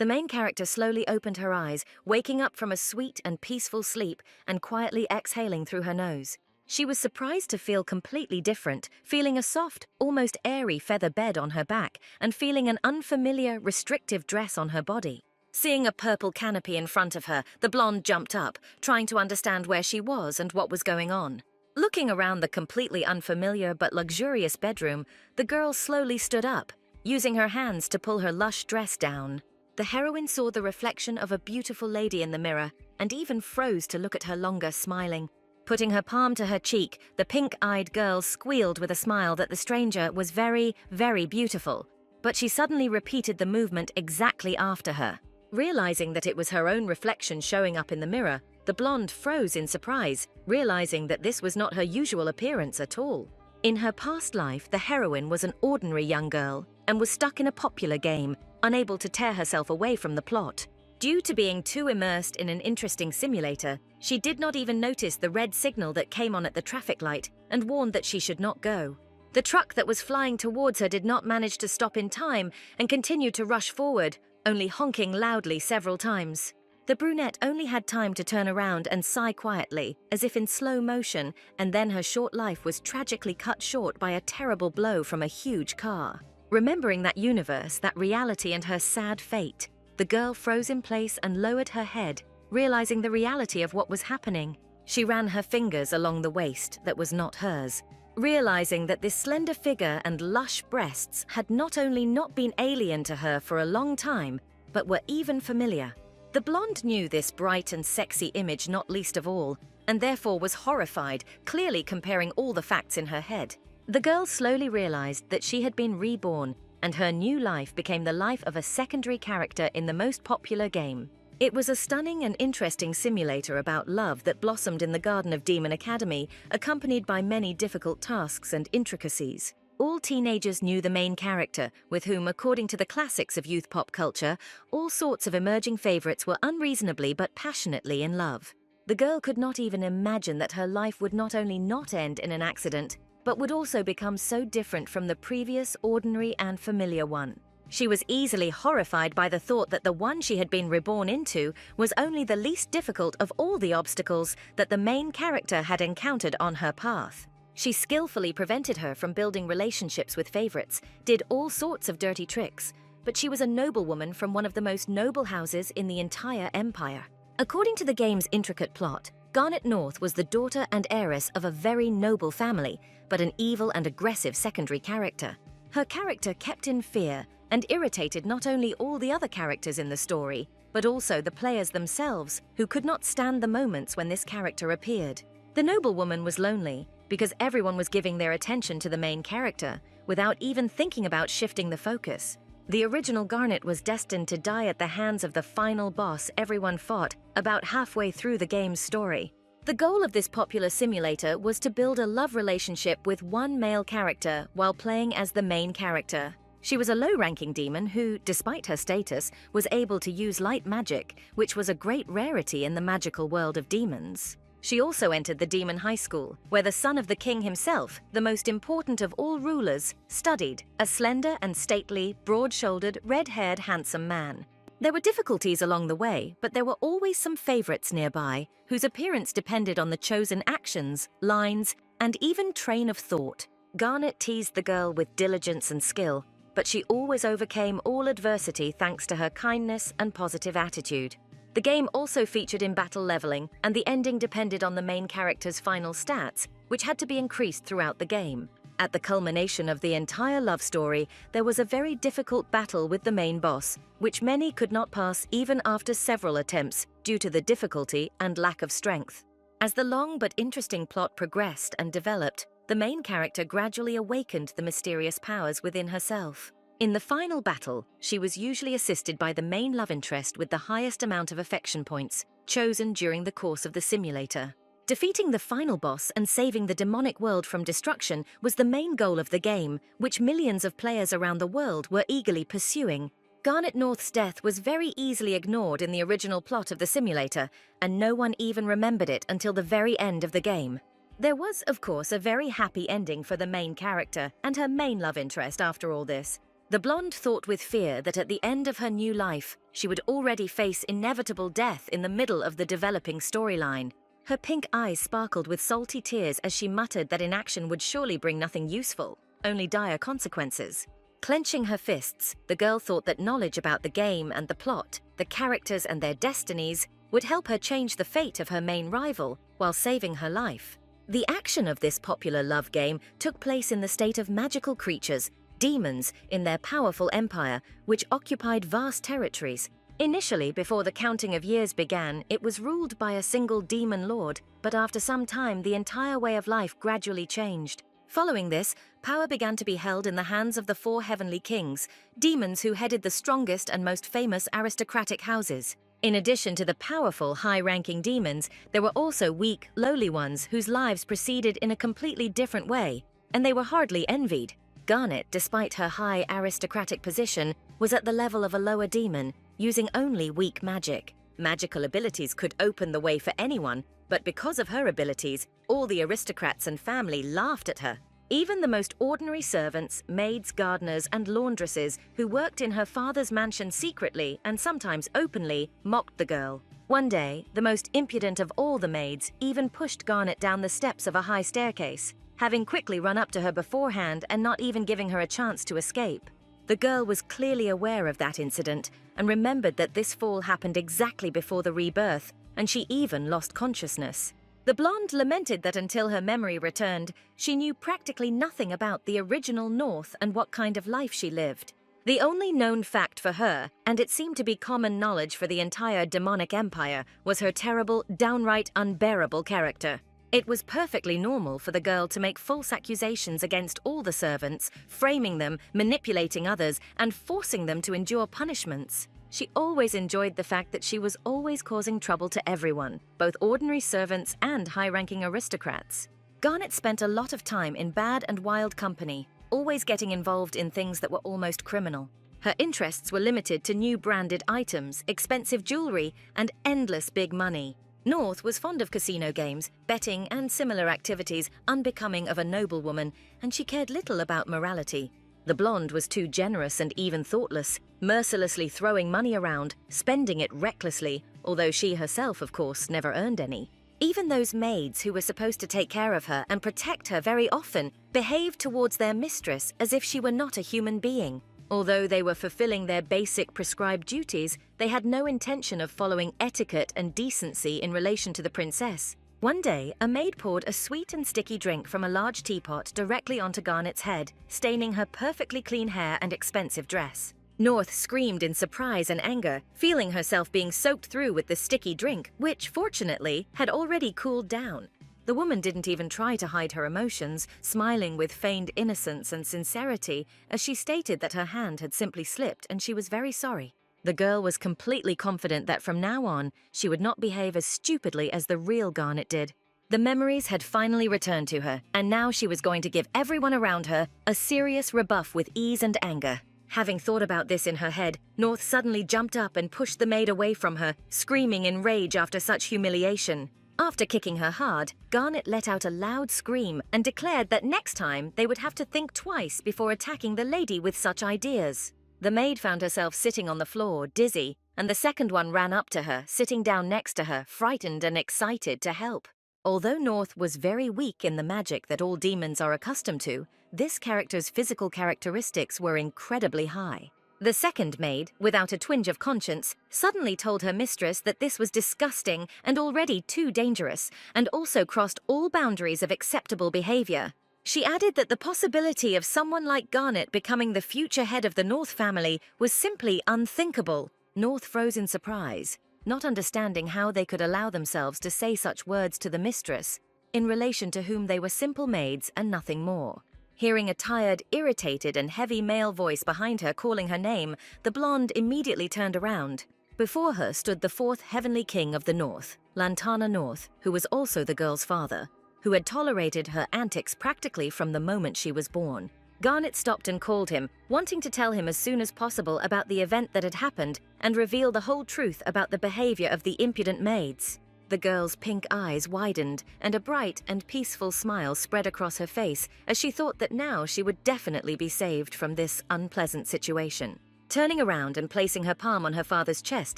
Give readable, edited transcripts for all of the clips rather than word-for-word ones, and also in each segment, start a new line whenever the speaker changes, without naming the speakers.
The main character slowly opened her eyes, waking up from a sweet and peaceful sleep and quietly exhaling through her nose. She was surprised to feel completely different, feeling a soft, almost airy feather bed on her back and feeling an unfamiliar, restrictive dress on her body. Seeing a purple canopy in front of her, the blonde jumped up, trying to understand where she was and what was going on. Looking around the completely unfamiliar but luxurious bedroom, the girl slowly stood up, using her hands to pull her lush dress down. The heroine saw the reflection of a beautiful lady in the mirror and even froze to look at her longer, smiling. Putting her palm to her cheek, the pink-eyed girl squealed with a smile that the stranger was very, very beautiful. But she suddenly repeated the movement exactly after her. Realizing that it was her own reflection showing up in the mirror, the blonde froze in surprise, realizing that this was not her usual appearance at all. In her past life, the heroine was an ordinary young girl and was stuck in a popular game, unable to tear herself away from the plot. Due to being too immersed in an interesting simulator, she did not even notice the red signal that came on at the traffic light and warned that she should not go. The truck that was flying towards her did not manage to stop in time and continued to rush forward, only honking loudly several times. The brunette only had time to turn around and sigh quietly, as if in slow motion, and then her short life was tragically cut short by a terrible blow from a huge car. Remembering that universe, that reality, and her sad fate, the girl froze in place and lowered her head, realizing the reality of what was happening. She ran her fingers along the waist that was not hers, realizing that this slender figure and lush breasts had not only not been alien to her for a long time, but were even familiar. The blonde knew this bright and sexy image not least of all, and therefore was horrified, clearly comparing all the facts in her head. The girl slowly realized that she had been reborn, and her new life became the life of a secondary character in the most popular game. It was a stunning and interesting simulator about love that blossomed in the Garden of Demon Academy, accompanied by many difficult tasks and intricacies. All teenagers knew the main character, with whom, according to the classics of youth pop culture, all sorts of emerging favorites were unreasonably but passionately in love. The girl could not even imagine that her life would not only not end in an accident, but would also become so different from the previous ordinary and familiar one. She was easily horrified by the thought that the one she had been reborn into was only the least difficult of all the obstacles that the main character had encountered on her path. She skillfully prevented her from building relationships with favorites, did all sorts of dirty tricks, but she was a noblewoman from one of the most noble houses in the entire empire. According to the game's intricate plot, Garnet North was the daughter and heiress of a very noble family, but an evil and aggressive secondary character. Her character kept in fear and irritated not only all the other characters in the story, but also the players themselves, who could not stand the moments when this character appeared. The noblewoman was lonely because everyone was giving their attention to the main character without even thinking about shifting the focus. The original Garnet was destined to die at the hands of the final boss everyone fought about halfway through the game's story. The goal of this popular simulator was to build a love relationship with one male character while playing as the main character. She was a low-ranking demon who, despite her status, was able to use light magic, which was a great rarity in the magical world of demons. She also entered the demon high school, where the son of the king himself, the most important of all rulers, studied, a slender and stately, broad-shouldered, red-haired, handsome man. There were difficulties along the way, but there were always some favorites nearby, whose appearance depended on the chosen actions, lines, and even train of thought. Garnet teased the girl with diligence and skill, but she always overcame all adversity thanks to her kindness and positive attitude. The game also featured in-battle leveling, and the ending depended on the main character's final stats, which had to be increased throughout the game. At the culmination of the entire love story, there was a very difficult battle with the main boss, which many could not pass even after several attempts due to the difficulty and lack of strength. As the long but interesting plot progressed and developed, the main character gradually awakened the mysterious powers within herself. In the final battle, she was usually assisted by the main love interest with the highest amount of affection points, chosen during the course of the simulator. Defeating the final boss and saving the demonic world from destruction was the main goal of the game, which millions of players around the world were eagerly pursuing. Garnet North's death was very easily ignored in the original plot of the simulator, and no one even remembered it until the very end of the game. There was, of course, a very happy ending for the main character and her main love interest after all this. The blonde thought with fear that at the end of her new life, she would already face inevitable death in the middle of the developing storyline. Her pink eyes sparkled with salty tears as she muttered that inaction would surely bring nothing useful, only dire consequences. Clenching her fists, the girl thought that knowledge about the game and the plot, the characters and their destinies, would help her change the fate of her main rival while saving her life. The action of this popular love game took place in the state of magical creatures, demons, in their powerful empire, which occupied vast territories. Initially, before the counting of years began, it was ruled by a single demon lord, but after some time, the entire way of life gradually changed. Following this, power began to be held in the hands of the 4 heavenly kings, demons who headed the strongest and most famous aristocratic houses. In addition to the powerful, high-ranking demons, there were also weak, lowly ones whose lives proceeded in a completely different way, and they were hardly envied. Garnet, despite her high aristocratic position, was at the level of a lower demon, using only weak magic. Magical abilities could open the way for anyone, but because of her abilities, all the aristocrats and family laughed at her. Even the most ordinary servants, maids, gardeners, and laundresses who worked in her father's mansion secretly and sometimes openly mocked the girl. One day, the most impudent of all the maids even pushed Garnet down the steps of a high staircase, having quickly run up to her beforehand and not even giving her a chance to escape. The girl was clearly aware of that incident and remembered that this fall happened exactly before the rebirth, and she even lost consciousness. The blonde lamented that until her memory returned, she knew practically nothing about the original North and what kind of life she lived. The only known fact for her, and it seemed to be common knowledge for the entire demonic empire, was her terrible, downright unbearable character. It was perfectly normal for the girl to make false accusations against all the servants, framing them, manipulating others, and forcing them to endure punishments. She always enjoyed the fact that she was always causing trouble to everyone, both ordinary servants and high-ranking aristocrats. Garnet spent a lot of time in bad and wild company, always getting involved in things that were almost criminal. Her interests were limited to new branded items, expensive jewelry, and endless big money. North was fond of casino games, betting, and similar activities unbecoming of a noblewoman, and she cared little about morality. The blonde was too generous and even thoughtless, mercilessly throwing money around, spending it recklessly, although she herself, of course, never earned any. Even those maids who were supposed to take care of her and protect her very often behaved towards their mistress as if she were not a human being. Although they were fulfilling their basic prescribed duties, they had no intention of following etiquette and decency in relation to the princess. One day, a maid poured a sweet and sticky drink from a large teapot directly onto Garnet's head, staining her perfectly clean hair and expensive dress. North screamed in surprise and anger, feeling herself being soaked through with the sticky drink, which, fortunately, had already cooled down. The woman didn't even try to hide her emotions, smiling with feigned innocence and sincerity as she stated that her hand had simply slipped and she was very sorry. The girl was completely confident that from now on, she would not behave as stupidly as the real Garnet did. The memories had finally returned to her, and now she was going to give everyone around her a serious rebuff with ease and anger. Having thought about this in her head, North suddenly jumped up and pushed the maid away from her, screaming in rage after such humiliation. After kicking her hard, Garnet let out a loud scream and declared that next time they would have to think twice before attacking the lady with such ideas. The maid found herself sitting on the floor, dizzy, and the second one ran up to her, sitting down next to her, frightened and excited to help. Although North was very weak in the magic that all demons are accustomed to, this character's physical characteristics were incredibly high. The second maid, without a twinge of conscience, suddenly told her mistress that this was disgusting and already too dangerous, and also crossed all boundaries of acceptable behavior. She added that the possibility of someone like Garnet becoming the future head of the North family was simply unthinkable. North froze in surprise, not understanding how they could allow themselves to say such words to the mistress, in relation to whom they were simple maids and nothing more. Hearing a tired, irritated, and heavy male voice behind her calling her name, the blonde immediately turned around. Before her stood the 4th heavenly king of the North, Lantana North, who was also the girl's father, who had tolerated her antics practically from the moment she was born. Garnet stopped and called him, wanting to tell him as soon as possible about the event that had happened and reveal the whole truth about the behavior of the impudent maids. The girl's pink eyes widened, and a bright and peaceful smile spread across her face as she thought that now she would definitely be saved from this unpleasant situation. Turning around and placing her palm on her father's chest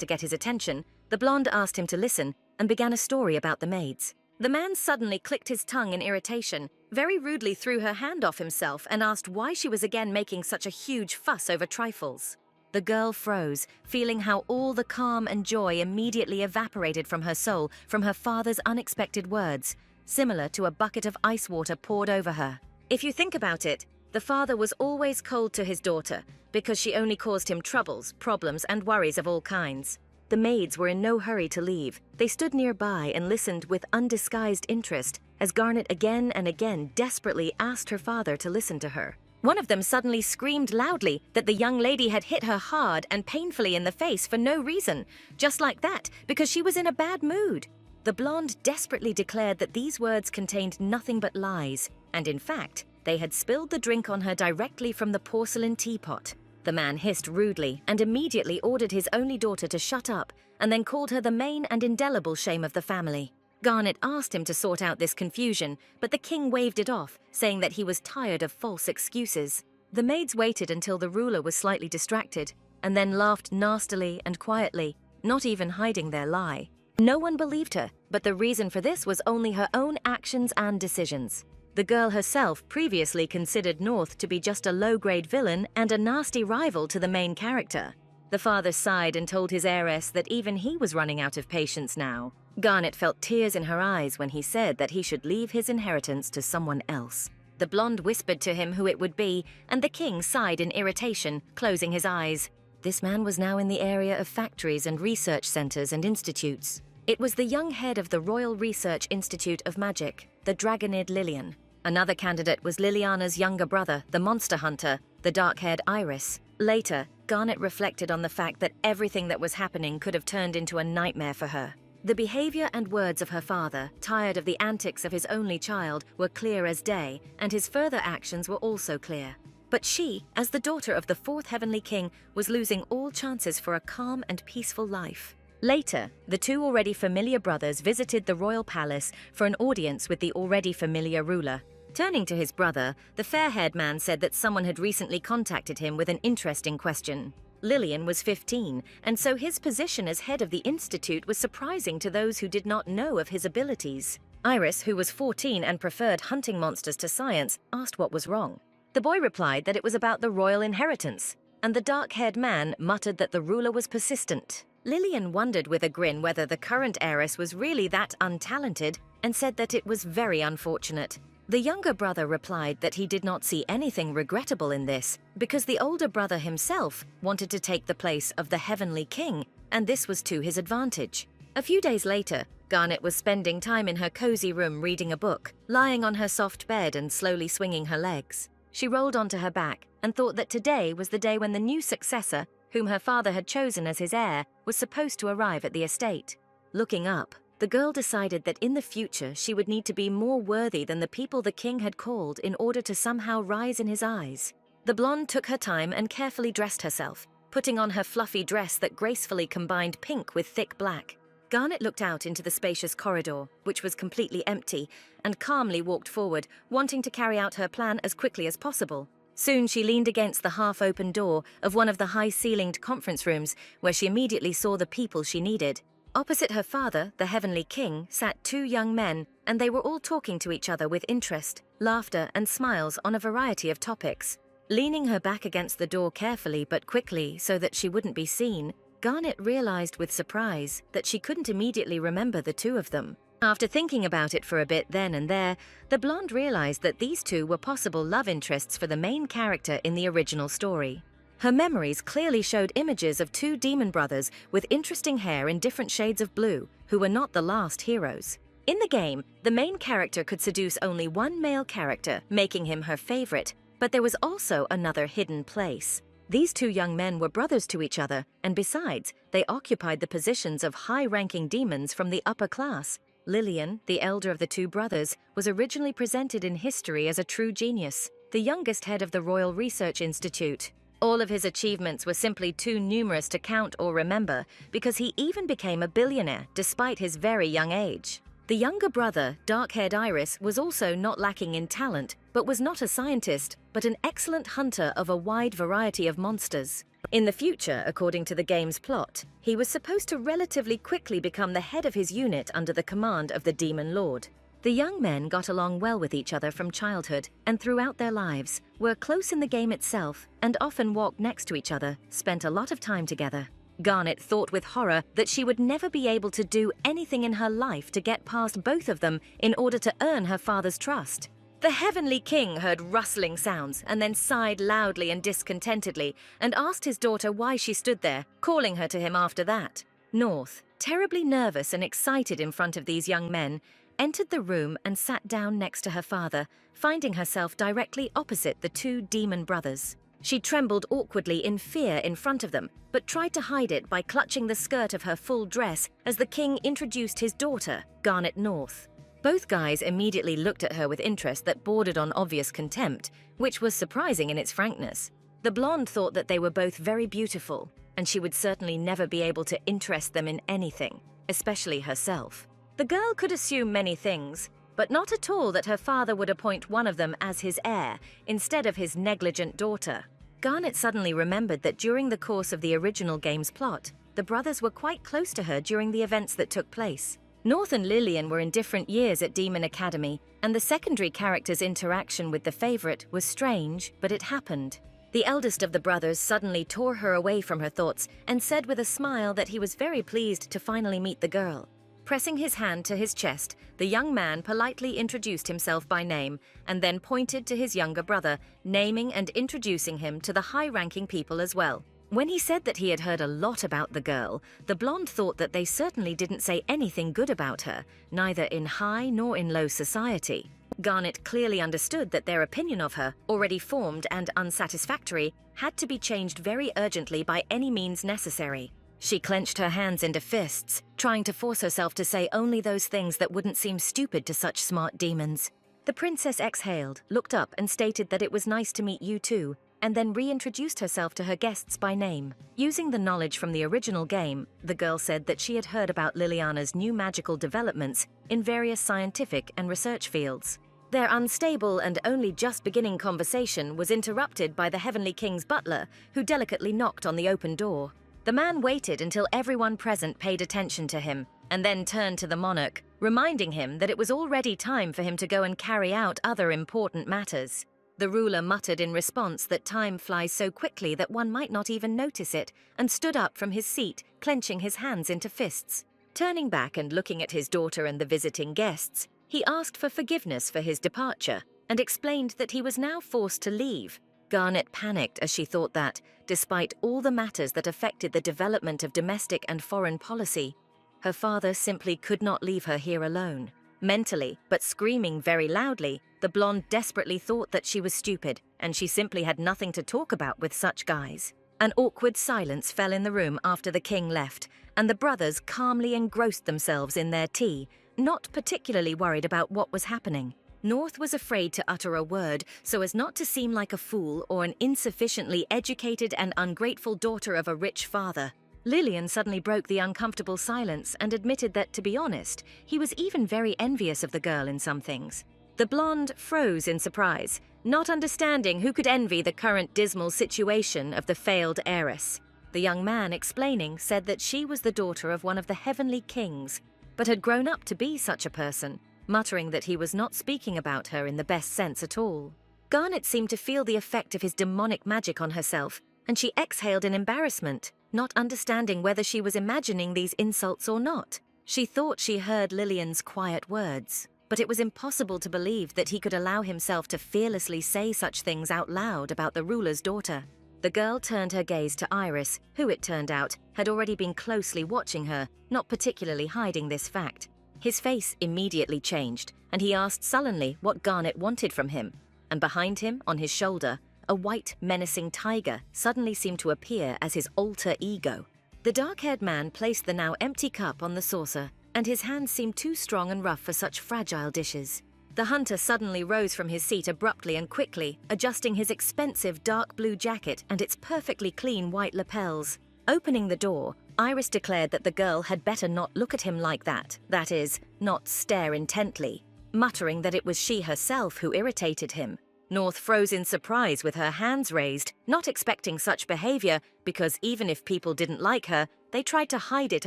to get his attention, the blonde asked him to listen and began a story about the maids. The man suddenly clicked his tongue in irritation, very rudely threw her hand off himself, and asked why she was again making such a huge fuss over trifles. The girl froze, feeling how all the calm and joy immediately evaporated from her soul from her father's unexpected words, similar to a bucket of ice water poured over her. If you think about it, the father was always cold to his daughter because she only caused him troubles, problems, and worries of all kinds. The maids were in no hurry to leave. They stood nearby and listened with undisguised interest as Garnet again and again desperately asked her father to listen to her. One of them suddenly screamed loudly that the young lady had hit her hard and painfully in the face for no reason, just like that, because she was in a bad mood. The blonde desperately declared that these words contained nothing but lies, and in fact, they had spilled the drink on her directly from the porcelain teapot. The man hissed rudely and immediately ordered his only daughter to shut up, and then called her the main and indelible shame of the family. Garnet asked him to sort out this confusion, but the king waved it off, saying that he was tired of false excuses. The maids waited until the ruler was slightly distracted, and then laughed nastily and quietly, not even hiding their lie. No one believed her, but the reason for this was only her own actions and decisions. The girl herself previously considered North to be just a low-grade villain and a nasty rival to the main character. The father sighed and told his heiress that even he was running out of patience now. Garnet felt tears in her eyes when he said that he should leave his inheritance to someone else. The blonde whispered to him who it would be, and the king sighed in irritation, closing his eyes. This man was now in the area of factories and research centers and institutes. It was the young head of the Royal Research Institute of Magic, the Dragonid Lilian. Another candidate was Liliana's younger brother, the monster hunter, the dark-haired Iris. Later, Garnet reflected on the fact that everything that was happening could have turned into a nightmare for her. The behavior and words of her father, tired of the antics of his only child, were clear as day, and his further actions were also clear. But she, as the daughter of the fourth heavenly king, was losing all chances for a calm and peaceful life. Later, the two already familiar brothers visited the royal palace for an audience with the already familiar ruler. Turning to his brother, the fair-haired man said that someone had recently contacted him with an interesting question. Lilian was 15, and so his position as head of the institute was surprising to those who did not know of his abilities. Iris, who was 14 and preferred hunting monsters to science, asked what was wrong. The boy replied that it was about the royal inheritance, and the dark-haired man muttered that the ruler was persistent. Lilian wondered with a grin whether the current heiress was really that untalented and said that it was very unfortunate. The younger brother replied that he did not see anything regrettable in this because the older brother himself wanted to take the place of the heavenly king, and this was to his advantage. A few days later, Garnet was spending time in her cozy room reading a book, lying on her soft bed and slowly swinging her legs. She rolled onto her back and thought that today was the day when the new successor, whom her father had chosen as his heir, was supposed to arrive at the estate. Looking up, the girl decided that in the future she would need to be more worthy than the people the king had called in order to somehow rise in his eyes. The blonde took her time and carefully dressed herself, putting on her fluffy dress that gracefully combined pink with thick black. Garnet looked out into the spacious corridor, which was completely empty, and calmly walked forward, wanting to carry out her plan as quickly as possible. Soon she leaned against the half-open door of one of the high-ceilinged conference rooms, where she immediately saw the people she needed. Opposite her father, the heavenly king, sat two young men, and they were all talking to each other with interest, laughter, and smiles on a variety of topics. Leaning her back against the door carefully but quickly so that she wouldn't be seen, Garnet realized with surprise that she couldn't immediately remember the two of them. After thinking about it for a bit then and there, the blonde realized that these two were possible love interests for the main character in the original story. Her memories clearly showed images of two demon brothers with interesting hair in different shades of blue, who were not the last heroes. In the game, the main character could seduce only one male character, making him her favorite, but there was also another hidden place. These two young men were brothers to each other, and besides, they occupied the positions of high-ranking demons from the upper class. Lilian, the elder of the two brothers, was originally presented in history as a true genius, the youngest head of the Royal Research Institute. All of his achievements were simply too numerous to count or remember, because he even became a billionaire despite his very young age. The younger brother, dark-haired Iris, was also not lacking in talent, but was not a scientist, but an excellent hunter of a wide variety of monsters. In the future, according to the game's plot, he was supposed to relatively quickly become the head of his unit under the command of the Demon Lord. The young men got along well with each other from childhood and throughout their lives, were close in the game itself, and often walked next to each other, spent a lot of time together. Garnet thought with horror that she would never be able to do anything in her life to get past both of them in order to earn her father's trust. The Heavenly King heard rustling sounds and then sighed loudly and discontentedly and asked his daughter why she stood there, calling her to him after that. North, terribly nervous and excited in front of these young men, entered the room and sat down next to her father, finding herself directly opposite the two demon brothers. She trembled awkwardly in fear in front of them, but tried to hide it by clutching the skirt of her full dress as the king introduced his daughter, Garnet North. Both guys immediately looked at her with interest that bordered on obvious contempt, which was surprising in its frankness. The blonde thought that they were both very beautiful, and she would certainly never be able to interest them in anything, especially herself. The girl could assume many things, but not at all that her father would appoint one of them as his heir instead of his negligent daughter. Garnet suddenly remembered that during the course of the original game's plot, the brothers were quite close to her during the events that took place. North and Lillian were in different years at Demon Academy, and the secondary character's interaction with the favorite was strange, but it happened. The eldest of the brothers suddenly tore her away from her thoughts and said with a smile that he was very pleased to finally meet the girl. Pressing his hand to his chest, the young man politely introduced himself by name and then pointed to his younger brother, naming and introducing him to the high-ranking people as well. When he said that he had heard a lot about the girl, the blonde thought that they certainly didn't say anything good about her, neither in high nor in low society. Garnet clearly understood that their opinion of her, already formed and unsatisfactory, had to be changed very urgently by any means necessary. She clenched her hands into fists, trying to force herself to say only those things that wouldn't seem stupid to such smart demons. The princess exhaled, looked up and stated that it was nice to meet you too, and then reintroduced herself to her guests by name. Using the knowledge from the original game, the girl said that she had heard about Liliana's new magical developments in various scientific and research fields. Their unstable and only just beginning conversation was interrupted by the Heavenly King's butler, who delicately knocked on the open door. The man waited until everyone present paid attention to him, and then turned to the monarch, reminding him that it was already time for him to go and carry out other important matters. The ruler muttered in response that time flies so quickly that one might not even notice it, and stood up from his seat, clenching his hands into fists. Turning back and looking at his daughter and the visiting guests, he asked for forgiveness for his departure, and explained that he was now forced to leave. Garnet panicked as she thought that, despite all the matters that affected the development of domestic and foreign policy, her father simply could not leave her here alone. Mentally, but screaming very loudly, the blonde desperately thought that she was stupid, and she simply had nothing to talk about with such guys. An awkward silence fell in the room after the king left, and the brothers calmly engrossed themselves in their tea, not particularly worried about what was happening. North was afraid to utter a word so as not to seem like a fool or an insufficiently educated and ungrateful daughter of a rich father. Lillian suddenly broke the uncomfortable silence and admitted that, to be honest, he was even very envious of the girl in some things. The blonde froze in surprise, not understanding who could envy the current dismal situation of the failed heiress. The young man, explaining, said that she was the daughter of one of the Heavenly Kings, but had grown up to be such a person, muttering that he was not speaking about her in the best sense at all. Garnet seemed to feel the effect of his demonic magic on herself, and she exhaled in embarrassment, not understanding whether she was imagining these insults or not. She thought she heard Lillian's quiet words, but it was impossible to believe that he could allow himself to fearlessly say such things out loud about the ruler's daughter. The girl turned her gaze to Iris, who, it turned out, had already been closely watching her, not particularly hiding this fact. His face immediately changed, and he asked sullenly what Garnet wanted from him, and behind him, on his shoulder, a white, menacing tiger suddenly seemed to appear as his alter ego. The dark-haired man placed the now empty cup on the saucer, and his hands seemed too strong and rough for such fragile dishes. The hunter suddenly rose from his seat abruptly and quickly, adjusting his expensive dark blue jacket and its perfectly clean white lapels. Opening the door, Iris declared that the girl had better not look at him like that is, not stare intently, muttering that it was she herself who irritated him. North froze in surprise with her hands raised, not expecting such behavior because even if people didn't like her, they tried to hide it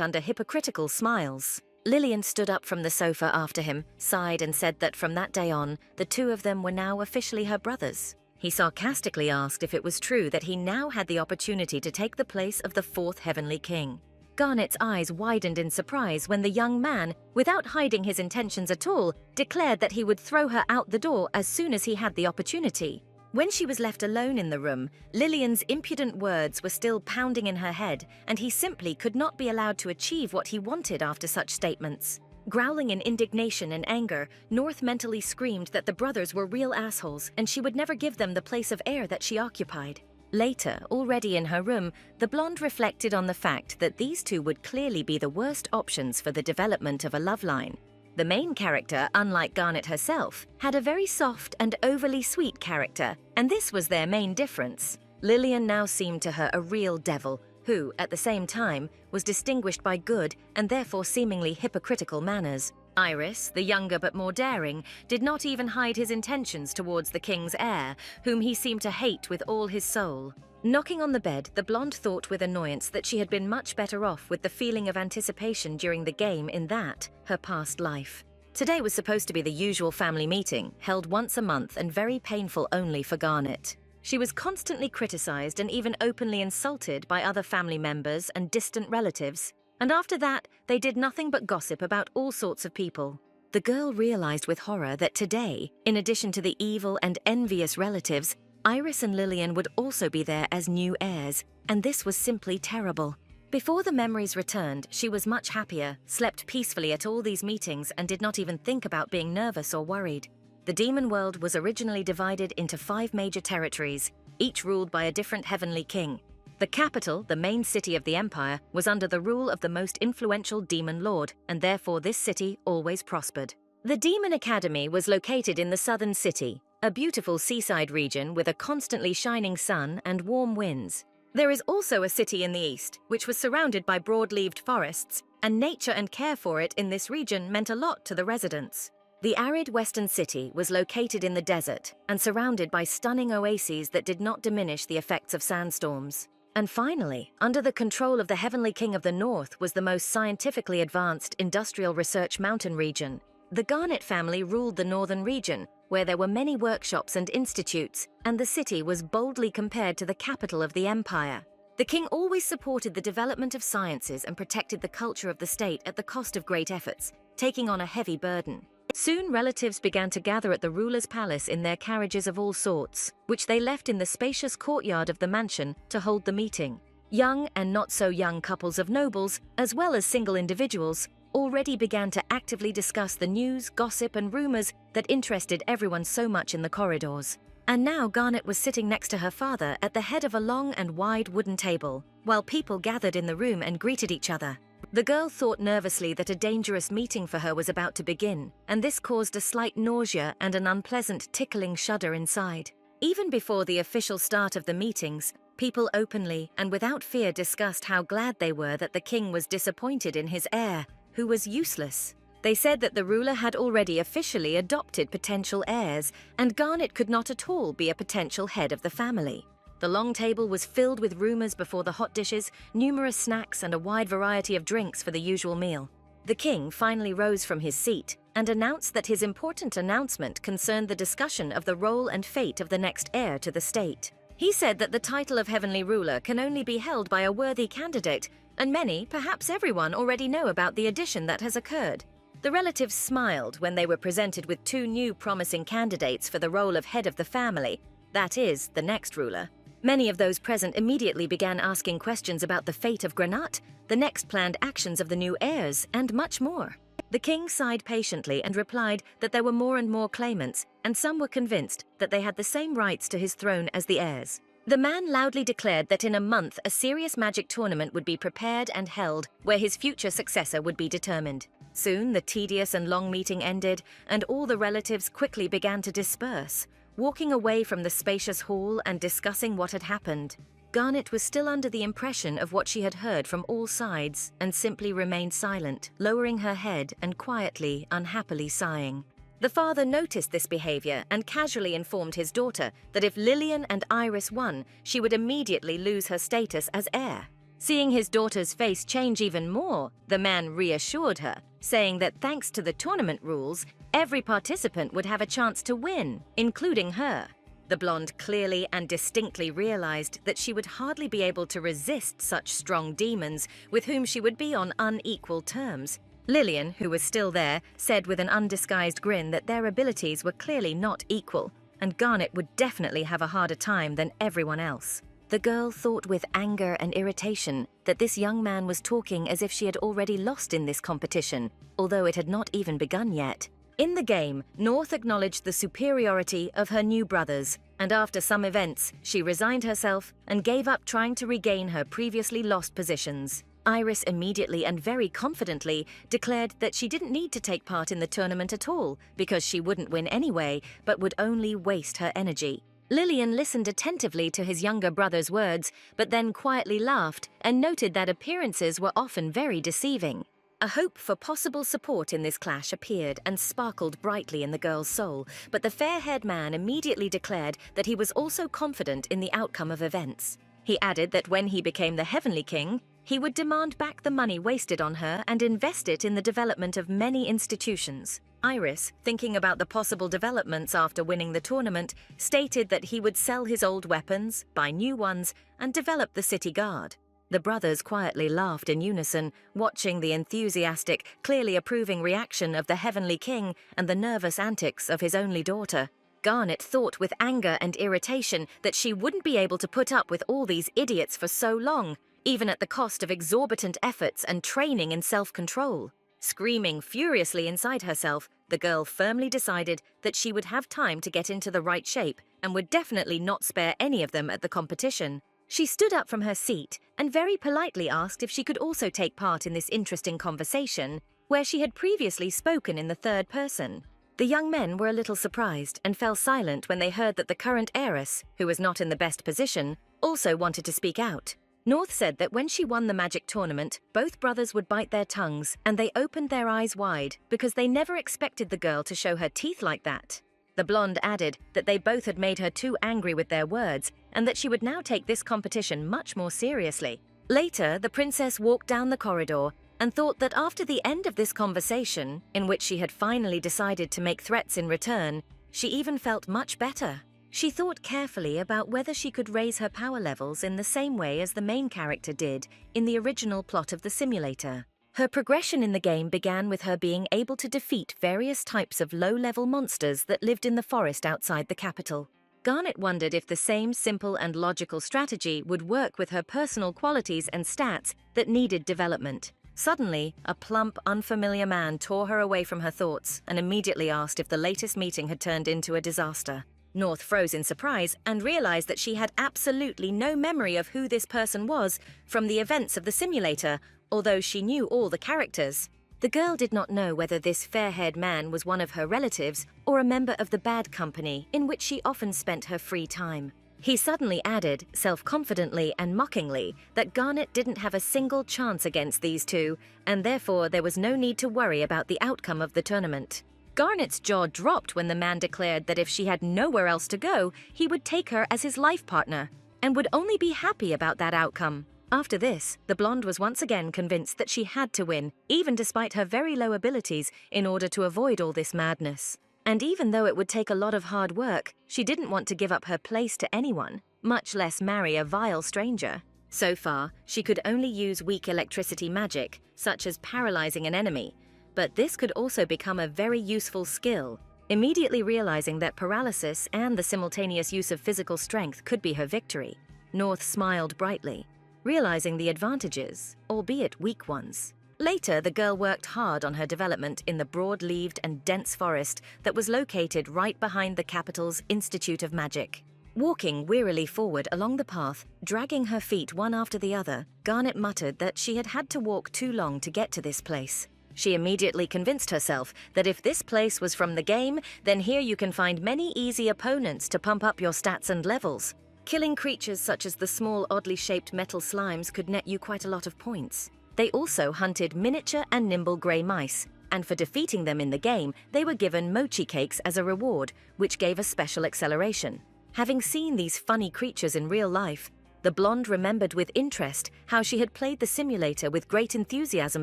under hypocritical smiles. Lillian stood up from the sofa after him, sighed and said that from that day on, the two of them were now officially her brothers. He sarcastically asked if it was true that he now had the opportunity to take the place of the fourth heavenly king. Garnet's eyes widened in surprise when the young man, without hiding his intentions at all, declared that he would throw her out the door as soon as he had the opportunity. When she was left alone in the room, Lillian's impudent words were still pounding in her head, and he simply could not be allowed to achieve what he wanted after such statements. Growling in indignation and anger, North mentally screamed that the brothers were real assholes and she would never give them the place of air that she occupied. Later, already in her room, the blonde reflected on the fact that these two would clearly be the worst options for the development of a love line. The main character, unlike Garnet herself, had a very soft and overly sweet character, and this was their main difference. Lillian now seemed to her a real devil, who, at the same time, was distinguished by good and therefore seemingly hypocritical manners. Iris, the younger but more daring, did not even hide his intentions towards the king's heir, whom he seemed to hate with all his soul. Knocking on the bed, the blonde thought with annoyance that she had been much better off with the feeling of anticipation during the game in that, her past life. Today was supposed to be the usual family meeting, held once a month and very painful only for Garnet. She was constantly criticized and even openly insulted by other family members and distant relatives. And after that, they did nothing but gossip about all sorts of people. The girl realized with horror that today, in addition to the evil and envious relatives, Iris and Lillian would also be there as new heirs, and this was simply terrible. Before the memories returned, she was much happier, slept peacefully at all these meetings, and did not even think about being nervous or worried. The demon world was originally divided into 5 major territories, each ruled by a different heavenly king. The capital, the main city of the empire, was under the rule of the most influential demon lord, and therefore this city always prospered. The Demon Academy was located in the southern city, a beautiful seaside region with a constantly shining sun and warm winds. There is also a city in the east, which was surrounded by broad-leaved forests, and nature and care for it in this region meant a lot to the residents. The arid western city was located in the desert and surrounded by stunning oases that did not diminish the effects of sandstorms. And finally, under the control of the Heavenly King of the North was the most scientifically advanced industrial research mountain region. The Garnet family ruled the northern region, where there were many workshops and institutes, and the city was boldly compared to the capital of the empire. The king always supported the development of sciences and protected the culture of the state at the cost of great efforts, taking on a heavy burden. Soon relatives began to gather at the ruler's palace in their carriages of all sorts, which they left in the spacious courtyard of the mansion to hold the meeting. Young and not so young couples of nobles, as well as single individuals, already began to actively discuss the news, gossip and rumors that interested everyone so much in the corridors. And now Garnet was sitting next to her father at the head of a long and wide wooden table, while people gathered in the room and greeted each other. The girl thought nervously that a dangerous meeting for her was about to begin, and this caused a slight nausea and an unpleasant tickling shudder inside. Even before the official start of the meetings, people openly and without fear discussed how glad they were that the king was disappointed in his heir, who was useless. They said that the ruler had already officially adopted potential heirs, and Garnet could not at all be a potential head of the family. The long table was filled with rumors before the hot dishes, numerous snacks, and a wide variety of drinks for the usual meal. The king finally rose from his seat and announced that his important announcement concerned the discussion of the role and fate of the next heir to the state. He said that the title of Heavenly Ruler can only be held by a worthy candidate, and many, perhaps everyone, already know about the addition that has occurred. The relatives smiled when they were presented with 2 new promising candidates for the role of head of the family, that is, the next ruler. Many of those present immediately began asking questions about the fate of Granat, the next planned actions of the new heirs, and much more. The king sighed patiently and replied that there were more and more claimants, and some were convinced that they had the same rights to his throne as the heirs. The man loudly declared that in a month a serious magic tournament would be prepared and held, where his future successor would be determined. Soon the tedious and long meeting ended, and all the relatives quickly began to disperse, walking away from the spacious hall and discussing what had happened. Garnet was still under the impression of what she had heard from all sides and simply remained silent, lowering her head and quietly, unhappily sighing. The father noticed this behavior and casually informed his daughter that if Lillian and Iris won, she would immediately lose her status as heir. Seeing his daughter's face change even more, the man reassured her, saying that thanks to the tournament rules, every participant would have a chance to win, including her. The blonde clearly and distinctly realized that she would hardly be able to resist such strong demons with whom she would be on unequal terms. Lillian, who was still there, said with an undisguised grin that their abilities were clearly not equal, and Garnet would definitely have a harder time than everyone else. The girl thought with anger and irritation that this young man was talking as if she had already lost in this competition, although it had not even begun yet. In the game, North acknowledged the superiority of her new brothers, and after some events, she resigned herself and gave up trying to regain her previously lost positions. Iris immediately and very confidently declared that she didn't need to take part in the tournament at all because she wouldn't win anyway, but would only waste her energy. Lillian listened attentively to his younger brother's words, but then quietly laughed and noted that appearances were often very deceiving. A hope for possible support in this clash appeared and sparkled brightly in the girl's soul, but the fair-haired man immediately declared that he was also confident in the outcome of events. He added that when he became the Heavenly King, he would demand back the money wasted on her and invest it in the development of many institutions. Iris, thinking about the possible developments after winning the tournament, stated that he would sell his old weapons, buy new ones, and develop the city guard. The brothers quietly laughed in unison, watching the enthusiastic, clearly approving reaction of the Heavenly King and the nervous antics of his only daughter. Garnet thought with anger and irritation that she wouldn't be able to put up with all these idiots for so long, even at the cost of exorbitant efforts and training in self-control. Screaming furiously inside herself, the girl firmly decided that she would have time to get into the right shape and would definitely not spare any of them at the competition. She stood up from her seat and very politely asked if she could also take part in this interesting conversation, where she had previously spoken in the third person. The young men were a little surprised and fell silent when they heard that the current heiress, who was not in the best position, also wanted to speak out. North said that when she won the magic tournament, both brothers would bite their tongues, and they opened their eyes wide because they never expected the girl to show her teeth like that. The blonde added that they both had made her too angry with their words, and that she would now take this competition much more seriously. Later, the princess walked down the corridor and thought that after the end of this conversation, in which she had finally decided to make threats in return, she even felt much better. She thought carefully about whether she could raise her power levels in the same way as the main character did in the original plot of the simulator. Her progression in the game began with her being able to defeat various types of low-level monsters that lived in the forest outside the capital. Garnet wondered if the same simple and logical strategy would work with her personal qualities and stats that needed development. Suddenly, a plump, unfamiliar man tore her away from her thoughts and immediately asked if the latest meeting had turned into a disaster. North froze in surprise and realized that she had absolutely no memory of who this person was from the events of the simulator, although she knew all the characters. The girl did not know whether this fair-haired man was one of her relatives or a member of the bad company in which she often spent her free time. He suddenly added, self-confidently and mockingly, that Garnet didn't have a single chance against these two, and therefore there was no need to worry about the outcome of the tournament. Garnet's jaw dropped when the man declared that if she had nowhere else to go, he would take her as his life partner, and would only be happy about that outcome. After this, the blonde was once again convinced that she had to win, even despite her very low abilities, in order to avoid all this madness. And even though it would take a lot of hard work, she didn't want to give up her place to anyone, much less marry a vile stranger. So far, she could only use weak electricity magic, such as paralyzing an enemy, but this could also become a very useful skill. Immediately realizing that paralysis and the simultaneous use of physical strength could be her victory, North smiled brightly, realizing the advantages, albeit weak ones. Later, the girl worked hard on her development in the broad-leaved and dense forest that was located right behind the capital's Institute of Magic. Walking wearily forward along the path, dragging her feet one after the other, Garnet muttered that she had to walk too long to get to this place. She immediately convinced herself that if this place was from the game, then here you can find many easy opponents to pump up your stats and levels. Killing creatures such as the small, oddly shaped metal slimes could net you quite a lot of points. They also hunted miniature and nimble grey mice, and for defeating them in the game, they were given mochi cakes as a reward, which gave a special acceleration. Having seen these funny creatures in real life, the blonde remembered with interest how she had played the simulator with great enthusiasm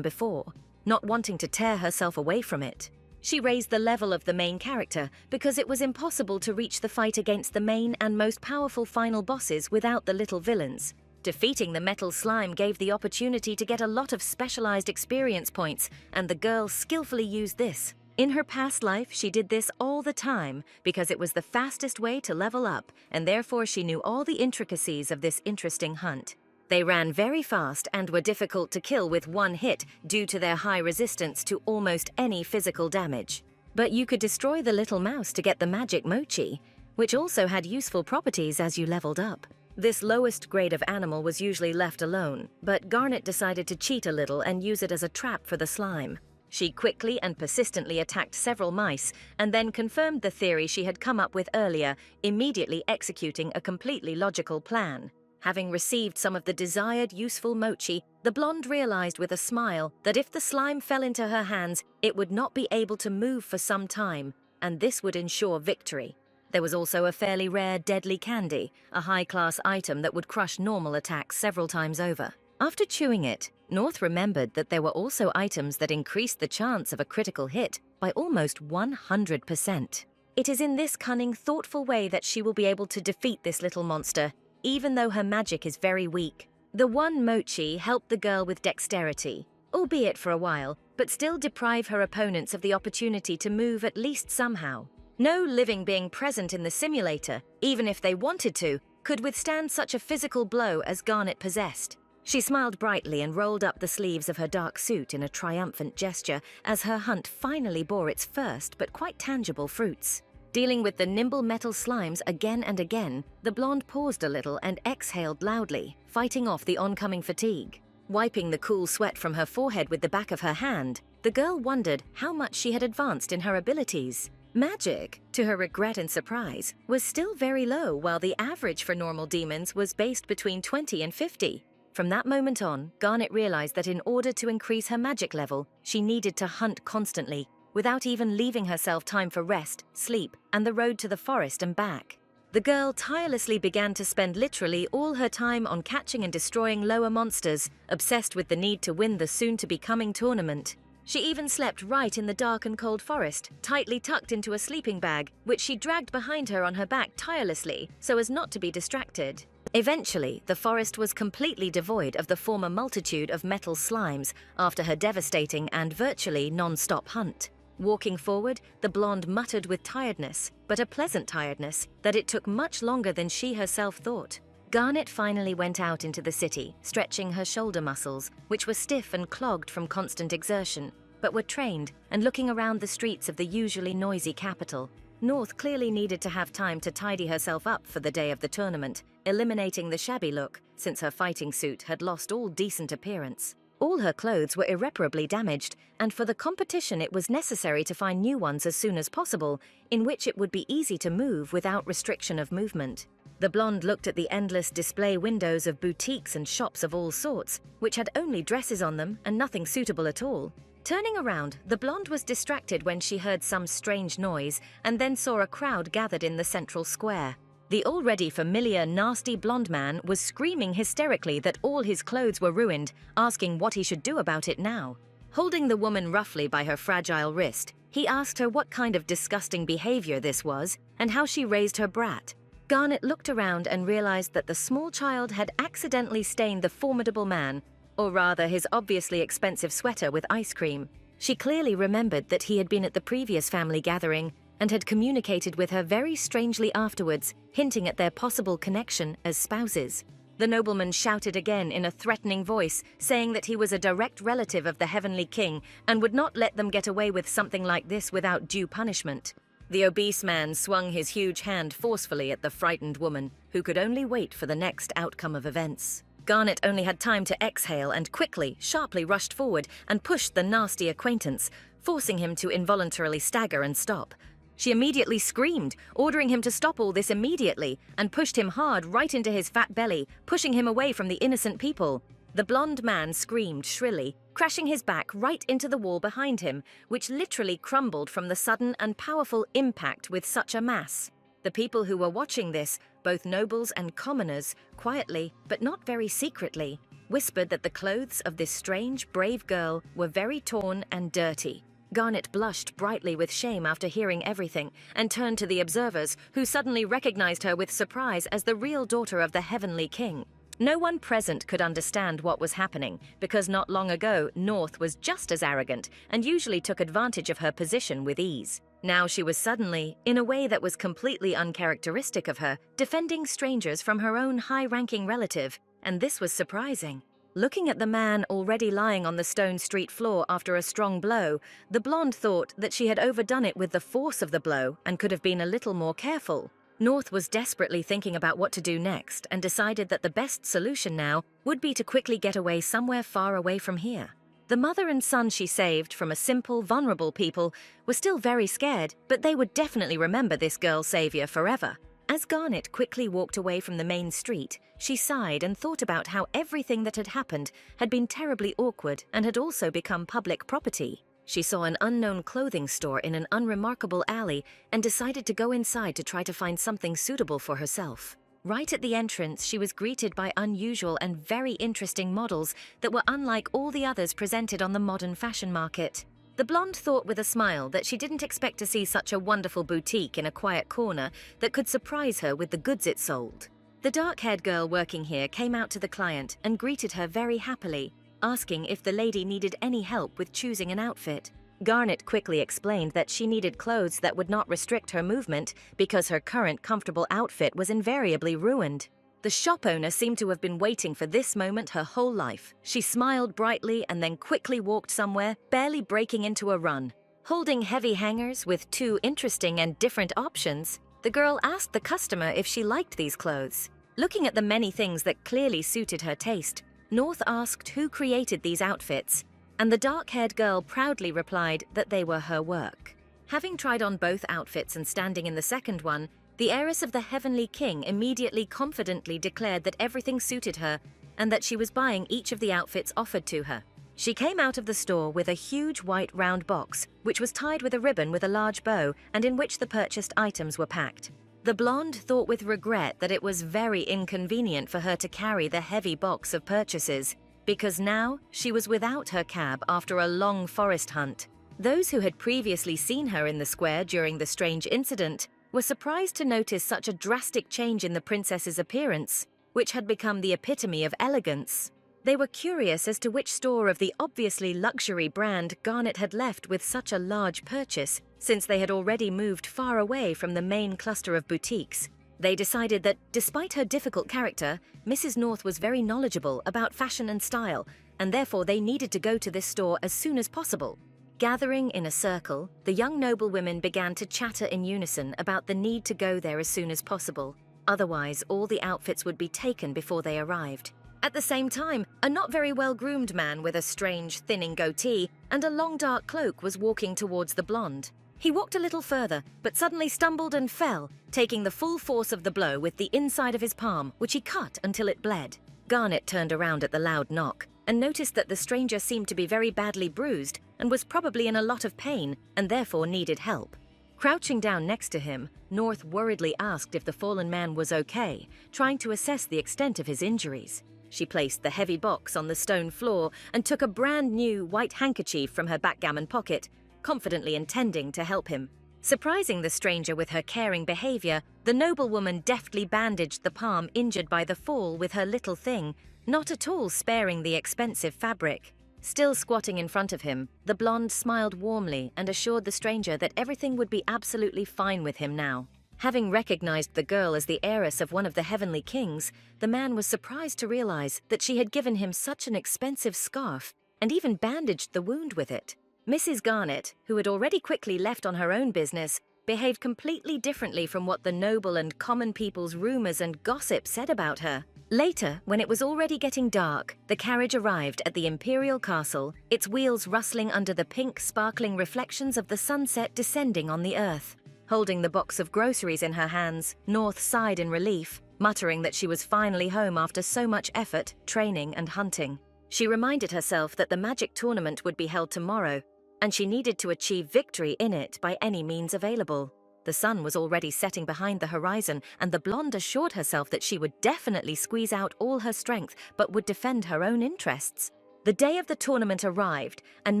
before, not wanting to tear herself away from it. She raised the level of the main character because it was impossible to reach the fight against the main and most powerful final bosses without the little villains. Defeating the metal slime gave the opportunity to get a lot of specialized experience points, and the girl skillfully used this. In her past life, she did this all the time because it was the fastest way to level up, and therefore she knew all the intricacies of this interesting hunt. They ran very fast and were difficult to kill with one hit due to their high resistance to almost any physical damage. But you could destroy the little mouse to get the magic mochi, which also had useful properties as you leveled up. This lowest grade of animal was usually left alone, but Garnet decided to cheat a little and use it as a trap for the slime. She quickly and persistently attacked several mice and then confirmed the theory she had come up with earlier, immediately executing a completely logical plan. Having received some of the desired useful mochi, the blonde realized with a smile that if the slime fell into her hands, it would not be able to move for some time, and this would ensure victory. There was also a fairly rare deadly candy, a high-class item that would crush normal attacks several times over. After chewing it, North remembered that there were also items that increased the chance of a critical hit by almost 100%. It is in this cunning, thoughtful way that she will be able to defeat this little monster, even though her magic is very weak. The one mochi helped the girl with dexterity, albeit for a while, but still deprive her opponents of the opportunity to move at least somehow. No living being present in the simulator, even if they wanted to, could withstand such a physical blow as Garnet possessed. She smiled brightly and rolled up the sleeves of her dark suit in a triumphant gesture as her hunt finally bore its first but quite tangible fruits. Dealing with the nimble metal slimes again and again, the blonde paused a little and exhaled loudly, fighting off the oncoming fatigue. Wiping the cool sweat from her forehead with the back of her hand, the girl wondered how much she had advanced in her abilities. Magic, to her regret and surprise, was still very low, while the average for normal demons was based between 20 and 50. From that moment on, Garnet realized that in order to increase her magic level, she needed to hunt constantly, without even leaving herself time for rest, sleep, and the road to the forest and back. The girl tirelessly began to spend literally all her time on catching and destroying lower monsters, obsessed with the need to win the soon-to-be-coming tournament. She even slept right in the dark and cold forest, tightly tucked into a sleeping bag, which she dragged behind her on her back tirelessly, so as not to be distracted. Eventually, the forest was completely devoid of the former multitude of metal slimes after her devastating and virtually non-stop hunt. Walking forward, the blonde muttered with tiredness, but a pleasant tiredness, that it took much longer than she herself thought. Garnet finally went out into the city, stretching her shoulder muscles, which were stiff and clogged from constant exertion, but were trained, and looking around the streets of the usually noisy capital. North clearly needed to have time to tidy herself up for the day of the tournament, eliminating the shabby look, since her fighting suit had lost all decent appearance. All her clothes were irreparably damaged, and for the competition it was necessary to find new ones as soon as possible, in which it would be easy to move without restriction of movement. The blonde looked at the endless display windows of boutiques and shops of all sorts, which had only dresses on them and nothing suitable at all. Turning around, the blonde was distracted when she heard some strange noise and then saw a crowd gathered in the central square. The already familiar nasty blonde man was screaming hysterically that all his clothes were ruined, asking what he should do about it now. Holding the woman roughly by her fragile wrist, he asked her what kind of disgusting behavior this was and how she raised her brat. Garnet looked around and realized that the small child had accidentally stained the formidable man, or rather his obviously expensive sweater, with ice cream. She clearly remembered that he had been at the previous family gathering and had communicated with her very strangely afterwards, hinting at their possible connection as spouses. The nobleman shouted again in a threatening voice, saying that he was a direct relative of the Heavenly King and would not let them get away with something like this without due punishment. The obese man swung his huge hand forcefully at the frightened woman, who could only wait for the next outcome of events. Garnet only had time to exhale and quickly, sharply rushed forward and pushed the nasty acquaintance, forcing him to involuntarily stagger and stop. She immediately screamed, ordering him to stop all this immediately, and pushed him hard right into his fat belly, pushing him away from the innocent people. The blonde man screamed shrilly, crashing his back right into the wall behind him, which literally crumbled from the sudden and powerful impact with such a mass. The people who were watching this, both nobles and commoners, quietly, but not very secretly, whispered that the clothes of this strange, brave girl were very torn and dirty. Garnet blushed brightly with shame after hearing everything, and turned to the observers, who suddenly recognized her with surprise as the real daughter of the Heavenly King. No one present could understand what was happening, because not long ago, North was just as arrogant and usually took advantage of her position with ease. Now she was suddenly, in a way that was completely uncharacteristic of her, defending strangers from her own high-ranking relative, and this was surprising. Looking at the man already lying on the stone street floor after a strong blow, the blonde thought that she had overdone it with the force of the blow and could have been a little more careful. North was desperately thinking about what to do next and decided that the best solution now would be to quickly get away somewhere far away from here. The mother and son she saved from a simple, vulnerable people were still very scared, but they would definitely remember this girl's savior forever. As Garnet quickly walked away from the main street, she sighed and thought about how everything that had happened had been terribly awkward and had also become public property. She saw an unknown clothing store in an unremarkable alley and decided to go inside to try to find something suitable for herself. Right at the entrance, she was greeted by unusual and very interesting models that were unlike all the others presented on the modern fashion market. The blonde thought with a smile that she didn't expect to see such a wonderful boutique in a quiet corner that could surprise her with the goods it sold. The dark-haired girl working here came out to the client and greeted her very happily, asking if the lady needed any help with choosing an outfit. Garnet quickly explained that she needed clothes that would not restrict her movement because her current comfortable outfit was invariably ruined. The shop owner seemed to have been waiting for this moment her whole life. She smiled brightly and then quickly walked somewhere, barely breaking into a run. Holding heavy hangers with 2 interesting and different options, the girl asked the customer if she liked these clothes. Looking at the many things that clearly suited her taste, North asked who created these outfits, and the dark-haired girl proudly replied that they were her work. Having tried on both outfits and standing in the second one, the heiress of the Heavenly King immediately confidently declared that everything suited her and that she was buying each of the outfits offered to her. She came out of the store with a huge white round box, which was tied with a ribbon with a large bow and in which the purchased items were packed. The blonde thought with regret that it was very inconvenient for her to carry the heavy box of purchases, because now she was without her cab after a long forest hunt. Those who had previously seen her in the square during the strange incident were surprised to notice such a drastic change in the princess's appearance, which had become the epitome of elegance. They were curious as to which store of the obviously luxury brand Garnet had left with such a large purchase, since they had already moved far away from the main cluster of boutiques. They decided that, despite her difficult character, Mrs. North was very knowledgeable about fashion and style, and therefore they needed to go to this store as soon as possible. Gathering in a circle, the young noblewomen began to chatter in unison about the need to go there as soon as possible. Otherwise, all the outfits would be taken before they arrived. At the same time, a not very well-groomed man with a strange, thinning goatee and a long dark cloak was walking towards the blonde. He walked a little further, but suddenly stumbled and fell, taking the full force of the blow with the inside of his palm, which he cut until it bled. Garnet turned around at the loud knock and noticed that the stranger seemed to be very badly bruised and was probably in a lot of pain and therefore needed help. Crouching down next to him, North worriedly asked if the fallen man was okay, trying to assess the extent of his injuries. She placed the heavy box on the stone floor and took a brand new white handkerchief from her backgammon pocket, confidently intending to help him. Surprising the stranger with her caring behavior, the noblewoman deftly bandaged the palm injured by the fall with her little thing, not at all sparing the expensive fabric. Still squatting in front of him, the blonde smiled warmly and assured the stranger that everything would be absolutely fine with him now. Having recognized the girl as the heiress of one of the Heavenly Kings, the man was surprised to realize that she had given him such an expensive scarf and even bandaged the wound with it. Mrs. Garnet, who had already quickly left on her own business, behaved completely differently from what the noble and common people's rumors and gossip said about her. Later, when it was already getting dark, the carriage arrived at the imperial castle, its wheels rustling under the pink, sparkling reflections of the sunset descending on the earth. Holding the box of groceries in her hands, North sighed in relief, muttering that she was finally home after so much effort, training, and hunting. She reminded herself that the magic tournament would be held tomorrow, and she needed to achieve victory in it by any means available. The sun was already setting behind the horizon, and the blonde assured herself that she would definitely squeeze out all her strength but would defend her own interests. The day of the tournament arrived, and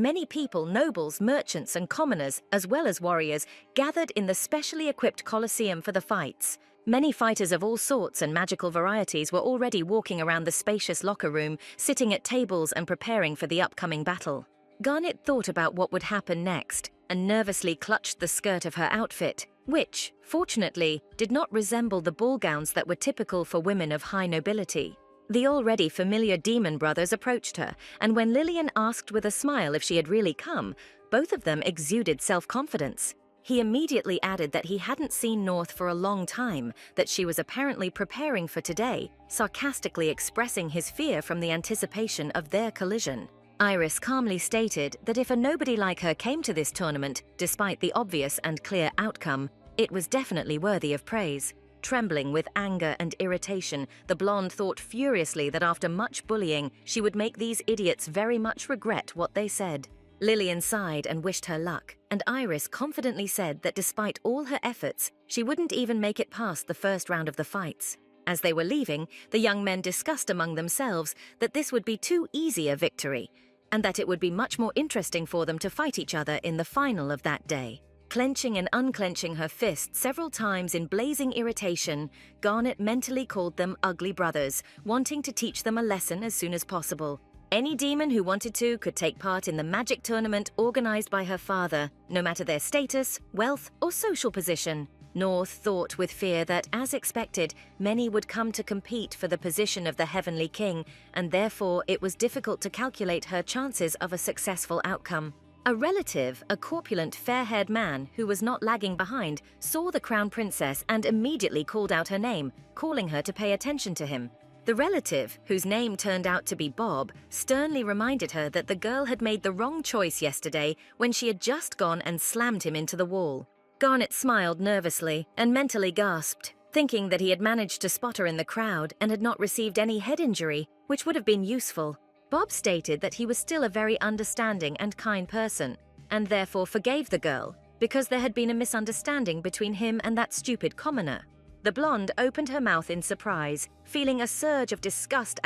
many people, nobles, merchants, and commoners, as well as warriors, gathered in the specially equipped Colosseum for the fights. Many fighters of all sorts and magical varieties were already walking around the spacious locker room, sitting at tables and preparing for the upcoming battle. Garnet thought about what would happen next, and nervously clutched the skirt of her outfit, which, fortunately, did not resemble the ball gowns that were typical for women of high nobility. The already familiar demon brothers approached her, and when Lillian asked with a smile if she had really come, both of them exuded self-confidence. He immediately added that he hadn't seen North for a long time, that she was apparently preparing for today, sarcastically expressing his fear from the anticipation of their collision. Iris calmly stated that if a nobody like her came to this tournament, despite the obvious and clear outcome, it was definitely worthy of praise. Trembling with anger and irritation, the blonde thought furiously that after much bullying, she would make these idiots very much regret what they said. Lillian sighed and wished her luck, and Iris confidently said that despite all her efforts, she wouldn't even make it past the first round of the fights. As they were leaving, the young men discussed among themselves that this would be too easy a victory, and that it would be much more interesting for them to fight each other in the final of that day. Clenching and unclenching her fist several times in blazing irritation, Garnet mentally called them ugly brothers, wanting to teach them a lesson as soon as possible. Any demon who wanted to could take part in the magic tournament organized by her father, no matter their status, wealth, or social position. North thought with fear that, as expected, many would come to compete for the position of the Heavenly King, and therefore it was difficult to calculate her chances of a successful outcome. A relative, a corpulent, fair-haired man who was not lagging behind, saw the crown princess and immediately called out her name, calling her to pay attention to him. The relative, whose name turned out to be Bob, sternly reminded her that the girl had made the wrong choice yesterday when she had just gone and slammed him into the wall. Garnet smiled nervously and mentally gasped, thinking that he had managed to spot her in the crowd and had not received any head injury, which would have been useful. Bob stated that he was still a very understanding and kind person, and therefore forgave the girl, because there had been a misunderstanding between him and that stupid commoner. The blonde opened her mouth in surprise, feeling a surge of disgust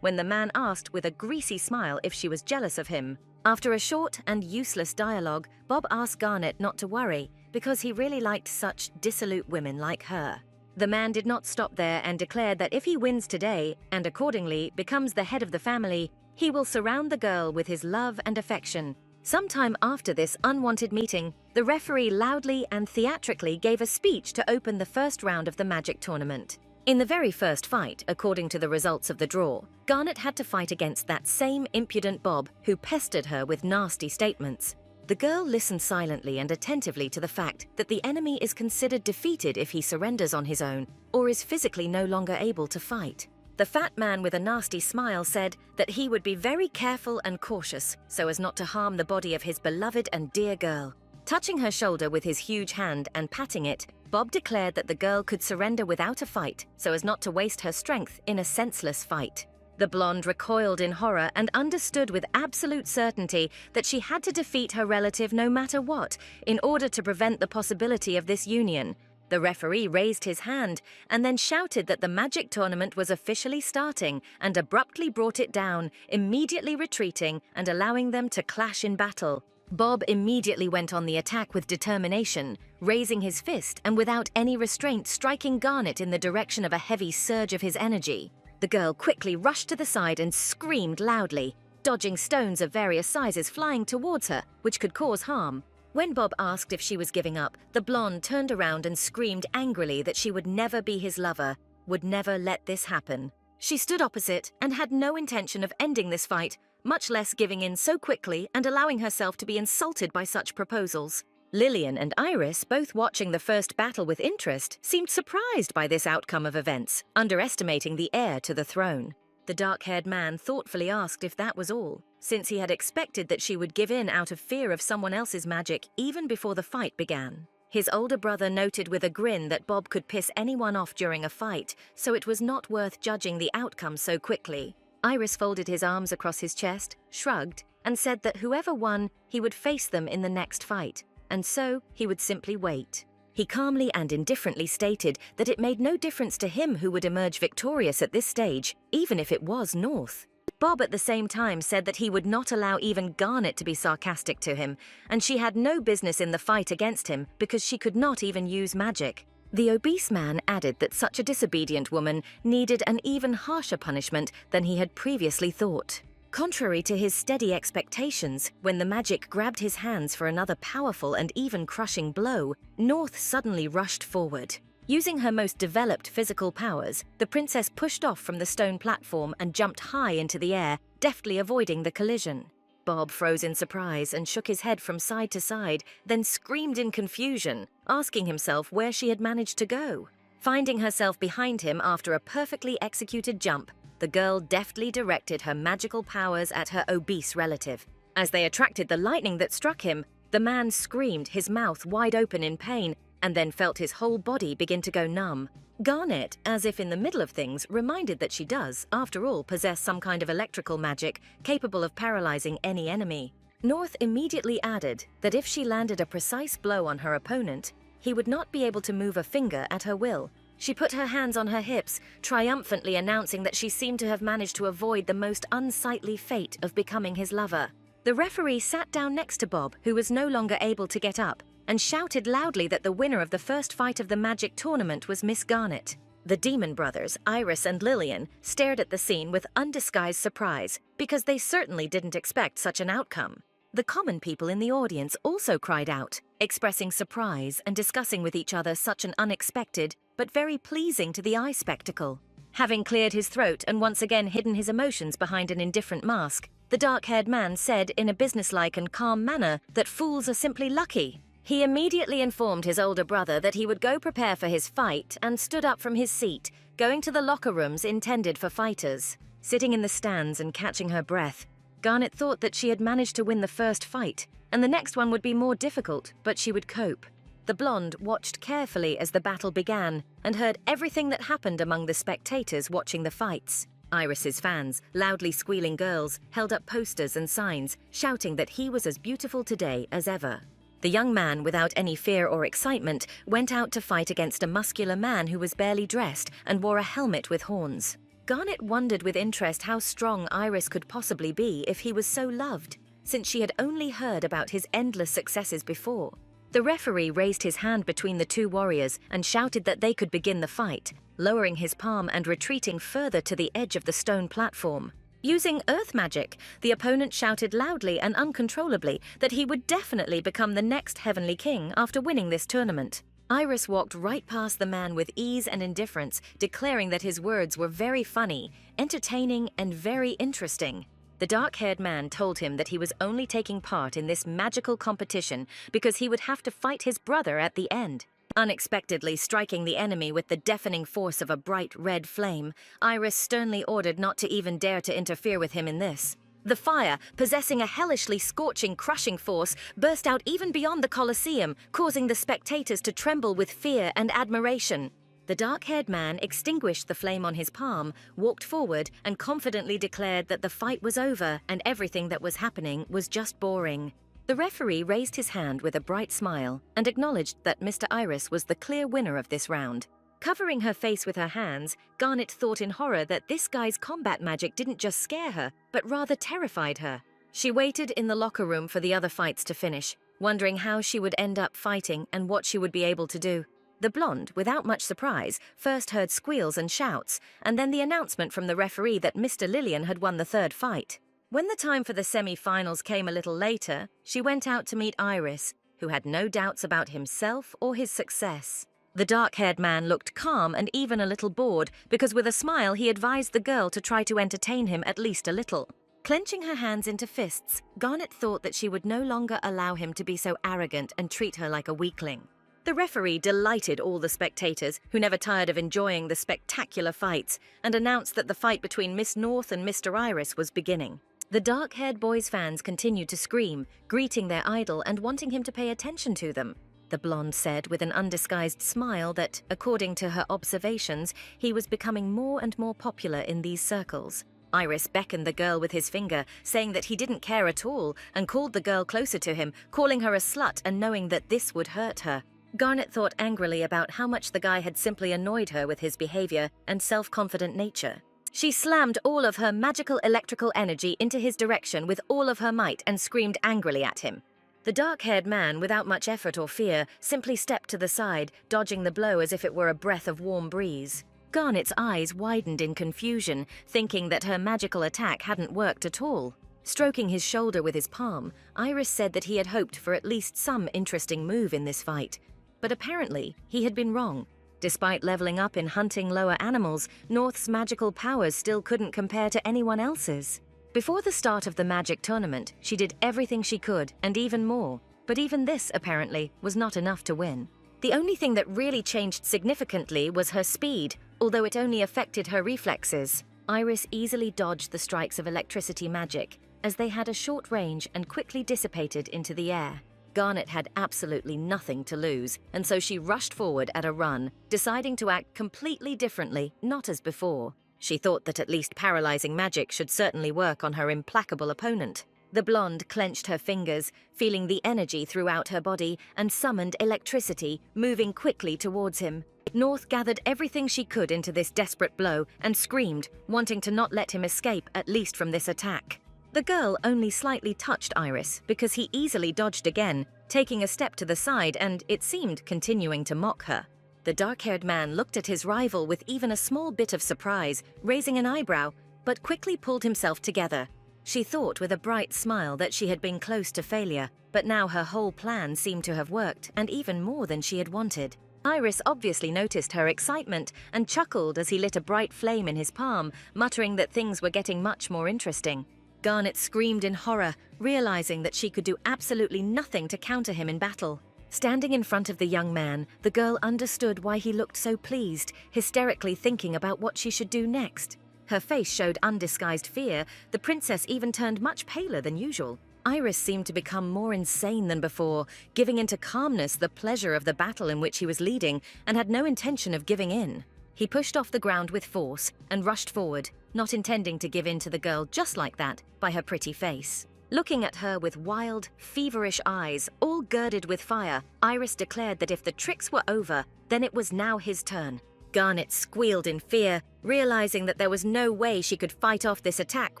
when the man asked with a greasy smile if she was jealous of him. After a short and useless dialogue, Bob asked Garnet not to worry, because he really liked such dissolute women like her. The man did not stop there and declared that if he wins today, and accordingly becomes the head of the family, he will surround the girl with his love and affection. Sometime after this unwanted meeting, the referee loudly and theatrically gave a speech to open the first round of the magic tournament. In the very first fight, according to the results of the draw, Garnet had to fight against that same impudent Bob who pestered her with nasty statements. The girl listened silently and attentively to the fact that the enemy is considered defeated if he surrenders on his own or is physically no longer able to fight. The fat man with a nasty smile said that he would be very careful and cautious so as not to harm the body of his beloved and dear girl. Touching her shoulder with his huge hand and patting it, Bob declared that the girl could surrender without a fight so as not to waste her strength in a senseless fight. The blonde recoiled in horror and understood with absolute certainty that she had to defeat her relative no matter what in order to prevent the possibility of this union. The referee raised his hand and then shouted that the magic tournament was officially starting and abruptly brought it down, immediately retreating and allowing them to clash in battle. Bob immediately went on the attack with determination, raising his fist and without any restraint striking Garnet in the direction of a heavy surge of his energy. The girl quickly rushed to the side and screamed loudly, dodging stones of various sizes flying towards her, which could cause harm. When Bob asked if she was giving up, the blonde turned around and screamed angrily that she would never be his lover, would never let this happen. She stood opposite and had no intention of ending this fight, much less giving in so quickly and allowing herself to be insulted by such proposals. Lillian and Iris, both watching the first battle with interest, seemed surprised by this outcome of events, underestimating the heir to the throne. The dark-haired man thoughtfully asked if that was all, since he had expected that she would give in out of fear of someone else's magic even before the fight began. His older brother noted with a grin that Bob could piss anyone off during a fight, so it was not worth judging the outcome so quickly. Iris folded his arms across his chest, shrugged, and said that whoever won, he would face them in the next fight, and so he would simply wait. He calmly and indifferently stated that it made no difference to him who would emerge victorious at this stage, even if it was North. Bob at the same time said that he would not allow even Garnet to be sarcastic to him, and she had no business in the fight against him because she could not even use magic. The obese man added that such a disobedient woman needed an even harsher punishment than he had previously thought. Contrary to his steady expectations, when the magic grabbed his hands for another powerful and even crushing blow, North suddenly rushed forward. Using her most developed physical powers, the princess pushed off from the stone platform and jumped high into the air, deftly avoiding the collision. Bob froze in surprise and shook his head from side to side, then screamed in confusion, asking himself where she had managed to go. Finding herself behind him after a perfectly executed jump, the girl deftly directed her magical powers at her obese relative. As they attracted the lightning that struck him, the man screamed, his mouth wide open in pain, and then felt his whole body begin to go numb. Garnet, as if in the middle of things, reminded that she does, after all, possess some kind of electrical magic capable of paralyzing any enemy. North immediately added that if she landed a precise blow on her opponent, he would not be able to move a finger at her will. She put her hands on her hips, triumphantly announcing that she seemed to have managed to avoid the most unsightly fate of becoming his lover. The referee sat down next to Bob, who was no longer able to get up, and shouted loudly that the winner of the first fight of the magic tournament was Miss Garnet. The Demon brothers, Iris and Lillian, stared at the scene with undisguised surprise, because they certainly didn't expect such an outcome. The common people in the audience also cried out, expressing surprise and discussing with each other such an unexpected, but very pleasing to the eye spectacle. Having cleared his throat and once again hidden his emotions behind an indifferent mask, the dark-haired man said in a businesslike and calm manner that fools are simply lucky. He immediately informed his older brother that he would go prepare for his fight and stood up from his seat, going to the locker rooms intended for fighters. Sitting in the stands and catching her breath, Garnet thought that she had managed to win the first fight, and the next one would be more difficult, but she would cope. The blonde watched carefully as the battle began and heard everything that happened among the spectators watching the fights. Iris's fans, loudly squealing girls, held up posters and signs, shouting that he was as beautiful today as ever. The young man, without any fear or excitement, went out to fight against a muscular man who was barely dressed and wore a helmet with horns. Garnet wondered with interest how strong Iris could possibly be if he was so loved, since she had only heard about his endless successes before. The referee raised his hand between the two warriors and shouted that they could begin the fight, lowering his palm and retreating further to the edge of the stone platform. Using earth magic, the opponent shouted loudly and uncontrollably that he would definitely become the next Heavenly King after winning this tournament. Iris walked right past the man with ease and indifference, declaring that his words were very funny, entertaining, and very interesting. The dark-haired man told him that he was only taking part in this magical competition because he would have to fight his brother at the end. Unexpectedly striking the enemy with the deafening force of a bright red flame, Iris sternly ordered not to even dare to interfere with him in this. The fire, possessing a hellishly scorching, crushing force, burst out even beyond the Colosseum, causing the spectators to tremble with fear and admiration. The dark-haired man extinguished the flame on his palm, walked forward, and confidently declared that the fight was over and everything that was happening was just boring. The referee raised his hand with a bright smile and acknowledged that Mr. Iris was the clear winner of this round. Covering her face with her hands, Garnet thought in horror that this guy's combat magic didn't just scare her, but rather terrified her. She waited in the locker room for the other fights to finish, wondering how she would end up fighting and what she would be able to do. The blonde, without much surprise, first heard squeals and shouts, and then the announcement from the referee that Mr. Lillian had won the third fight. When the time for the semi-finals came a little later, she went out to meet Iris, who had no doubts about himself or his success. The dark-haired man looked calm and even a little bored because with a smile he advised the girl to try to entertain him at least a little. Clenching her hands into fists, Garnet thought that she would no longer allow him to be so arrogant and treat her like a weakling. The referee delighted all the spectators, who never tired of enjoying the spectacular fights, and announced that the fight between Miss North and Mr. Iris was beginning. The dark-haired boys' fans continued to scream, greeting their idol and wanting him to pay attention to them. The blonde said with an undisguised smile that, according to her observations, he was becoming more and more popular in these circles. Iris beckoned the girl with his finger, saying that he didn't care at all, and called the girl closer to him, calling her a slut and knowing that this would hurt her. Garnet thought angrily about how much the guy had simply annoyed her with his behavior and self-confident nature. She slammed all of her magical electrical energy into his direction with all of her might and screamed angrily at him. The dark-haired man, without much effort or fear, simply stepped to the side, dodging the blow as if it were a breath of warm breeze. Garnet's eyes widened in confusion, thinking that her magical attack hadn't worked at all. Stroking his shoulder with his palm, Iris said that he had hoped for at least some interesting move in this fight. But apparently, he had been wrong. Despite leveling up in hunting lower animals, North's magical powers still couldn't compare to anyone else's. Before the start of the magic tournament, she did everything she could, and even more. But even this, apparently, was not enough to win. The only thing that really changed significantly was her speed, although it only affected her reflexes. Iris easily dodged the strikes of electricity magic, as they had a short range and quickly dissipated into the air. Garnet had absolutely nothing to lose, and so she rushed forward at a run, deciding to act completely differently, not as before. She thought that at least paralyzing magic should certainly work on her implacable opponent. The blonde clenched her fingers, feeling the energy throughout her body, and summoned electricity, moving quickly towards him. North gathered everything she could into this desperate blow and screamed, wanting to not let him escape, at least from this attack. The girl only slightly touched Iris because he easily dodged again, taking a step to the side and, it seemed, continuing to mock her. The dark-haired man looked at his rival with even a small bit of surprise, raising an eyebrow, but quickly pulled himself together. She thought with a bright smile that she had been close to failure, but now her whole plan seemed to have worked, and even more than she had wanted. Iris obviously noticed her excitement and chuckled as he lit a bright flame in his palm, muttering that things were getting much more interesting. Garnet screamed in horror, realizing that she could do absolutely nothing to counter him in battle. Standing in front of the young man, the girl understood why he looked so pleased, hysterically thinking about what she should do next. Her face showed undisguised fear. The princess even turned much paler than usual. Iris seemed to become more insane than before, giving into calmness the pleasure of the battle in which he was leading, and had no intention of giving in. He pushed off the ground with force and rushed forward, not intending to give in to the girl just like that by her pretty face. Looking at her with wild, feverish eyes, all girded with fire, Iris declared that if the tricks were over, then it was now his turn. Garnet squealed in fear, realizing that there was no way she could fight off this attack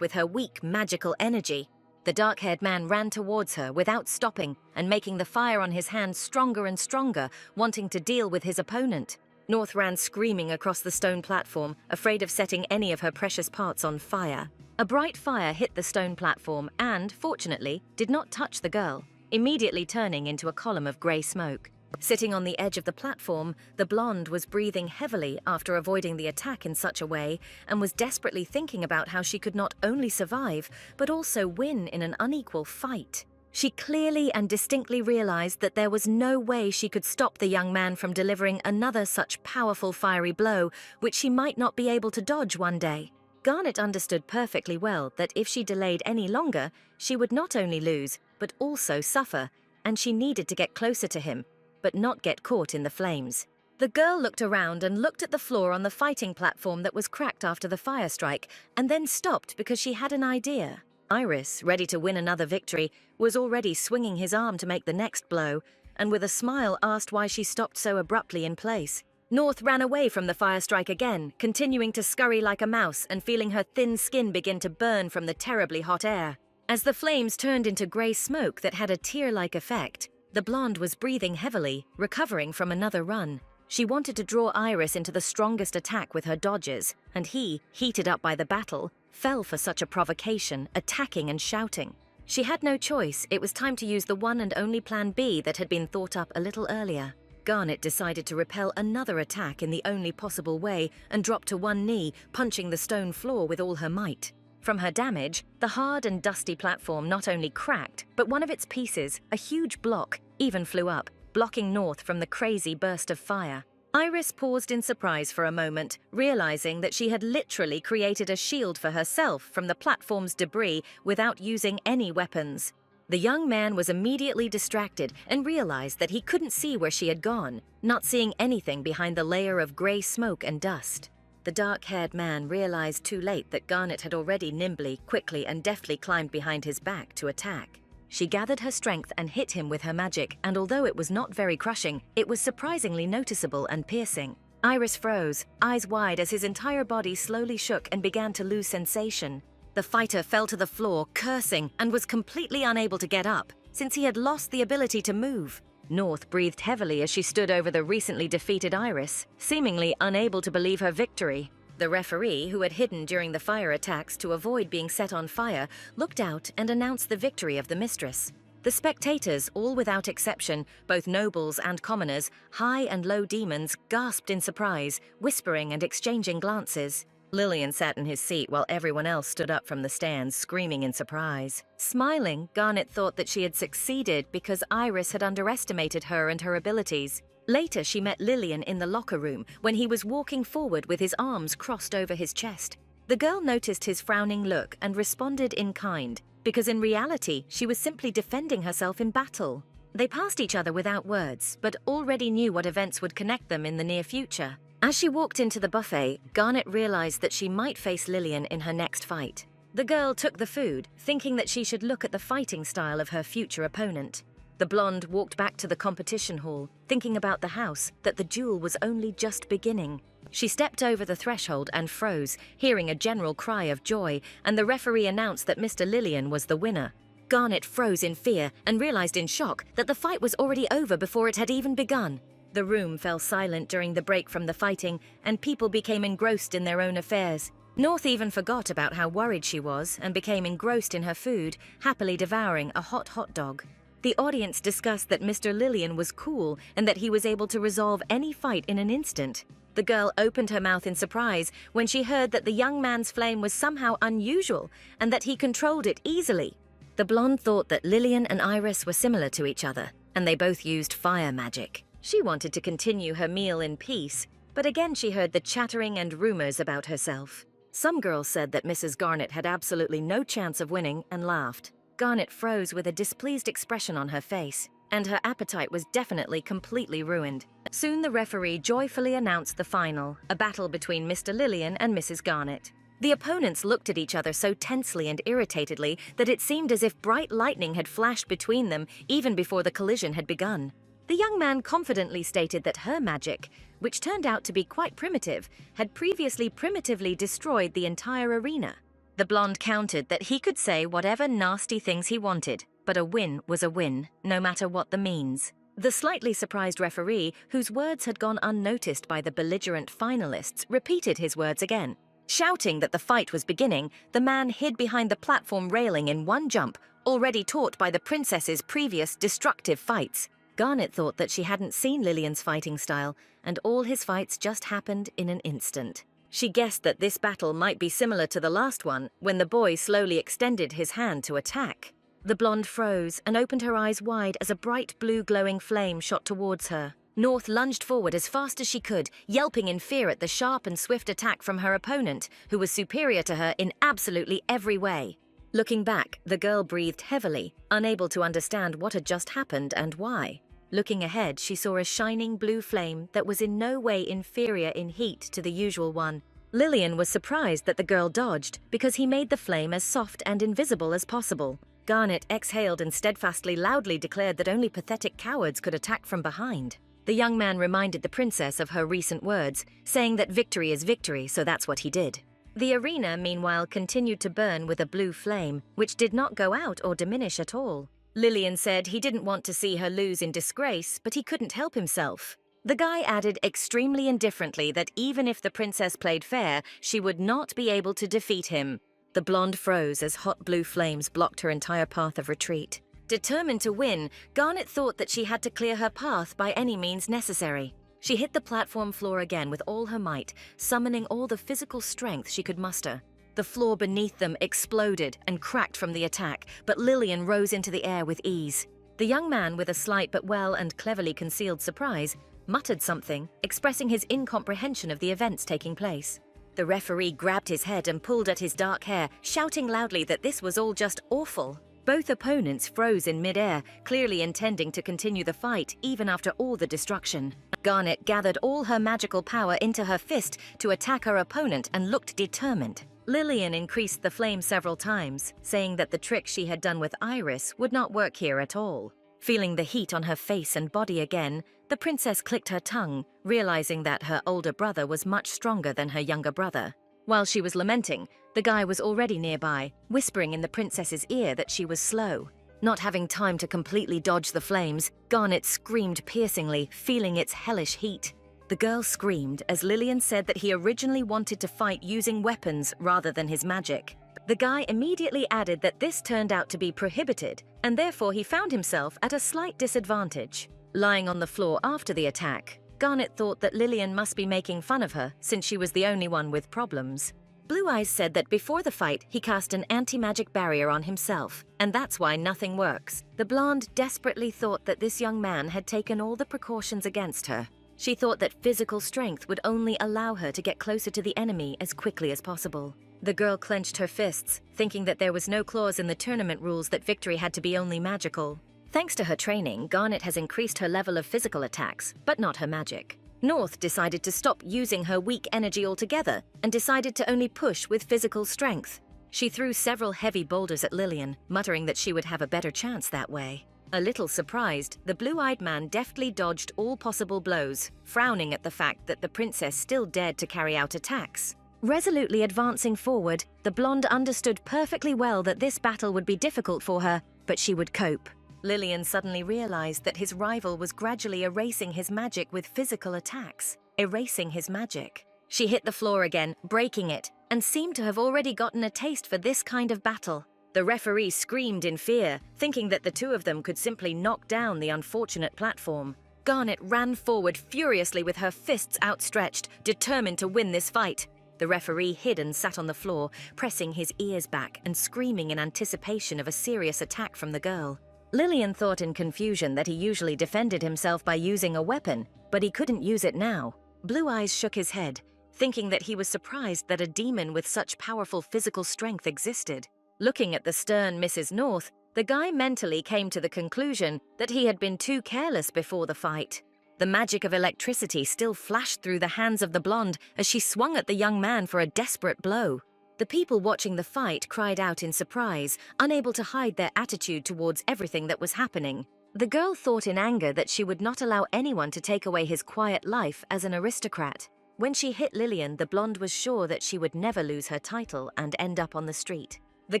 with her weak magical energy. The dark-haired man ran towards her without stopping and making the fire on his hands stronger and stronger, wanting to deal with his opponent. North ran screaming across the stone platform, afraid of setting any of her precious parts on fire. A bright fire hit the stone platform and, fortunately, did not touch the girl, immediately turning into a column of grey smoke. Sitting on the edge of the platform, the blonde was breathing heavily after avoiding the attack in such a way, and was desperately thinking about how she could not only survive, but also win in an unequal fight. She clearly and distinctly realized that there was no way she could stop the young man from delivering another such powerful fiery blow, which she might not be able to dodge one day. Garnet understood perfectly well that if she delayed any longer, she would not only lose, but also suffer, and she needed to get closer to him, but not get caught in the flames. The girl looked around and looked at the floor on the fighting platform that was cracked after the fire strike, and then stopped because she had an idea. Iris, ready to win another victory, was already swinging his arm to make the next blow, and with a smile asked why she stopped so abruptly in place. North ran away from the fire strike again, continuing to scurry like a mouse and feeling her thin skin begin to burn from the terribly hot air. As the flames turned into grey smoke that had a tear-like effect, the blonde was breathing heavily, recovering from another run. She wanted to draw Iris into the strongest attack with her dodges, and he, heated up by the battle, fell for such a provocation, attacking and shouting. She had no choice. It was time to use the one and only plan B that had been thought up a little earlier. Garnet decided to repel another attack in the only possible way and dropped to one knee, punching the stone floor with all her might. From her damage, the hard and dusty platform not only cracked, but one of its pieces, a huge block, even flew up, blocking North from the crazy burst of fire. Iris paused in surprise for a moment, realizing that she had literally created a shield for herself from the platform's debris without using any weapons. The young man was immediately distracted and realized that he couldn't see where she had gone, not seeing anything behind the layer of gray smoke and dust. The dark-haired man realized too late that Garnet had already nimbly, quickly, and deftly climbed behind his back to attack. She gathered her strength and hit him with her magic, and although it was not very crushing, it was surprisingly noticeable and piercing. Iris froze, eyes wide as his entire body slowly shook and began to lose sensation. The fighter fell to the floor, cursing, and was completely unable to get up, since he had lost the ability to move. North breathed heavily as she stood over the recently defeated Iris, seemingly unable to believe her victory. The referee, who had hidden during the fire attacks to avoid being set on fire, looked out and announced the victory of the mistress. The spectators, all without exception, both nobles and commoners, high and low demons, gasped in surprise, whispering and exchanging glances. Lillian sat in his seat while everyone else stood up from the stands, screaming in surprise. Smiling, Garnet thought that she had succeeded because Iris had underestimated her and her abilities. Later, she met Lillian in the locker room when he was walking forward with his arms crossed over his chest. The girl noticed his frowning look and responded in kind, because in reality, she was simply defending herself in battle. They passed each other without words, but already knew what events would connect them in the near future. As she walked into the buffet, Garnet realized that she might face Lillian in her next fight. The girl took the food, thinking that she should look at the fighting style of her future opponent. The blonde walked back to the competition hall, thinking about the house, that the duel was only just beginning. She stepped over the threshold and froze, hearing a general cry of joy, and the referee announced that Mr. Lillian was the winner. Garnet froze in fear and realized in shock that the fight was already over before it had even begun. The room fell silent during the break from the fighting, and people became engrossed in their own affairs. North even forgot about how worried she was and became engrossed in her food, happily devouring a hot dog. The audience discussed that Mr. Lillian was cool and that he was able to resolve any fight in an instant. The girl opened her mouth in surprise when she heard that the young man's flame was somehow unusual and that he controlled it easily. The blonde thought that Lillian and Iris were similar to each other, and they both used fire magic. She wanted to continue her meal in peace, but again she heard the chattering and rumors about herself. Some girls said that Mrs. Garnet had absolutely no chance of winning and laughed. Garnet froze with a displeased expression on her face, and her appetite was definitely completely ruined. Soon the referee joyfully announced the final, a battle between Mr. Lillian and Mrs. Garnet. The opponents looked at each other so tensely and irritatedly that it seemed as if bright lightning had flashed between them even before the collision had begun. The young man confidently stated that her magic, which turned out to be quite primitive, had previously primitively destroyed the entire arena. The blonde countered that he could say whatever nasty things he wanted, but a win was a win, no matter what the means. The slightly surprised referee, whose words had gone unnoticed by the belligerent finalists, repeated his words again. Shouting that the fight was beginning, the man hid behind the platform railing in one jump, already taught by the princess's previous destructive fights. Garnet thought that she hadn't seen Lillian's fighting style, and all his fights just happened in an instant. She guessed that this battle might be similar to the last one, when the boy slowly extended his hand to attack. The blonde froze and opened her eyes wide as a bright blue glowing flame shot towards her. North lunged forward as fast as she could, yelping in fear at the sharp and swift attack from her opponent, who was superior to her in absolutely every way. Looking back, the girl breathed heavily, unable to understand what had just happened and why. Looking ahead, she saw a shining blue flame that was in no way inferior in heat to the usual one. Lillian was surprised that the girl dodged because he made the flame as soft and invisible as possible. Garnet exhaled and steadfastly loudly declared that only pathetic cowards could attack from behind. The young man reminded the princess of her recent words, saying that victory is victory, so that's what he did. The arena, meanwhile, continued to burn with a blue flame, which did not go out or diminish at all. Lillian said he didn't want to see her lose in disgrace, but he couldn't help himself. The guy added extremely indifferently that even if the princess played fair, she would not be able to defeat him. The blonde froze as hot blue flames blocked her entire path of retreat. Determined to win, Garnet thought that she had to clear her path by any means necessary. She hit the platform floor again with all her might, summoning all the physical strength she could muster. The floor beneath them exploded and cracked from the attack, but Lillian rose into the air with ease. The young man, with a slight but well and cleverly concealed surprise, muttered something, expressing his incomprehension of the events taking place. The referee grabbed his head and pulled at his dark hair, shouting loudly that this was all just awful. Both opponents froze in midair, clearly intending to continue the fight even after all the destruction. Garnet gathered all her magical power into her fist to attack her opponent and looked determined. Lillian increased the flame several times, saying that the trick she had done with Iris would not work here at all. Feeling the heat on her face and body again, the princess clicked her tongue, realizing that her older brother was much stronger than her younger brother. While she was lamenting, the guy was already nearby, whispering in the princess's ear that she was slow. Not having time to completely dodge the flames, Garnet screamed piercingly, feeling its hellish heat. The girl screamed as Lillian said that he originally wanted to fight using weapons rather than his magic. The guy immediately added that this turned out to be prohibited, and therefore he found himself at a slight disadvantage. Lying on the floor after the attack, Garnet thought that Lillian must be making fun of her since she was the only one with problems. Blue Eyes said that before the fight, he cast an anti-magic barrier on himself, and that's why nothing works. The blonde desperately thought that this young man had taken all the precautions against her. She thought that physical strength would only allow her to get closer to the enemy as quickly as possible. The girl clenched her fists, thinking that there was no clause in the tournament rules that victory had to be only magical. Thanks to her training, Garnet has increased her level of physical attacks, but not her magic. North decided to stop using her weak energy altogether and decided to only push with physical strength. She threw several heavy boulders at Lillian, muttering that she would have a better chance that way. A little surprised, the blue-eyed man deftly dodged all possible blows, frowning at the fact that the princess still dared to carry out attacks. Resolutely advancing forward, the blonde understood perfectly well that this battle would be difficult for her, but she would cope. Lillian suddenly realized that his rival was gradually erasing his magic with physical attacks, erasing his magic. She hit the floor again, breaking it, and seemed to have already gotten a taste for this kind of battle. The referee screamed in fear, thinking that the two of them could simply knock down the unfortunate platform. Garnet ran forward furiously with her fists outstretched, determined to win this fight. The referee hid and sat on the floor, pressing his ears back and screaming in anticipation of a serious attack from the girl. Lillian thought in confusion that he usually defended himself by using a weapon, but he couldn't use it now. Blue Eyes shook his head, thinking that he was surprised that a demon with such powerful physical strength existed. Looking at the stern Mrs. North, the guy mentally came to the conclusion that he had been too careless before the fight. The magic of electricity still flashed through the hands of the blonde as she swung at the young man for a desperate blow. The people watching the fight cried out in surprise, unable to hide their attitude towards everything that was happening. The girl thought in anger that she would not allow anyone to take away his quiet life as an aristocrat. When she hit Lillian, the blonde was sure that she would never lose her title and end up on the street. The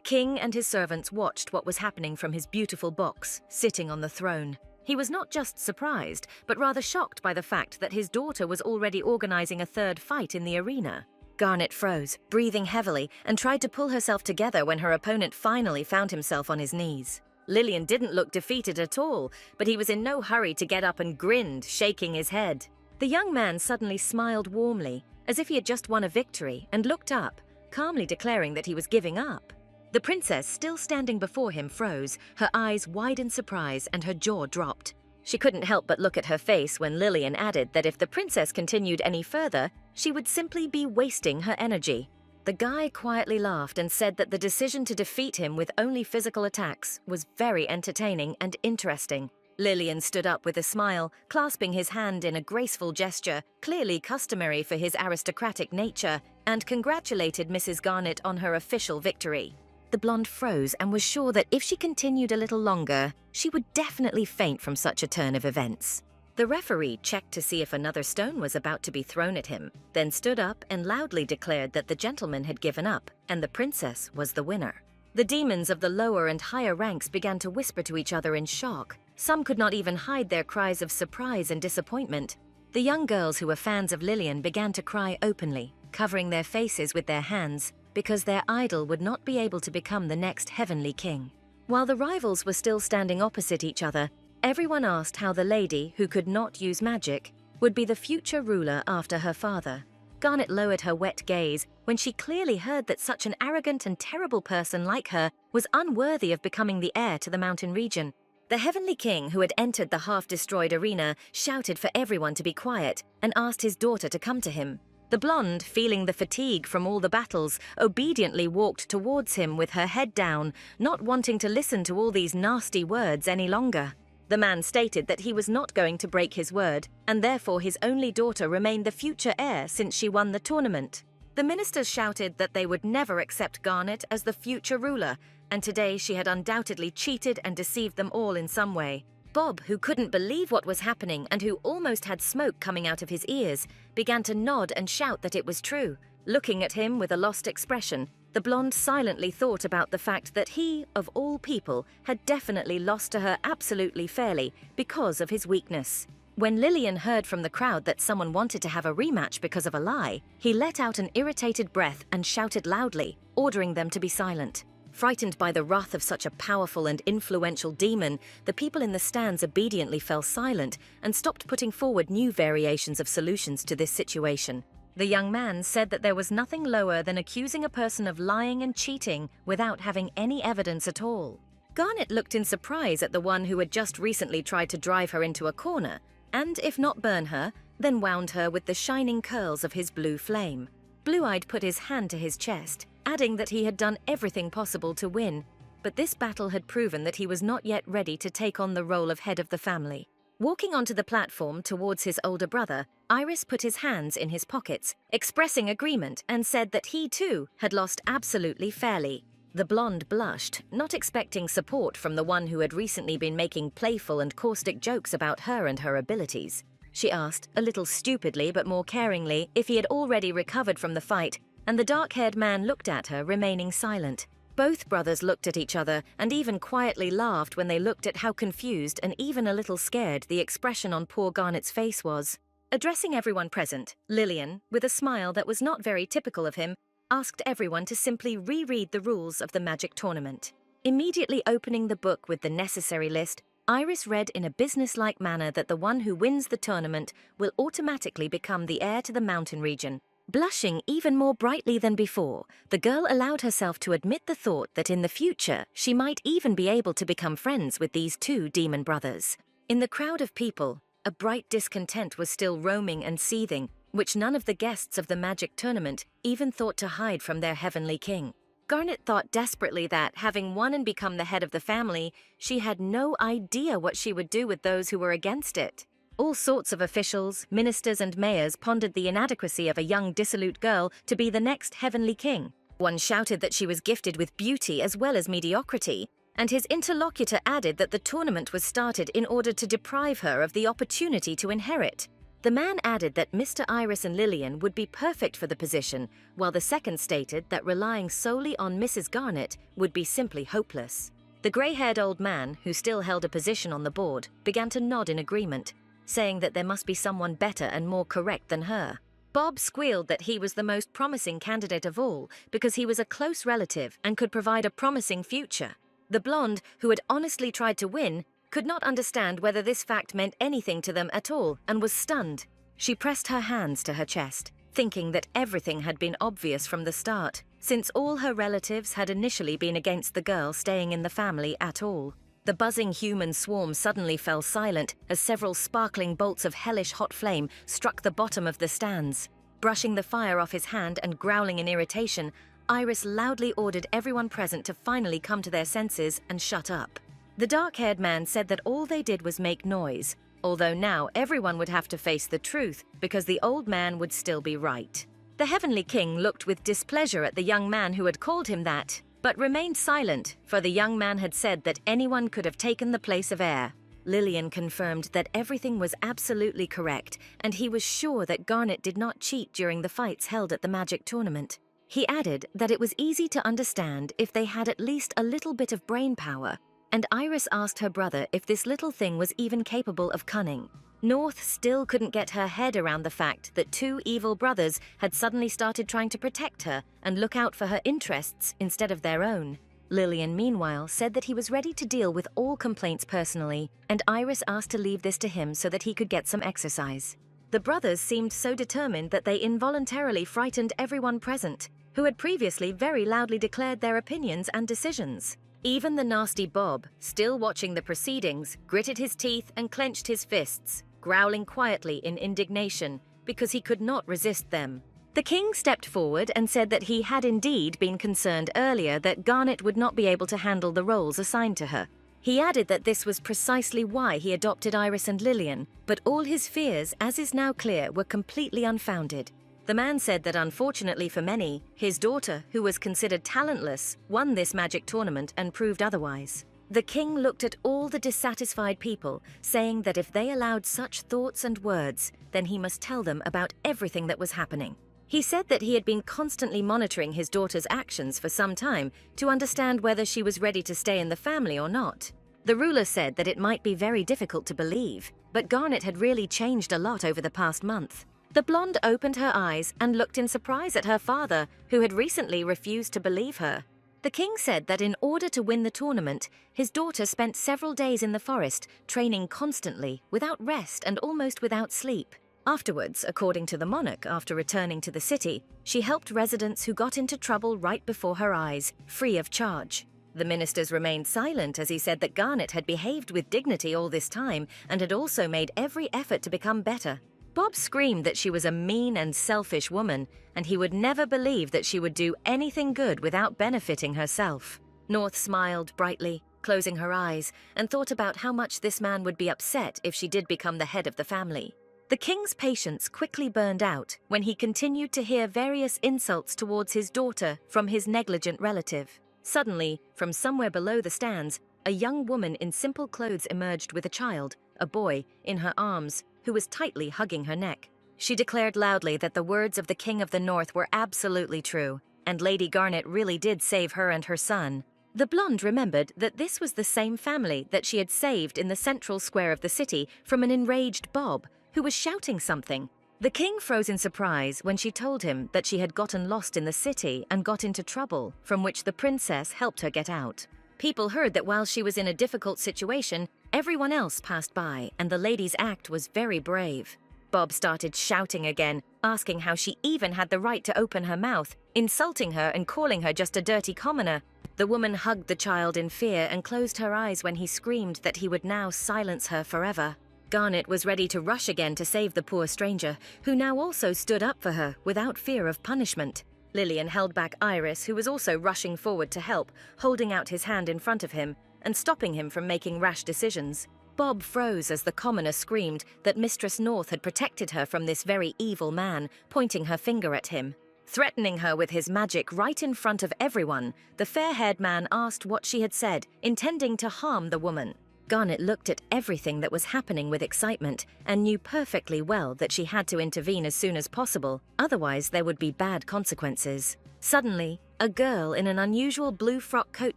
king and his servants watched what was happening from his beautiful box, sitting on the throne. He was not just surprised, but rather shocked by the fact that his daughter was already organizing a third fight in the arena. Garnet froze, breathing heavily, and tried to pull herself together when her opponent finally found himself on his knees. Lillian didn't look defeated at all, but he was in no hurry to get up and grinned, shaking his head. The young man suddenly smiled warmly, as if he had just won a victory, and looked up, calmly declaring that he was giving up. The princess, still standing before him, froze, her eyes wide in surprise and her jaw dropped. She couldn't help but look at her face when Lillian added that if the princess continued any further, she would simply be wasting her energy. The guy quietly laughed and said that the decision to defeat him with only physical attacks was very entertaining and interesting. Lillian stood up with a smile, clasping his hand in a graceful gesture, clearly customary for his aristocratic nature, and congratulated Mrs. Garnet on her official victory. The blonde froze and was sure that if she continued a little longer, she would definitely faint from such a turn of events. The referee checked to see if another stone was about to be thrown at him, then stood up and loudly declared that the gentleman had given up and the princess was the winner. The demons of the lower and higher ranks began to whisper to each other in shock. Some could not even hide their cries of surprise and disappointment. The young girls who were fans of Lillian began to cry openly, covering their faces with their hands, because their idol would not be able to become the next heavenly king. While the rivals were still standing opposite each other, everyone asked how the lady, who could not use magic, would be the future ruler after her father. Garnet lowered her wet gaze when she clearly heard that such an arrogant and terrible person like her was unworthy of becoming the heir to the mountain region. The Heavenly King, who had entered the half-destroyed arena, shouted for everyone to be quiet and asked his daughter to come to him. The blonde, feeling the fatigue from all the battles, obediently walked towards him with her head down, not wanting to listen to all these nasty words any longer. The man stated that he was not going to break his word, and therefore his only daughter remained the future heir since she won the tournament. The ministers shouted that they would never accept Garnet as the future ruler, and today she had undoubtedly cheated and deceived them all in some way. Bob, who couldn't believe what was happening and who almost had smoke coming out of his ears, began to nod and shout that it was true. Looking at him with a lost expression, the blonde silently thought about the fact that he, of all people, had definitely lost to her absolutely fairly because of his weakness. When Lillian heard from the crowd that someone wanted to have a rematch because of a lie, he let out an irritated breath and shouted loudly, ordering them to be silent. Frightened by the wrath of such a powerful and influential demon, the people in the stands obediently fell silent and stopped putting forward new variations of solutions to this situation. The young man said that there was nothing lower than accusing a person of lying and cheating without having any evidence at all. Garnet looked in surprise at the one who had just recently tried to drive her into a corner, and if not burn her, then wound her with the shining curls of his blue flame. Blue-Eyed put his hand to his chest, adding that he had done everything possible to win, but this battle had proven that he was not yet ready to take on the role of head of the family. Walking onto the platform towards his older brother, Iris put his hands in his pockets, expressing agreement, and said that he too had lost absolutely fairly. The blonde blushed, not expecting support from the one who had recently been making playful and caustic jokes about her and her abilities. She asked, a little stupidly but more caringly, if he had already recovered from the fight, and the dark-haired man looked at her, remaining silent. Both brothers looked at each other and even quietly laughed when they looked at how confused and even a little scared the expression on poor Garnet's face was. Addressing everyone present, Lillian, with a smile that was not very typical of him, asked everyone to simply reread the rules of the magic tournament. Immediately opening the book with the necessary list, Iris read in a businesslike manner that the one who wins the tournament will automatically become the heir to the mountain region. Blushing even more brightly than before, the girl allowed herself to admit the thought that in the future she might even be able to become friends with these two demon brothers. In the crowd of people, a bright discontent was still roaming and seething, which none of the guests of the magic tournament even thought to hide from their heavenly king. Garnet thought desperately that, having won and become the head of the family, she had no idea what she would do with those who were against it. All sorts of officials, ministers and mayors pondered the inadequacy of a young dissolute girl to be the next heavenly king. One shouted that she was gifted with beauty as well as mediocrity, and his interlocutor added that the tournament was started in order to deprive her of the opportunity to inherit. The man added that Mr. Iris and Lillian would be perfect for the position, while the second stated that relying solely on Mrs. Garnet would be simply hopeless. The grey-haired old man, who still held a position on the board, began to nod in agreement, saying that there must be someone better and more correct than her. Bob squealed that he was the most promising candidate of all because he was a close relative and could provide a promising future. The blonde, who had honestly tried to win, could not understand whether this fact meant anything to them at all and was stunned. She pressed her hands to her chest, thinking that everything had been obvious from the start, since all her relatives had initially been against the girl staying in the family at all. The buzzing human swarm suddenly fell silent as several sparkling bolts of hellish hot flame struck the bottom of the stands. Brushing the fire off his hand and growling in irritation, Iris loudly ordered everyone present to finally come to their senses and shut up. The dark-haired man said that all they did was make noise, although now everyone would have to face the truth because the old man would still be right. The Heavenly King looked with displeasure at the young man who had called him that, but remained silent, for the young man had said that anyone could have taken the place of heir. Lillian confirmed that everything was absolutely correct, and he was sure that Garnet did not cheat during the fights held at the magic tournament. He added that it was easy to understand if they had at least a little bit of brain power, and Iris asked her brother if this little thing was even capable of cunning. North still couldn't get her head around the fact that two evil brothers had suddenly started trying to protect her and look out for her interests instead of their own. Lillian, meanwhile, said that he was ready to deal with all complaints personally, and Iris asked to leave this to him so that he could get some exercise. The brothers seemed so determined that they involuntarily frightened everyone present, who had previously very loudly declared their opinions and decisions. Even the nasty Bob, still watching the proceedings, gritted his teeth and clenched his fists, growling quietly in indignation because he could not resist them. The king stepped forward and said that he had indeed been concerned earlier that Garnet would not be able to handle the roles assigned to her. He added that this was precisely why he adopted Iris and Lillian, but all his fears, as is now clear, were completely unfounded. The man said that unfortunately for many, his daughter, who was considered talentless, won this magic tournament and proved otherwise. The king looked at all the dissatisfied people, saying that if they allowed such thoughts and words, then he must tell them about everything that was happening. He said that he had been constantly monitoring his daughter's actions for some time to understand whether she was ready to stay in the family or not. The ruler said that it might be very difficult to believe, but Garnet had really changed a lot over the past month. The blonde opened her eyes and looked in surprise at her father, who had recently refused to believe her. The king said that in order to win the tournament, his daughter spent several days in the forest, training constantly, without rest and almost without sleep. Afterwards, according to the monarch, after returning to the city, she helped residents who got into trouble right before her eyes, free of charge. The ministers remained silent as he said that Garnet had behaved with dignity all this time and had also made every effort to become better. Bob screamed that she was a mean and selfish woman, and he would never believe that she would do anything good without benefiting herself. North smiled brightly, closing her eyes, and thought about how much this man would be upset if she did become the head of the family. The king's patience quickly burned out when he continued to hear various insults towards his daughter from his negligent relative. Suddenly, from somewhere below the stands, a young woman in simple clothes emerged with a child, a boy, in her arms, who was tightly hugging her neck. She declared loudly that the words of the King of the North were absolutely true, and Lady Garnet really did save her and her son. The blonde remembered that this was the same family that she had saved in the central square of the city from an enraged Bob, who was shouting something. The king froze in surprise when she told him that she had gotten lost in the city and got into trouble, from which the princess helped her get out. People heard that while she was in a difficult situation, everyone else passed by, and the lady's act was very brave. Bob started shouting again, asking how she even had the right to open her mouth, insulting her and calling her just a dirty commoner. The woman hugged the child in fear and closed her eyes when he screamed that he would now silence her forever. Garnet was ready to rush again to save the poor stranger, who now also stood up for her without fear of punishment. Lillian held back Iris, who was also rushing forward to help, holding out his hand in front of him and stopping him from making rash decisions. Bob froze as the commoner screamed that Mistress North had protected her from this very evil man, pointing her finger at him. Threatening her with his magic right in front of everyone, the fair-haired man asked what she had said, intending to harm the woman. Garnet looked at everything that was happening with excitement and knew perfectly well that she had to intervene as soon as possible, otherwise there would be bad consequences. Suddenly, a girl in an unusual blue frock coat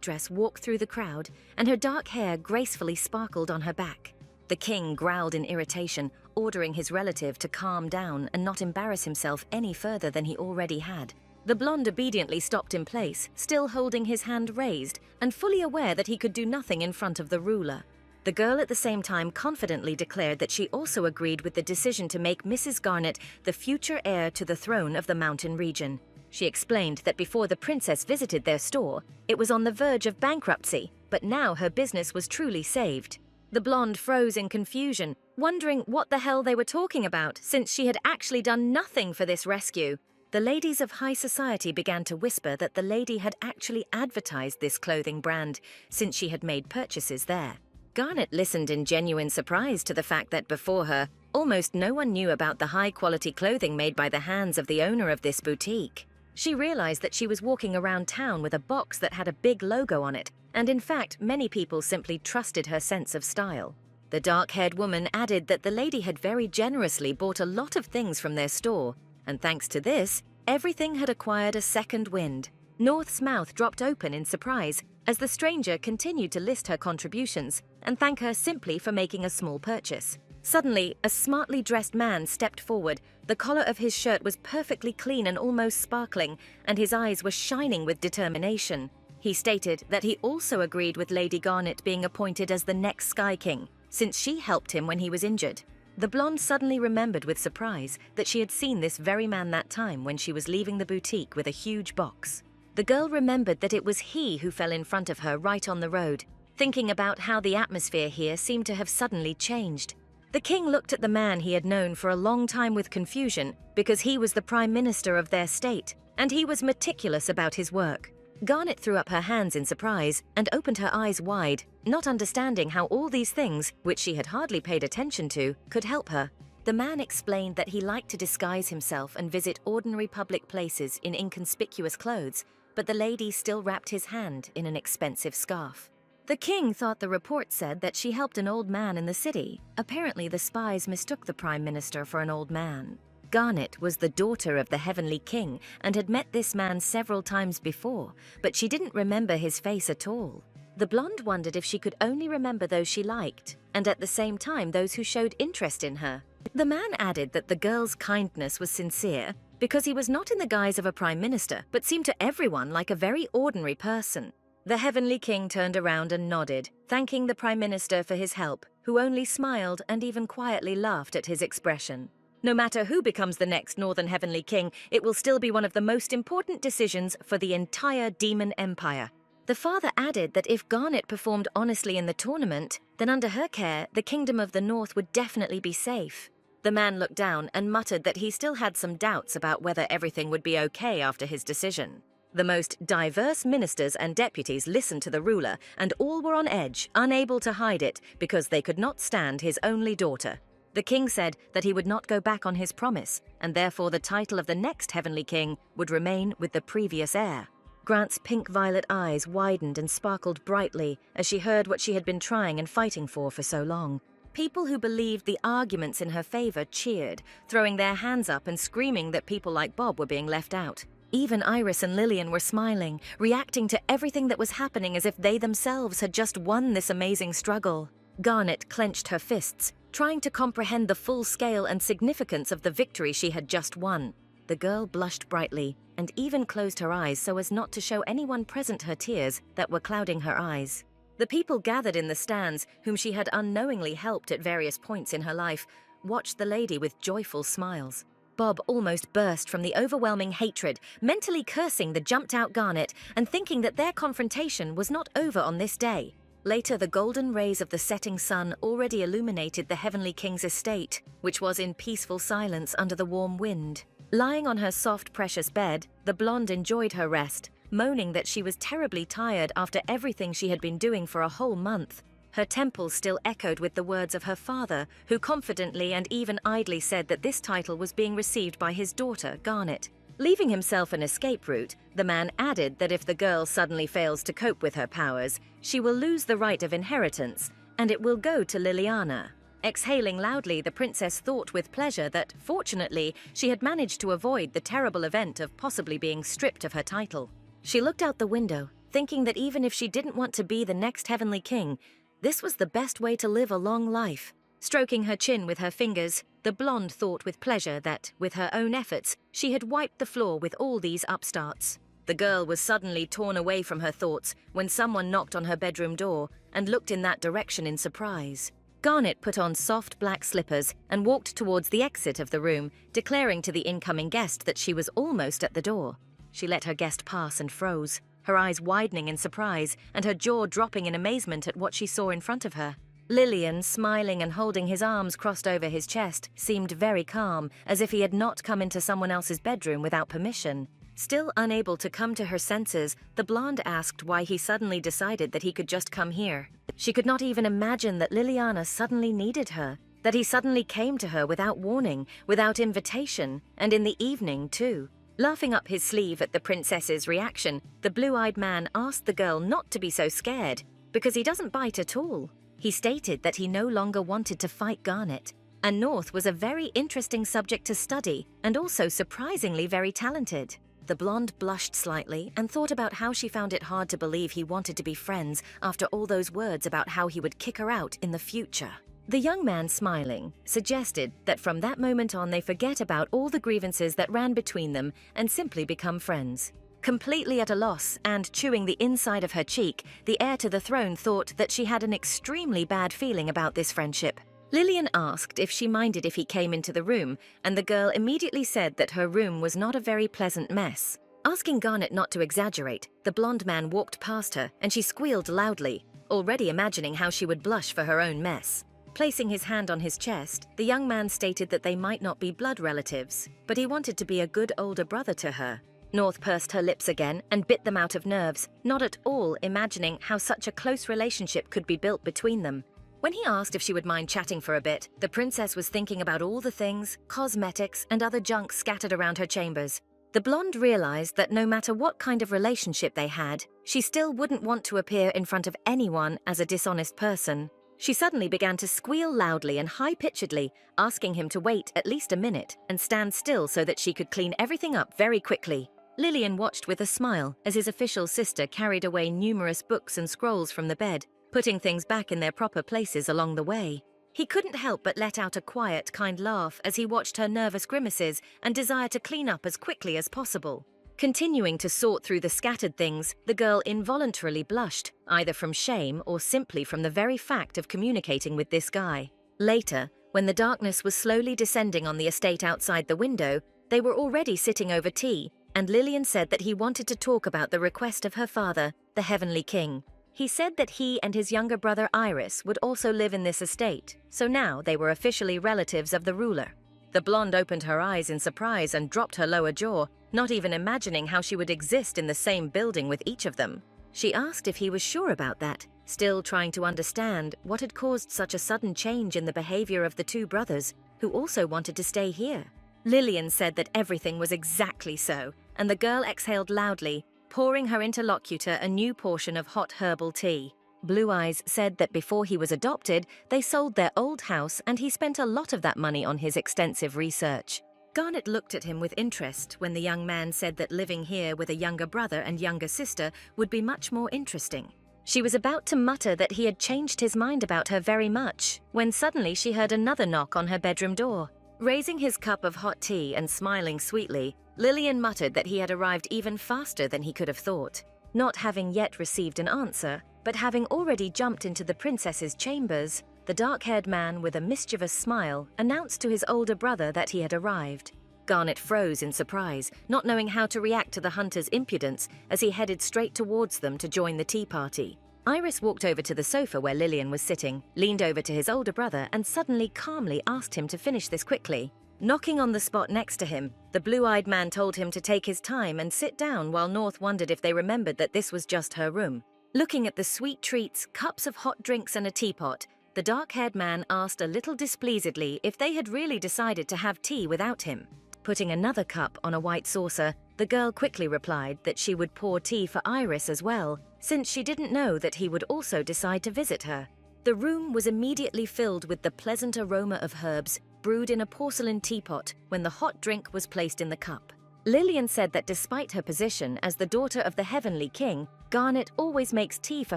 dress walked through the crowd, and her dark hair gracefully sparkled on her back. The king growled in irritation, ordering his relative to calm down and not embarrass himself any further than he already had. The blonde obediently stopped in place, still holding his hand raised and fully aware that he could do nothing in front of the ruler. The girl at the same time confidently declared that she also agreed with the decision to make Mrs. Garnet the future heir to the throne of the mountain region. She explained that before the princess visited their store, it was on the verge of bankruptcy, but now her business was truly saved. The blonde froze in confusion, wondering what the hell they were talking about, since she had actually done nothing for this rescue. The ladies of high society began to whisper that the lady had actually advertised this clothing brand, since she had made purchases there. Garnet listened in genuine surprise to the fact that before her, almost no one knew about the high-quality clothing made by the hands of the owner of this boutique. She realized that she was walking around town with a box that had a big logo on it, and in fact, many people simply trusted her sense of style. The dark-haired woman added that the lady had very generously bought a lot of things from their store, and thanks to this, everything had acquired a second wind. North's mouth dropped open in surprise as the stranger continued to list her contributions and thank her simply for making a small purchase. Suddenly, a smartly dressed man stepped forward. The collar of his shirt was perfectly clean and almost sparkling, and his eyes were shining with determination. He stated that he also agreed with Lady Garnet being appointed as the next Sky King, since she helped him when he was injured. The blonde suddenly remembered with surprise that she had seen this very man that time when she was leaving the boutique with a huge box. The girl remembered that it was he who fell in front of her right on the road, thinking about how the atmosphere here seemed to have suddenly changed. The king looked at the man he had known for a long time with confusion because he was the prime minister of their state, and he was meticulous about his work. Garnet threw up her hands in surprise and opened her eyes wide, not understanding how all these things, which she had hardly paid attention to, could help her. The man explained that he liked to disguise himself and visit ordinary public places in inconspicuous clothes, but the lady still wrapped his hand in an expensive scarf. The king thought the report said that she helped an old man in the city. Apparently the spies mistook the prime minister for an old man. Garnet was the daughter of the Heavenly King and had met this man several times before, but she didn't remember his face at all. The blonde wondered if she could only remember those she liked, and at the same time those who showed interest in her. The man added that the girl's kindness was sincere because he was not in the guise of a prime minister, but seemed to everyone like a very ordinary person. The Heavenly King turned around and nodded, thanking the prime minister for his help, who only smiled and even quietly laughed at his expression. No matter who becomes the next Northern Heavenly King, it will still be one of the most important decisions for the entire Demon Empire. The father added that if Garnet performed honestly in the tournament, then under her care, the Kingdom of the North would definitely be safe. The man looked down and muttered that he still had some doubts about whether everything would be okay after his decision. The most diverse ministers and deputies listened to the ruler, and all were on edge, unable to hide it, because they could not stand his only daughter. The king said that he would not go back on his promise, and therefore the title of the next Heavenly King would remain with the previous heir. Grant's pink-violet eyes widened and sparkled brightly as she heard what she had been trying and fighting for so long. People who believed the arguments in her favor cheered, throwing their hands up and screaming that people like Bob were being left out. Even Iris and Lillian were smiling, reacting to everything that was happening as if they themselves had just won this amazing struggle. Garnet clenched her fists, trying to comprehend the full scale and significance of the victory she had just won. The girl blushed brightly and even closed her eyes so as not to show anyone present her tears that were clouding her eyes. The people gathered in the stands, whom she had unknowingly helped at various points in her life, watched the lady with joyful smiles. Bob almost burst from the overwhelming hatred, mentally cursing the jumped-out Garnet and thinking that their confrontation was not over on this day. Later, the golden rays of the setting sun already illuminated the Heavenly King's estate, which was in peaceful silence under the warm wind. Lying on her soft, precious bed, the blonde enjoyed her rest, moaning that she was terribly tired after everything she had been doing for a whole month. Her temples still echoed with the words of her father, who confidently and even idly said that this title was being received by his daughter, Garnet. Leaving himself an escape route, the man added that if the girl suddenly fails to cope with her powers, she will lose the right of inheritance, and it will go to Liliana. Exhaling loudly, the princess thought with pleasure that, fortunately, she had managed to avoid the terrible event of possibly being stripped of her title. She looked out the window, thinking that even if she didn't want to be the next Heavenly King, this was the best way to live a long life. Stroking her chin with her fingers, the blonde thought with pleasure that, with her own efforts, she had wiped the floor with all these upstarts. The girl was suddenly torn away from her thoughts when someone knocked on her bedroom door and looked in that direction in surprise. Garnet put on soft black slippers and walked towards the exit of the room, declaring to the incoming guest that she was almost at the door. She let her guest pass and froze, her eyes widening in surprise and her jaw dropping in amazement at what she saw in front of her. Lillian, smiling and holding his arms crossed over his chest, seemed very calm, as if he had not come into someone else's bedroom without permission. Still unable to come to her senses, the blonde asked why he suddenly decided that he could just come here. She could not even imagine that Liliana suddenly needed her, that he suddenly came to her without warning, without invitation, and in the evening too. Laughing up his sleeve at the princess's reaction, the blue-eyed man asked the girl not to be so scared, because he doesn't bite at all. He stated that he no longer wanted to fight Garnet, and North was a very interesting subject to study, and also surprisingly very talented. The blonde blushed slightly and thought about how she found it hard to believe he wanted to be friends after all those words about how he would kick her out in the future. The young man, smiling, suggested that from that moment on they forget about all the grievances that ran between them and simply become friends. Completely at a loss and chewing the inside of her cheek, the heir to the throne thought that she had an extremely bad feeling about this friendship. Lillian asked if she minded if he came into the room, and the girl immediately said that her room was not a very pleasant mess. Asking Garnet not to exaggerate, the blonde man walked past her and she squealed loudly, already imagining how she would blush for her own mess. Placing his hand on his chest, the young man stated that they might not be blood relatives, but he wanted to be a good older brother to her. North pursed her lips again and bit them out of nerves, not at all imagining how such a close relationship could be built between them. When he asked if she would mind chatting for a bit, the princess was thinking about all the things, cosmetics, and other junk scattered around her chambers. The blonde realized that no matter what kind of relationship they had, she still wouldn't want to appear in front of anyone as a dishonest person. She suddenly began to squeal loudly and high-pitchedly, asking him to wait at least a minute and stand still so that she could clean everything up very quickly. Lillian watched with a smile as his official sister carried away numerous books and scrolls from the bed, putting things back in their proper places along the way. He couldn't help but let out a quiet, kind laugh as he watched her nervous grimaces and desire to clean up as quickly as possible. Continuing to sort through the scattered things, the girl involuntarily blushed, either from shame or simply from the very fact of communicating with this guy. Later, when the darkness was slowly descending on the estate outside the window, they were already sitting over tea, and Lillian said that he wanted to talk about the request of her father, the Heavenly King. He said that he and his younger brother Iris would also live in this estate, so now they were officially relatives of the ruler. The blonde opened her eyes in surprise and dropped her lower jaw, not even imagining how she would exist in the same building with each of them. She asked if he was sure about that, still trying to understand what had caused such a sudden change in the behavior of the two brothers, who also wanted to stay here. Lillian said that everything was exactly so, and the girl exhaled loudly, pouring her interlocutor a new portion of hot herbal tea. Blue Eyes said that before he was adopted, they sold their old house and he spent a lot of that money on his extensive research. Garnet looked at him with interest when the young man said that living here with a younger brother and younger sister would be much more interesting. She was about to mutter that he had changed his mind about her very much, when suddenly she heard another knock on her bedroom door. Raising his cup of hot tea and smiling sweetly, Lillian muttered that he had arrived even faster than he could have thought. Not having yet received an answer, but having already jumped into the princess's chambers, the dark-haired man with a mischievous smile announced to his older brother that he had arrived. Garnet froze in surprise, not knowing how to react to the hunter's impudence as he headed straight towards them to join the tea party. Iris walked over to the sofa where Lillian was sitting, leaned over to his older brother and suddenly calmly asked him to finish this quickly. Knocking on the spot next to him, the blue-eyed man told him to take his time and sit down while North wondered if they remembered that this was just her room. Looking at the sweet treats, cups of hot drinks and a teapot, the dark-haired man asked a little displeasedly if they had really decided to have tea without him. Putting another cup on a white saucer, the girl quickly replied that she would pour tea for Iris as well, since she didn't know that he would also decide to visit her. The room was immediately filled with the pleasant aroma of herbs brewed in a porcelain teapot when the hot drink was placed in the cup. Lillian said that despite her position as the daughter of the Heavenly King, Garnet always makes tea for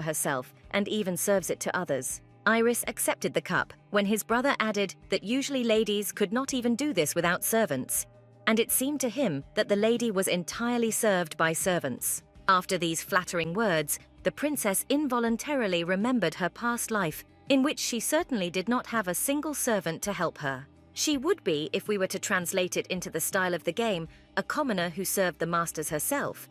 herself and even serves it to others. Iris accepted the cup when his brother added that usually ladies could not even do this without servants, and it seemed to him that the lady was entirely served by servants. After these flattering words, the princess involuntarily remembered her past life, in which she certainly did not have a single servant to help her. She would be, if we were to translate it into the style of the game, a commoner who served the masters herself.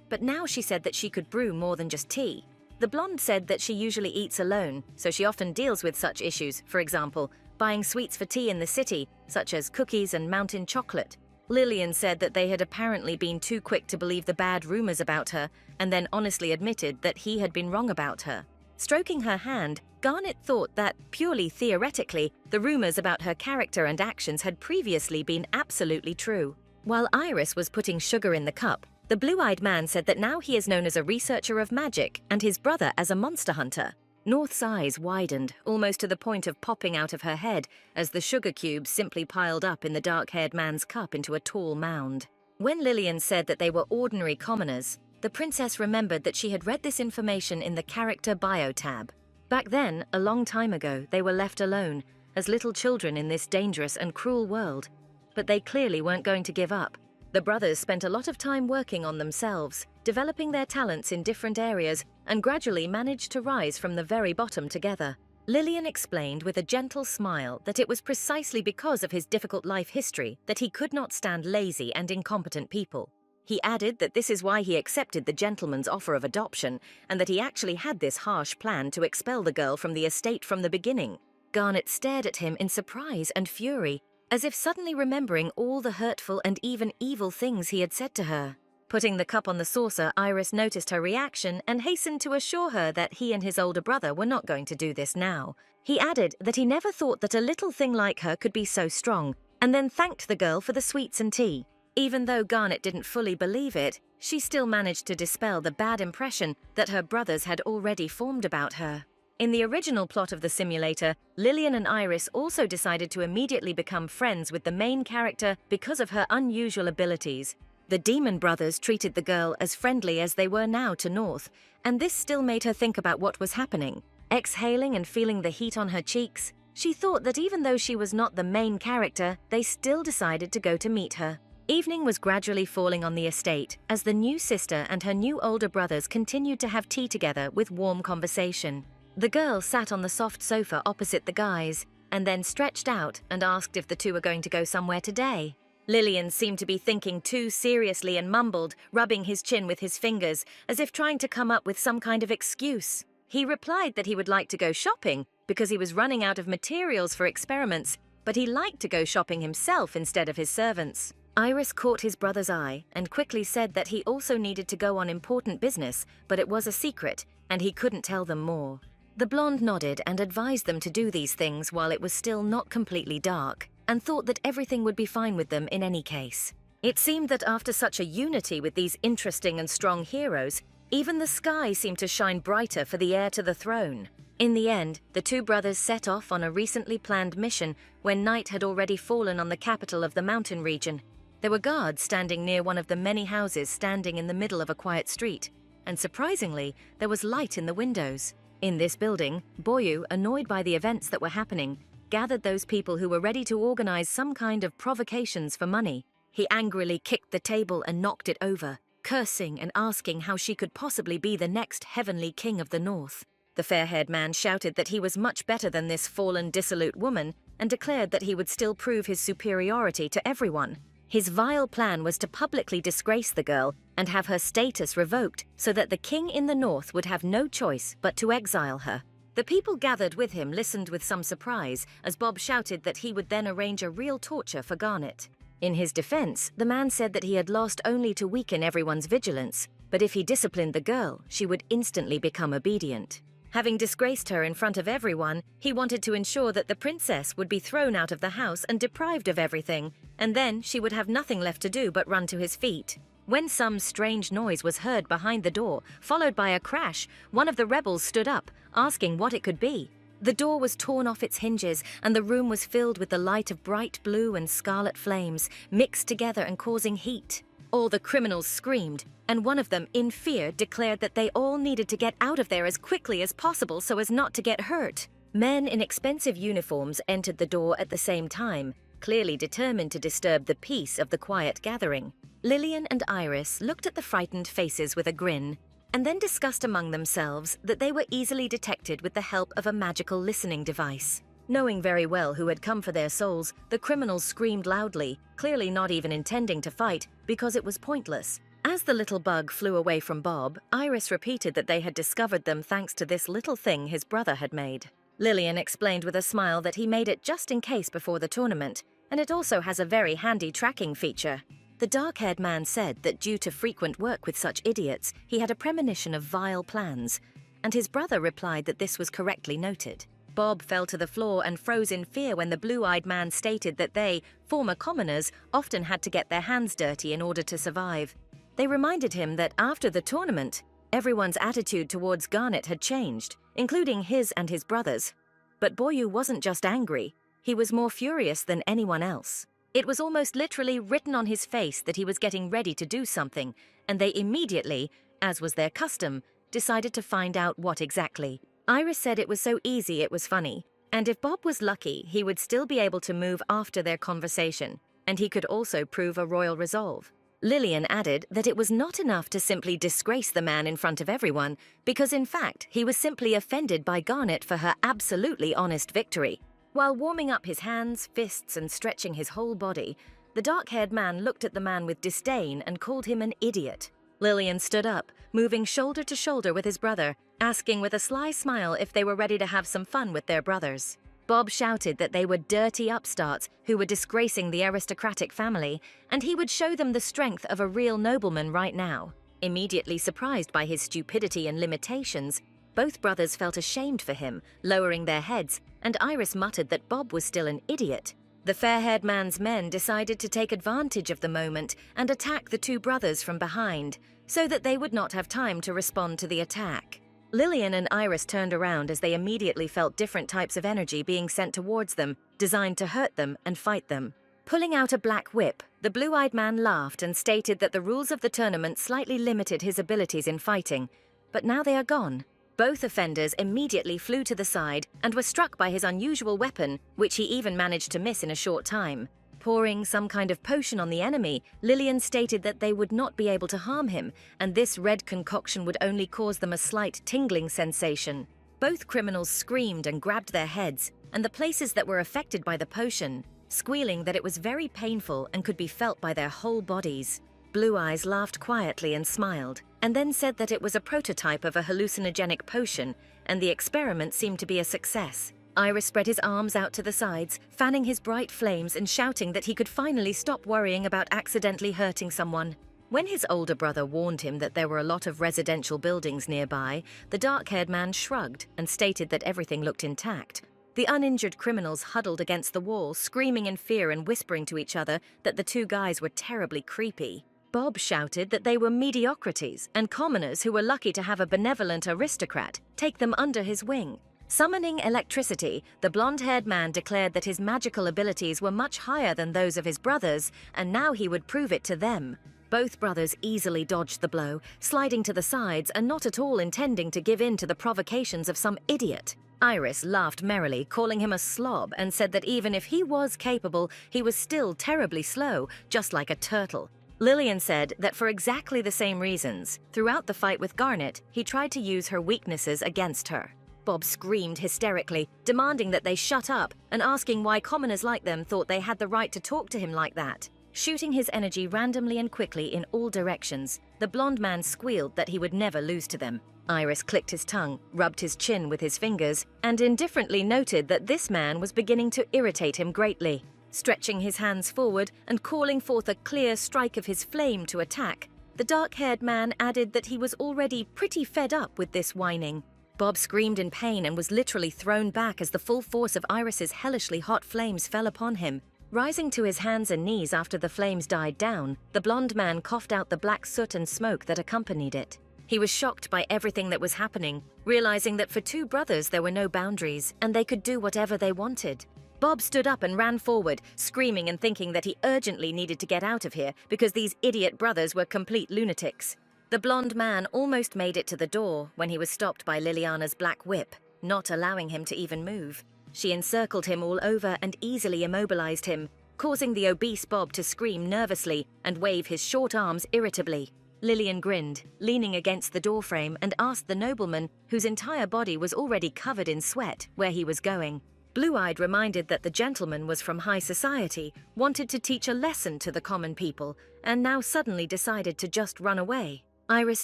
But now she said that she could brew more than just tea. The blonde said that she usually eats alone, so she often deals with such issues, for example, buying sweets for tea in the city, such as cookies and mountain chocolate. Lillian said that they had apparently been too quick to believe the bad rumors about her, and then honestly admitted that he had been wrong about her. Stroking her hand, Garnet thought that, purely theoretically, the rumors about her character and actions had previously been absolutely true. While Iris was putting sugar in the cup, the blue-eyed man said that now he is known as a researcher of magic and his brother as a monster hunter. North's eyes widened, almost to the point of popping out of her head, as the sugar cubes simply piled up in the dark-haired man's cup into a tall mound. When Lillian said that they were ordinary commoners, the princess remembered that she had read this information in the Character Bio tab. Back then, a long time ago, they were left alone, as little children in this dangerous and cruel world. But they clearly weren't going to give up. The brothers spent a lot of time working on themselves, developing their talents in different areas, and gradually managed to rise from the very bottom together. Lillian explained with a gentle smile that it was precisely because of his difficult life history that he could not stand lazy and incompetent people. He added that this is why he accepted the gentleman's offer of adoption, and that he actually had this harsh plan to expel the girl from the estate from the beginning. Garnet stared at him in surprise and fury, as if suddenly remembering all the hurtful and even evil things he had said to her. Putting the cup on the saucer, Iris noticed her reaction and hastened to assure her that he and his older brother were not going to do this now. He added that he never thought that a little thing like her could be so strong, and then thanked the girl for the sweets and tea. Even though Garnet didn't fully believe it, she still managed to dispel the bad impression that her brothers had already formed about her. In the original plot of the simulator, Lillian and Iris also decided to immediately become friends with the main character because of her unusual abilities. The demon brothers treated the girl as friendly as they were now to North, and this still made her think about what was happening. Exhaling and feeling the heat on her cheeks, she thought that even though she was not the main character, they still decided to go to meet her. Evening was gradually falling on the estate as the new sister and her new older brothers continued to have tea together with warm conversation. The girl sat on the soft sofa opposite the guys, and then stretched out and asked if the two were going to go somewhere today. Lillian seemed to be thinking too seriously and mumbled, rubbing his chin with his fingers, as if trying to come up with some kind of excuse. He replied that he would like to go shopping because he was running out of materials for experiments, but he liked to go shopping himself instead of his servants. Iris caught his brother's eye and quickly said that he also needed to go on important business, but it was a secret, and he couldn't tell them more. The blonde nodded and advised them to do these things while it was still not completely dark, and thought that everything would be fine with them in any case. It seemed that after such a unity with these interesting and strong heroes, even the sky seemed to shine brighter for the heir to the throne. In the end, the two brothers set off on a recently planned mission when night had already fallen on the capital of the mountain region. There were guards standing near one of the many houses standing in the middle of a quiet street, and surprisingly, there was light in the windows. In this building, Boyu, annoyed by the events that were happening, gathered those people who were ready to organize some kind of provocations for money. He angrily kicked the table and knocked it over, cursing and asking how she could possibly be the next heavenly king of the north. The fair-haired man shouted that he was much better than this fallen, dissolute woman and declared that he would still prove his superiority to everyone. His vile plan was to publicly disgrace the girl and have her status revoked so that the king in the north would have no choice but to exile her. The people gathered with him listened with some surprise as Bob shouted that he would then arrange a real torture for Garnet. In his defense, the man said that he had lost only to weaken everyone's vigilance, but if he disciplined the girl, she would instantly become obedient. Having disgraced her in front of everyone, he wanted to ensure that the princess would be thrown out of the house and deprived of everything, and then she would have nothing left to do but run to his feet. When some strange noise was heard behind the door, followed by a crash, one of the rebels stood up, asking what it could be. The door was torn off its hinges, and the room was filled with the light of bright blue and scarlet flames, mixed together and causing heat. All the criminals screamed, and one of them, in fear, declared that they all needed to get out of there as quickly as possible so as not to get hurt. Men in expensive uniforms entered the door at the same time, clearly determined to disturb the peace of the quiet gathering. Lillian and Iris looked at the frightened faces with a grin, and then discussed among themselves that they were easily detected with the help of a magical listening device. Knowing very well who had come for their souls, the criminals screamed loudly, clearly not even intending to fight, because it was pointless. As the little bug flew away from Bob, Iris repeated that they had discovered them thanks to this little thing his brother had made. Lillian explained with a smile that he made it just in case before the tournament, and it also has a very handy tracking feature. The dark-haired man said that due to frequent work with such idiots, he had a premonition of vile plans, and his brother replied that this was correctly noted. Bob fell to the floor and froze in fear when the blue-eyed man stated that they, former commoners, often had to get their hands dirty in order to survive. They reminded him that after the tournament, everyone's attitude towards Garnet had changed, including his and his brothers. But Boyu wasn't just angry, he was more furious than anyone else. It was almost literally written on his face that he was getting ready to do something, and they immediately, as was their custom, decided to find out what exactly. Iris said it was so easy it was funny, and if Bob was lucky, he would still be able to move after their conversation, and he could also prove a royal resolve. Lillian added that it was not enough to simply disgrace the man in front of everyone, because in fact he was simply offended by Garnet for her absolutely honest victory. While warming up his hands, fists, and stretching his whole body, the dark-haired man looked at the man with disdain and called him an idiot. Lillian stood up, moving shoulder to shoulder with his brother, asking with a sly smile if they were ready to have some fun with their brothers. Bob shouted that they were dirty upstarts who were disgracing the aristocratic family, and he would show them the strength of a real nobleman right now. Immediately surprised by his stupidity and limitations, both brothers felt ashamed for him, lowering their heads, and Iris muttered that Bob was still an idiot. The fair-haired man's men decided to take advantage of the moment and attack the two brothers from behind, so that they would not have time to respond to the attack. Lillian and Iris turned around as they immediately felt different types of energy being sent towards them, designed to hurt them and fight them. Pulling out a black whip, the blue-eyed man laughed and stated that the rules of the tournament slightly limited his abilities in fighting, but now they are gone. Both offenders immediately flew to the side and were struck by his unusual weapon, which he even managed to miss in a short time. Pouring some kind of potion on the enemy, Lillian stated that they would not be able to harm him, and this red concoction would only cause them a slight tingling sensation. Both criminals screamed and grabbed their heads, and the places that were affected by the potion, squealing that it was very painful and could be felt by their whole bodies. Blue Eyes laughed quietly and smiled, and then said that it was a prototype of a hallucinogenic potion, and the experiment seemed to be a success. Iris spread his arms out to the sides, fanning his bright flames and shouting that he could finally stop worrying about accidentally hurting someone. When his older brother warned him that there were a lot of residential buildings nearby, the dark-haired man shrugged and stated that everything looked intact. The uninjured criminals huddled against the wall, screaming in fear and whispering to each other that the two guys were terribly creepy. Bob shouted that they were mediocrities and commoners who were lucky to have a benevolent aristocrat take them under his wing. Summoning electricity, the blonde-haired man declared that his magical abilities were much higher than those of his brothers, and now he would prove it to them. Both brothers easily dodged the blow, sliding to the sides and not at all intending to give in to the provocations of some idiot. Iris laughed merrily, calling him a slob, and said that even if he was capable, he was still terribly slow, just like a turtle. Lillian said that for exactly the same reasons, throughout the fight with Garnet, he tried to use her weaknesses against her. Bob screamed hysterically, demanding that they shut up and asking why commoners like them thought they had the right to talk to him like that. Shooting his energy randomly and quickly in all directions, the blonde man squealed that he would never lose to them. Iris clicked his tongue, rubbed his chin with his fingers, and indifferently noted that this man was beginning to irritate him greatly. Stretching his hands forward and calling forth a clear strike of his flame to attack, the dark-haired man added that he was already pretty fed up with this whining. Bob screamed in pain and was literally thrown back as the full force of Iris's hellishly hot flames fell upon him. Rising to his hands and knees after the flames died down, the blonde man coughed out the black soot and smoke that accompanied it. He was shocked by everything that was happening, realizing that for two brothers there were no boundaries and they could do whatever they wanted. Bob stood up and ran forward, screaming and thinking that he urgently needed to get out of here because these idiot brothers were complete lunatics. The blonde man almost made it to the door when he was stopped by Liliana's black whip, not allowing him to even move. She encircled him all over and easily immobilized him, causing the obese Bob to scream nervously and wave his short arms irritably. Lillian grinned, leaning against the doorframe, and asked the nobleman, whose entire body was already covered in sweat, where he was going. Blue-eyed reminded that the gentleman was from high society, wanted to teach a lesson to the common people, and now suddenly decided to just run away. Iris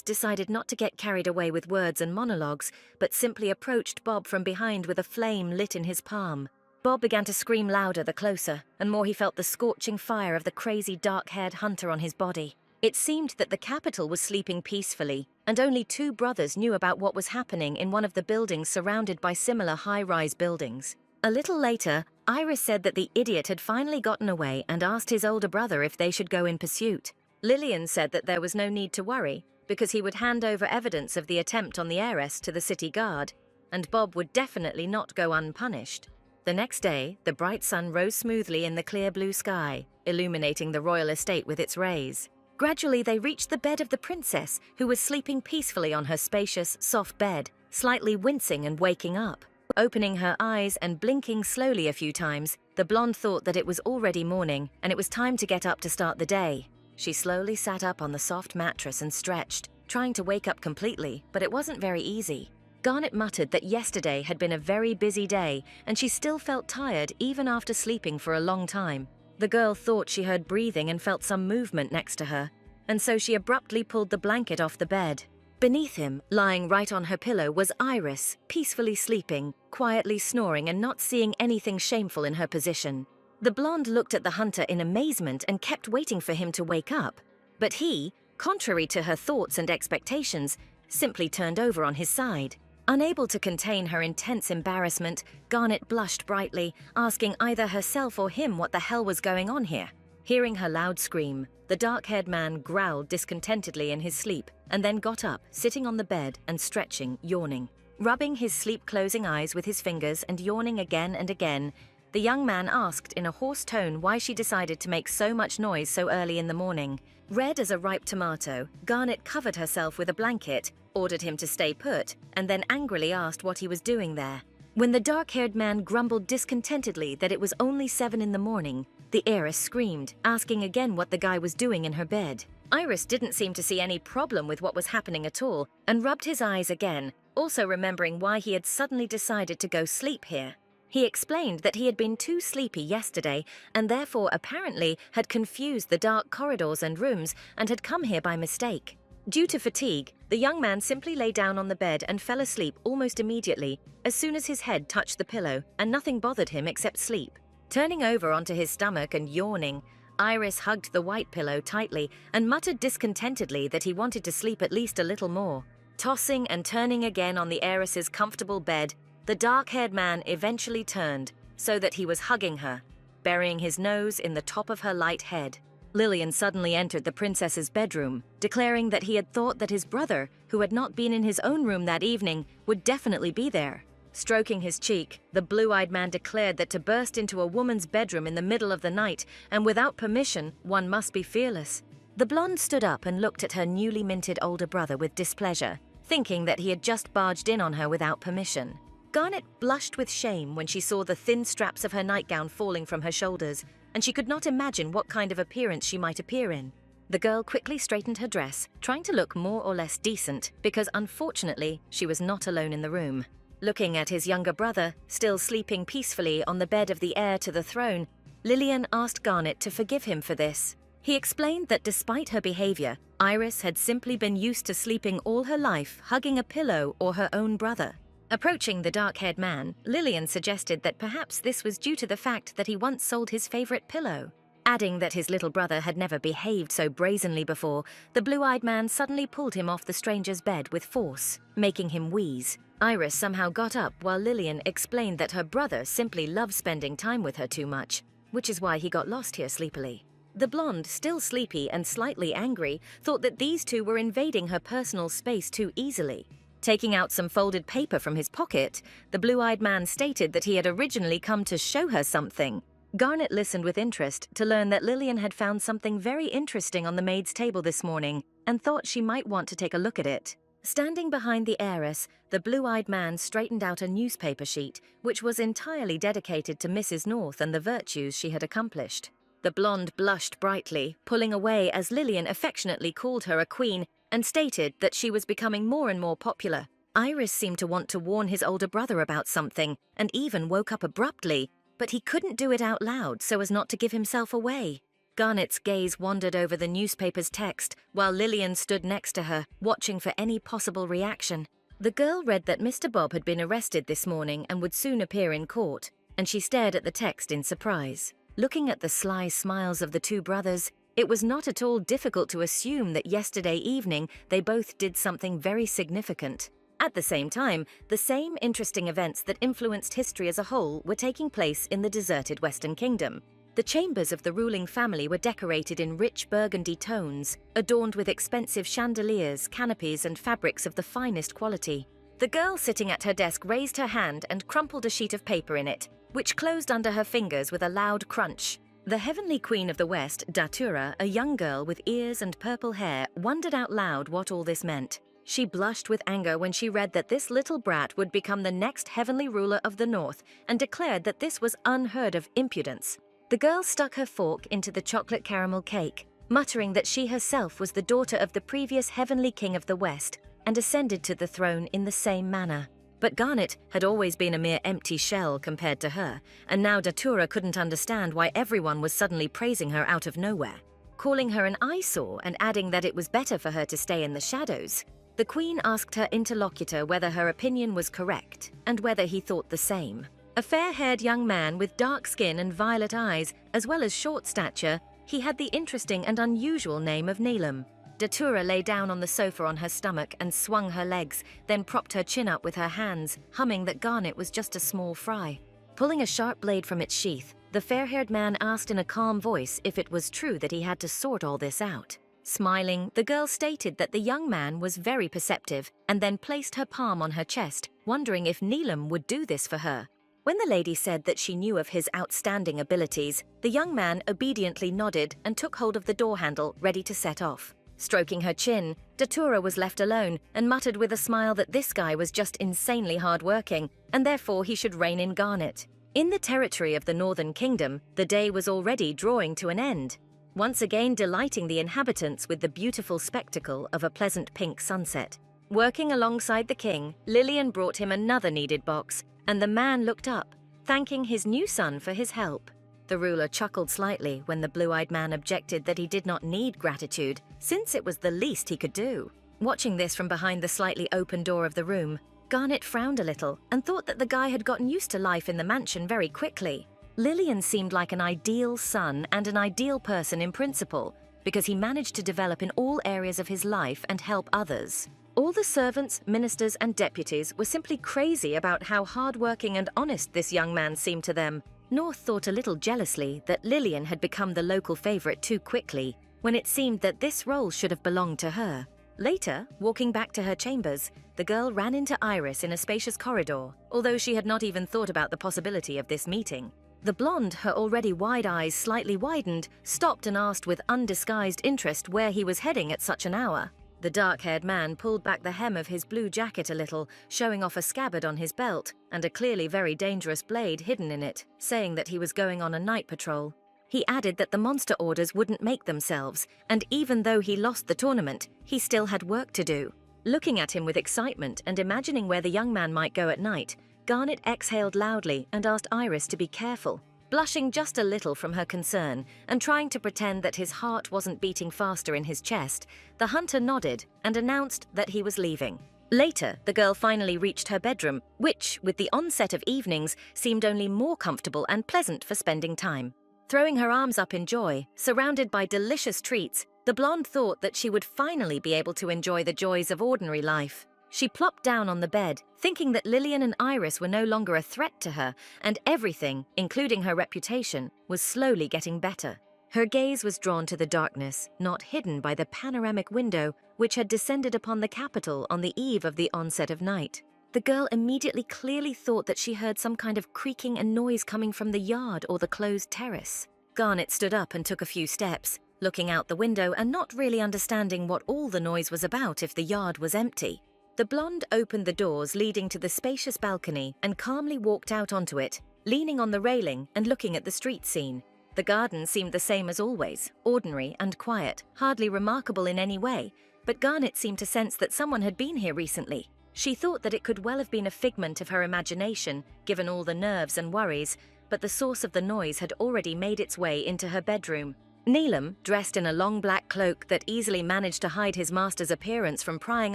decided not to get carried away with words and monologues, but simply approached Bob from behind with a flame lit in his palm. Bob began to scream louder the closer, and more he felt the scorching fire of the crazy dark-haired hunter on his body. It seemed that the capital was sleeping peacefully, and only two brothers knew about what was happening in one of the buildings surrounded by similar high-rise buildings. A little later, Iris said that the idiot had finally gotten away and asked his older brother if they should go in pursuit. Lillian said that there was no need to worry, because he would hand over evidence of the attempt on the heiress to the city guard, and Bob would definitely not go unpunished. The next day, the bright sun rose smoothly in the clear blue sky, illuminating the royal estate with its rays. Gradually, they reached the bed of the princess, who was sleeping peacefully on her spacious, soft bed, slightly wincing and waking up. Opening her eyes and blinking slowly a few times, the blonde thought that it was already morning and it was time to get up to start the day. She slowly sat up on the soft mattress and stretched, trying to wake up completely, but it wasn't very easy. Garnet muttered that yesterday had been a very busy day, and she still felt tired even after sleeping for a long time. The girl thought she heard breathing and felt some movement next to her, and so she abruptly pulled the blanket off the bed. Beneath him, lying right on her pillow, was Iris, peacefully sleeping, quietly snoring and not seeing anything shameful in her position. The blonde looked at the hunter in amazement and kept waiting for him to wake up. But he, contrary to her thoughts and expectations, simply turned over on his side. Unable to contain her intense embarrassment, Garnet blushed brightly, asking either herself or him what the hell was going on here. Hearing her loud scream, the dark-haired man growled discontentedly in his sleep and then got up, sitting on the bed and stretching, yawning. Rubbing his sleep-closing eyes with his fingers and yawning again and again, the young man asked in a hoarse tone why she decided to make so much noise so early in the morning. Red as a ripe tomato, Garnet covered herself with a blanket, ordered him to stay put, and then angrily asked what he was doing there. When the dark-haired man grumbled discontentedly that it was only 7 in the morning, the heiress screamed, asking again what the guy was doing in her bed. Iris didn't seem to see any problem with what was happening at all, and rubbed his eyes again, also remembering why he had suddenly decided to go sleep here. He explained that he had been too sleepy yesterday and therefore apparently had confused the dark corridors and rooms and had come here by mistake. Due to fatigue, the young man simply lay down on the bed and fell asleep almost immediately as soon as his head touched the pillow, and nothing bothered him except sleep. Turning over onto his stomach and yawning, Iris hugged the white pillow tightly and muttered discontentedly that he wanted to sleep at least a little more. Tossing and turning again on the heiress's comfortable bed, the dark-haired man eventually turned so that he was hugging her, burying his nose in the top of her light head. Lillian suddenly entered the princess's bedroom, declaring that he had thought that his brother, who had not been in his own room that evening, would definitely be there. Stroking his cheek, the blue-eyed man declared that to burst into a woman's bedroom in the middle of the night and without permission, one must be fearless. The blonde stood up and looked at her newly minted older brother with displeasure, thinking that he had just barged in on her without permission. Garnet blushed with shame when she saw the thin straps of her nightgown falling from her shoulders, and she could not imagine what kind of appearance she might appear in. The girl quickly straightened her dress, trying to look more or less decent, because unfortunately, she was not alone in the room. Looking at his younger brother, still sleeping peacefully on the bed of the heir to the throne, Lillian asked Garnet to forgive him for this. He explained that despite her behavior, Iris had simply been used to sleeping all her life hugging a pillow or her own brother. Approaching the dark-haired man, Lillian suggested that perhaps this was due to the fact that he once sold his favorite pillow. Adding that his little brother had never behaved so brazenly before, the blue-eyed man suddenly pulled him off the stranger's bed with force, making him wheeze. Iris somehow got up while Lillian explained that her brother simply loved spending time with her too much, which is why he got lost here sleepily. The blonde, still sleepy and slightly angry, thought that these two were invading her personal space too easily. Taking out some folded paper from his pocket, the blue-eyed man stated that he had originally come to show her something. Garnet listened with interest to learn that Lillian had found something very interesting on the maid's table this morning and thought she might want to take a look at it. Standing behind the heiress, the blue-eyed man straightened out a newspaper sheet, which was entirely dedicated to Mrs. North and the virtues she had accomplished. The blonde blushed brightly, pulling away as Lillian affectionately called her a queen and stated that she was becoming more and more popular. Iris seemed to want to warn his older brother about something and even woke up abruptly, but he couldn't do it out loud so as not to give himself away. Garnet's gaze wandered over the newspaper's text while Lillian stood next to her, watching for any possible reaction. The girl read that Mr. Bob had been arrested this morning and would soon appear in court, and she stared at the text in surprise. Looking at the sly smiles of the two brothers, it was not at all difficult to assume that yesterday evening they both did something very significant. At the same time, the same interesting events that influenced history as a whole were taking place in the deserted Western Kingdom. The chambers of the ruling family were decorated in rich burgundy tones, adorned with expensive chandeliers, canopies, and fabrics of the finest quality. The girl sitting at her desk raised her hand and crumpled a sheet of paper in it, which closed under her fingers with a loud crunch. The heavenly queen of the West, Datura, a young girl with ears and purple hair, wondered out loud what all this meant. She blushed with anger when she read that this little brat would become the next heavenly ruler of the North and declared that this was unheard of impudence. The girl stuck her fork into the chocolate caramel cake, muttering that she herself was the daughter of the previous heavenly king of the West and ascended to the throne in the same manner. But Garnet had always been a mere empty shell compared to her, and now Datura couldn't understand why everyone was suddenly praising her out of nowhere, calling her an eyesore and adding that it was better for her to stay in the shadows. The queen asked her interlocutor whether her opinion was correct and whether he thought the same. A fair-haired young man with dark skin and violet eyes, as well as short stature, he had the interesting and unusual name of Neelam. Datura lay down on the sofa on her stomach and swung her legs, then propped her chin up with her hands, humming that Garnet was just a small fry. Pulling a sharp blade from its sheath, the fair-haired man asked in a calm voice if it was true that he had to sort all this out. Smiling, the girl stated that the young man was very perceptive and then placed her palm on her chest, wondering if Neelam would do this for her. When the lady said that she knew of his outstanding abilities, the young man obediently nodded and took hold of the door handle, ready to set off. Stroking her chin, Datura was left alone and muttered with a smile that this guy was just insanely hard-working, and therefore he should reign in Garnet. In the territory of the Northern Kingdom, the day was already drawing to an end, once again delighting the inhabitants with the beautiful spectacle of a pleasant pink sunset. Working alongside the king, Lillian brought him another needed box, and the man looked up, thanking his new son for his help. The ruler chuckled slightly when the blue-eyed man objected that he did not need gratitude, since it was the least he could do. Watching this from behind the slightly open door of the room, Garnet frowned a little and thought that the guy had gotten used to life in the mansion very quickly. Lillian seemed like an ideal son and an ideal person in principle, because he managed to develop in all areas of his life and help others. All the servants, ministers, and deputies were simply crazy about how hard-working and honest this young man seemed to them. North thought a little jealously that Lillian had become the local favorite too quickly, when it seemed that this role should have belonged to her. Later, walking back to her chambers, the girl ran into Iris in a spacious corridor, although she had not even thought about the possibility of this meeting. The blonde, her already wide eyes slightly widened, stopped and asked with undisguised interest where he was heading at such an hour. The dark-haired man pulled back the hem of his blue jacket a little, showing off a scabbard on his belt and a clearly very dangerous blade hidden in it, saying that he was going on a night patrol. He added that the monster orders wouldn't make themselves, and even though he lost the tournament, he still had work to do. Looking at him with excitement and imagining where the young man might go at night, Garnet exhaled loudly and asked Iris to be careful, blushing just a little from her concern and trying to pretend that his heart wasn't beating faster in his chest. The hunter nodded and announced that he was leaving. Later, the girl finally reached her bedroom, which, with the onset of evenings, seemed only more comfortable and pleasant for spending time. Throwing her arms up in joy, surrounded by delicious treats, the blonde thought that she would finally be able to enjoy the joys of ordinary life. She plopped down on the bed, thinking that Lillian and Iris were no longer a threat to her, and everything, including her reputation, was slowly getting better. Her gaze was drawn to the darkness, not hidden by the panoramic window which had descended upon the capital on the eve of the onset of night. The girl immediately clearly thought that she heard some kind of creaking and noise coming from the yard or the closed terrace. Garnet stood up and took a few steps, looking out the window and not really understanding what all the noise was about if the yard was empty. The blonde opened the doors leading to the spacious balcony and calmly walked out onto it, leaning on the railing and looking at the street scene. The garden seemed the same as always, ordinary and quiet, hardly remarkable in any way, but Garnet seemed to sense that someone had been here recently. She thought that it could well have been a figment of her imagination, given all the nerves and worries, but the source of the noise had already made its way into her bedroom. Neelam, dressed in a long black cloak that easily managed to hide his master's appearance from prying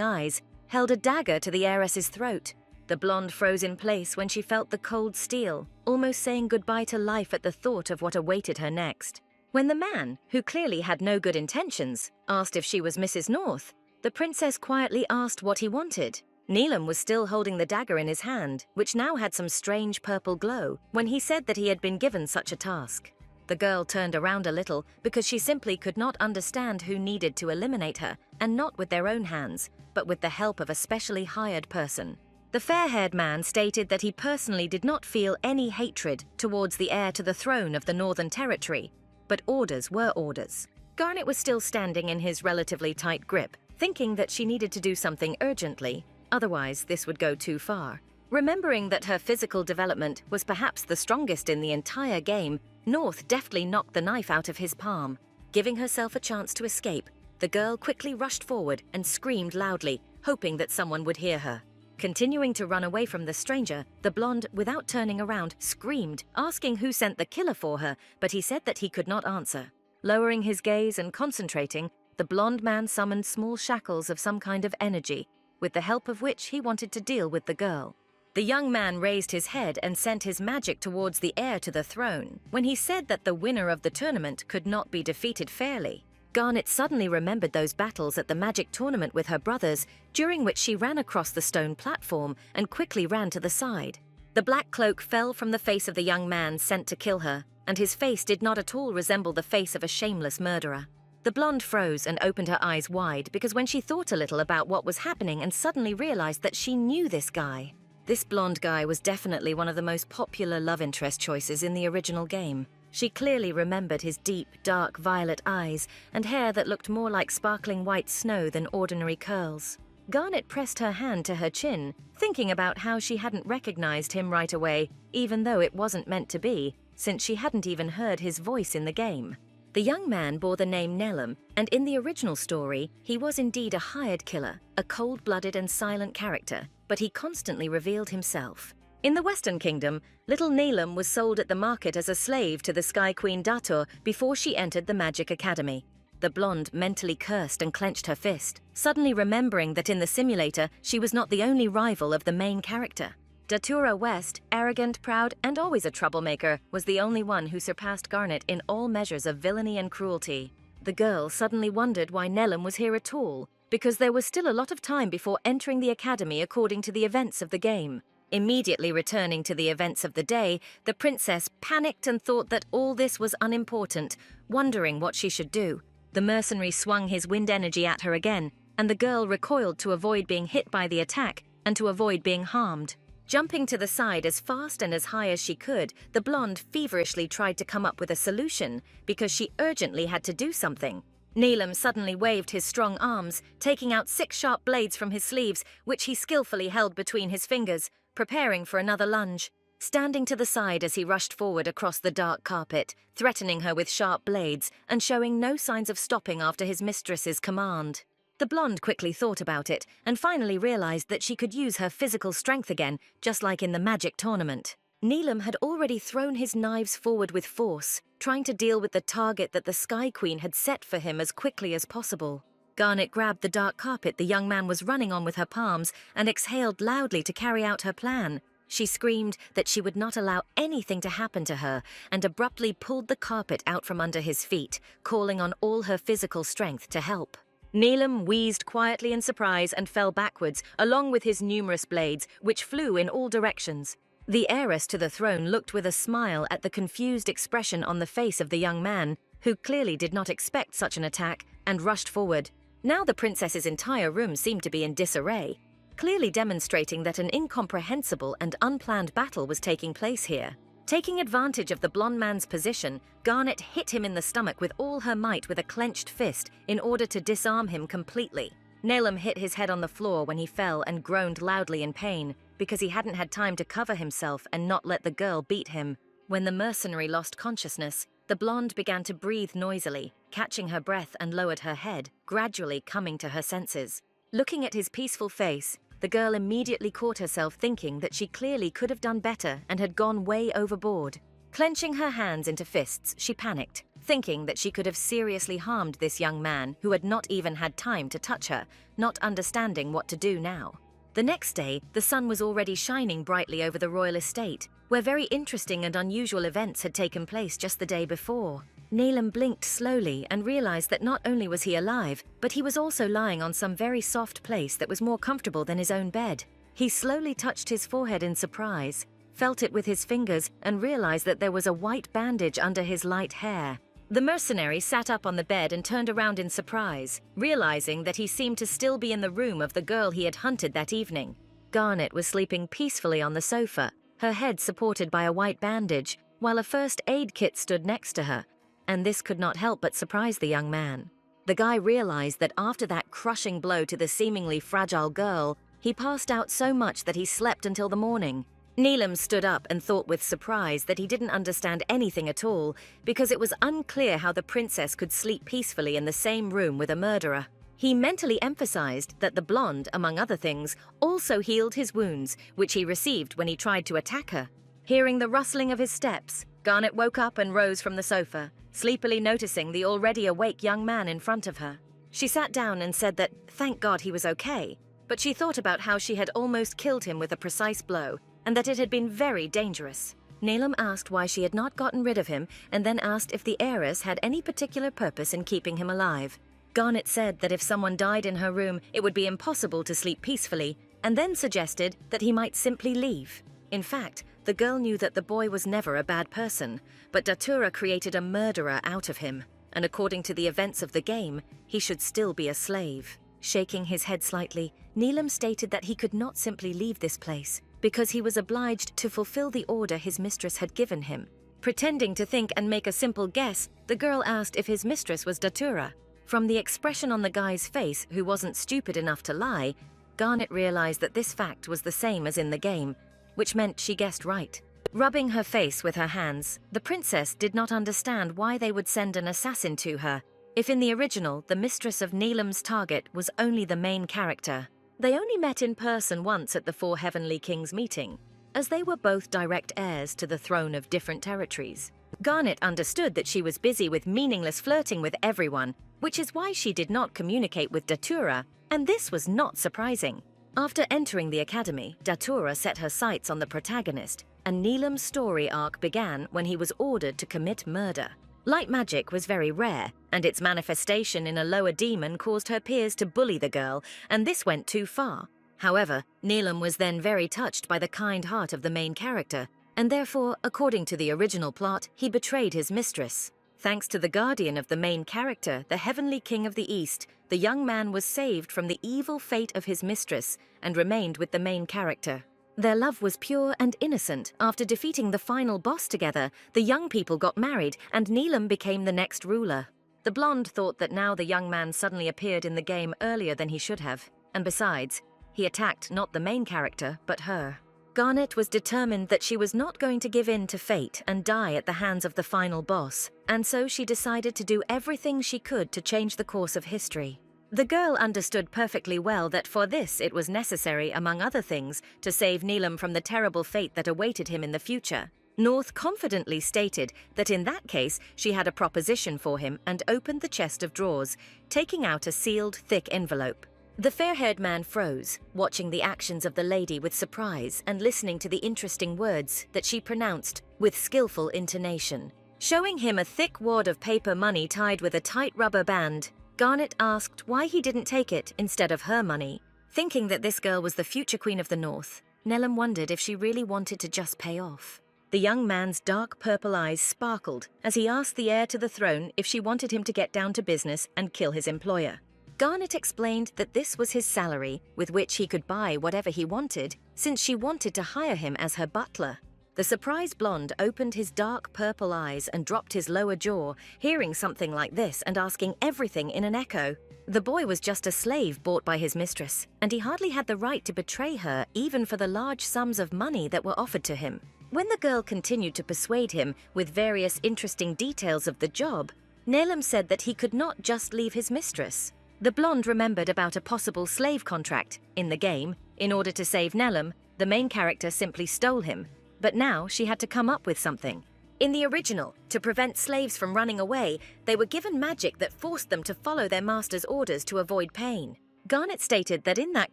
eyes, held a dagger to the heiress's throat. The blonde froze in place when she felt the cold steel, almost saying goodbye to life at the thought of what awaited her next. When the man, who clearly had no good intentions, asked if she was Mrs. North, the princess quietly asked what he wanted. Neelam was still holding the dagger in his hand, which now had some strange purple glow, when he said that he had been given such a task. The girl turned around a little because she simply could not understand who needed to eliminate her, and not with their own hands, but with the help of a specially hired person. The fair-haired man stated that he personally did not feel any hatred towards the heir to the throne of the Northern Territory, but orders were orders. Garnet was still standing in his relatively tight grip, thinking that she needed to do something urgently, otherwise this would go too far. Remembering that her physical development was perhaps the strongest in the entire game, North deftly knocked the knife out of his palm. Giving herself a chance to escape, the girl quickly rushed forward and screamed loudly, hoping that someone would hear her. Continuing to run away from the stranger, the blonde, without turning around, screamed, asking who sent the killer for her, but he said that he could not answer. Lowering his gaze and concentrating, the blonde man summoned small shackles of some kind of energy, with the help of which he wanted to deal with the girl. The young man raised his head and sent his magic towards the heir to the throne, when he said that the winner of the tournament could not be defeated fairly. Garnet suddenly remembered those battles at the magic tournament with her brothers, during which she ran across the stone platform and quickly ran to the side. The black cloak fell from the face of the young man sent to kill her, and his face did not at all resemble the face of a shameless murderer. The blonde froze and opened her eyes wide because when she thought a little about what was happening and suddenly realized that she knew this guy. This blonde guy was definitely one of the most popular love interest choices in the original game. She clearly remembered his deep, dark violet eyes and hair that looked more like sparkling white snow than ordinary curls. Garnet pressed her hand to her chin, thinking about how she hadn't recognized him right away, even though it wasn't meant to be, since she hadn't even heard his voice in the game. The young man bore the name Nelum, and in the original story, he was indeed a hired killer, a cold-blooded and silent character, but he constantly revealed himself. In the Western Kingdom, little Nelum was sold at the market as a slave to the Sky Queen Datur before she entered the Magic Academy. The blonde mentally cursed and clenched her fist, suddenly remembering that in the simulator, she was not the only rival of the main character. Datura West, arrogant, proud, and always a troublemaker, was the only one who surpassed Garnet in all measures of villainy and cruelty. The girl suddenly wondered why Nelum was here at all, because there was still a lot of time before entering the academy according to the events of the game. Immediately returning to the events of the day, the princess panicked and thought that all this was unimportant, wondering what she should do. The mercenary swung his wind energy at her again, and the girl recoiled to avoid being hit by the attack and to avoid being harmed. Jumping to the side as fast and as high as she could, the blonde feverishly tried to come up with a solution because she urgently had to do something. Nelum suddenly waved his strong arms, taking out 6 sharp blades from his sleeves, which he skillfully held between his fingers, preparing for another lunge. Standing to the side as he rushed forward across the dark carpet, threatening her with sharp blades and showing no signs of stopping after his mistress's command. The blonde quickly thought about it and finally realized that she could use her physical strength again, just like in the magic tournament. Nelum had already thrown his knives forward with force, trying to deal with the target that the Sky Queen had set for him as quickly as possible. Garnet grabbed the dark carpet the young man was running on with her palms and exhaled loudly to carry out her plan. She screamed that she would not allow anything to happen to her and abruptly pulled the carpet out from under his feet, calling on all her physical strength to help. Nelum wheezed quietly in surprise and fell backwards, along with his numerous blades, which flew in all directions. The heiress to the throne looked with a smile at the confused expression on the face of the young man, who clearly did not expect such an attack, and rushed forward. Now the princess's entire room seemed to be in disarray, clearly demonstrating that an incomprehensible and unplanned battle was taking place here. Taking advantage of the blonde man's position, Garnet hit him in the stomach with all her might with a clenched fist in order to disarm him completely. Nelum hit his head on the floor when he fell and groaned loudly in pain because he hadn't had time to cover himself and not let the girl beat him. When the mercenary lost consciousness, the blonde began to breathe noisily, catching her breath and lowered her head, gradually coming to her senses. Looking at his peaceful face, the girl immediately caught herself thinking that she clearly could have done better and had gone way overboard. Clenching her hands into fists, she panicked, thinking that she could have seriously harmed this young man who had not even had time to touch her, not understanding what to do now. The next day, the sun was already shining brightly over the royal estate, where very interesting and unusual events had taken place just the day before. Nelum blinked slowly and realized that not only was he alive, but he was also lying on some very soft place that was more comfortable than his own bed. He slowly touched his forehead in surprise, felt it with his fingers, and realized that there was a white bandage under his light hair. The mercenary sat up on the bed and turned around in surprise, realizing that he seemed to still be in the room of the girl he had hunted that evening. Garnet was sleeping peacefully on the sofa, her head supported by a white bandage, while a first aid kit stood next to her, and this could not help but surprise the young man. The guy realized that after that crushing blow to the seemingly fragile girl, he passed out so much that he slept until the morning. Neelam stood up and thought with surprise that he didn't understand anything at all, because it was unclear how the princess could sleep peacefully in the same room with a murderer. He mentally emphasized that the blonde, among other things, also healed his wounds, which he received when he tried to attack her. Hearing the rustling of his steps, Garnet woke up and rose from the sofa, sleepily noticing the already awake young man in front of her. She sat down and said that, thank God he was okay, but she thought about how she had almost killed him with a precise blow, and that it had been very dangerous. Neelam asked why she had not gotten rid of him, and then asked if the heiress had any particular purpose in keeping him alive. Garnet said that if someone died in her room, it would be impossible to sleep peacefully, and then suggested that he might simply leave. In fact, the girl knew that the boy was never a bad person, but Datura created a murderer out of him, and according to the events of the game, he should still be a slave. Shaking his head slightly, Neelam stated that he could not simply leave this place, because he was obliged to fulfill the order his mistress had given him. Pretending to think and make a simple guess, the girl asked if his mistress was Datura. From the expression on the guy's face, who wasn't stupid enough to lie, Garnet realized that this fact was the same as in the game, which meant she guessed right. Rubbing her face with her hands, the princess did not understand why they would send an assassin to her, if in the original the mistress of Neelam's target was only the main character. They only met in person once at the Four Heavenly Kings meeting, as they were both direct heirs to the throne of different territories. Garnet understood that she was busy with meaningless flirting with everyone, which is why she did not communicate with Datura, and this was not surprising. After entering the academy, Datura set her sights on the protagonist, and Neelam's story arc began when he was ordered to commit murder. Light magic was very rare, and its manifestation in a lower demon caused her peers to bully the girl, and this went too far. However, Neelam was then very touched by the kind heart of the main character, and therefore, according to the original plot, he betrayed his mistress. Thanks to the guardian of the main character, the Heavenly King of the East, the young man was saved from the evil fate of his mistress and remained with the main character. Their love was pure and innocent. After defeating the final boss together, the young people got married and Neelam became the next ruler. The blonde thought that now the young man suddenly appeared in the game earlier than he should have, and besides, he attacked not the main character, but her. Garnet was determined that she was not going to give in to fate and die at the hands of the final boss, and so she decided to do everything she could to change the course of history. The girl understood perfectly well that for this it was necessary, among other things, to save Neelam from the terrible fate that awaited him in the future. North confidently stated that in that case she had a proposition for him and opened the chest of drawers, taking out a sealed, thick envelope. The fair-haired man froze, watching the actions of the lady with surprise and listening to the interesting words that she pronounced with skillful intonation. Showing him a thick wad of paper money tied with a tight rubber band, Garnet asked why he didn't take it instead of her money. Thinking that this girl was the future queen of the North, Neelam wondered if she really wanted to just pay off. The young man's dark purple eyes sparkled as he asked the heir to the throne if she wanted him to get down to business and kill his employer. Garnet explained that this was his salary, with which he could buy whatever he wanted, since she wanted to hire him as her butler. The surprised blonde opened his dark purple eyes and dropped his lower jaw, hearing something like this and asking everything in an echo. The boy was just a slave bought by his mistress, and he hardly had the right to betray her even for the large sums of money that were offered to him. When the girl continued to persuade him with various interesting details of the job, Neelam said that he could not just leave his mistress. The blonde remembered about a possible slave contract. In the game, in order to save Neelam, the main character simply stole him, but now she had to come up with something. In the original, to prevent slaves from running away, they were given magic that forced them to follow their master's orders to avoid pain. Garnet stated that in that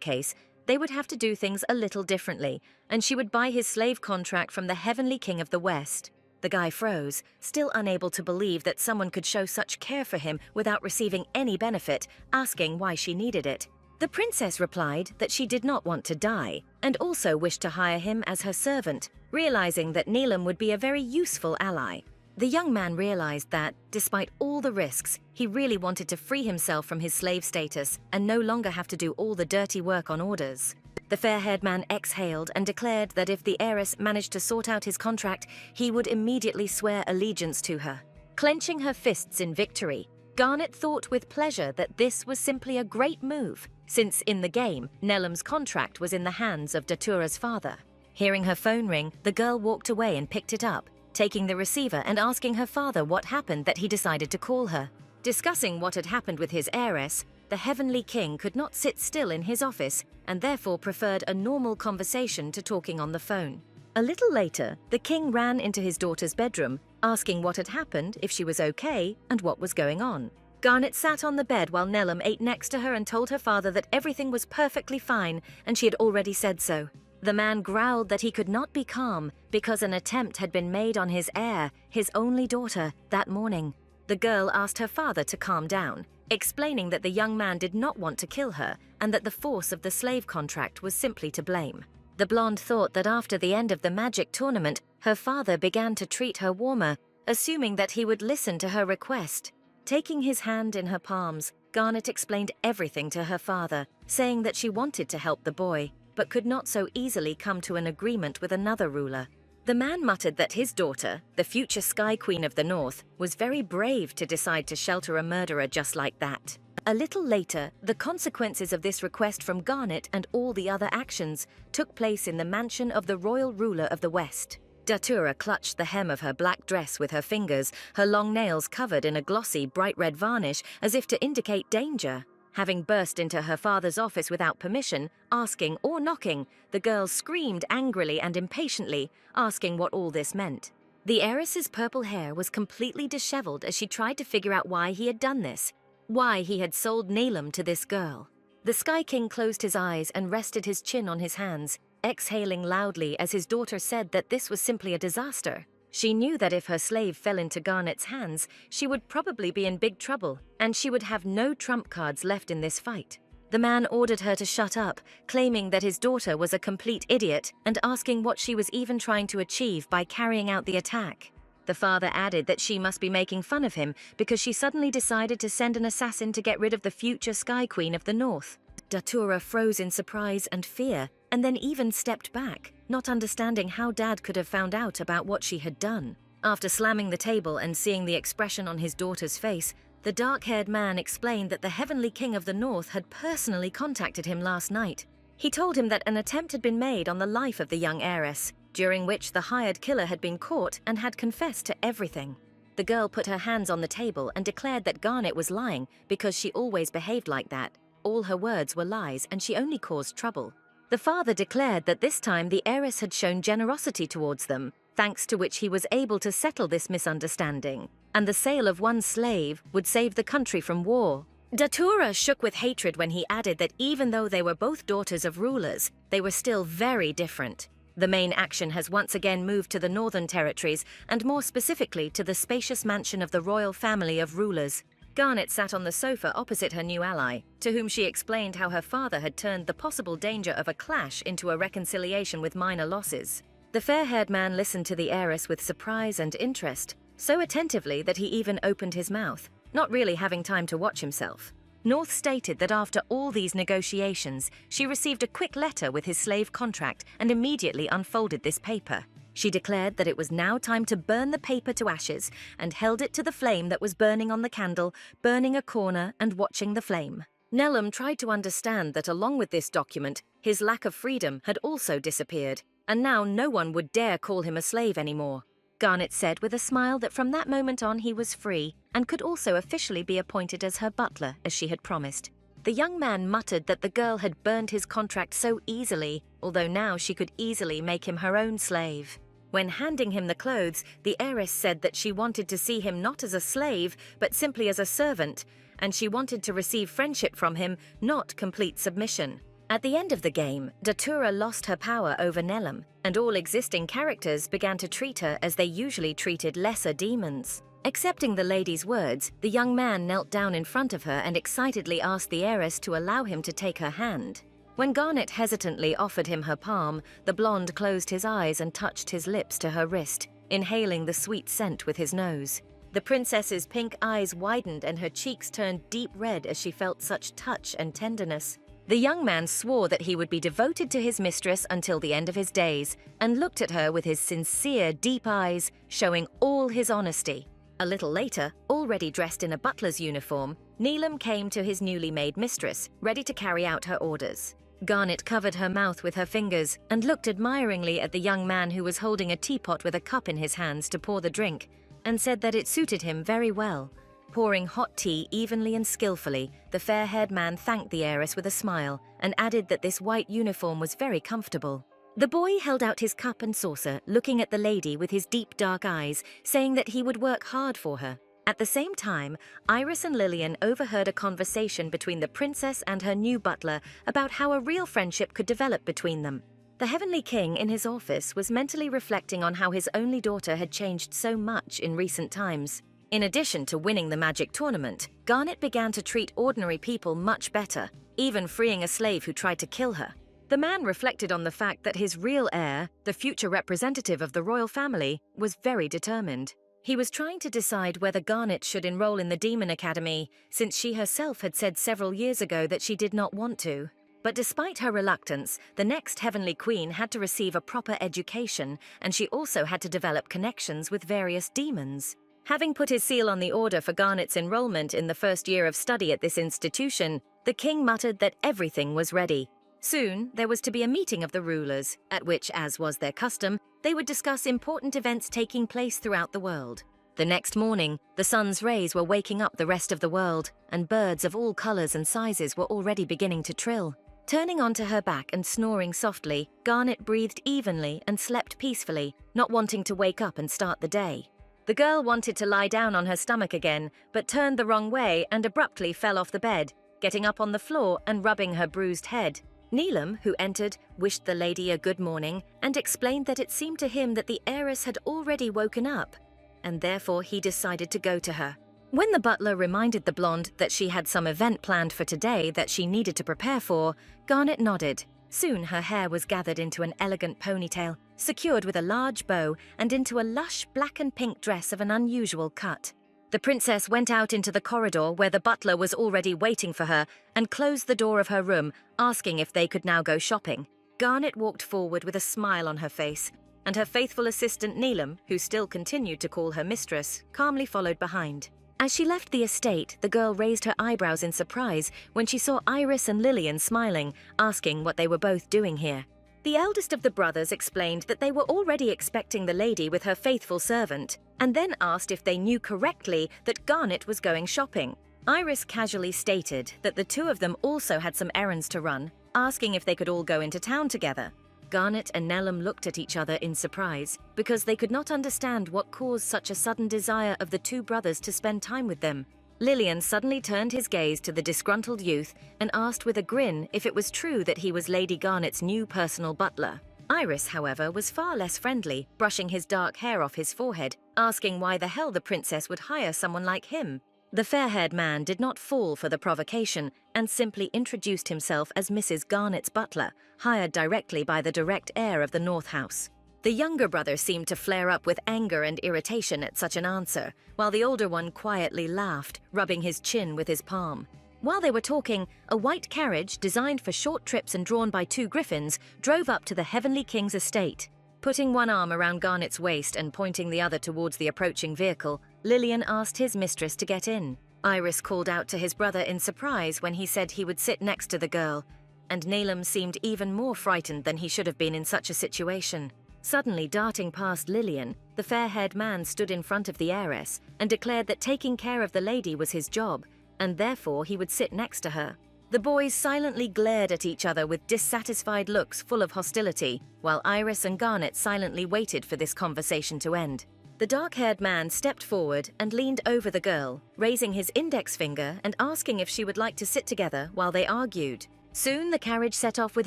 case, they would have to do things a little differently, and she would buy his slave contract from the Heavenly King of the West. The guy froze, still unable to believe that someone could show such care for him without receiving any benefit, asking why she needed it. The princess replied that she did not want to die, and also wished to hire him as her servant, realizing that Neelam would be a very useful ally. The young man realized that, despite all the risks, he really wanted to free himself from his slave status and no longer have to do all the dirty work on orders. The fair-haired man exhaled and declared that if the heiress managed to sort out his contract, he would immediately swear allegiance to her. Clenching her fists in victory, Garnet thought with pleasure that this was simply a great move, since in the game, Neelam's contract was in the hands of Datura's father. Hearing her phone ring, the girl walked away and picked it up, taking the receiver and asking her father what happened that he decided to call her. Discussing what had happened with his heiress, the Heavenly King could not sit still in his office and therefore preferred a normal conversation to talking on the phone. A little later, the king ran into his daughter's bedroom, asking what had happened, if she was okay, and what was going on. Garnet sat on the bed while Nellum ate next to her and told her father that everything was perfectly fine and she had already said so. The man growled that he could not be calm because an attempt had been made on his heir, his only daughter, that morning. The girl asked her father to calm down, explaining that the young man did not want to kill her and that the force of the slave contract was simply to blame. The blonde thought that after the end of the magic tournament, her father began to treat her warmer, assuming that he would listen to her request. Taking his hand in her palms, Garnet explained everything to her father, saying that she wanted to help the boy, but could not so easily come to an agreement with another ruler. The man muttered that his daughter, the future Sky Queen of the North, was very brave to decide to shelter a murderer just like that. A little later, the consequences of this request from Garnet and all the other actions took place in the mansion of the royal ruler of the West. Datura clutched the hem of her black dress with her fingers, her long nails covered in a glossy, bright red varnish as if to indicate danger. Having burst into her father's office without permission, asking or knocking, the girl screamed angrily and impatiently, asking what all this meant. The heiress's purple hair was completely disheveled as she tried to figure out why he had done this, why he had sold Nellum to this girl. The Sky King closed his eyes and rested his chin on his hands, exhaling loudly as his daughter said that this was simply a disaster. She knew that if her slave fell into Garnet's hands, she would probably be in big trouble, and she would have no trump cards left in this fight. The man ordered her to shut up, claiming that his daughter was a complete idiot and asking what she was even trying to achieve by carrying out the attack. The father added that she must be making fun of him because she suddenly decided to send an assassin to get rid of the future Sky Queen of the North. Datura froze in surprise and fear, and then even stepped back, not understanding how Dad could have found out about what she had done. After slamming the table and seeing the expression on his daughter's face, the dark-haired man explained that the Heavenly King of the North had personally contacted him last night. He told him that an attempt had been made on the life of the young heiress, during which the hired killer had been caught and had confessed to everything. The girl put her hands on the table and declared that Garnet was lying because she always behaved like that. All her words were lies and she only caused trouble. The father declared that this time the heiress had shown generosity towards them, thanks to which he was able to settle this misunderstanding, and the sale of one slave would save the country from war. Datura shook with hatred when he added that even though they were both daughters of rulers, they were still very different. The main action has once again moved to the northern territories, and more specifically to the spacious mansion of the royal family of rulers. Garnet sat on the sofa opposite her new ally, to whom she explained how her father had turned the possible danger of a clash into a reconciliation with minor losses. The fair-haired man listened to the heiress with surprise and interest, so attentively that he even opened his mouth, not really having time to watch himself. North stated that after all these negotiations, she received a quick letter with his slave contract and immediately unfolded this paper. She declared that it was now time to burn the paper to ashes and held it to the flame that was burning on the candle, burning a corner and watching the flame. Nellum tried to understand that along with this document, his lack of freedom had also disappeared, and now no one would dare call him a slave anymore. Garnet said with a smile that from that moment on he was free and could also officially be appointed as her butler, as she had promised. The young man muttered that the girl had burned his contract so easily, although now she could easily make him her own slave. When handing him the clothes, the heiress said that she wanted to see him not as a slave, but simply as a servant, and she wanted to receive friendship from him, not complete submission. At the end of the game, Datura lost her power over Nellum, and all existing characters began to treat her as they usually treated lesser demons. Accepting the lady's words, the young man knelt down in front of her and excitedly asked the heiress to allow him to take her hand. When Garnet hesitantly offered him her palm, the blonde closed his eyes and touched his lips to her wrist, inhaling the sweet scent with his nose. The princess's pink eyes widened and her cheeks turned deep red as she felt such touch and tenderness. The young man swore that he would be devoted to his mistress until the end of his days, and looked at her with his sincere, deep eyes, showing all his honesty. A little later, already dressed in a butler's uniform, Nellum came to his newly made mistress, ready to carry out her orders. Garnet covered her mouth with her fingers and looked admiringly at the young man who was holding a teapot with a cup in his hands to pour the drink, and said that it suited him very well. Pouring hot tea evenly and skillfully, the fair-haired man thanked the heiress with a smile and added that this white uniform was very comfortable. The boy held out his cup and saucer, looking at the lady with his deep dark eyes, saying that he would work hard for her. At the same time, Iris and Lillian overheard a conversation between the princess and her new butler about how a real friendship could develop between them. The Heavenly King in his office was mentally reflecting on how his only daughter had changed so much in recent times. In addition to winning the magic tournament, Garnet began to treat ordinary people much better, even freeing a slave who tried to kill her. The man reflected on the fact that his real heir, the future representative of the royal family, was very determined. He was trying to decide whether Garnet should enroll in the Demon Academy, since she herself had said several years ago that she did not want to. But despite her reluctance, the next Heavenly Queen had to receive a proper education, and she also had to develop connections with various demons. Having put his seal on the order for Garnet's enrollment in the first year of study at this institution, the king muttered that everything was ready. Soon, there was to be a meeting of the rulers, at which, as was their custom, they would discuss important events taking place throughout the world. The next morning, the sun's rays were waking up the rest of the world, and birds of all colors and sizes were already beginning to trill. Turning onto her back and snoring softly, Garnet breathed evenly and slept peacefully, not wanting to wake up and start the day. The girl wanted to lie down on her stomach again, but turned the wrong way and abruptly fell off the bed, getting up on the floor and rubbing her bruised head. Neelam, who entered, wished the lady a good morning and explained that it seemed to him that the heiress had already woken up, and therefore he decided to go to her. When the butler reminded the blonde that she had some event planned for today that she needed to prepare for, Garnet nodded. Soon her hair was gathered into an elegant ponytail, secured with a large bow, and into a lush black and pink dress of an unusual cut. The princess went out into the corridor where the butler was already waiting for her and closed the door of her room, asking if they could now go shopping. Garnet walked forward with a smile on her face, and her faithful assistant Neelam, who still continued to call her mistress, calmly followed behind. As she left the estate, the girl raised her eyebrows in surprise when she saw Iris and Lillian smiling, asking what they were both doing here. The eldest of the brothers explained that they were already expecting the lady with her faithful servant, and then asked if they knew correctly that Garnet was going shopping. Iris casually stated that the two of them also had some errands to run, asking if they could all go into town together. Garnet and Neelam looked at each other in surprise, because they could not understand what caused such a sudden desire of the two brothers to spend time with them. Lillian suddenly turned his gaze to the disgruntled youth and asked with a grin if it was true that he was Lady Garnet's new personal butler. Iris, however, was far less friendly, brushing his dark hair off his forehead, asking why the hell the princess would hire someone like him. The fair-haired man did not fall for the provocation and simply introduced himself as Mrs. Garnet's butler, hired directly by the direct heir of the North House. The younger brother seemed to flare up with anger and irritation at such an answer, while the older one quietly laughed, rubbing his chin with his palm. While they were talking, a white carriage, designed for short trips and drawn by two griffins, drove up to the Heavenly King's estate. Putting one arm around Garnet's waist and pointing the other towards the approaching vehicle, Lillian asked his mistress to get in. Iris called out to his brother in surprise when he said he would sit next to the girl, and Neelam seemed even more frightened than he should have been in such a situation. Suddenly darting past Lillian, the fair-haired man stood in front of the heiress and declared that taking care of the lady was his job, and therefore he would sit next to her. The boys silently glared at each other with dissatisfied looks full of hostility, while Iris and Garnet silently waited for this conversation to end. The dark-haired man stepped forward and leaned over the girl, raising his index finger and asking if she would like to sit together while they argued. Soon the carriage set off with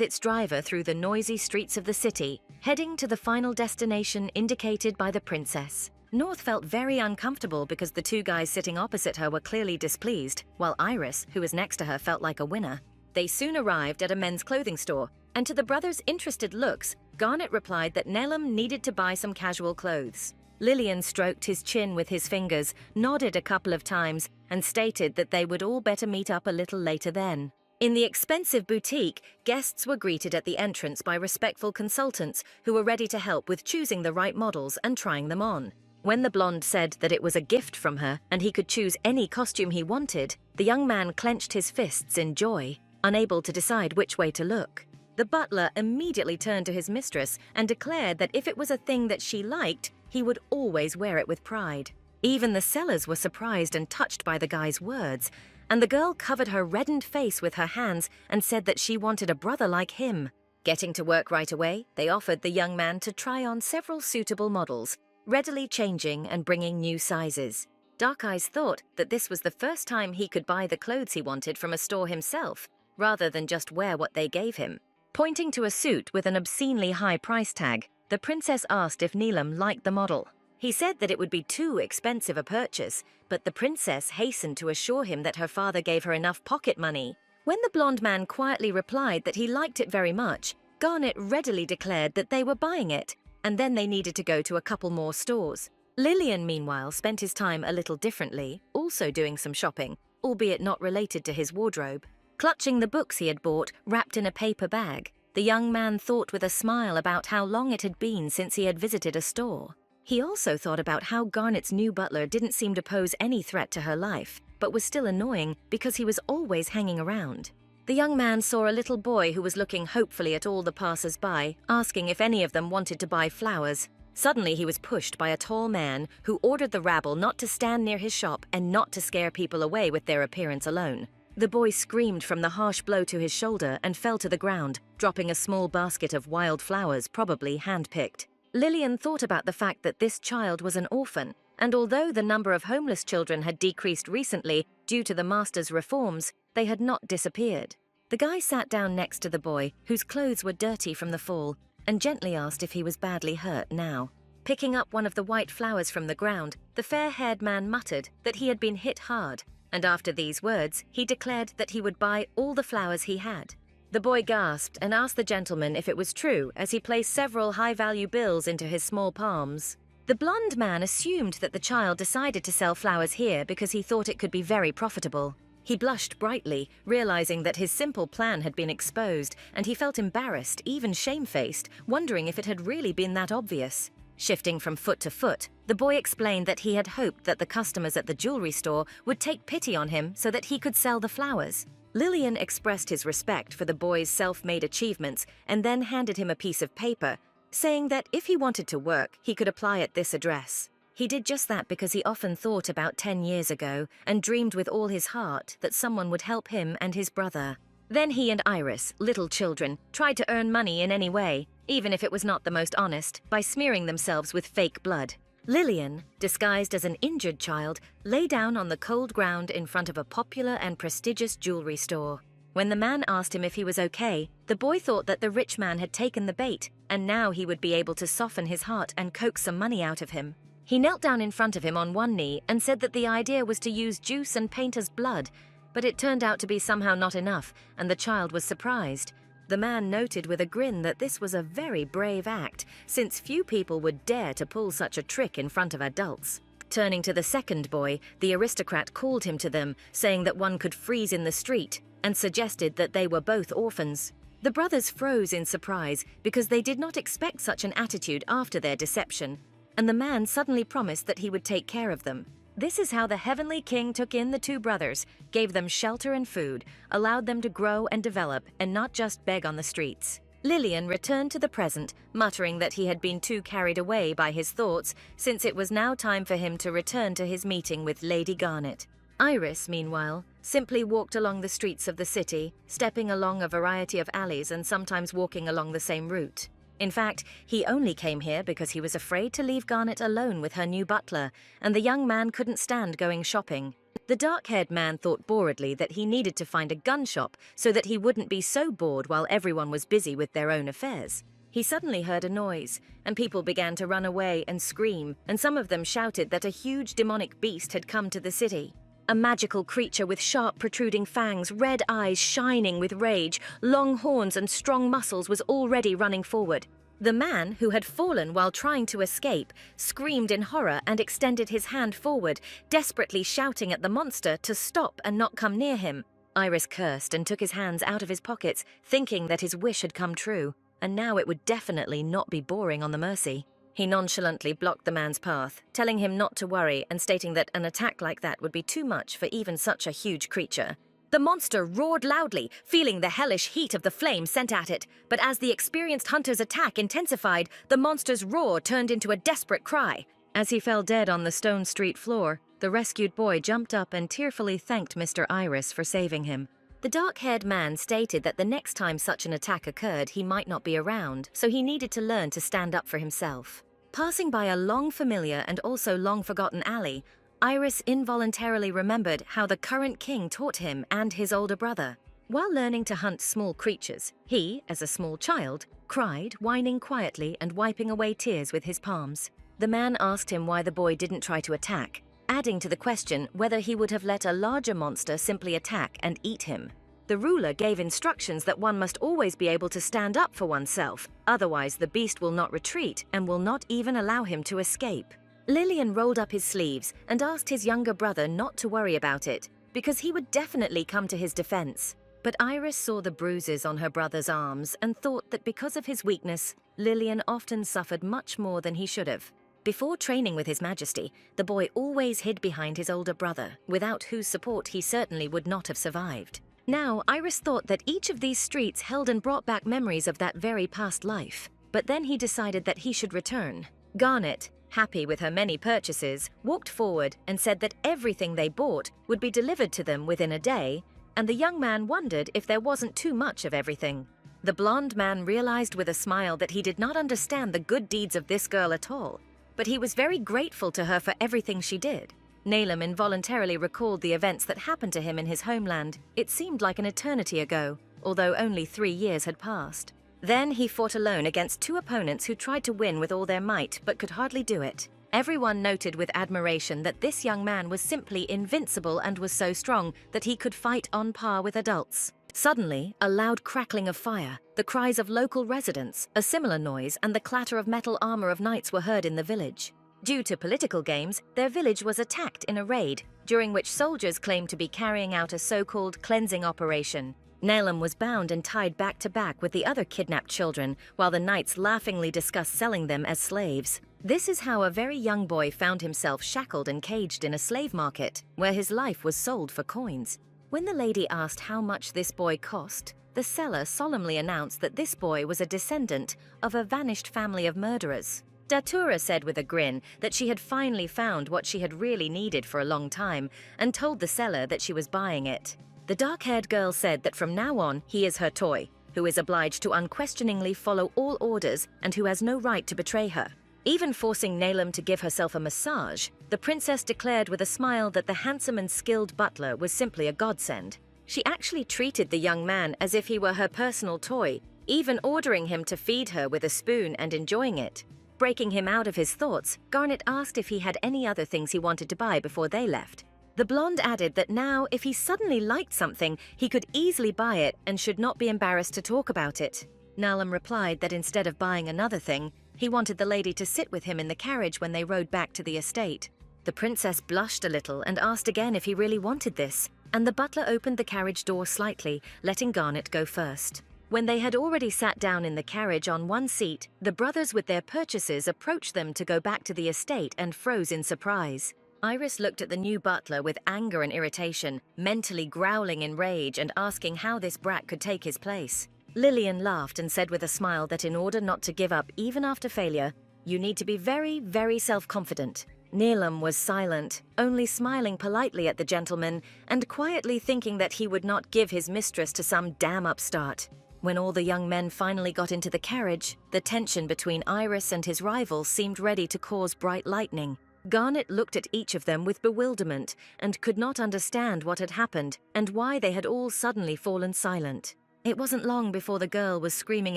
its driver through the noisy streets of the city, heading to the final destination indicated by the princess. North felt very uncomfortable because the two guys sitting opposite her were clearly displeased, while Iris, who was next to her, felt like a winner. They soon arrived at a men's clothing store, and to the brothers' interested looks, Garnet replied that Neelam needed to buy some casual clothes. Lillian stroked his chin with his fingers, nodded a couple of times, and stated that they would all better meet up a little later then. In the expensive boutique, guests were greeted at the entrance by respectful consultants who were ready to help with choosing the right models and trying them on. When the blonde said that it was a gift from her and he could choose any costume he wanted, the young man clenched his fists in joy, unable to decide which way to look. The butler immediately turned to his mistress and declared that if it was a thing that she liked, he would always wear it with pride. Even the sellers were surprised and touched by the guy's words, and the girl covered her reddened face with her hands and said that she wanted a brother like him. Getting to work right away, they offered the young man to try on several suitable models, readily changing and bringing new sizes. Dark Eyes thought that this was the first time he could buy the clothes he wanted from a store himself, rather than just wear what they gave him. Pointing to a suit with an obscenely high price tag, the princess asked if Neelam liked the model. He said that it would be too expensive a purchase, but the princess hastened to assure him that her father gave her enough pocket money. When the blonde man quietly replied that he liked it very much, Garnet readily declared that they were buying it, and then they needed to go to a couple more stores. Lillian, meanwhile, spent his time a little differently, also doing some shopping, albeit not related to his wardrobe. Clutching the books he had bought, wrapped in a paper bag, the young man thought with a smile about how long it had been since he had visited a store. He also thought about how Garnet's new butler didn't seem to pose any threat to her life, but was still annoying because he was always hanging around. The young man saw a little boy who was looking hopefully at all the passers-by, asking if any of them wanted to buy flowers. Suddenly he was pushed by a tall man who ordered the rabble not to stand near his shop and not to scare people away with their appearance alone. The boy screamed from the harsh blow to his shoulder and fell to the ground, dropping a small basket of wild flowers, probably hand-picked. Lillian thought about the fact that this child was an orphan, and although the number of homeless children had decreased recently due to the master's reforms, they had not disappeared. The guy sat down next to the boy, whose clothes were dirty from the fall, and gently asked if he was badly hurt now. Picking up one of the white flowers from the ground, the fair-haired man muttered that he had been hit hard, and after these words, he declared that he would buy all the flowers he had. The boy gasped and asked the gentleman if it was true as he placed several high-value bills into his small palms. The blonde man assumed that the child decided to sell flowers here because he thought it could be very profitable. He blushed brightly, realizing that his simple plan had been exposed, and he felt embarrassed, even shamefaced, wondering if it had really been that obvious. Shifting from foot to foot, the boy explained that he had hoped that the customers at the jewelry store would take pity on him so that he could sell the flowers. Lillian expressed his respect for the boy's self-made achievements and then handed him a piece of paper, saying that if he wanted to work, he could apply at this address. He did just that because he often thought about 10 years ago and dreamed with all his heart that someone would help him and his brother. Then he and Iris, little children, tried to earn money in any way, even if it was not the most honest, by smearing themselves with fake blood. Lillian, disguised as an injured child, lay down on the cold ground in front of a popular and prestigious jewelry store. When the man asked him if he was okay, the boy thought that the rich man had taken the bait, and now he would be able to soften his heart and coax some money out of him. He knelt down in front of him on one knee and said that the idea was to use juice and painter's blood, but it turned out to be somehow not enough, and the child was surprised. The man noted with a grin that this was a very brave act, since few people would dare to pull such a trick in front of adults. Turning to the second boy, the aristocrat called him to them, saying that one could freeze in the street, and suggested that they were both orphans. The brothers froze in surprise because they did not expect such an attitude after their deception, and the man suddenly promised that he would take care of them. This is how the Heavenly King took in the two brothers, gave them shelter and food, allowed them to grow and develop, and not just beg on the streets. Lillian returned to the present, muttering that he had been too carried away by his thoughts, since it was now time for him to return to his meeting with Lady Garnet. Iris, meanwhile, simply walked along the streets of the city, stepping along a variety of alleys and sometimes walking along the same route. In fact, he only came here because he was afraid to leave Garnet alone with her new butler, and the young man couldn't stand going shopping. The dark-haired man thought boredly that he needed to find a gun shop so that he wouldn't be so bored while everyone was busy with their own affairs. He suddenly heard a noise, and people began to run away and scream, and some of them shouted that a huge demonic beast had come to the city. A magical creature with sharp protruding fangs, red eyes shining with rage, long horns and strong muscles was already running forward. The man, who had fallen while trying to escape, screamed in horror and extended his hand forward, desperately shouting at the monster to stop and not come near him. Iris cursed and took his hands out of his pockets, thinking that his wish had come true, and now it would definitely not be boring on the Mercy. He nonchalantly blocked the man's path, telling him not to worry and stating that an attack like that would be too much for even such a huge creature. The monster roared loudly, feeling the hellish heat of the flame sent at it, but as the experienced hunter's attack intensified, the monster's roar turned into a desperate cry. As he fell dead on the stone street floor, the rescued boy jumped up and tearfully thanked Mr. Iris for saving him. The dark-haired man stated that the next time such an attack occurred, he might not be around, so he needed to learn to stand up for himself. Passing by a long familiar and also long-forgotten alley, Iris involuntarily remembered how the current king taught him and his older brother. While learning to hunt small creatures, he, as a small child, cried, whining quietly and wiping away tears with his palms. The man asked him why the boy didn't try to attack, adding to the question whether he would have let a larger monster simply attack and eat him. The ruler gave instructions that one must always be able to stand up for oneself, otherwise the beast will not retreat and will not even allow him to escape. Lillian rolled up his sleeves and asked his younger brother not to worry about it, because he would definitely come to his defense. But Iris saw the bruises on her brother's arms and thought that because of his weakness, Lillian often suffered much more than he should have. Before training with His Majesty, the boy always hid behind his older brother, without whose support he certainly would not have survived. Now, Iris thought that each of these streets held and brought back memories of that very past life. But then he decided that he should return. Garnet, happy with her many purchases, walked forward and said that everything they bought would be delivered to them within a day, and the young man wondered if there wasn't too much of everything. The blonde man realized with a smile that he did not understand the good deeds of this girl at all, but he was very grateful to her for everything she did. Nalem involuntarily recalled the events that happened to him in his homeland. It seemed like an eternity ago, although only 3 years had passed. Then he fought alone against 2 opponents who tried to win with all their might but could hardly do it. Everyone noted with admiration that this young man was simply invincible and was so strong that he could fight on par with adults. Suddenly, a loud crackling of fire, the cries of local residents, a similar noise, and the clatter of metal armor of knights were heard in the village. Due to political games, their village was attacked in a raid, during which soldiers claimed to be carrying out a so-called cleansing operation. Nalem was bound and tied back to back with the other kidnapped children, while the knights laughingly discussed selling them as slaves. This is how a very young boy found himself shackled and caged in a slave market, where his life was sold for coins. When the lady asked how much this boy cost, the seller solemnly announced that this boy was a descendant of a vanished family of murderers. Datura said with a grin that she had finally found what she had really needed for a long time, and told the seller that she was buying it. The dark-haired girl said that from now on he is her toy, who is obliged to unquestioningly follow all orders and who has no right to betray her. Even forcing Nalem to give herself a massage, the princess declared with a smile that the handsome and skilled butler was simply a godsend. She actually treated the young man as if he were her personal toy, even ordering him to feed her with a spoon and enjoying it. Breaking him out of his thoughts, Garnet asked if he had any other things he wanted to buy before they left. The blonde added that now, if he suddenly liked something, he could easily buy it and should not be embarrassed to talk about it. Nalem replied that instead of buying another thing, he wanted the lady to sit with him in the carriage when they rode back to the estate. The princess blushed a little and asked again if he really wanted this, and the butler opened the carriage door slightly, letting Garnet go first. When they had already sat down in the carriage on one seat, the brothers with their purchases approached them to go back to the estate and froze in surprise. Iris looked at the new butler with anger and irritation, mentally growling in rage and asking how this brat could take his place. Lillian laughed and said with a smile that in order not to give up even after failure, you need to be very, very self-confident. Nalem was silent, only smiling politely at the gentleman and quietly thinking that he would not give his mistress to some damn upstart. When all the young men finally got into the carriage, the tension between Iris and his rival seemed ready to cause bright lightning. Garnet looked at each of them with bewilderment and could not understand what had happened and why they had all suddenly fallen silent. It wasn't long before the girl was screaming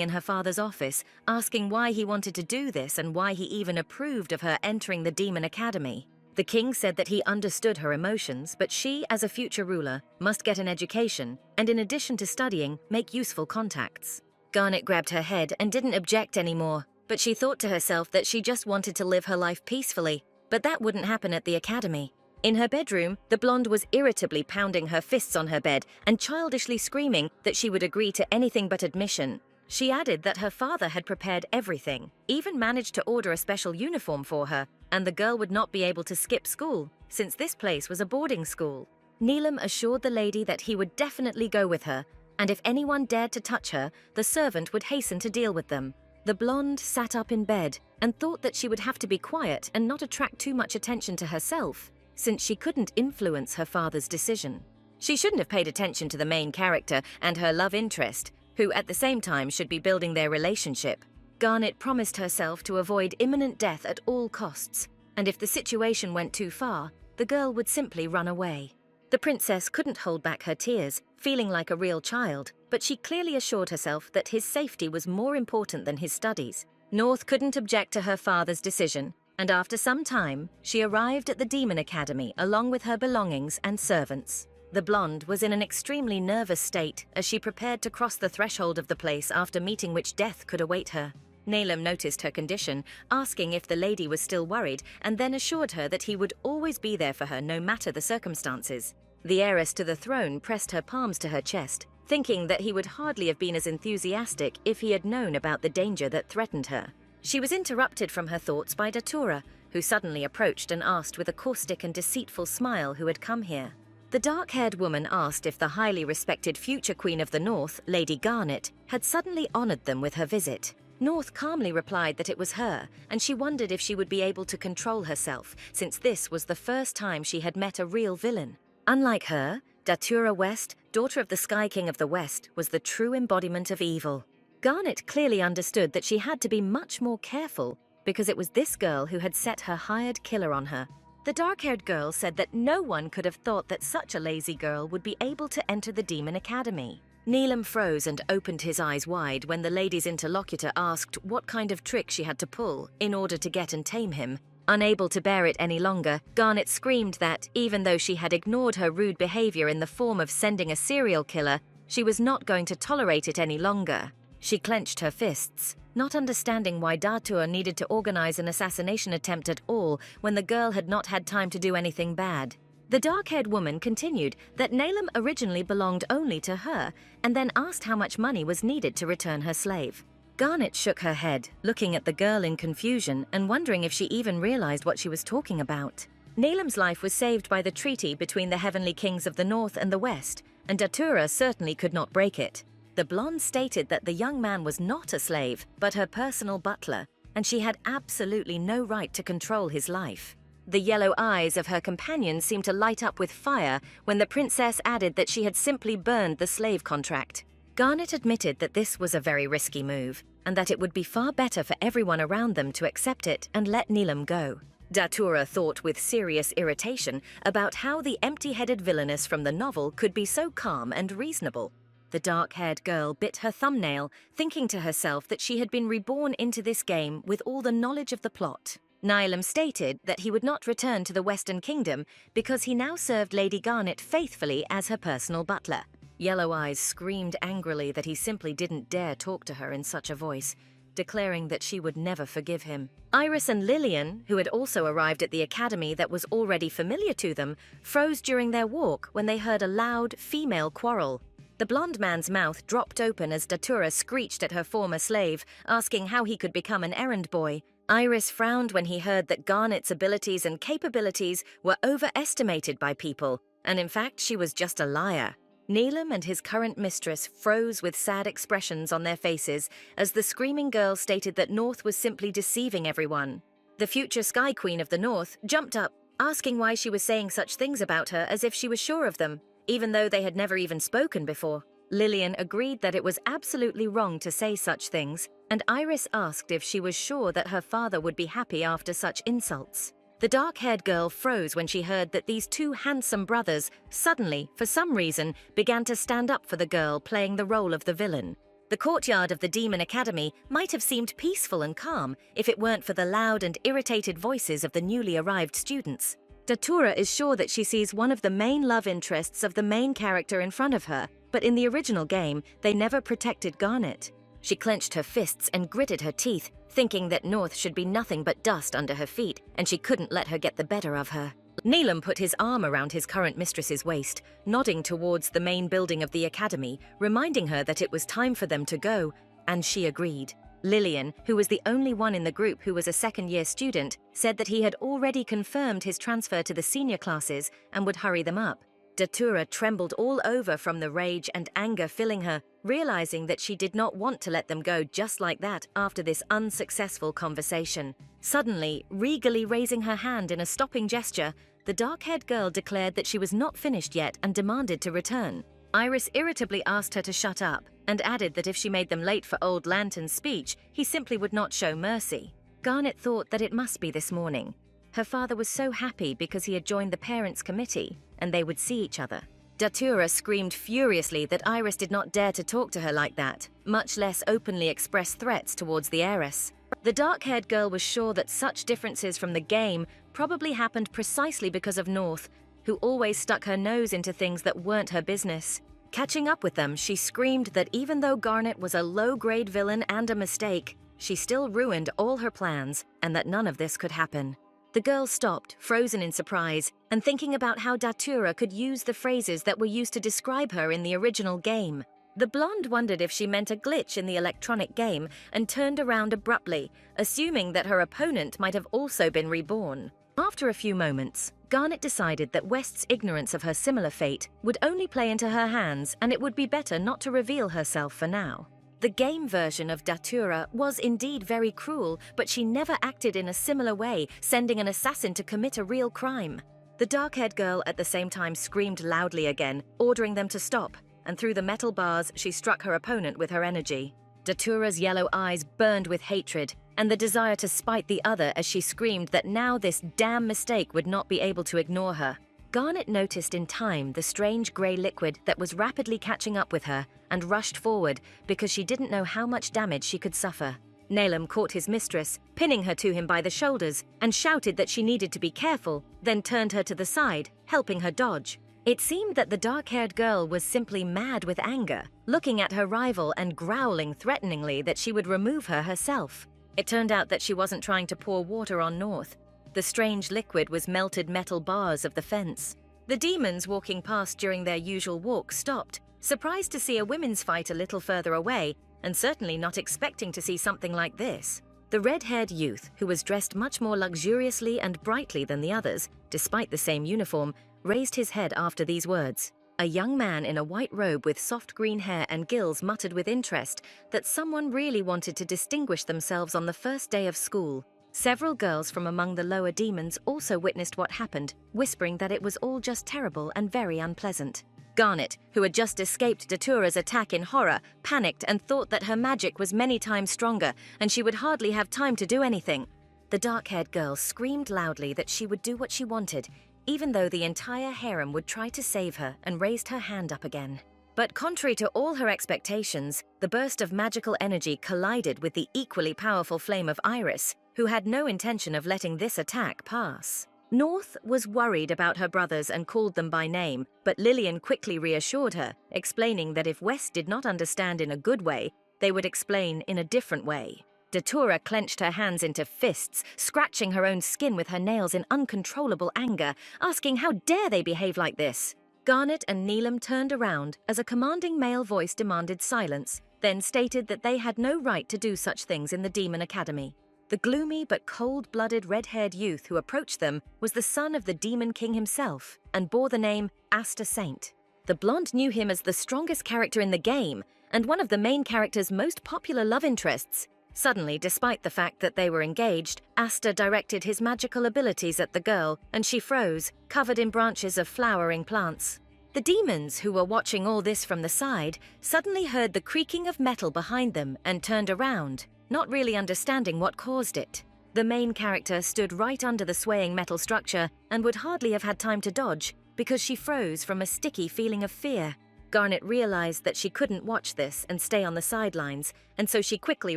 in her father's office, asking why he wanted to do this and why he even approved of her entering the Demon Academy. The king said that he understood her emotions, but she, as a future ruler, must get an education and, in addition to studying, make useful contacts. Garnet grabbed her head and didn't object anymore, but she thought to herself that she just wanted to live her life peacefully, but that wouldn't happen at the academy. In her bedroom, the blonde was irritably pounding her fists on her bed and childishly screaming that she would agree to anything but admission. She added that her father had prepared everything, even managed to order a special uniform for her, and the girl would not be able to skip school, since this place was a boarding school. Neelam assured the lady that he would definitely go with her, and if anyone dared to touch her, the servant would hasten to deal with them. The blonde sat up in bed and thought that she would have to be quiet and not attract too much attention to herself, since she couldn't influence her father's decision. She shouldn't have paid attention to the main character and her love interest, who at the same time should be building their relationship. Garnet promised herself to avoid imminent death at all costs, and if the situation went too far, the girl would simply run away. The princess couldn't hold back her tears, feeling like a real child, but she clearly assured herself that his safety was more important than his studies. North couldn't object to her father's decision, and after some time, she arrived at the Demon Academy along with her belongings and servants. The blonde was in an extremely nervous state as she prepared to cross the threshold of the place after meeting which death could await her. Neelam noticed her condition, asking if the lady was still worried, and then assured her that he would always be there for her no matter the circumstances. The heiress to the throne pressed her palms to her chest, thinking that he would hardly have been as enthusiastic if he had known about the danger that threatened her. She was interrupted from her thoughts by Datura, who suddenly approached and asked with a caustic and deceitful smile who had come here. The dark-haired woman asked if the highly respected future Queen of the North, Lady Garnet, had suddenly honored them with her visit. North calmly replied that it was her, and she wondered if she would be able to control herself, since this was the first time she had met a real villain. Unlike her, Datura West, daughter of the Sky King of the West, was the true embodiment of evil. Garnet clearly understood that she had to be much more careful, because it was this girl who had set her hired killer on her. The dark-haired girl said that no one could have thought that such a lazy girl would be able to enter the Demon Academy. Neelam froze and opened his eyes wide when the lady's interlocutor asked what kind of trick she had to pull in order to get and tame him. Unable to bear it any longer, Garnet screamed that, even though she had ignored her rude behavior in the form of sending a serial killer, she was not going to tolerate it any longer. She clenched her fists, not understanding why Datura needed to organize an assassination attempt at all when the girl had not had time to do anything bad. The dark-haired woman continued that Neelam originally belonged only to her and then asked how much money was needed to return her slave. Garnet shook her head, looking at the girl in confusion and wondering if she even realized what she was talking about. Neelam's life was saved by the treaty between the Heavenly Kings of the North and the West, and Datura certainly could not break it. The blonde stated that the young man was not a slave, but her personal butler, and she had absolutely no right to control his life. The yellow eyes of her companion seemed to light up with fire when the princess added that she had simply burned the slave contract. Garnet admitted that this was a very risky move, and that it would be far better for everyone around them to accept it and let Neelam go. Datura thought with serious irritation about how the empty-headed villainess from the novel could be so calm and reasonable. The dark-haired girl bit her thumbnail, thinking to herself that she had been reborn into this game with all the knowledge of the plot. Neelam stated that he would not return to the Western Kingdom because he now served Lady Garnet faithfully as her personal butler. Yellow Eyes screamed angrily that he simply didn't dare talk to her in such a voice, declaring that she would never forgive him. Iris and Lillian, who had also arrived at the academy that was already familiar to them, froze during their walk when they heard a loud, female quarrel. The blonde man's mouth dropped open as Datura screeched at her former slave, asking how he could become an errand boy. Iris frowned when he heard that Garnet's abilities and capabilities were overestimated by people, and in fact she was just a liar. Neelam and his current mistress froze with sad expressions on their faces as the screaming girl stated that North was simply deceiving everyone. The future Sky Queen of the North jumped up, asking why she was saying such things about her as if she was sure of them, even though they had never even spoken before. Lillian agreed that it was absolutely wrong to say such things, and Iris asked if she was sure that her father would be happy after such insults. The dark-haired girl froze when she heard that these two handsome brothers suddenly, for some reason, began to stand up for the girl playing the role of the villain. The courtyard of the Demon Academy might have seemed peaceful and calm if it weren't for the loud and irritated voices of the newly arrived students. Datura is sure that she sees one of the main love interests of the main character in front of her, but in the original game, they never protected Garnet. She clenched her fists and gritted her teeth, thinking that North should be nothing but dust under her feet, and she couldn't let her get the better of her. Neelam put his arm around his current mistress's waist, nodding towards the main building of the academy, reminding her that it was time for them to go, and she agreed. Lillian, who was the only one in the group who was a second-year student, said that he had already confirmed his transfer to the senior classes and would hurry them up. Datura trembled all over from the rage and anger filling her, realizing that she did not want to let them go just like that after this unsuccessful conversation. Suddenly, regally raising her hand in a stopping gesture, the dark-haired girl declared that she was not finished yet and demanded to return. Iris irritably asked her to shut up and added that if she made them late for Old Lantern's speech, he simply would not show mercy. Garnet thought that it must be this morning. Her father was so happy because he had joined the parents' committee and they would see each other. Datura screamed furiously that Iris did not dare to talk to her like that, much less openly express threats towards the heiress. The dark-haired girl was sure that such differences from the game probably happened precisely because of North, who always stuck her nose into things that weren't her business. Catching up with them, she screamed that even though Garnet was a low-grade villain and a mistake, she still ruined all her plans and that none of this could happen. The girl stopped, frozen in surprise, and thinking about how Datura could use the phrases that were used to describe her in the original game. The blonde wondered if she meant a glitch in the electronic game and turned around abruptly, assuming that her opponent might have also been reborn. After a few moments, Garnet decided that West's ignorance of her similar fate would only play into her hands and it would be better not to reveal herself for now. The game version of Datura was indeed very cruel, but she never acted in a similar way, sending an assassin to commit a real crime. The dark-haired girl at the same time screamed loudly again, ordering them to stop, and through the metal bars she struck her opponent with her energy. Datura's yellow eyes burned with hatred, and the desire to spite the other as she screamed that now this damn mistake would not be able to ignore her. Garnet noticed in time the strange grey liquid that was rapidly catching up with her and rushed forward because she didn't know how much damage she could suffer. Nalem caught his mistress, pinning her to him by the shoulders, and shouted that she needed to be careful, then turned her to the side, helping her dodge. It seemed that the dark-haired girl was simply mad with anger, looking at her rival and growling threateningly that she would remove her herself. It turned out that she wasn't trying to pour water on North. The strange liquid was melted metal bars of the fence. The demons walking past during their usual walk stopped, surprised to see a women's fight a little further away, and certainly not expecting to see something like this. The red-haired youth, who was dressed much more luxuriously and brightly than the others, despite the same uniform, raised his head after these words. A young man in a white robe with soft green hair and gills muttered with interest that someone really wanted to distinguish themselves on the first day of school. Several girls from among the lower demons also witnessed what happened, whispering that it was all just terrible and very unpleasant. Garnet, who had just escaped Datura's attack in horror, panicked and thought that her magic was many times stronger and she would hardly have time to do anything. The dark-haired girl screamed loudly that she would do what she wanted, even though the entire harem would try to save her, and raised her hand up again. But contrary to all her expectations, the burst of magical energy collided with the equally powerful flame of Iris, who had no intention of letting this attack pass. North was worried about her brothers and called them by name, but Lillian quickly reassured her, explaining that if West did not understand in a good way, they would explain in a different way. Datura clenched her hands into fists, scratching her own skin with her nails in uncontrollable anger, asking how dare they behave like this. Garnet and Neelam turned around as a commanding male voice demanded silence, then stated that they had no right to do such things in the Demon Academy. The gloomy but cold-blooded red-haired youth who approached them was the son of the Demon King himself and bore the name Asta Saint. The blonde knew him as the strongest character in the game and one of the main character's most popular love interests. Suddenly, despite the fact that they were engaged, Asta directed his magical abilities at the girl, and she froze, covered in branches of flowering plants. The demons, who were watching all this from the side, suddenly heard the creaking of metal behind them and turned around, not really understanding what caused it. The main character stood right under the swaying metal structure and would hardly have had time to dodge because she froze from a sticky feeling of fear. Garnet realized that she couldn't watch this and stay on the sidelines, and so she quickly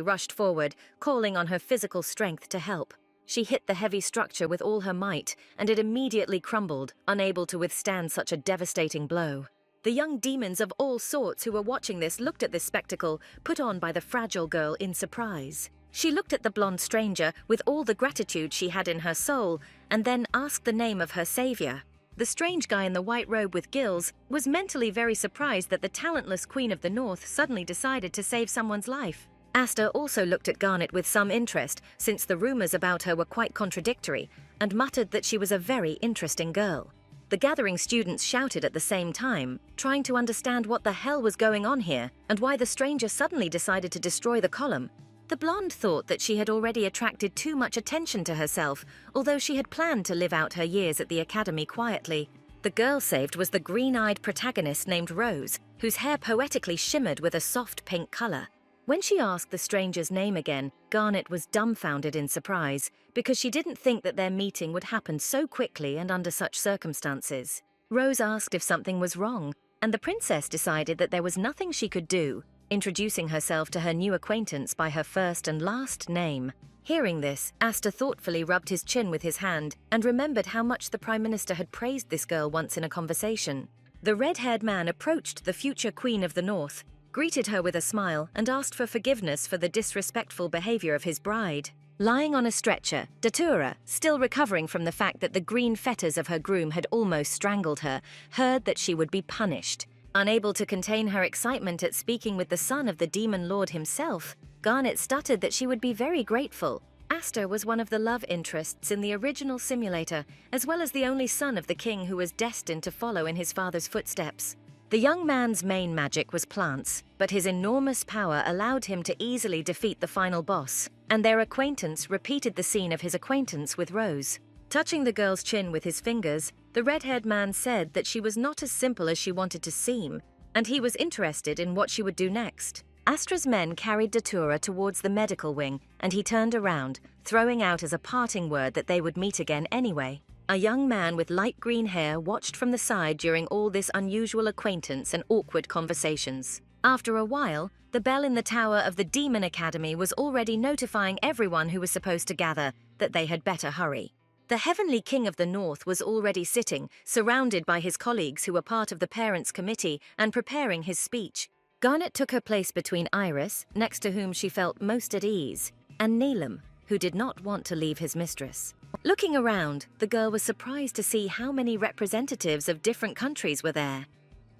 rushed forward, calling on her physical strength to help. She hit the heavy structure with all her might, and it immediately crumbled, unable to withstand such a devastating blow. The young demons of all sorts who were watching this looked at this spectacle, put on by the fragile girl, in surprise. She looked at the blonde stranger with all the gratitude she had in her soul, and then asked the name of her savior. The strange guy in the white robe with gills was mentally very surprised that the talentless Queen of the North suddenly decided to save someone's life. Asta also looked at Garnet with some interest, since the rumors about her were quite contradictory, and muttered that she was a very interesting girl. The gathering students shouted at the same time, trying to understand what the hell was going on here and why the stranger suddenly decided to destroy the column. The blonde thought that she had already attracted too much attention to herself, although she had planned to live out her years at the academy quietly. The girl saved was the green-eyed protagonist named Rose, whose hair poetically shimmered with a soft pink color. When she asked the stranger's name again, Garnet was dumbfounded in surprise, because she didn't think that their meeting would happen so quickly and under such circumstances. Rose asked if something was wrong, and the princess decided that there was nothing she could do, introducing herself to her new acquaintance by her first and last name. Hearing this, Asta thoughtfully rubbed his chin with his hand and remembered how much the Prime Minister had praised this girl once in a conversation. The red-haired man approached the future Queen of the North, greeted her with a smile, and asked for forgiveness for the disrespectful behavior of his bride. Lying on a stretcher, Datura, still recovering from the fact that the green fetters of her groom had almost strangled her, heard that she would be punished. Unable to contain her excitement at speaking with the son of the Demon Lord himself, Garnet stuttered that she would be very grateful. Asta was one of the love interests in the original simulator, as well as the only son of the king who was destined to follow in his father's footsteps. The young man's main magic was plants, but his enormous power allowed him to easily defeat the final boss, and their acquaintance repeated the scene of his acquaintance with Rose. Touching the girl's chin with his fingers, the red-haired man said that she was not as simple as she wanted to seem, and he was interested in what she would do next. Astra's men carried Datura towards the medical wing, and he turned around, throwing out as a parting word that they would meet again anyway. A young man with light green hair watched from the side during all this unusual acquaintance and awkward conversations. After a while, the bell in the tower of the Demon Academy was already notifying everyone who was supposed to gather that they had better hurry. The Heavenly King of the North was already sitting, surrounded by his colleagues who were part of the Parents' Committee and preparing his speech. Garnet took her place between Iris, next to whom she felt most at ease, and Neelam, who did not want to leave his mistress. Looking around, the girl was surprised to see how many representatives of different countries were there.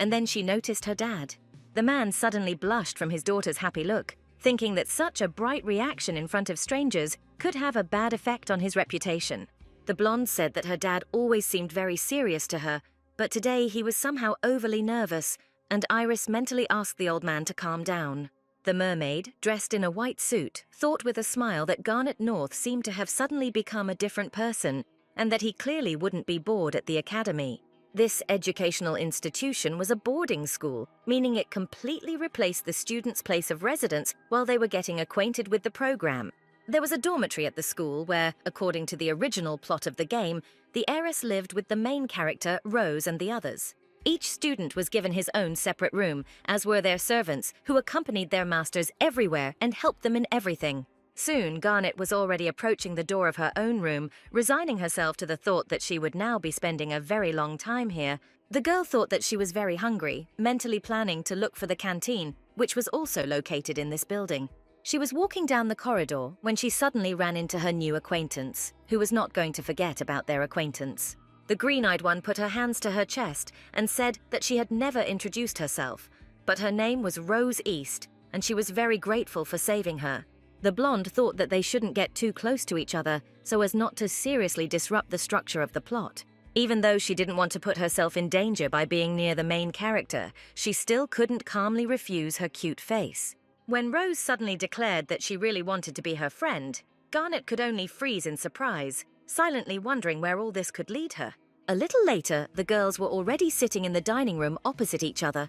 And then she noticed her dad. The man suddenly blushed from his daughter's happy look, thinking that such a bright reaction in front of strangers could have a bad effect on his reputation. The blonde said that her dad always seemed very serious to her, but today he was somehow overly nervous, and Iris mentally asked the old man to calm down. The mermaid, dressed in a white suit, thought with a smile that Garnet North seemed to have suddenly become a different person, and that he clearly wouldn't be bored at the academy. This educational institution was a boarding school, meaning it completely replaced the students' place of residence while they were getting acquainted with the program. There was a dormitory at the school where, according to the original plot of the game, the heiress lived with the main character, Rose, and the others. Each student was given his own separate room, as were their servants, who accompanied their masters everywhere and helped them in everything. Soon, Garnet was already approaching the door of her own room, resigning herself to the thought that she would now be spending a very long time here. The girl thought that she was very hungry, mentally planning to look for the canteen, which was also located in this building. She was walking down the corridor when she suddenly ran into her new acquaintance, who was not going to forget about their acquaintance. The green-eyed one put her hands to her chest and said that she had never introduced herself, but her name was Rose East, and she was very grateful for saving her. The blonde thought that they shouldn't get too close to each other so as not to seriously disrupt the structure of the plot. Even though she didn't want to put herself in danger by being near the main character, she still couldn't calmly refuse her cute face. When Rose suddenly declared that she really wanted to be her friend, Garnet could only freeze in surprise, silently wondering where all this could lead her. A little later, the girls were already sitting in the dining room opposite each other,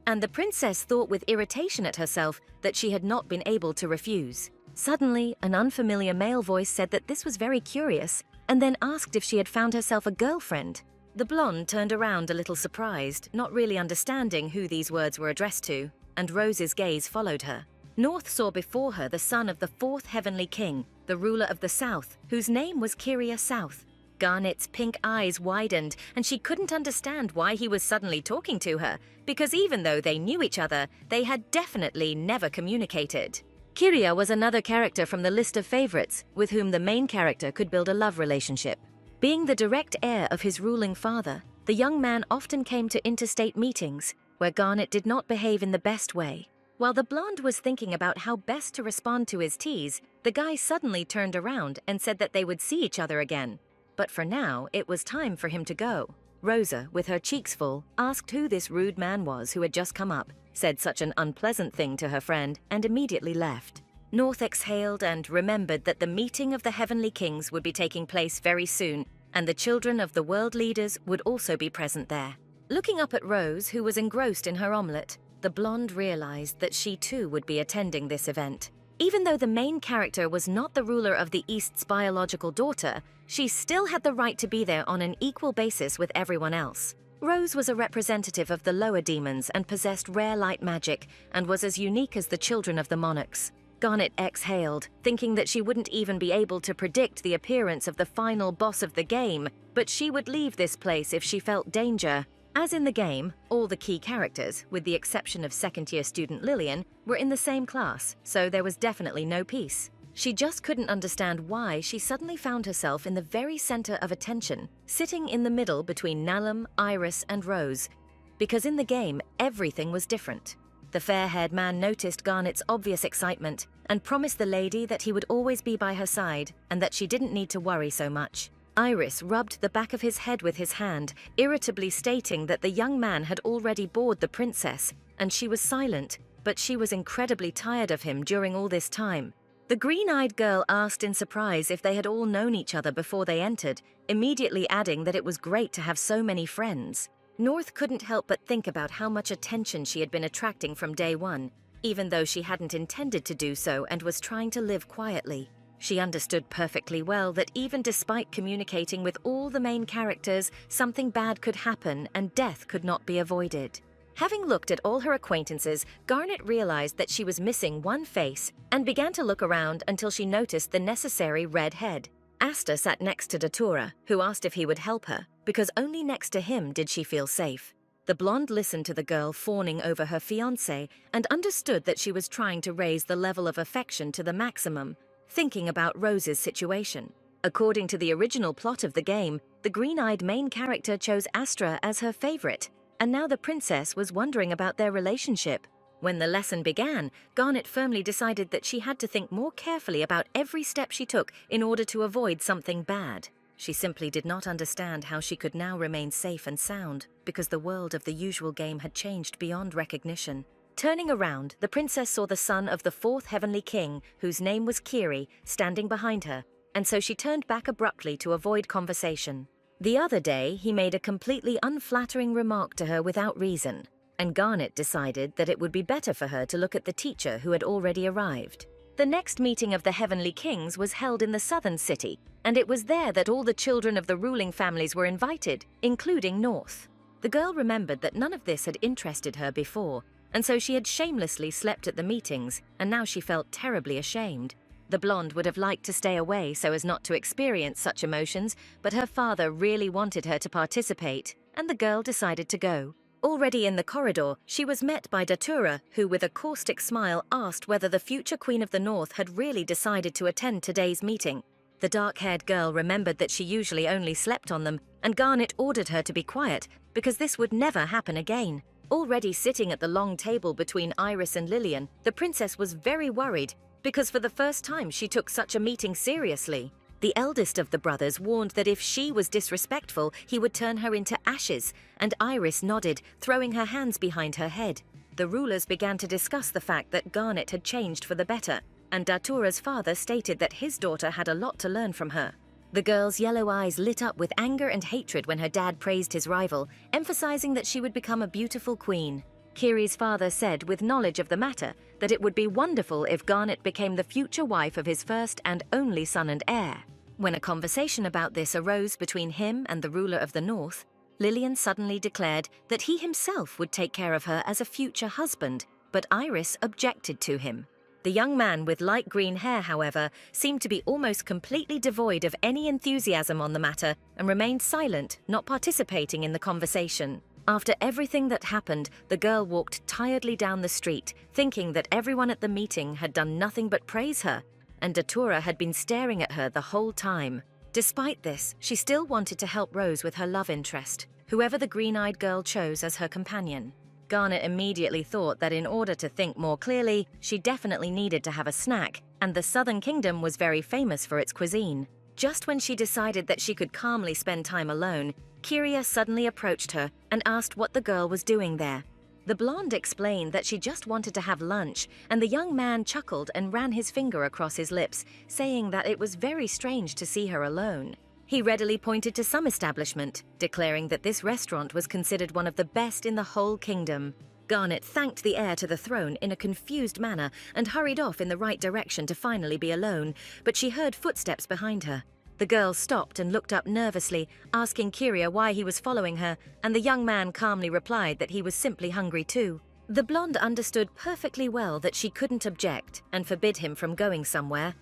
and the princess thought with irritation at herself that she had not been able to refuse. Suddenly, an unfamiliar male voice said that this was very curious, and then asked if she had found herself a girlfriend. The blonde turned around a little surprised, not really understanding who these words were addressed to, and Rose's gaze followed her. North saw before her the son of the fourth Heavenly King, the ruler of the South, whose name was Kyria South. Garnet's pink eyes widened, and she couldn't understand why he was suddenly talking to her, because even though they knew each other, they had definitely never communicated. Kyria was another character from the list of favorites, with whom the main character could build a love relationship. Being the direct heir of his ruling father, the young man often came to interstate meetings, where Garnet did not behave in the best way. While the blonde was thinking about how best to respond to his tease, the guy suddenly turned around and said that they would see each other again. But for now, it was time for him to go. Rosa, with her cheeks full, asked who this rude man was who had just come up, said such an unpleasant thing to her friend, and immediately left. North exhaled and remembered that the meeting of the Heavenly Kings would be taking place very soon, and the children of the world leaders would also be present there. Looking up at Rose, who was engrossed in her omelette, the blonde realized that she too would be attending this event. Even though the main character was not the ruler of the East's biological daughter, she still had the right to be there on an equal basis with everyone else. Rose was a representative of the lower demons and possessed rare light magic, and was as unique as the children of the monarchs. Garnet exhaled, thinking that she wouldn't even be able to predict the appearance of the final boss of the game, but she would leave this place if she felt danger. As in the game, all the key characters, with the exception of second-year student Lillian, were in the same class, so there was definitely no peace. She just couldn't understand why she suddenly found herself in the very center of attention, sitting in the middle between Nallum, Iris, and Rose, because in the game, everything was different. The fair-haired man noticed Garnet's obvious excitement and promised the lady that he would always be by her side and that she didn't need to worry so much. Iris rubbed the back of his head with his hand, irritably stating that the young man had already bored the princess, and she was silent, but she was incredibly tired of him during all this time. The green-eyed girl asked in surprise if they had all known each other before they entered, immediately adding that it was great to have so many friends. North couldn't help but think about how much attention she had been attracting from day one, even though she hadn't intended to do so and was trying to live quietly. She understood perfectly well that even despite communicating with all the main characters, something bad could happen and death could not be avoided. Having looked at all her acquaintances, Garnet realized that she was missing one face and began to look around until she noticed the necessary red head. Asta sat next to Datura, who asked if he would help her, because only next to him did she feel safe. The blonde listened to the girl fawning over her fiancé and understood that she was trying to raise the level of affection to the maximum, thinking about Rose's situation. According to the original plot of the game, the green-eyed main character chose Astra as her favorite, and now the princess was wondering about their relationship. When the lesson began, Garnet firmly decided that she had to think more carefully about every step she took in order to avoid something bad. She simply did not understand how she could now remain safe and sound, because the world of the usual game had changed beyond recognition. Turning around, the princess saw the son of the fourth heavenly king, whose name was Kiri, standing behind her, and so she turned back abruptly to avoid conversation. The other day, he made a completely unflattering remark to her without reason, and Garnet decided that it would be better for her to look at the teacher who had already arrived. The next meeting of the Heavenly Kings was held in the southern city, and it was there that all the children of the ruling families were invited, including North. The girl remembered that none of this had interested her before, and so she had shamelessly slept at the meetings, and now she felt terribly ashamed. The blonde would have liked to stay away so as not to experience such emotions, but her father really wanted her to participate, and the girl decided to go. Already in the corridor, she was met by Datura, who with a caustic smile asked whether the future Queen of the North had really decided to attend today's meeting. The dark-haired girl remembered that she usually only slept on them, and Garnet ordered her to be quiet, because this would never happen again. Already sitting at the long table between Iris and Lillian, the princess was very worried, because for the first time she took such a meeting seriously. The eldest of the brothers warned that if she was disrespectful, he would turn her into ashes, and Iris nodded, throwing her hands behind her head. The rulers began to discuss the fact that Garnet had changed for the better, and Datura's father stated that his daughter had a lot to learn from her. The girl's yellow eyes lit up with anger and hatred when her dad praised his rival, emphasizing that she would become a beautiful queen. Kiri's father said, with knowledge of the matter, that it would be wonderful if Garnet became the future wife of his first and only son and heir. When a conversation about this arose between him and the ruler of the North, Lillian suddenly declared that he himself would take care of her as a future husband, but Iris objected to him. The young man with light green hair, however, seemed to be almost completely devoid of any enthusiasm on the matter and remained silent, not participating in the conversation. After everything that happened, the girl walked tiredly down the street, thinking that everyone at the meeting had done nothing but praise her, and Datura had been staring at her the whole time. Despite this, she still wanted to help Rose with her love interest, whoever the green-eyed girl chose as her companion. Garnet immediately thought that in order to think more clearly, she definitely needed to have a snack, and the Southern Kingdom was very famous for its cuisine. Just when she decided that she could calmly spend time alone, Kiria suddenly approached her and asked what the girl was doing there. The blonde explained that she just wanted to have lunch, and the young man chuckled and ran his finger across his lips, saying that it was very strange to see her alone. He readily pointed to some establishment, declaring that this restaurant was considered one of the best in the whole kingdom. Garnet thanked the heir to the throne in a confused manner and hurried off in the right direction to finally be alone, but she heard footsteps behind her. The girl stopped and looked up nervously, asking Kiria why he was following her, and the young man calmly replied that he was simply hungry too. The blonde understood perfectly well that she couldn't object and forbid him from going somewhere,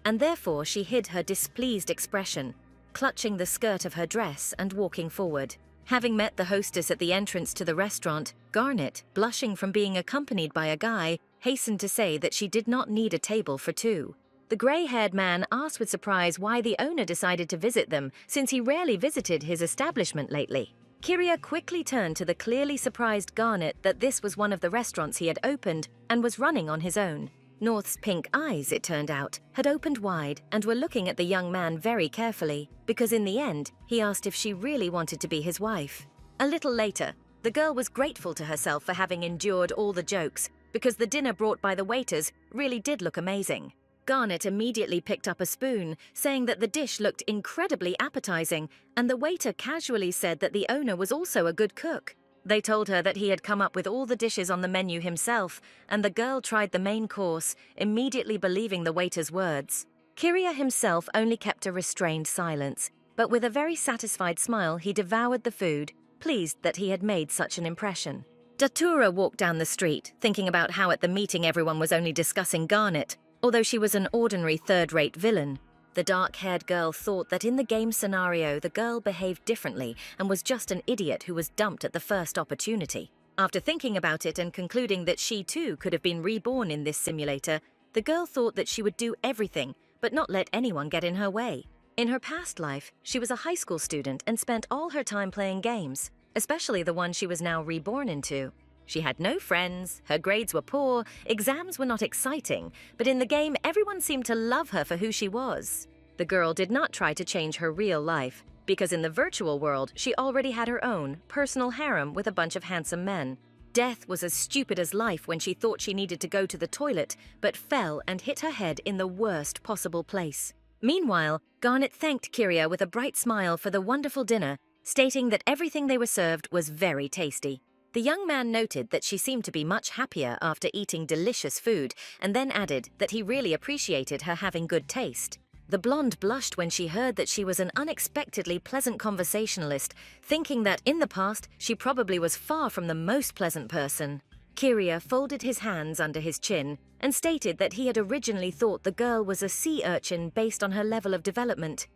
and therefore she hid her displeased expression, clutching the skirt of her dress and walking forward. Having met the hostess at the entrance to the restaurant, Garnet, blushing from being accompanied by a guy, hastened to say that she did not need a table for two. The grey-haired man asked with surprise why the owner decided to visit them, since he rarely visited his establishment lately. Kiria quickly turned to the clearly surprised Garnet that this was one of the restaurants he had opened and was running on his own. North's pink eyes, it turned out, had opened wide and were looking at the young man very carefully, because in the end, he asked if she really wanted to be his wife. A little later, the girl was grateful to herself for having endured all the jokes, because the dinner brought by the waiters really did look amazing. Garnet immediately picked up a spoon, saying that the dish looked incredibly appetizing, and the waiter casually said that the owner was also a good cook. They told her that he had come up with all the dishes on the menu himself, and the girl tried the main course, immediately believing the waiter's words. Kiria himself only kept a restrained silence, but with a very satisfied smile he devoured the food, pleased that he had made such an impression. Datura walked down the street, thinking about how at the meeting everyone was only discussing Garnet, although she was an ordinary third-rate villain. The dark-haired girl thought that in the game scenario the girl behaved differently and was just an idiot who was dumped at the first opportunity. After thinking about it and concluding that she too could have been reborn in this simulator, the girl thought that she would do everything but not let anyone get in her way. In her past life, she was a high school student and spent all her time playing games, especially the one she was now reborn into. She had no friends, her grades were poor, exams were not exciting, but in the game everyone seemed to love her for who she was. The girl did not try to change her real life, because in the virtual world she already had her own personal harem with a bunch of handsome men. Death was as stupid as life when she thought she needed to go to the toilet, but fell and hit her head in the worst possible place. Meanwhile, Garnet thanked Kiria with a bright smile for the wonderful dinner, stating that everything they were served was very tasty. The young man noted that she seemed to be much happier after eating delicious food, and then added that he really appreciated her having good taste. The blonde blushed when she heard that she was an unexpectedly pleasant conversationalist, thinking that in the past she probably was far from the most pleasant person. Kiria folded his hands under his chin and stated that he had originally thought the girl was a sea urchin based on her level of development,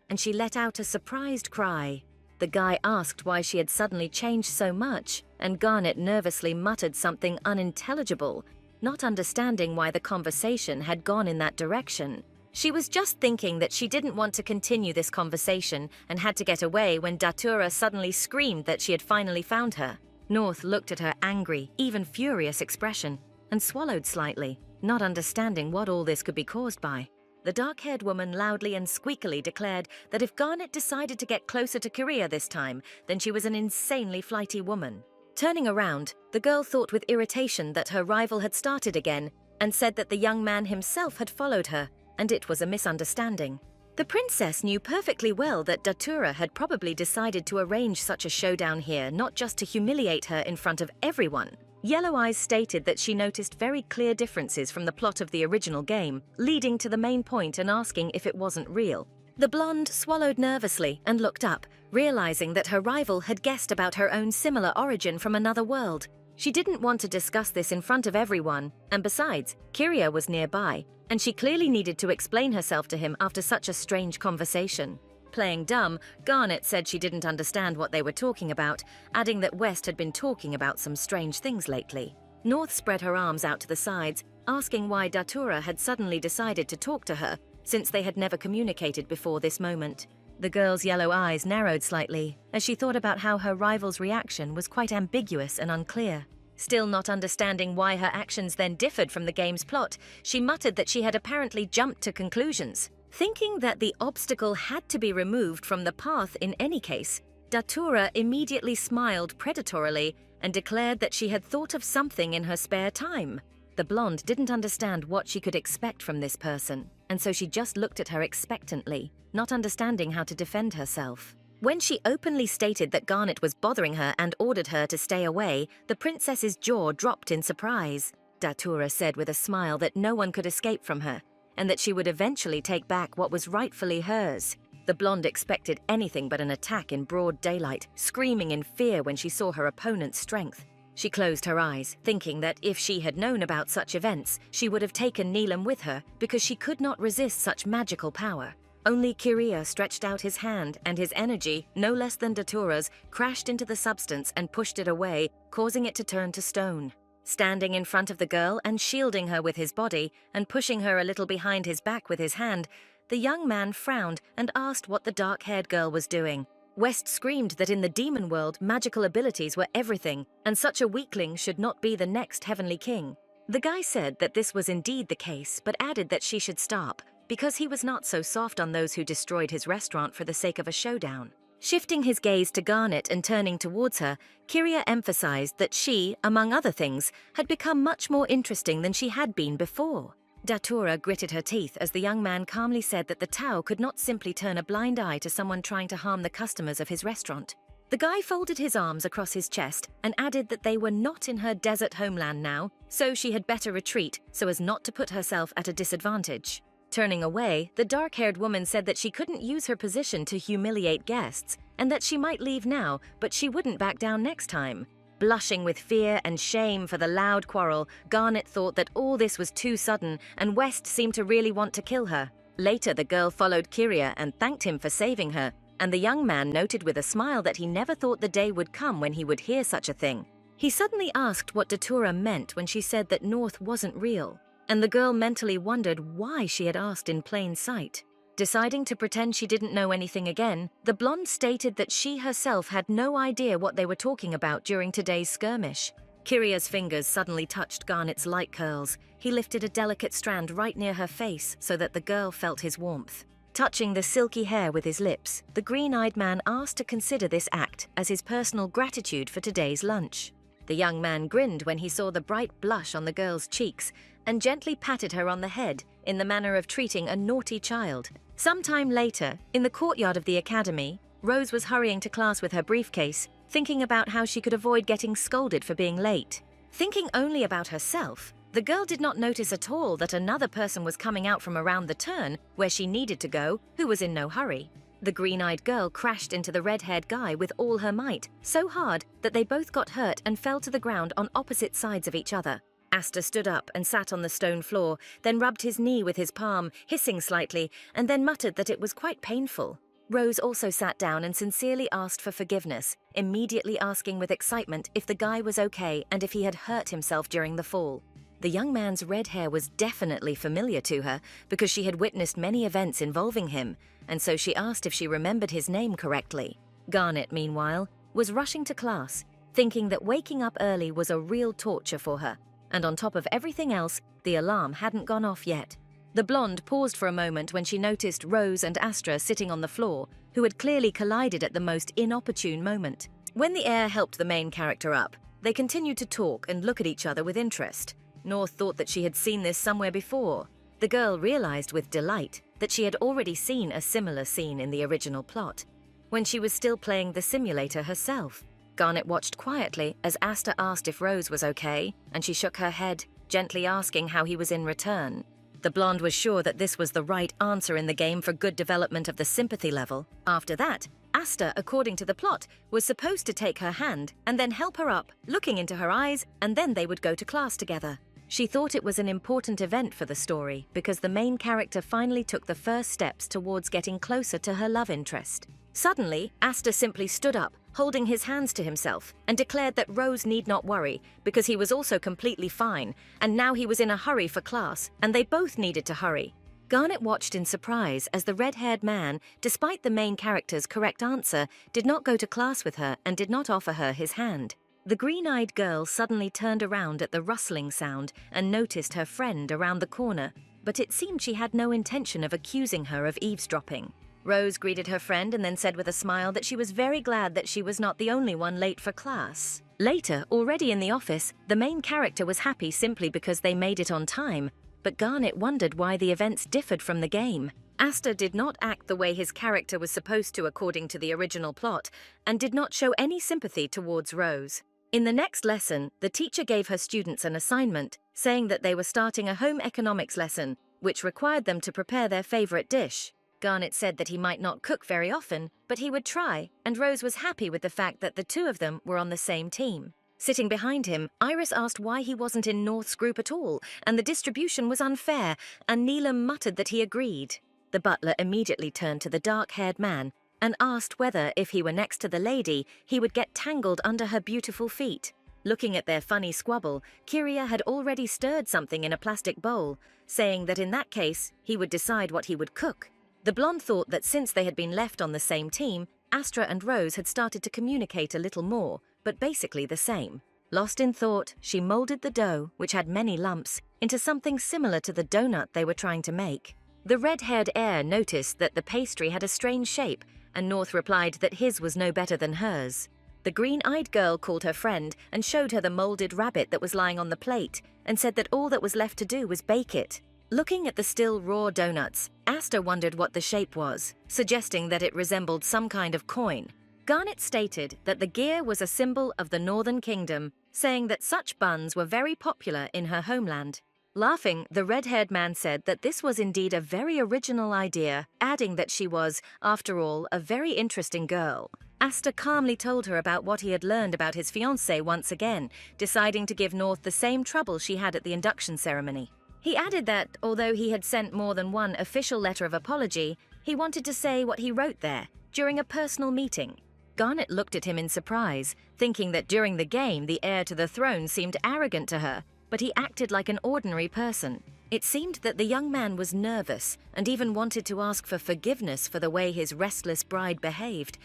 and she let out a surprised cry. The guy asked why she had suddenly changed so much, and Garnet nervously muttered something unintelligible, not understanding why the conversation had gone in that direction. She was just thinking that she didn't want to continue this conversation and had to get away when Datura suddenly screamed that she had finally found her. North looked at her angry, even furious expression and swallowed slightly, not understanding what all this could be caused by. The dark-haired woman loudly and squeakily declared that if Garnet decided to get closer to Kiria this time, then she was an insanely flighty woman. Turning around, the girl thought with irritation that her rival had started again and said that the young man himself had followed her, and it was a misunderstanding. The princess knew perfectly well that Datura had probably decided to arrange such a showdown here not just to humiliate her in front of everyone. Yellow Eyes stated that she noticed very clear differences from the plot of the original game, leading to the main point and asking if it wasn't real. The blonde swallowed nervously and looked up, realizing that her rival had guessed about her own similar origin from another world. She didn't want to discuss this in front of everyone, and besides, Kiria was nearby, and she clearly needed to explain herself to him after such a strange conversation. Playing dumb, Garnet said she didn't understand what they were talking about, adding that West had been talking about some strange things lately. North spread her arms out to the sides, asking why Datura had suddenly decided to talk to her, since they had never communicated before this moment. The girl's yellow eyes narrowed slightly, as she thought about how her rival's reaction was quite ambiguous and unclear. Still not understanding why her actions then differed from the game's plot, she muttered that she had apparently jumped to conclusions. Thinking that the obstacle had to be removed from the path in any case, Datura immediately smiled predatorily and declared that she had thought of something in her spare time. The blonde didn't understand what she could expect from this person, and so she just looked at her expectantly, not understanding how to defend herself. When she openly stated that Garnet was bothering her and ordered her to stay away, the princess's jaw dropped in surprise. Datura said with a smile that no one could escape from her, and that she would eventually take back what was rightfully hers. The blonde expected anything but an attack in broad daylight, screaming in fear when she saw her opponent's strength. She closed her eyes, thinking that if she had known about such events, she would have taken Neelam with her because she could not resist such magical power. Only Kiria stretched out his hand, and his energy, no less than Datura's, crashed into the substance and pushed it away, causing it to turn to stone. Standing in front of the girl and shielding her with his body, and pushing her a little behind his back with his hand, the young man frowned and asked what the dark-haired girl was doing. West screamed that in the demon world, magical abilities were everything, and such a weakling should not be the next heavenly king. The guy said that this was indeed the case, but added that she should stop, because he was not so soft on those who destroyed his restaurant for the sake of a showdown. Shifting his gaze to Garnet and turning towards her, Kiria emphasized that she, among other things, had become much more interesting than she had been before. Datura gritted her teeth as the young man calmly said that the Tao could not simply turn a blind eye to someone trying to harm the customers of his restaurant. The guy folded his arms across his chest and added that they were not in her desert homeland now, so she had better retreat so as not to put herself at a disadvantage. Turning away, the dark-haired woman said that she couldn't use her position to humiliate guests, and that she might leave now, but she wouldn't back down next time. Blushing with fear and shame for the loud quarrel, Garnet thought that all this was too sudden, and West seemed to really want to kill her. Later, the girl followed Kiria and thanked him for saving her, and the young man noted with a smile that he never thought the day would come when he would hear such a thing. He suddenly asked what Datura meant when she said that North wasn't real, and the girl mentally wondered why she had asked in plain sight. Deciding to pretend she didn't know anything again, the blonde stated that she herself had no idea what they were talking about during today's skirmish. Kiria's fingers suddenly touched Garnet's light curls. He lifted a delicate strand right near her face so that the girl felt his warmth. Touching the silky hair with his lips, the green-eyed man asked to consider this act as his personal gratitude for today's lunch. The young man grinned when he saw the bright blush on the girl's cheeks and gently patted her on the head in the manner of treating a naughty child. Sometime later, in the courtyard of the academy, Rose was hurrying to class with her briefcase, thinking about how she could avoid getting scolded for being late. Thinking only about herself, the girl did not notice at all that another person was coming out from around the turn where she needed to go, who was in no hurry. The green-eyed girl crashed into the red-haired guy with all her might, so hard that they both got hurt and fell to the ground on opposite sides of each other. Asta stood up and sat on the stone floor, then rubbed his knee with his palm, hissing slightly, and then muttered that it was quite painful. Rose also sat down and sincerely asked for forgiveness, immediately asking with excitement if the guy was okay and if he had hurt himself during the fall. The young man's red hair was definitely familiar to her because she had witnessed many events involving him, and so she asked if she remembered his name correctly. Garnet, meanwhile, was rushing to class, thinking that waking up early was a real torture for her. And on top of everything else, the alarm hadn't gone off yet. The blonde paused for a moment when she noticed Rose and Astra sitting on the floor, who had clearly collided at the most inopportune moment. When the air helped the main character up, they continued to talk and look at each other with interest. North thought that she had seen this somewhere before. The girl realized with delight that she had already seen a similar scene in the original plot, when she was still playing the simulator herself. Garnet watched quietly as Asta asked if Rose was okay, and she shook her head, gently asking how he was in return. The blonde was sure that this was the right answer in the game for good development of the sympathy level. After that, Asta, according to the plot, was supposed to take her hand and then help her up, looking into her eyes, and then they would go to class together. She thought it was an important event for the story because the main character finally took the first steps towards getting closer to her love interest. Suddenly, Asta simply stood up, holding his hands to himself, and declared that Rose need not worry because he was also completely fine, and now he was in a hurry for class, and they both needed to hurry. Garnet watched in surprise as the red-haired man, despite the main character's correct answer, did not go to class with her and did not offer her his hand. The green-eyed girl suddenly turned around at the rustling sound and noticed her friend around the corner, but it seemed she had no intention of accusing her of eavesdropping. Rose greeted her friend and then said with a smile that she was very glad that she was not the only one late for class. Later, already in the office, the main character was happy simply because they made it on time, but Garnet wondered why the events differed from the game. Aster did not act the way his character was supposed to according to the original plot, and did not show any sympathy towards Rose. In the next lesson, the teacher gave her students an assignment, saying that they were starting a home economics lesson, which required them to prepare their favorite dish. Garnet said that he might not cook very often, but he would try, and Rose was happy with the fact that the two of them were on the same team. Sitting behind him, Iris asked why he wasn't in North's group at all, and the distribution was unfair, and Neelam muttered that he agreed. The butler immediately turned to the dark-haired man and asked whether, if he were next to the lady, he would get tangled under her beautiful feet. Looking at their funny squabble, Kyria had already stirred something in a plastic bowl, saying that in that case, he would decide what he would cook. The blonde thought that since they had been left on the same team, Astra and Rose had started to communicate a little more, but basically the same. Lost in thought, she molded the dough, which had many lumps, into something similar to the donut they were trying to make. The red-haired heir noticed that the pastry had a strange shape, and North replied that his was no better than hers. The green-eyed girl called her friend and showed her the molded rabbit that was lying on the plate, and said that all that was left to do was bake it. Looking at the still raw donuts, Aster wondered what the shape was, suggesting that it resembled some kind of coin. Garnet stated that the gear was a symbol of the Northern Kingdom, saying that such buns were very popular in her homeland. Laughing, the red-haired man said that this was indeed a very original idea, adding that she was, after all, a very interesting girl. Aster calmly told her about what he had learned about his fiancée once again, deciding to give North the same trouble she had at the induction ceremony. He added that, although he had sent more than one official letter of apology, he wanted to say what he wrote there, during a personal meeting. Garnet looked at him in surprise, thinking that during the game the heir to the throne seemed arrogant to her, but he acted like an ordinary person. It seemed that the young man was nervous and even wanted to ask for forgiveness for the way his restless bride behaved,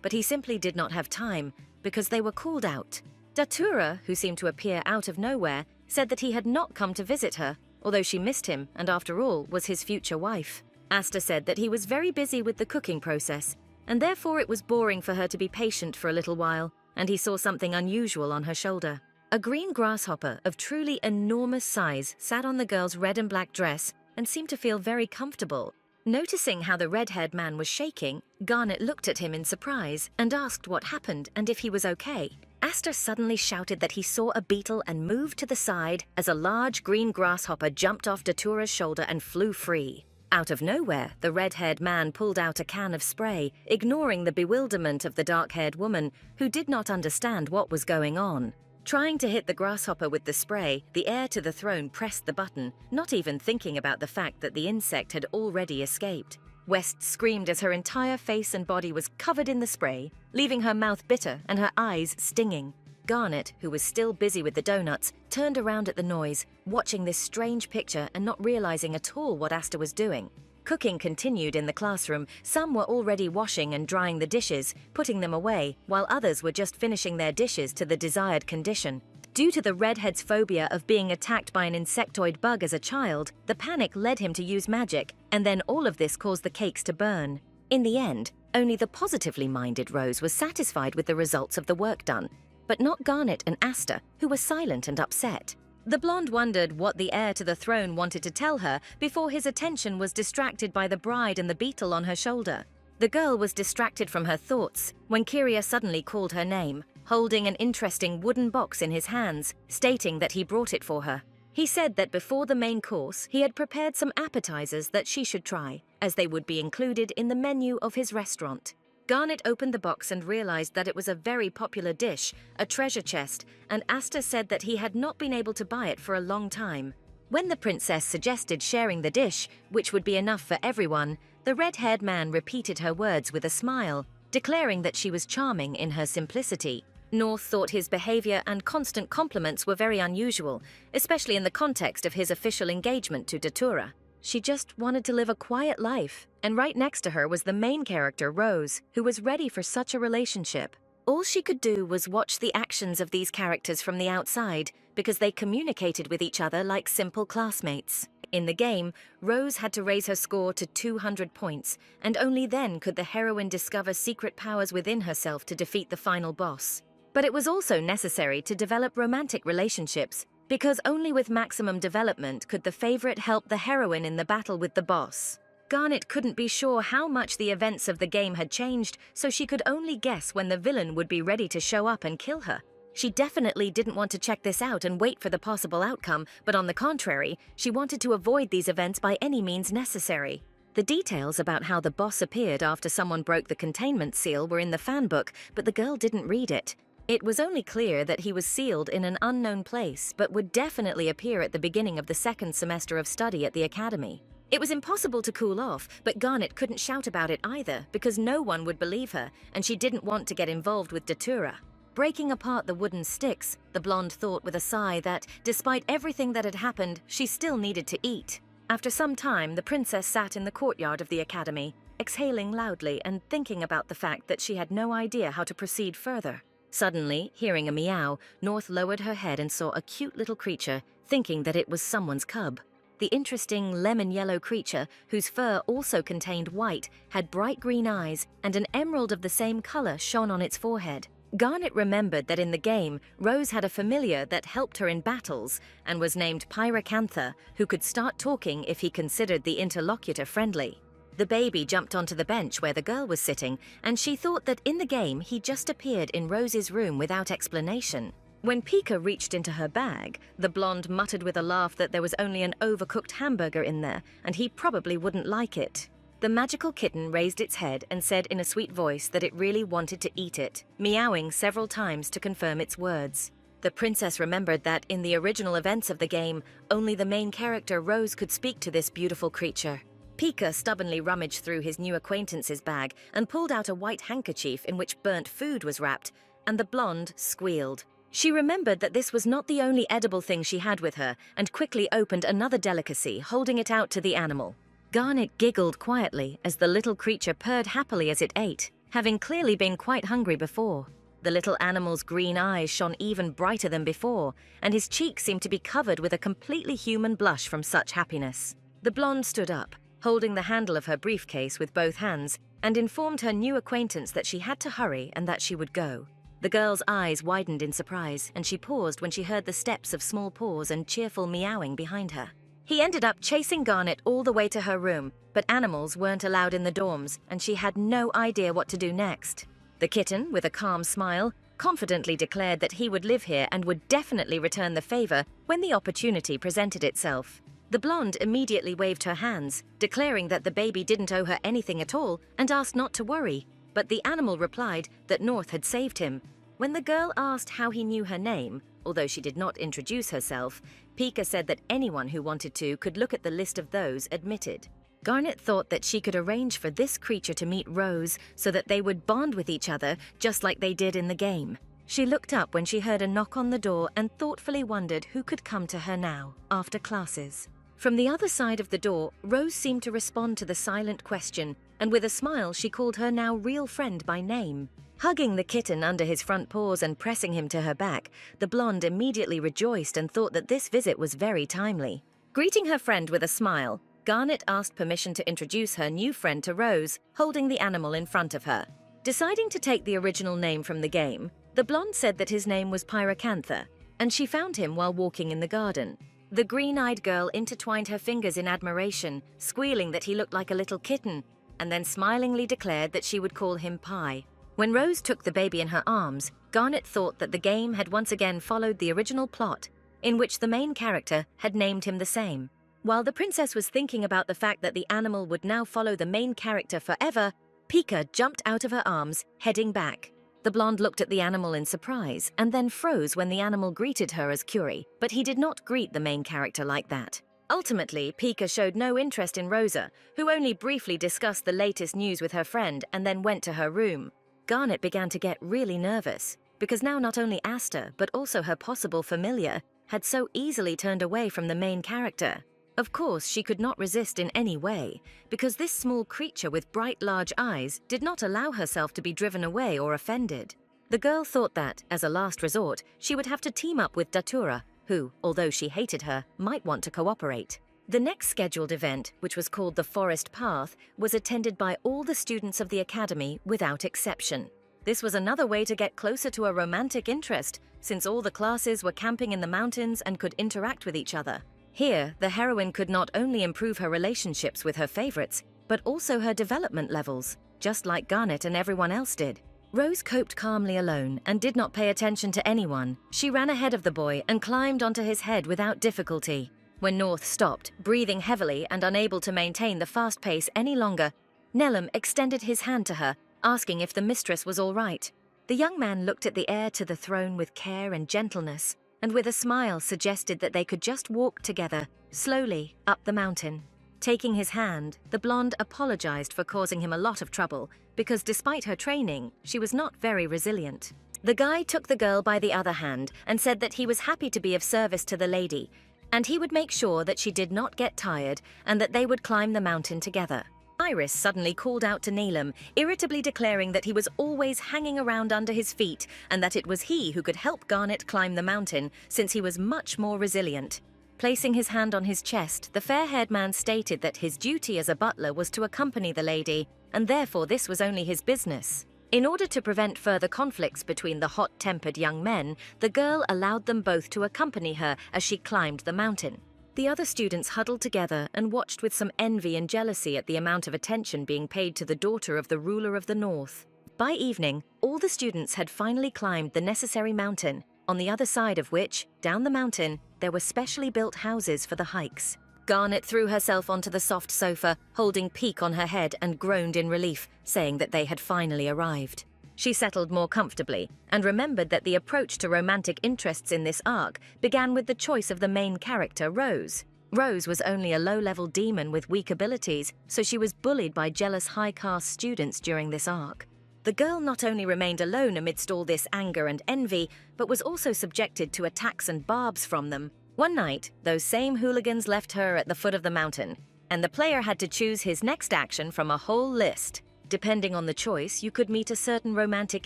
but he simply did not have time because they were called out. Datura, who seemed to appear out of nowhere, said that he had not come to visit her, although she missed him and after all was his future wife. Aster said that he was very busy with the cooking process, and therefore it was boring for her to be patient for a little while, and he saw something unusual on her shoulder. A green grasshopper of truly enormous size sat on the girl's red and black dress and seemed to feel very comfortable. Noticing how the red-haired man was shaking, Garnet looked at him in surprise and asked what happened and if he was okay. Aster suddenly shouted that he saw a beetle and moved to the side as a large green grasshopper jumped off Datura's shoulder and flew free. Out of nowhere, the red-haired man pulled out a can of spray, ignoring the bewilderment of the dark-haired woman, who did not understand what was going on. Trying to hit the grasshopper with the spray, the heir to the throne pressed the button, not even thinking about the fact that the insect had already escaped. West screamed as her entire face and body was covered in the spray, leaving her mouth bitter and her eyes stinging. Garnet, who was still busy with the donuts, turned around at the noise, watching this strange picture and not realizing at all what Aster was doing. Cooking continued in the classroom. Some were already washing and drying the dishes, putting them away, while others were just finishing their dishes to the desired condition. Due to the redhead's phobia of being attacked by an insectoid bug as a child, the panic led him to use magic, and then all of this caused the cakes to burn. In the end, only the positively minded Rose was satisfied with the results of the work done, but not Garnet and Aster, who were silent and upset. The blonde wondered what the heir to the throne wanted to tell her before his attention was distracted by the bride and the beetle on her shoulder. The girl was distracted from her thoughts when Kyria suddenly called her name, holding an interesting wooden box in his hands, stating that he brought it for her. He said that before the main course, he had prepared some appetizers that she should try, as they would be included in the menu of his restaurant. Garnet opened the box and realized that it was a very popular dish, a treasure chest, and Aster said that he had not been able to buy it for a long time. When the princess suggested sharing the dish, which would be enough for everyone, the red-haired man repeated her words with a smile, declaring that she was charming in her simplicity. North thought his behavior and constant compliments were very unusual, especially in the context of his official engagement to Datura. She just wanted to live a quiet life, and right next to her was the main character, Rose, who was ready for such a relationship. All she could do was watch the actions of these characters from the outside, because they communicated with each other like simple classmates. In the game, Rose had to raise her score to 200 points, and only then could the heroine discover secret powers within herself to defeat the final boss. But it was also necessary to develop romantic relationships, because only with maximum development could the favorite help the heroine in the battle with the boss. Garnet couldn't be sure how much the events of the game had changed, so she could only guess when the villain would be ready to show up and kill her. She definitely didn't want to check this out and wait for the possible outcome, but on the contrary, she wanted to avoid these events by any means necessary. The details about how the boss appeared after someone broke the containment seal were in the fanbook, but the girl didn't read it. It was only clear that he was sealed in an unknown place, but would definitely appear at the beginning of the second semester of study at the academy. It was impossible to cool off, but Garnet couldn't shout about it either, because no one would believe her, and she didn't want to get involved with Datura. Breaking apart the wooden sticks, the blonde thought with a sigh that, despite everything that had happened, she still needed to eat. After some time, the princess sat in the courtyard of the academy, exhaling loudly and thinking about the fact that she had no idea how to proceed further. Suddenly, hearing a meow, North lowered her head and saw a cute little creature, thinking that it was someone's cub. The interesting lemon-yellow creature, whose fur also contained white, had bright green eyes, and an emerald of the same color shone on its forehead. Garnet remembered that in the game, Rose had a familiar that helped her in battles, and was named Pyracantha, who could start talking if he considered the interlocutor friendly. The baby jumped onto the bench where the girl was sitting, and she thought that in the game he just appeared in Rose's room without explanation. When Pika reached into her bag, the blonde muttered with a laugh that there was only an overcooked hamburger in there, and he probably wouldn't like it. The magical kitten raised its head and said in a sweet voice that it really wanted to eat it, meowing several times to confirm its words. The princess remembered that in the original events of the game, only the main character Rose could speak to this beautiful creature. Pika stubbornly rummaged through his new acquaintance's bag and pulled out a white handkerchief in which burnt food was wrapped, and the blonde squealed. She remembered that this was not the only edible thing she had with her, and quickly opened another delicacy, holding it out to the animal. Garnet giggled quietly as the little creature purred happily as it ate, having clearly been quite hungry before. The little animal's green eyes shone even brighter than before, and his cheeks seemed to be covered with a completely human blush from such happiness. The blonde stood up, holding the handle of her briefcase with both hands, and informed her new acquaintance that she had to hurry and that she would go. The girl's eyes widened in surprise, and she paused when she heard the steps of small paws and cheerful meowing behind her. He ended up chasing Garnet all the way to her room, but animals weren't allowed in the dorms, and she had no idea what to do next. The kitten, with a calm smile, confidently declared that he would live here and would definitely return the favor when the opportunity presented itself. The blonde immediately waved her hands, declaring that the baby didn't owe her anything at all and asked not to worry. But the animal replied that North had saved him. When the girl asked how he knew her name, although she did not introduce herself, Pika said that anyone who wanted to could look at the list of those admitted. Garnet thought that she could arrange for this creature to meet Rose so that they would bond with each other just like they did in the game. She looked up when she heard a knock on the door and thoughtfully wondered who could come to her now, after classes. From the other side of the door, Rose seemed to respond to the silent question, and with a smile she called her now real friend by name. Hugging the kitten under his front paws and pressing him to her back, the blonde immediately rejoiced and thought that this visit was very timely. Greeting her friend with a smile, Garnet asked permission to introduce her new friend to Rose, holding the animal in front of her. Deciding to take the original name from the game, the blonde said that his name was Pyracantha, and she found him while walking in the garden. The green-eyed girl intertwined her fingers in admiration, squealing that he looked like a little kitten, and then smilingly declared that she would call him Pie. When Rose took the baby in her arms, Garnet thought that the game had once again followed the original plot, in which the main character had named him the same. While the princess was thinking about the fact that the animal would now follow the main character forever, Pika jumped out of her arms, heading back. The blonde looked at the animal in surprise and then froze when the animal greeted her as Curie, but he did not greet the main character like that. Ultimately, Pika showed no interest in Rosa, who only briefly discussed the latest news with her friend and then went to her room. Garnet began to get really nervous, because now not only Asta, but also her possible familiar, had so easily turned away from the main character. Of course, she could not resist in any way, because this small creature with bright large eyes did not allow herself to be driven away or offended. The girl thought that, as a last resort, she would have to team up with Datura, who, although she hated her, might want to cooperate. The next scheduled event, which was called the Forest Path, was attended by all the students of the academy without exception. This was another way to get closer to a romantic interest, since all the classes were camping in the mountains and could interact with each other. Here, the heroine could not only improve her relationships with her favorites, but also her development levels, just like Garnet and everyone else did. Rose coped calmly alone and did not pay attention to anyone. She ran ahead of the boy and climbed onto his head without difficulty. When North stopped, breathing heavily and unable to maintain the fast pace any longer, Nellum extended his hand to her, asking if the mistress was all right. The young man looked at the heir to the throne with care and gentleness, and with a smile suggested that they could just walk together, slowly, up the mountain. Taking his hand, the blonde apologized for causing him a lot of trouble, because despite her training, she was not very resilient. The guy took the girl by the other hand and said that he was happy to be of service to the lady, and he would make sure that she did not get tired and that they would climb the mountain together. Iris suddenly called out to Neelam, irritably declaring that he was always hanging around under his feet and that it was he who could help Garnet climb the mountain, since he was much more resilient. Placing his hand on his chest, the fair-haired man stated that his duty as a butler was to accompany the lady, and therefore this was only his business. In order to prevent further conflicts between the hot-tempered young men, the girl allowed them both to accompany her as she climbed the mountain. The other students huddled together and watched with some envy and jealousy at the amount of attention being paid to the daughter of the ruler of the north. By evening, all the students had finally climbed the necessary mountain, on the other side of which, down the mountain, there were specially built houses for the hikes. Garnet threw herself onto the soft sofa, holding Peak on her head, and groaned in relief, saying that they had finally arrived. She settled more comfortably and remembered that the approach to romantic interests in this arc began with the choice of the main character, Rose. Rose was only a low-level demon with weak abilities, so she was bullied by jealous high-caste students during this arc. The girl not only remained alone amidst all this anger and envy, but was also subjected to attacks and barbs from them. One night, those same hooligans left her at the foot of the mountain, and the player had to choose his next action from a whole list. Depending on the choice, you could meet a certain romantic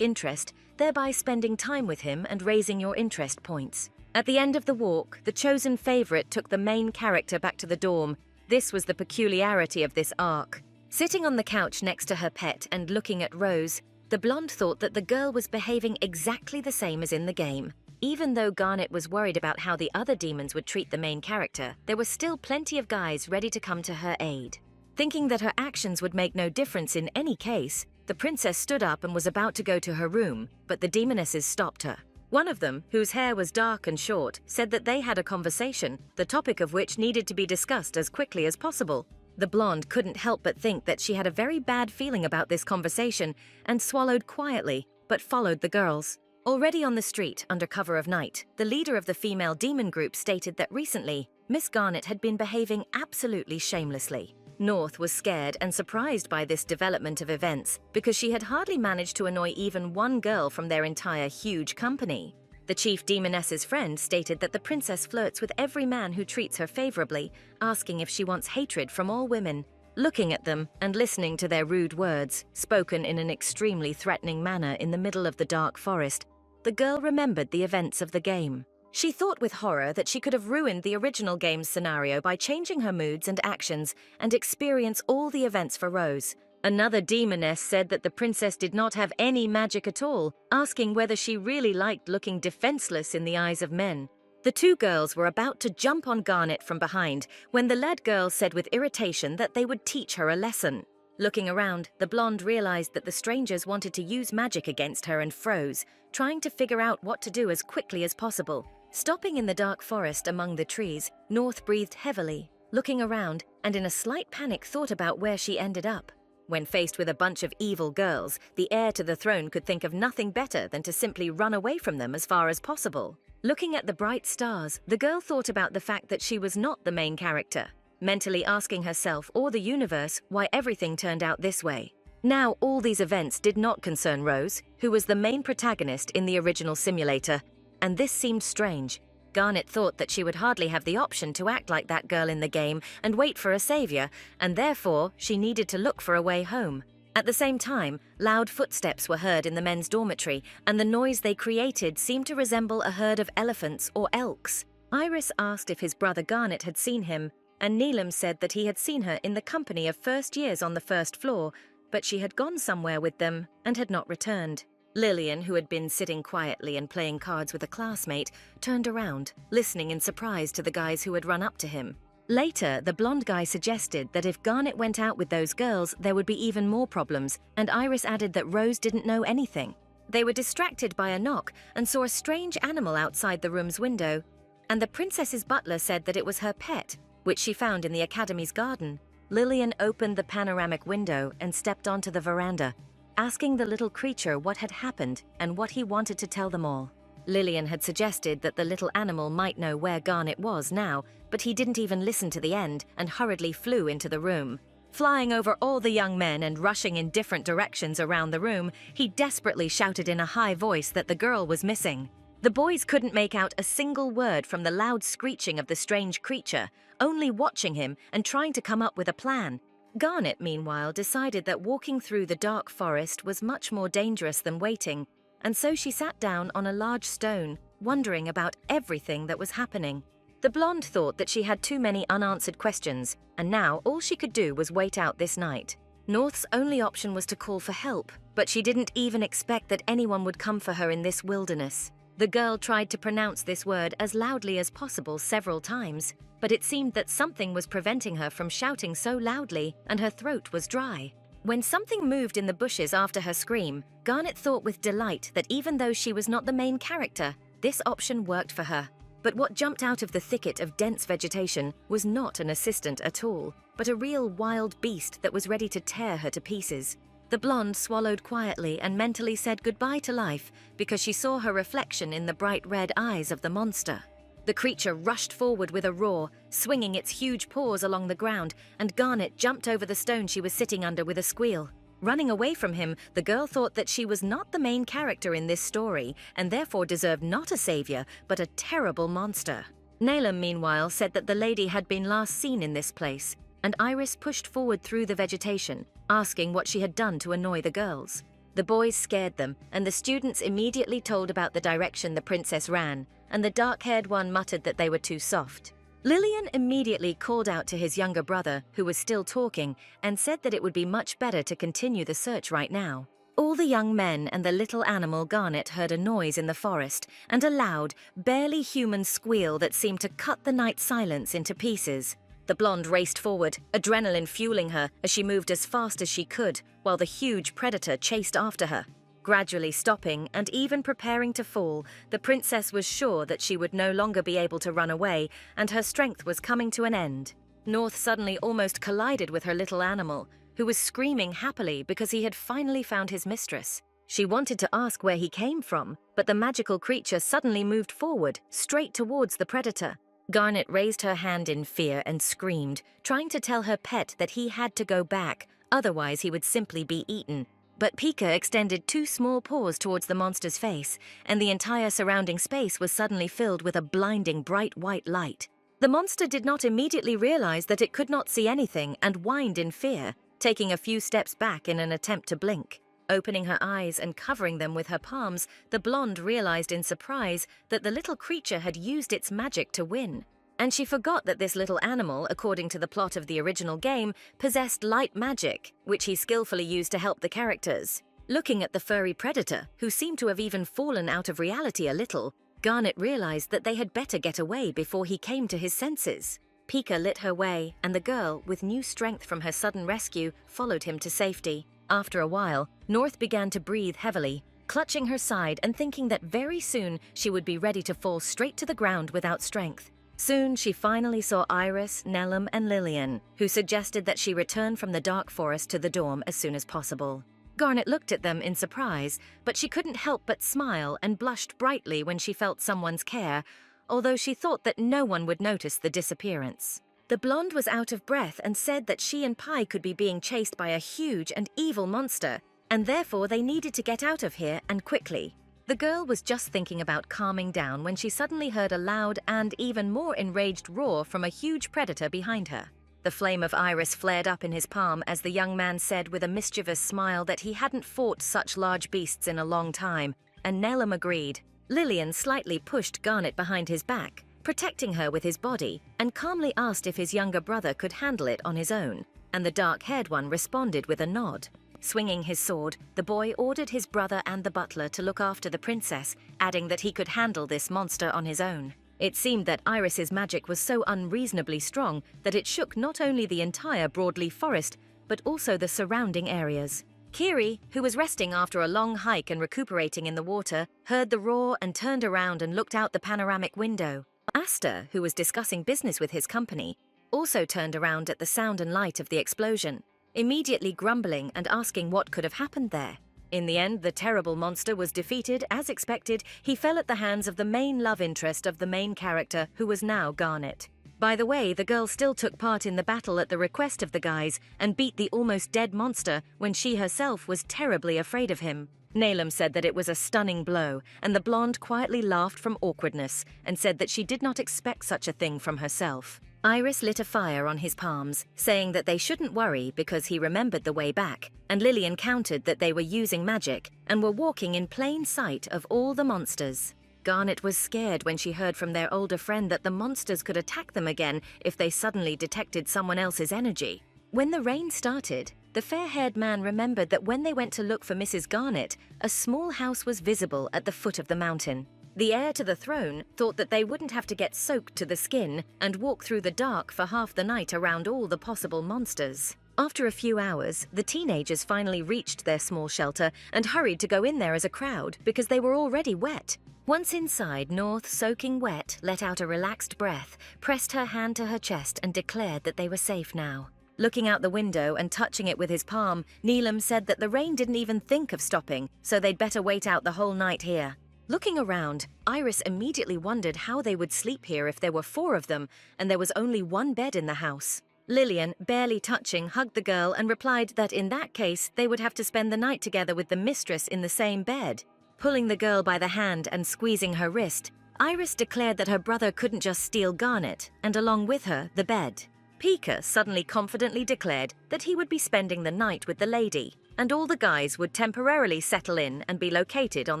interest, thereby spending time with him and raising your interest points. At the end of the walk, the chosen favorite took the main character back to the dorm. This was the peculiarity of this arc. Sitting on the couch next to her pet and looking at Rose, the blonde thought that the girl was behaving exactly the same as in the game. Even though Garnet was worried about how the other demons would treat the main character, there were still plenty of guys ready to come to her aid. Thinking that her actions would make no difference in any case, the princess stood up and was about to go to her room, but the demonesses stopped her. One of them, whose hair was dark and short, said that they had a conversation, the topic of which needed to be discussed as quickly as possible. The blonde couldn't help but think that she had a very bad feeling about this conversation and swallowed quietly, but followed the girls. Already on the street, under cover of night, the leader of the female demon group stated that recently, Miss Garnet had been behaving absolutely shamelessly. North was scared and surprised by this development of events because she had hardly managed to annoy even one girl from their entire huge company. The chief demoness's friend stated that the princess flirts with every man who treats her favorably, asking if she wants hatred from all women. Looking at them and listening to their rude words, spoken in an extremely threatening manner in the middle of the dark forest, the girl remembered the events of the game. She thought with horror that she could have ruined the original game's scenario by changing her moods and actions and experience all the events for Rose. Another demoness said that the princess did not have any magic at all, asking whether she really liked looking defenseless in the eyes of men. The two girls were about to jump on Garnet from behind when the led girl said with irritation that they would teach her a lesson. Looking around, the blonde realized that the strangers wanted to use magic against her and froze, trying to figure out what to do as quickly as possible. Stopping in the dark forest among the trees, North breathed heavily, looking around, and in a slight panic thought about where she ended up. When faced with a bunch of evil girls, the heir to the throne could think of nothing better than to simply run away from them as far as possible. Looking at the bright stars, the girl thought about the fact that she was not the main character, mentally asking herself or the universe why everything turned out this way. Now, all these events did not concern Rose, who was the main protagonist in the original simulator, and this seemed strange. Garnet thought that she would hardly have the option to act like that girl in the game and wait for a savior, and therefore she needed to look for a way home. At the same time, loud footsteps were heard in the men's dormitory, and the noise they created seemed to resemble a herd of elephants or elks. Iris asked if his brother Garnet had seen him, and Neelam said that he had seen her in the company of first years on the first floor, but she had gone somewhere with them and had not returned. Lillian, who had been sitting quietly and playing cards with a classmate, turned around, listening in surprise to the guys who had run up to him. Later, the blonde guy suggested that if Garnet went out with those girls, there would be even more problems, and Iris added that Rose didn't know anything. They were distracted by a knock and saw a strange animal outside the room's window, and the princess's butler said that it was her pet, which she found in the academy's garden. Lillian opened the panoramic window and stepped onto the veranda, asking the little creature what had happened and what he wanted to tell them all. Lillian had suggested that the little animal might know where Garnet was now, but he didn't even listen to the end and hurriedly flew into the room. Flying over all the young men and rushing in different directions around the room, he desperately shouted in a high voice that the girl was missing. The boys couldn't make out a single word from the loud screeching of the strange creature, only watching him and trying to come up with a plan. Garnet, meanwhile, decided that walking through the dark forest was much more dangerous than waiting, and so she sat down on a large stone, wondering about everything that was happening. The blonde thought that she had too many unanswered questions, and now all she could do was wait out this night. North's only option was to call for help, but she didn't even expect that anyone would come for her in this wilderness. The girl tried to pronounce this word as loudly as possible several times, but it seemed that something was preventing her from shouting so loudly, and her throat was dry. When something moved in the bushes after her scream, Garnet thought with delight that even though she was not the main character, this option worked for her. But what jumped out of the thicket of dense vegetation was not an assistant at all, but a real wild beast that was ready to tear her to pieces. The blonde swallowed quietly and mentally said goodbye to life because she saw her reflection in the bright red eyes of the monster. The creature rushed forward with a roar, swinging its huge paws along the ground, and Garnet jumped over the stone she was sitting under with a squeal. Running away from him, the girl thought that she was not the main character in this story and therefore deserved not a savior, but a terrible monster. Neelam, meanwhile, said that the lady had been last seen in this place, and Iris pushed forward through the vegetation, asking what she had done to annoy the girls. The boys scared them, and the students immediately told about the direction the princess ran, and the dark-haired one muttered that they were too soft. Lillian immediately called out to his younger brother, who was still talking, and said that it would be much better to continue the search right now. All the young men and the little animal Garnet heard a noise in the forest, and a loud, barely human squeal that seemed to cut the night silence into pieces. The blonde raced forward, adrenaline fueling her as she moved as fast as she could, while the huge predator chased after her. Gradually stopping and even preparing to fall, the princess was sure that she would no longer be able to run away, and her strength was coming to an end. North suddenly almost collided with her little animal, who was screaming happily because he had finally found his mistress. She wanted to ask where he came from, but the magical creature suddenly moved forward, straight towards the predator. Garnet raised her hand in fear and screamed, trying to tell her pet that he had to go back, otherwise he would simply be eaten. But Pika extended two small paws towards the monster's face, and the entire surrounding space was suddenly filled with a blinding bright white light. The monster did not immediately realize that it could not see anything and whined in fear, taking a few steps back in an attempt to blink. Opening her eyes and covering them with her palms, the blonde realized in surprise that the little creature had used its magic to win. And she forgot that this little animal, according to the plot of the original game, possessed light magic, which he skillfully used to help the characters. Looking at the furry predator, who seemed to have even fallen out of reality a little, Garnet realized that they had better get away before he came to his senses. Pika lit her way, and the girl, with new strength from her sudden rescue, followed him to safety. After a while, North began to breathe heavily, clutching her side and thinking that very soon she would be ready to fall straight to the ground without strength. Soon she finally saw Iris, Neelam, and Lillian, who suggested that she return from the dark forest to the dorm as soon as possible. Garnet looked at them in surprise, but she couldn't help but smile and blushed brightly when she felt someone's care, although she thought that no one would notice the disappearance. The blonde was out of breath and said that she and Pi could be being chased by a huge and evil monster, and therefore they needed to get out of here and quickly. The girl was just thinking about calming down when she suddenly heard a loud and even more enraged roar from a huge predator behind her. The flame of Iris flared up in his palm as the young man said with a mischievous smile that he hadn't fought such large beasts in a long time, and Neelam agreed. Lillian slightly pushed Garnet behind his back, protecting her with his body, and calmly asked if his younger brother could handle it on his own, and the dark-haired one responded with a nod. Swinging his sword, the boy ordered his brother and the butler to look after the princess, adding that he could handle this monster on his own. It seemed that Iris's magic was so unreasonably strong that it shook not only the entire broadleaf forest, but also the surrounding areas. Kiri, who was resting after a long hike and recuperating in the water, heard the roar and turned around and looked out the panoramic window. Asta, who was discussing business with his company, also turned around at the sound and light of the explosion, immediately grumbling and asking what could have happened there. In the end, the terrible monster was defeated. As expected, he fell at the hands of the main love interest of the main character, who was now Garnet. By the way, the girl still took part in the battle at the request of the guys and beat the almost dead monster when she herself was terribly afraid of him. Nalem said that it was a stunning blow, and the blonde quietly laughed from awkwardness and said that she did not expect such a thing from herself. Iris lit a fire on his palms, saying that they shouldn't worry because he remembered the way back, and Lillian countered that they were using magic and were walking in plain sight of all the monsters. Garnet was scared when she heard from their older friend that the monsters could attack them again if they suddenly detected someone else's energy. When the rain started, the fair-haired man remembered that when they went to look for Mrs. Garnet, a small house was visible at the foot of the mountain. The heir to the throne thought that they wouldn't have to get soaked to the skin and walk through the dark for half the night around all the possible monsters. After a few hours, the teenagers finally reached their small shelter and hurried to go in there as a crowd because they were already wet. Once inside, North, soaking wet, let out a relaxed breath, pressed her hand to her chest and declared that they were safe now. Looking out the window and touching it with his palm, Neelam said that the rain didn't even think of stopping, so they'd better wait out the whole night here. Looking around, Iris immediately wondered how they would sleep here if there were 4 of them, and there was only 1 bed in the house. Lillian, barely touching, hugged the girl and replied that in that case they would have to spend the night together with the mistress in the same bed. Pulling the girl by the hand and squeezing her wrist, Iris declared that her brother couldn't just steal Garnet, and along with her, the bed. Pika suddenly confidently declared that he would be spending the night with the lady, and all the guys would temporarily settle in and be located on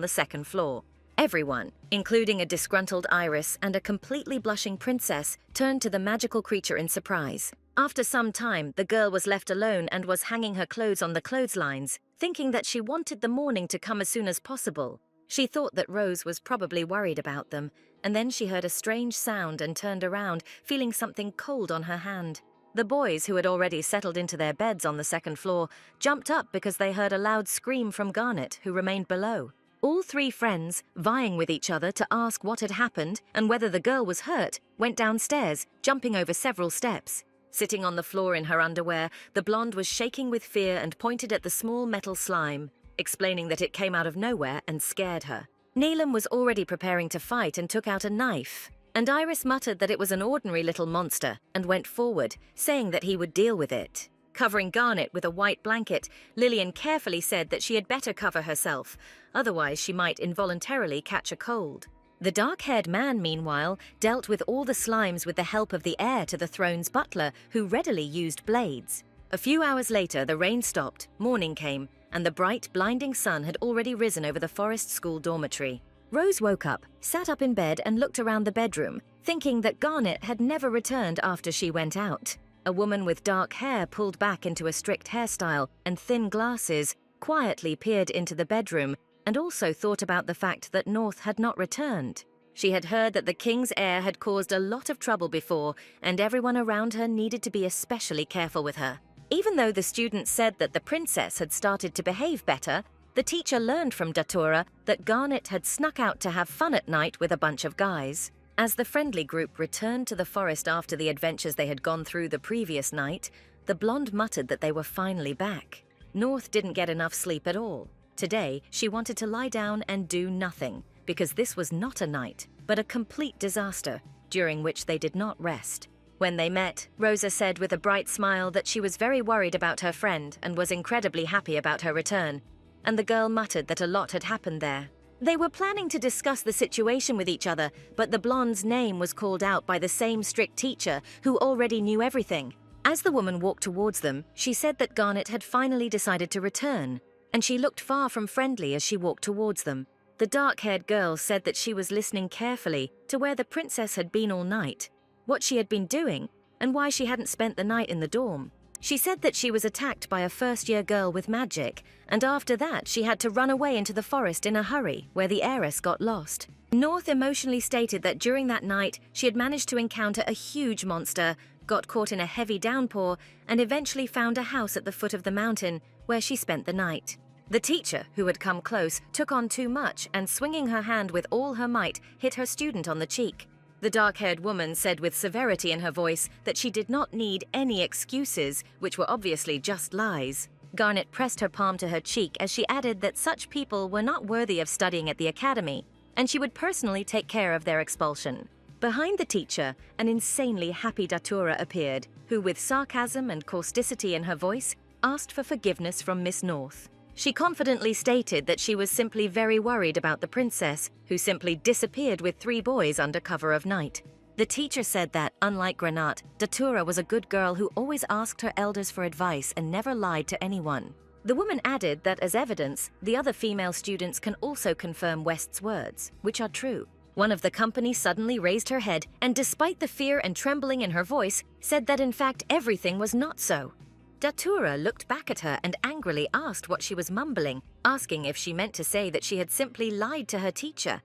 the 2nd floor. Everyone, including a disgruntled Iris and a completely blushing princess, turned to the magical creature in surprise. After some time, the girl was left alone and was hanging her clothes on the clotheslines, thinking that she wanted the morning to come as soon as possible. She thought that Rose was probably worried about them, and then she heard a strange sound and turned around, feeling something cold on her hand. The boys, who had already settled into their beds on the 2nd floor, jumped up because they heard a loud scream from Garnet, who remained below. All 3 friends, vying with each other to ask what had happened and whether the girl was hurt, went downstairs, jumping over several steps. Sitting on the floor in her underwear, the blonde was shaking with fear and pointed at the small metal slime, explaining that it came out of nowhere and scared her. Neelam was already preparing to fight and took out a knife, and Iris muttered that it was an ordinary little monster and went forward, saying that he would deal with it. Covering Garnet with a white blanket, Lillian carefully said that she had better cover herself, otherwise she might involuntarily catch a cold. The dark-haired man, meanwhile, dealt with all the slimes with the help of the heir to the throne's butler, who readily used blades. A few hours later, the rain stopped, morning came, and the bright, blinding sun had already risen over the forest school dormitory. Rose woke up, sat up in bed and looked around the bedroom, thinking that Garnet had never returned after she went out. A woman with dark hair pulled back into a strict hairstyle and thin glasses quietly peered into the bedroom and also thought about the fact that North had not returned. She had heard that the king's heir had caused a lot of trouble before, and everyone around her needed to be especially careful with her. Even though the students said that the princess had started to behave better, the teacher learned from Datura that Garnet had snuck out to have fun at night with a bunch of guys. As the friendly group returned to the forest after the adventures they had gone through the previous night, the blonde muttered that they were finally back. North didn't get enough sleep at all. Today, she wanted to lie down and do nothing, because this was not a night, but a complete disaster, during which they did not rest. When they met, Rosa said with a bright smile that she was very worried about her friend and was incredibly happy about her return, and the girl muttered that a lot had happened there. They were planning to discuss the situation with each other, but the blonde's name was called out by the same strict teacher who already knew everything. As the woman walked towards them, she said that Garnet had finally decided to return, and she looked far from friendly as she walked towards them. The dark-haired girl said that she was listening carefully to where the princess had been all night, what she had been doing, and why she hadn't spent the night in the dorm. She said that she was attacked by a first-year girl with magic, and after that she had to run away into the forest in a hurry, where the heiress got lost. North emotionally stated that during that night she had managed to encounter a huge monster, got caught in a heavy downpour, and eventually found a house at the foot of the mountain, where she spent the night. The teacher, who had come close, took on too much and, swinging her hand with all her might, hit her student on the cheek. The dark-haired woman said with severity in her voice that she did not need any excuses, which were obviously just lies. Garnet pressed her palm to her cheek as she added that such people were not worthy of studying at the academy, and she would personally take care of their expulsion. Behind the teacher, an insanely happy Datura appeared, who, with sarcasm and causticity in her voice, asked for forgiveness from Miss North. She confidently stated that she was simply very worried about the princess, who simply disappeared with 3 boys under cover of night. The teacher said that, unlike Granat, Datura was a good girl who always asked her elders for advice and never lied to anyone. The woman added that as evidence, the other female students can also confirm West's words, which are true. One of the company suddenly raised her head and, despite the fear and trembling in her voice, said that in fact everything was not so. Datura looked back at her and angrily asked what she was mumbling, asking if she meant to say that she had simply lied to her teacher.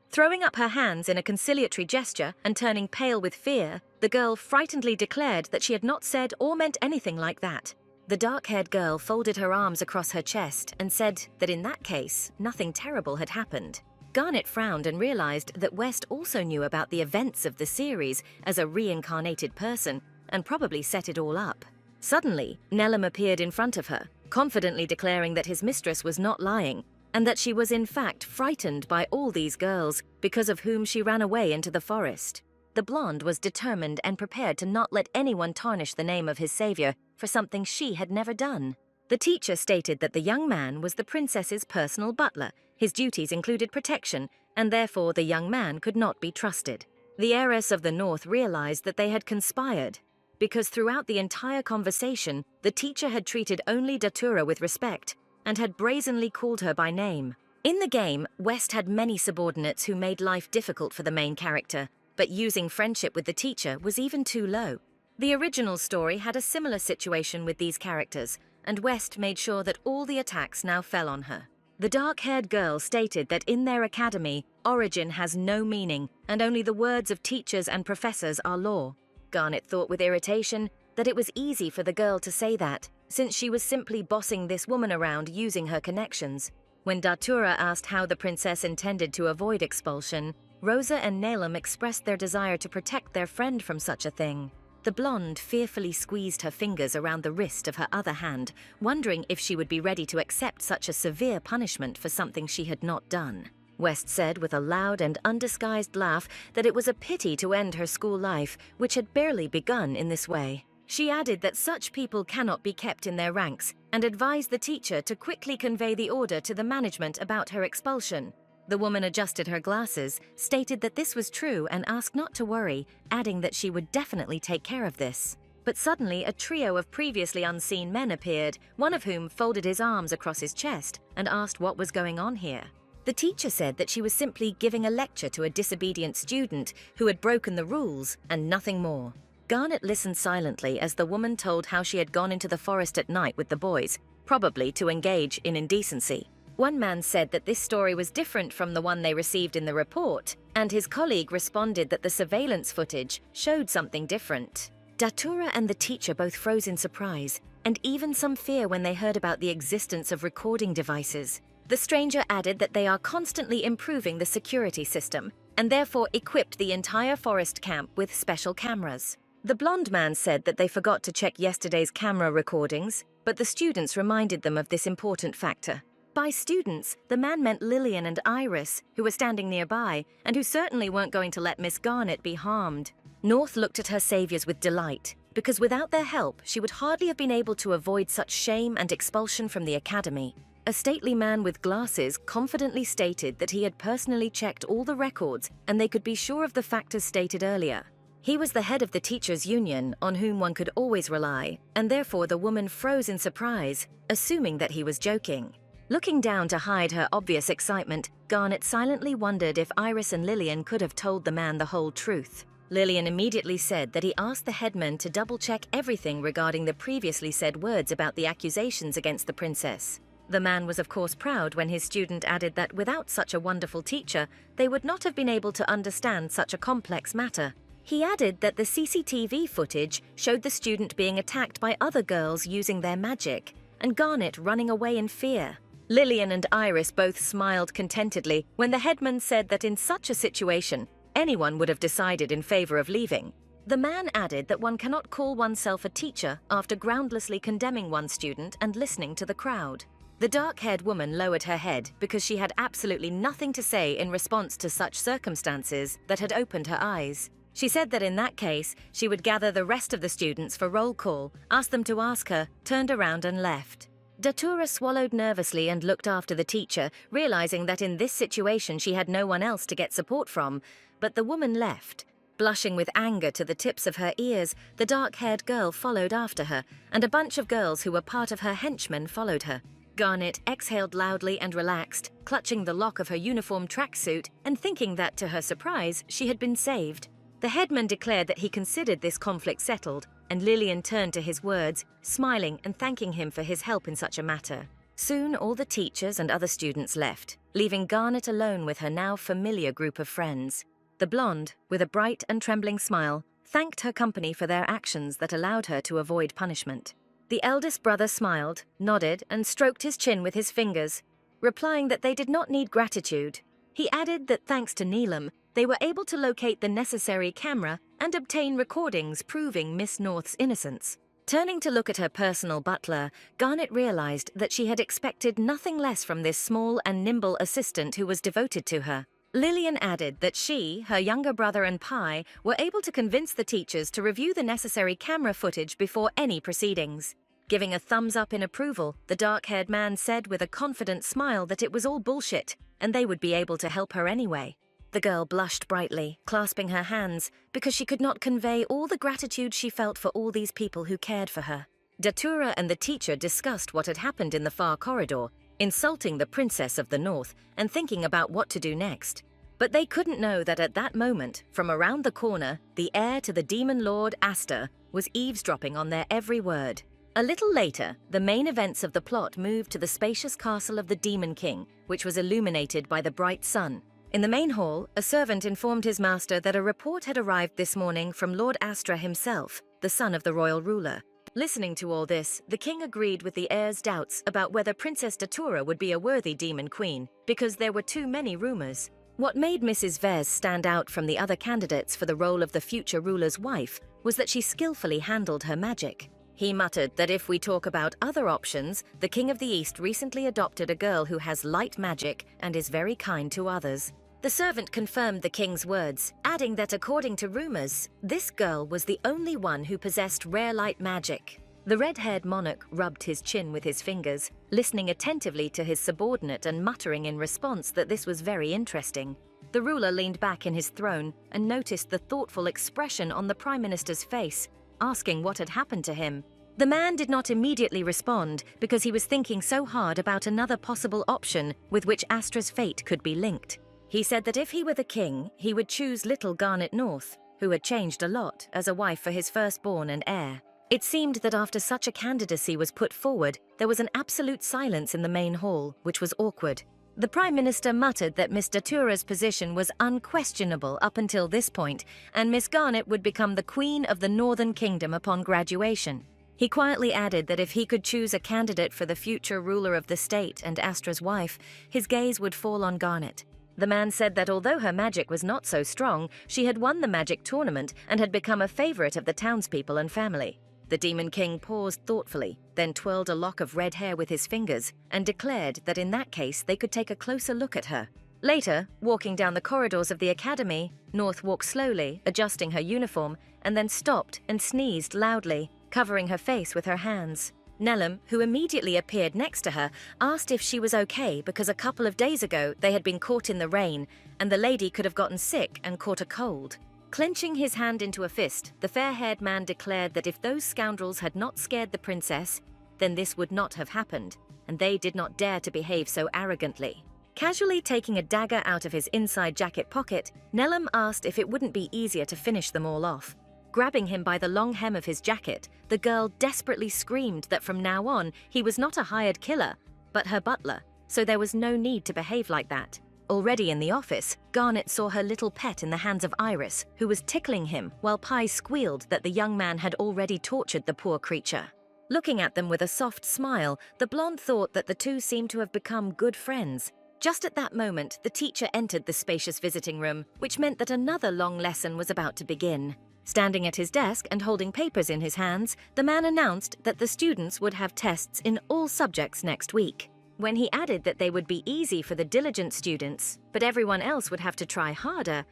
Throwing up her hands in a conciliatory gesture and turning pale with fear, the girl frightenedly declared that she had not said or meant anything like that. The dark-haired girl folded her arms across her chest and said that in that case, nothing terrible had happened. Garnet frowned and realized that West also knew about the events of the series as a reincarnated person and probably set it all up. Suddenly, Nelum appeared in front of her, confidently declaring that his mistress was not lying, and that she was in fact frightened by all these girls, because of whom she ran away into the forest. The blonde was determined and prepared to not let anyone tarnish the name of his savior for something she had never done. The teacher stated that the young man was the princess's personal butler, his duties included protection, and therefore the young man could not be trusted. The heiress of the North realized that they had conspired, because throughout the entire conversation, the teacher had treated only Datura with respect and had brazenly called her by name. In the game, West had many subordinates who made life difficult for the main character, but using friendship with the teacher was even too low. The original story had a similar situation with these characters, and West made sure that all the attacks now fell on her. The dark-haired girl stated that in their academy, origin has no meaning, and only the words of teachers and professors are law. Garnet thought with irritation that it was easy for the girl to say that, since she was simply bossing this woman around using her connections. When Datura asked how the princess intended to avoid expulsion, Rosa and Nelum expressed their desire to protect their friend from such a thing. The blonde fearfully squeezed her fingers around the wrist of her other hand, wondering if she would be ready to accept such a severe punishment for something she had not done. West said with a loud and undisguised laugh that it was a pity to end her school life, which had barely begun in this way. She added that such people cannot be kept in their ranks, and advised the teacher to quickly convey the order to the management about her expulsion. The woman adjusted her glasses, stated that this was true and asked not to worry, adding that she would definitely take care of this. But suddenly a trio of previously unseen men appeared, one of whom folded his arms across his chest and asked what was going on here. The teacher said that she was simply giving a lecture to a disobedient student who had broken the rules and nothing more. Garnet listened silently as the woman told how she had gone into the forest at night with the boys, probably to engage in indecency. One man said that this story was different from the one they received in the report, and his colleague responded that the surveillance footage showed something different. Datura and the teacher both froze in surprise, and even some fear when they heard about the existence of recording devices. The stranger added that they are constantly improving the security system, and therefore equipped the entire forest camp with special cameras. The blonde man said that they forgot to check yesterday's camera recordings, but the students reminded them of this important factor. By students, the man meant Lillian and Iris, who were standing nearby, and who certainly weren't going to let Miss Garnet be harmed. North looked at her saviors with delight, because without their help, she would hardly have been able to avoid such shame and expulsion from the academy. A stately man with glasses confidently stated that he had personally checked all the records and they could be sure of the factors stated earlier. He was the head of the teachers' union, on whom one could always rely, and therefore the woman froze in surprise, assuming that he was joking. Looking down to hide her obvious excitement, Garnet silently wondered if Iris and Lillian could have told the man the whole truth. Lillian immediately said that he asked the headman to double-check everything regarding the previously said words about the accusations against the princess. The man was of course proud when his student added that without such a wonderful teacher, they would not have been able to understand such a complex matter. He added that the CCTV footage showed the student being attacked by other girls using their magic, and Garnet running away in fear. Lillian and Iris both smiled contentedly when the headman said that in such a situation, anyone would have decided in favor of leaving. The man added that one cannot call oneself a teacher after groundlessly condemning one student and listening to the crowd. The dark-haired woman lowered her head because she had absolutely nothing to say in response to such circumstances that had opened her eyes. She said that in that case, she would gather the rest of the students for roll call, asked them to ask her, turned around and left. Datura swallowed nervously and looked after the teacher, realizing that in this situation she had no one else to get support from, but the woman left. Blushing with anger to the tips of her ears, the dark-haired girl followed after her, and a bunch of girls who were part of her henchmen followed her. Garnet exhaled loudly and relaxed, clutching the lock of her uniform tracksuit and thinking that, to her surprise, she had been saved. The headman declared that he considered this conflict settled, and Lillian turned to his words, smiling and thanking him for his help in such a matter. Soon all the teachers and other students left, leaving Garnet alone with her now familiar group of friends. The blonde, with a bright and trembling smile, thanked her company for their actions that allowed her to avoid punishment. The eldest brother smiled, nodded, and stroked his chin with his fingers, replying that they did not need gratitude. He added that thanks to Neelam, they were able to locate the necessary camera and obtain recordings proving Miss North's innocence. Turning to look at her personal butler, Garnet realized that she had expected nothing less from this small and nimble assistant who was devoted to her. Lillian added that she, her younger brother and Pi were able to convince the teachers to review the necessary camera footage before any proceedings. Giving a thumbs up in approval, the dark-haired man said with a confident smile that it was all bullshit, and they would be able to help her anyway. The girl blushed brightly, clasping her hands, because she could not convey all the gratitude she felt for all these people who cared for her. Datura and the teacher discussed what had happened in the far corridor, insulting the princess of the north and thinking about what to do next. But they couldn't know that at that moment, from around the corner, the heir to the demon lord Asta was eavesdropping on their every word. A little later, the main events of the plot moved to the spacious castle of the Demon King, which was illuminated by the bright sun. In the main hall, a servant informed his master that a report had arrived this morning from Lord Astra himself, the son of the royal ruler. Listening to all this, the king agreed with the heir's doubts about whether Princess Datura would be a worthy demon queen, because there were too many rumors. What made Mrs. Vez stand out from the other candidates for the role of the future ruler's wife was that she skillfully handled her magic. He muttered that if we talk about other options, the King of the East recently adopted a girl who has light magic and is very kind to others. The servant confirmed the king's words, adding that according to rumors, this girl was the only one who possessed rare light magic. The red-haired monarch rubbed his chin with his fingers, listening attentively to his subordinate and muttering in response that this was very interesting. The ruler leaned back in his throne and noticed the thoughtful expression on the Prime Minister's face, asking what had happened to him. The man did not immediately respond because he was thinking so hard about another possible option with which Astra's fate could be linked. He said that if he were the king, he would choose little Garnet North, who had changed a lot, as a wife for his firstborn and heir. It seemed that after such a candidacy was put forward, there was an absolute silence in the main hall, which was awkward. The Prime Minister muttered that Miss Datura's position was unquestionable up until this point, and Miss Garnet would become the Queen of the Northern Kingdom upon graduation. He quietly added that if he could choose a candidate for the future ruler of the state and Astra's wife, his gaze would fall on Garnet. The man said that although her magic was not so strong, she had won the magic tournament and had become a favorite of the townspeople and family. The Demon King paused thoughtfully, then twirled a lock of red hair with his fingers and declared that in that case they could take a closer look at her. Later, walking down the corridors of the academy, North walked slowly, adjusting her uniform, and then stopped and sneezed loudly, covering her face with her hands. Neelam, who immediately appeared next to her, asked if she was okay because a couple of days ago they had been caught in the rain and the lady could have gotten sick and caught a cold. Clenching his hand into a fist, the fair-haired man declared that if those scoundrels had not scared the princess, then this would not have happened, and they did not dare to behave so arrogantly. Casually taking a dagger out of his inside jacket pocket, Nellum asked if it wouldn't be easier to finish them all off. Grabbing him by the long hem of his jacket, the girl desperately screamed that from now on he was not a hired killer, but her butler, so there was no need to behave like that. Already in the office, Garnet saw her little pet in the hands of Iris, who was tickling him while Pi squealed that the young man had already tortured the poor creature. Looking at them with a soft smile, the blonde thought that the two seemed to have become good friends. Just at that moment, the teacher entered the spacious visiting room, which meant that another long lesson was about to begin. Standing at his desk and holding papers in his hands, the man announced that the students would have tests in all subjects next week. When he added that they would be easy for the diligent students, but everyone else would have to try harder,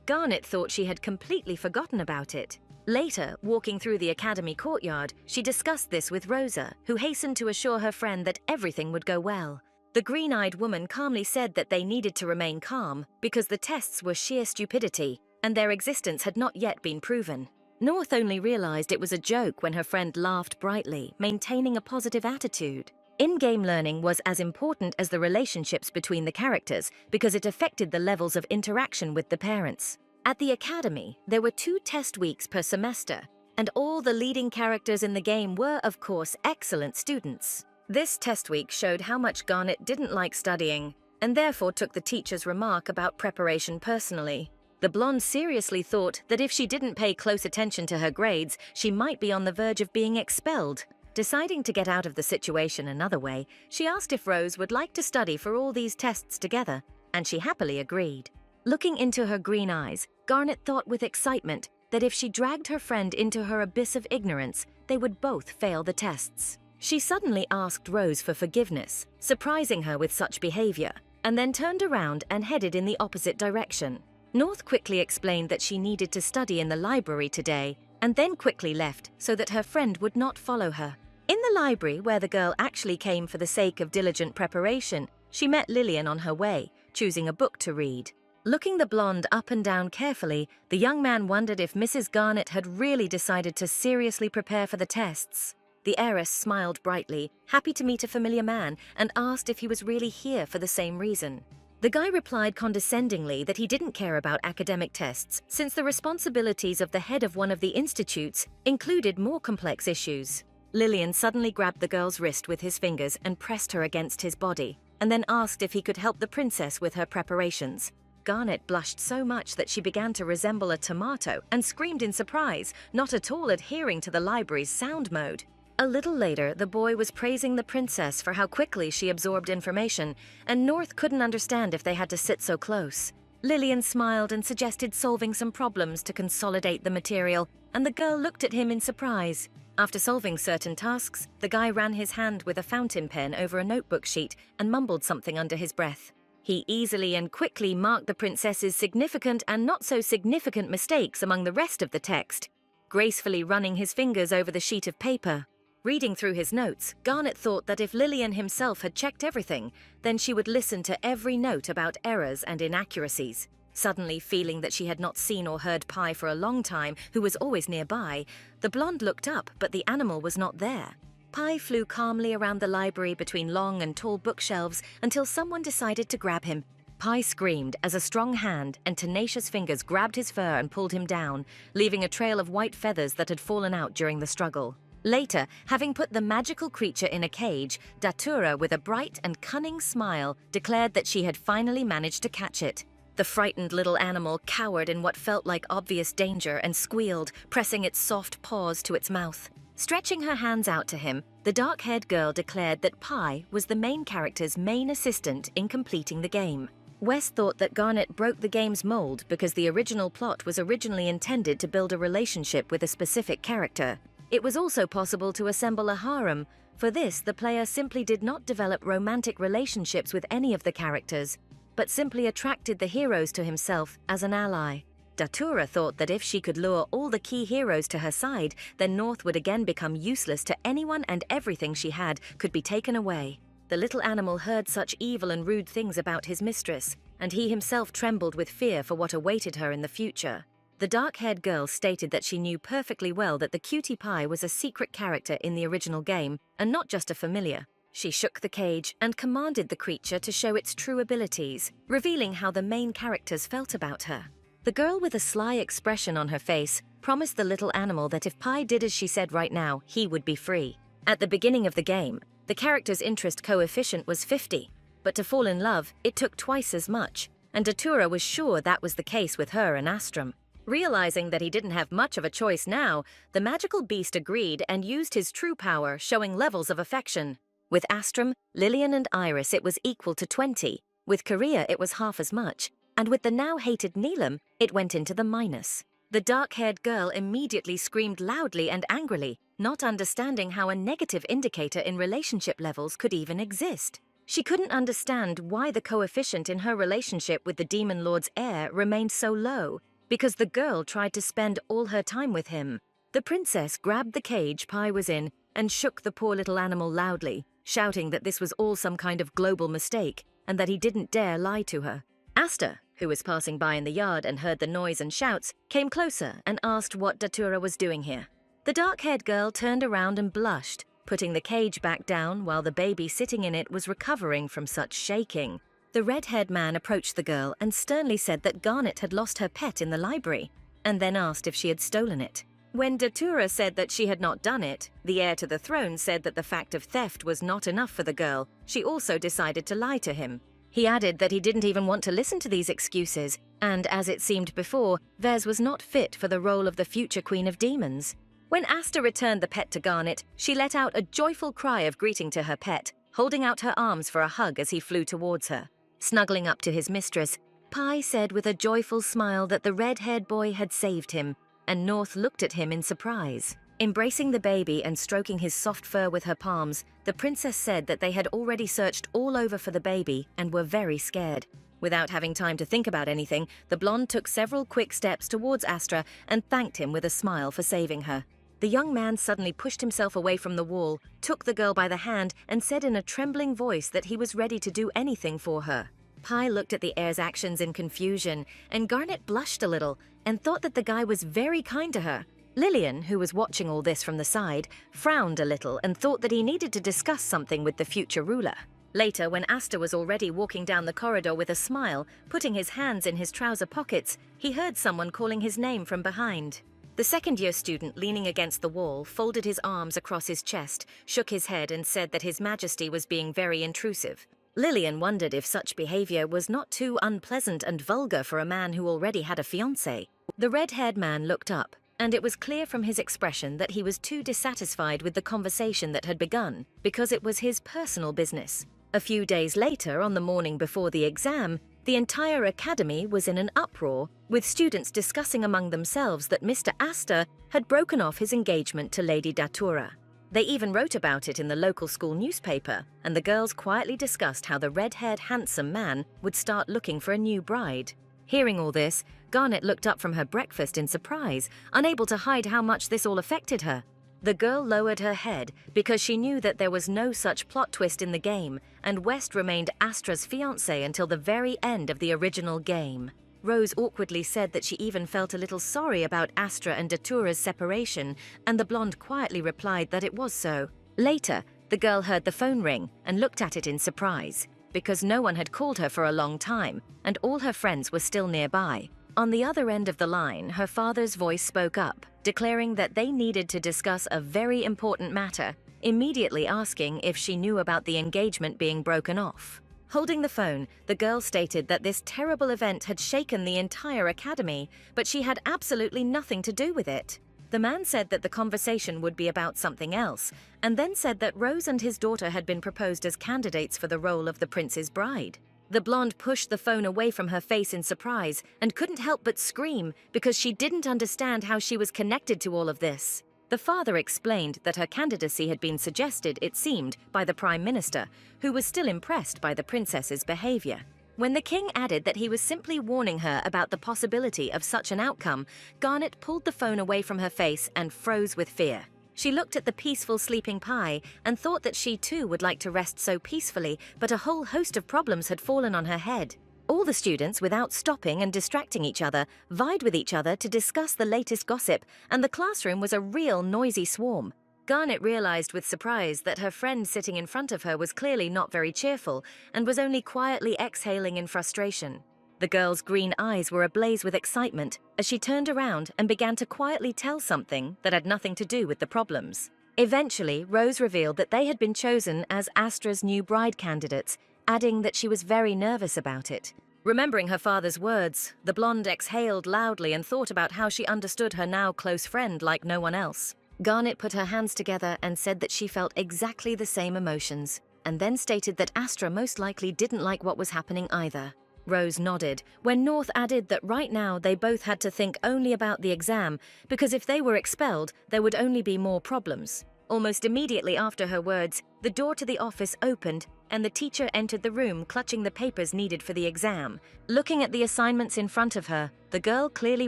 Garnet thought she had completely forgotten about it. Later, walking through the academy courtyard, she discussed this with Rosa, who hastened to assure her friend that everything would go well. The green-eyed woman calmly said that they needed to remain calm because the tests were sheer stupidity, and their existence had not yet been proven. North only realized it was a joke when her friend laughed brightly, maintaining a positive attitude. In-game learning was as important as the relationships between the characters because it affected the levels of interaction with the parents. At the academy, there were 2 test weeks per semester, and all the leading characters in the game were, of course, excellent students. This test week showed how much Garnet didn't like studying, and therefore took the teacher's remark about preparation personally. The blonde seriously thought that if she didn't pay close attention to her grades, she might be on the verge of being expelled. Deciding to get out of the situation another way, she asked if Rose would like to study for all these tests together, and she happily agreed. Looking into her green eyes, Garnet thought with excitement that if she dragged her friend into her abyss of ignorance, they would both fail the tests. She suddenly asked Rose for forgiveness, surprising her with such behavior, and then turned around and headed in the opposite direction. North quickly explained that she needed to study in the library today, and then quickly left so that her friend would not follow her. In the library, where the girl actually came for the sake of diligent preparation, she met Lillian on her way, choosing a book to read. Looking the blonde up and down carefully, the young man wondered if Mrs. Garnet had really decided to seriously prepare for the tests. The heiress smiled brightly, happy to meet a familiar man, and asked if he was really here for the same reason. The guy replied condescendingly that he didn't care about academic tests, since the responsibilities of the head of one of the institutes included more complex issues. Lillian suddenly grabbed the girl's wrist with his fingers and pressed her against his body, and then asked if he could help the princess with her preparations. Garnet blushed so much that she began to resemble a tomato and screamed in surprise, not at all adhering to the library's sound mode. A little later, the boy was praising the princess for how quickly she absorbed information, and North couldn't understand if they had to sit so close. Lillian smiled and suggested solving some problems to consolidate the material, and the girl looked at him in surprise. After solving certain tasks, the guy ran his hand with a fountain pen over a notebook sheet and mumbled something under his breath. He easily and quickly marked the princess's significant and not so significant mistakes among the rest of the text, gracefully running his fingers over the sheet of paper. Reading through his notes, Garnet thought that if Lillian himself had checked everything, then she would listen to every note about errors and inaccuracies. Suddenly feeling that she had not seen or heard Pi for a long time, who was always nearby, the blonde looked up, but the animal was not there. Pi flew calmly around the library between long and tall bookshelves until someone decided to grab him. Pi screamed as a strong hand and tenacious fingers grabbed his fur and pulled him down, leaving a trail of white feathers that had fallen out during the struggle. Later, having put the magical creature in a cage, Datura, with a bright and cunning smile, declared that she had finally managed to catch it. The frightened little animal cowered in what felt like obvious danger and squealed, pressing its soft paws to its mouth. Stretching her hands out to him, the dark-haired girl declared that Pi was the main character's main assistant in completing the game. Wes thought that Garnet broke the game's mold because the original plot was originally intended to build a relationship with a specific character. It was also possible to assemble a harem. For this, the player simply did not develop romantic relationships with any of the characters, but simply attracted the heroes to himself as an ally. Datura thought that if she could lure all the key heroes to her side, then North would again become useless to anyone and everything she had could be taken away. The little animal heard such evil and rude things about his mistress, and he himself trembled with fear for what awaited her in the future. The dark-haired girl stated that she knew perfectly well that the cutie pie was a secret character in the original game, and not just a familiar. She shook the cage and commanded the creature to show its true abilities, revealing how the main characters felt about her. The girl with a sly expression on her face promised the little animal that if Pi did as she said right now, he would be free. At the beginning of the game, the character's interest coefficient was 50, but to fall in love, it took twice as much, and Datura was sure that was the case with her and Astrum. Realizing that he didn't have much of a choice now, the magical beast agreed and used his true power, showing levels of affection. With Astrum, Lillian and Iris it was equal to 20, with Korea it was half as much, and with the now hated Neelam, it went into the minus. The dark-haired girl immediately screamed loudly and angrily, not understanding how a negative indicator in relationship levels could even exist. She couldn't understand why the coefficient in her relationship with the Demon Lord's heir remained so low, because the girl tried to spend all her time with him. The princess grabbed the cage Pi was in and shook the poor little animal loudly, shouting that this was all some kind of global mistake and that he didn't dare lie to her. Asta, who was passing by in the yard and heard the noise and shouts, came closer and asked what Datura was doing here. The dark-haired girl turned around and blushed, putting the cage back down while the baby sitting in it was recovering from such shaking. The red-haired man approached the girl and sternly said that Garnet had lost her pet in the library, and then asked if she had stolen it. When Datura said that she had not done it, the heir to the throne said that the fact of theft was not enough for the girl. She also decided to lie to him. He added that he didn't even want to listen to these excuses, and as it seemed before, Vez was not fit for the role of the future Queen of Demons. When Asta returned the pet to Garnet, she let out a joyful cry of greeting to her pet, holding out her arms for a hug as he flew towards her. Snuggling up to his mistress, Pi said with a joyful smile that the red-haired boy had saved him, and North looked at him in surprise. Embracing the baby and stroking his soft fur with her palms, the princess said that they had already searched all over for the baby and were very scared. Without having time to think about anything, the blonde took several quick steps towards Astra and thanked him with a smile for saving her. The young man suddenly pushed himself away from the wall, took the girl by the hand, and said in a trembling voice that he was ready to do anything for her. Pi looked at the heir's actions in confusion, and Garnet blushed a little and thought that the guy was very kind to her. Lillian, who was watching all this from the side, frowned a little and thought that he needed to discuss something with the future ruler. Later, when Asta was already walking down the corridor with a smile, putting his hands in his trouser pockets, he heard someone calling his name from behind. The second-year student, leaning against the wall, folded his arms across his chest, shook his head and said that His Majesty was being very intrusive. Lillian wondered if such behavior was not too unpleasant and vulgar for a man who already had a fiancée. The red-haired man looked up, and it was clear from his expression that he was too dissatisfied with the conversation that had begun, because it was his personal business. A few days later, on the morning before the exam, the entire academy was in an uproar, with students discussing among themselves that Mr. Asta had broken off his engagement to Lady Datura. They even wrote about it in the local school newspaper, and the girls quietly discussed how the red-haired handsome man would start looking for a new bride. Hearing all this, Garnet looked up from her breakfast in surprise, unable to hide how much this all affected her. The girl lowered her head because she knew that there was no such plot twist in the game, and West remained Astra's fiancé until the very end of the original game. Rose awkwardly said that she even felt a little sorry about Astra and Datura's separation, and the blonde quietly replied that it was so. Later, the girl heard the phone ring and looked at it in surprise, because no one had called her for a long time, and all her friends were still nearby. On the other end of the line, her father's voice spoke up, declaring that they needed to discuss a very important matter, immediately asking if she knew about the engagement being broken off. Holding the phone, the girl stated that this terrible event had shaken the entire academy, but she had absolutely nothing to do with it. The man said that the conversation would be about something else, and then said that Rose and his daughter had been proposed as candidates for the role of the prince's bride. The blonde pushed the phone away from her face in surprise and couldn't help but scream because she didn't understand how she was connected to all of this. The father explained that her candidacy had been suggested, it seemed, by the Prime Minister, who was still impressed by the princess's behavior. When the king added that he was simply warning her about the possibility of such an outcome, Garnet pulled the phone away from her face and froze with fear. She looked at the peaceful sleeping Pi and thought that she too would like to rest so peacefully, but a whole host of problems had fallen on her head. All the students, without stopping and distracting each other, vied with each other to discuss the latest gossip, and the classroom was a real noisy swarm. Garnet realized with surprise that her friend sitting in front of her was clearly not very cheerful and was only quietly exhaling in frustration. The girl's green eyes were ablaze with excitement as she turned around and began to quietly tell something that had nothing to do with the problems. Eventually, Rose revealed that they had been chosen as Astra's new bride candidates, adding that she was very nervous about it. Remembering her father's words, the blonde exhaled loudly and thought about how she understood her now close friend like no one else. Garnet put her hands together and said that she felt exactly the same emotions, and then stated that Astra most likely didn't like what was happening either. Rose nodded, when North added that right now they both had to think only about the exam, because if they were expelled, there would only be more problems. Almost immediately after her words, the door to the office opened and the teacher entered the room clutching the papers needed for the exam. Looking at the assignments in front of her, the girl clearly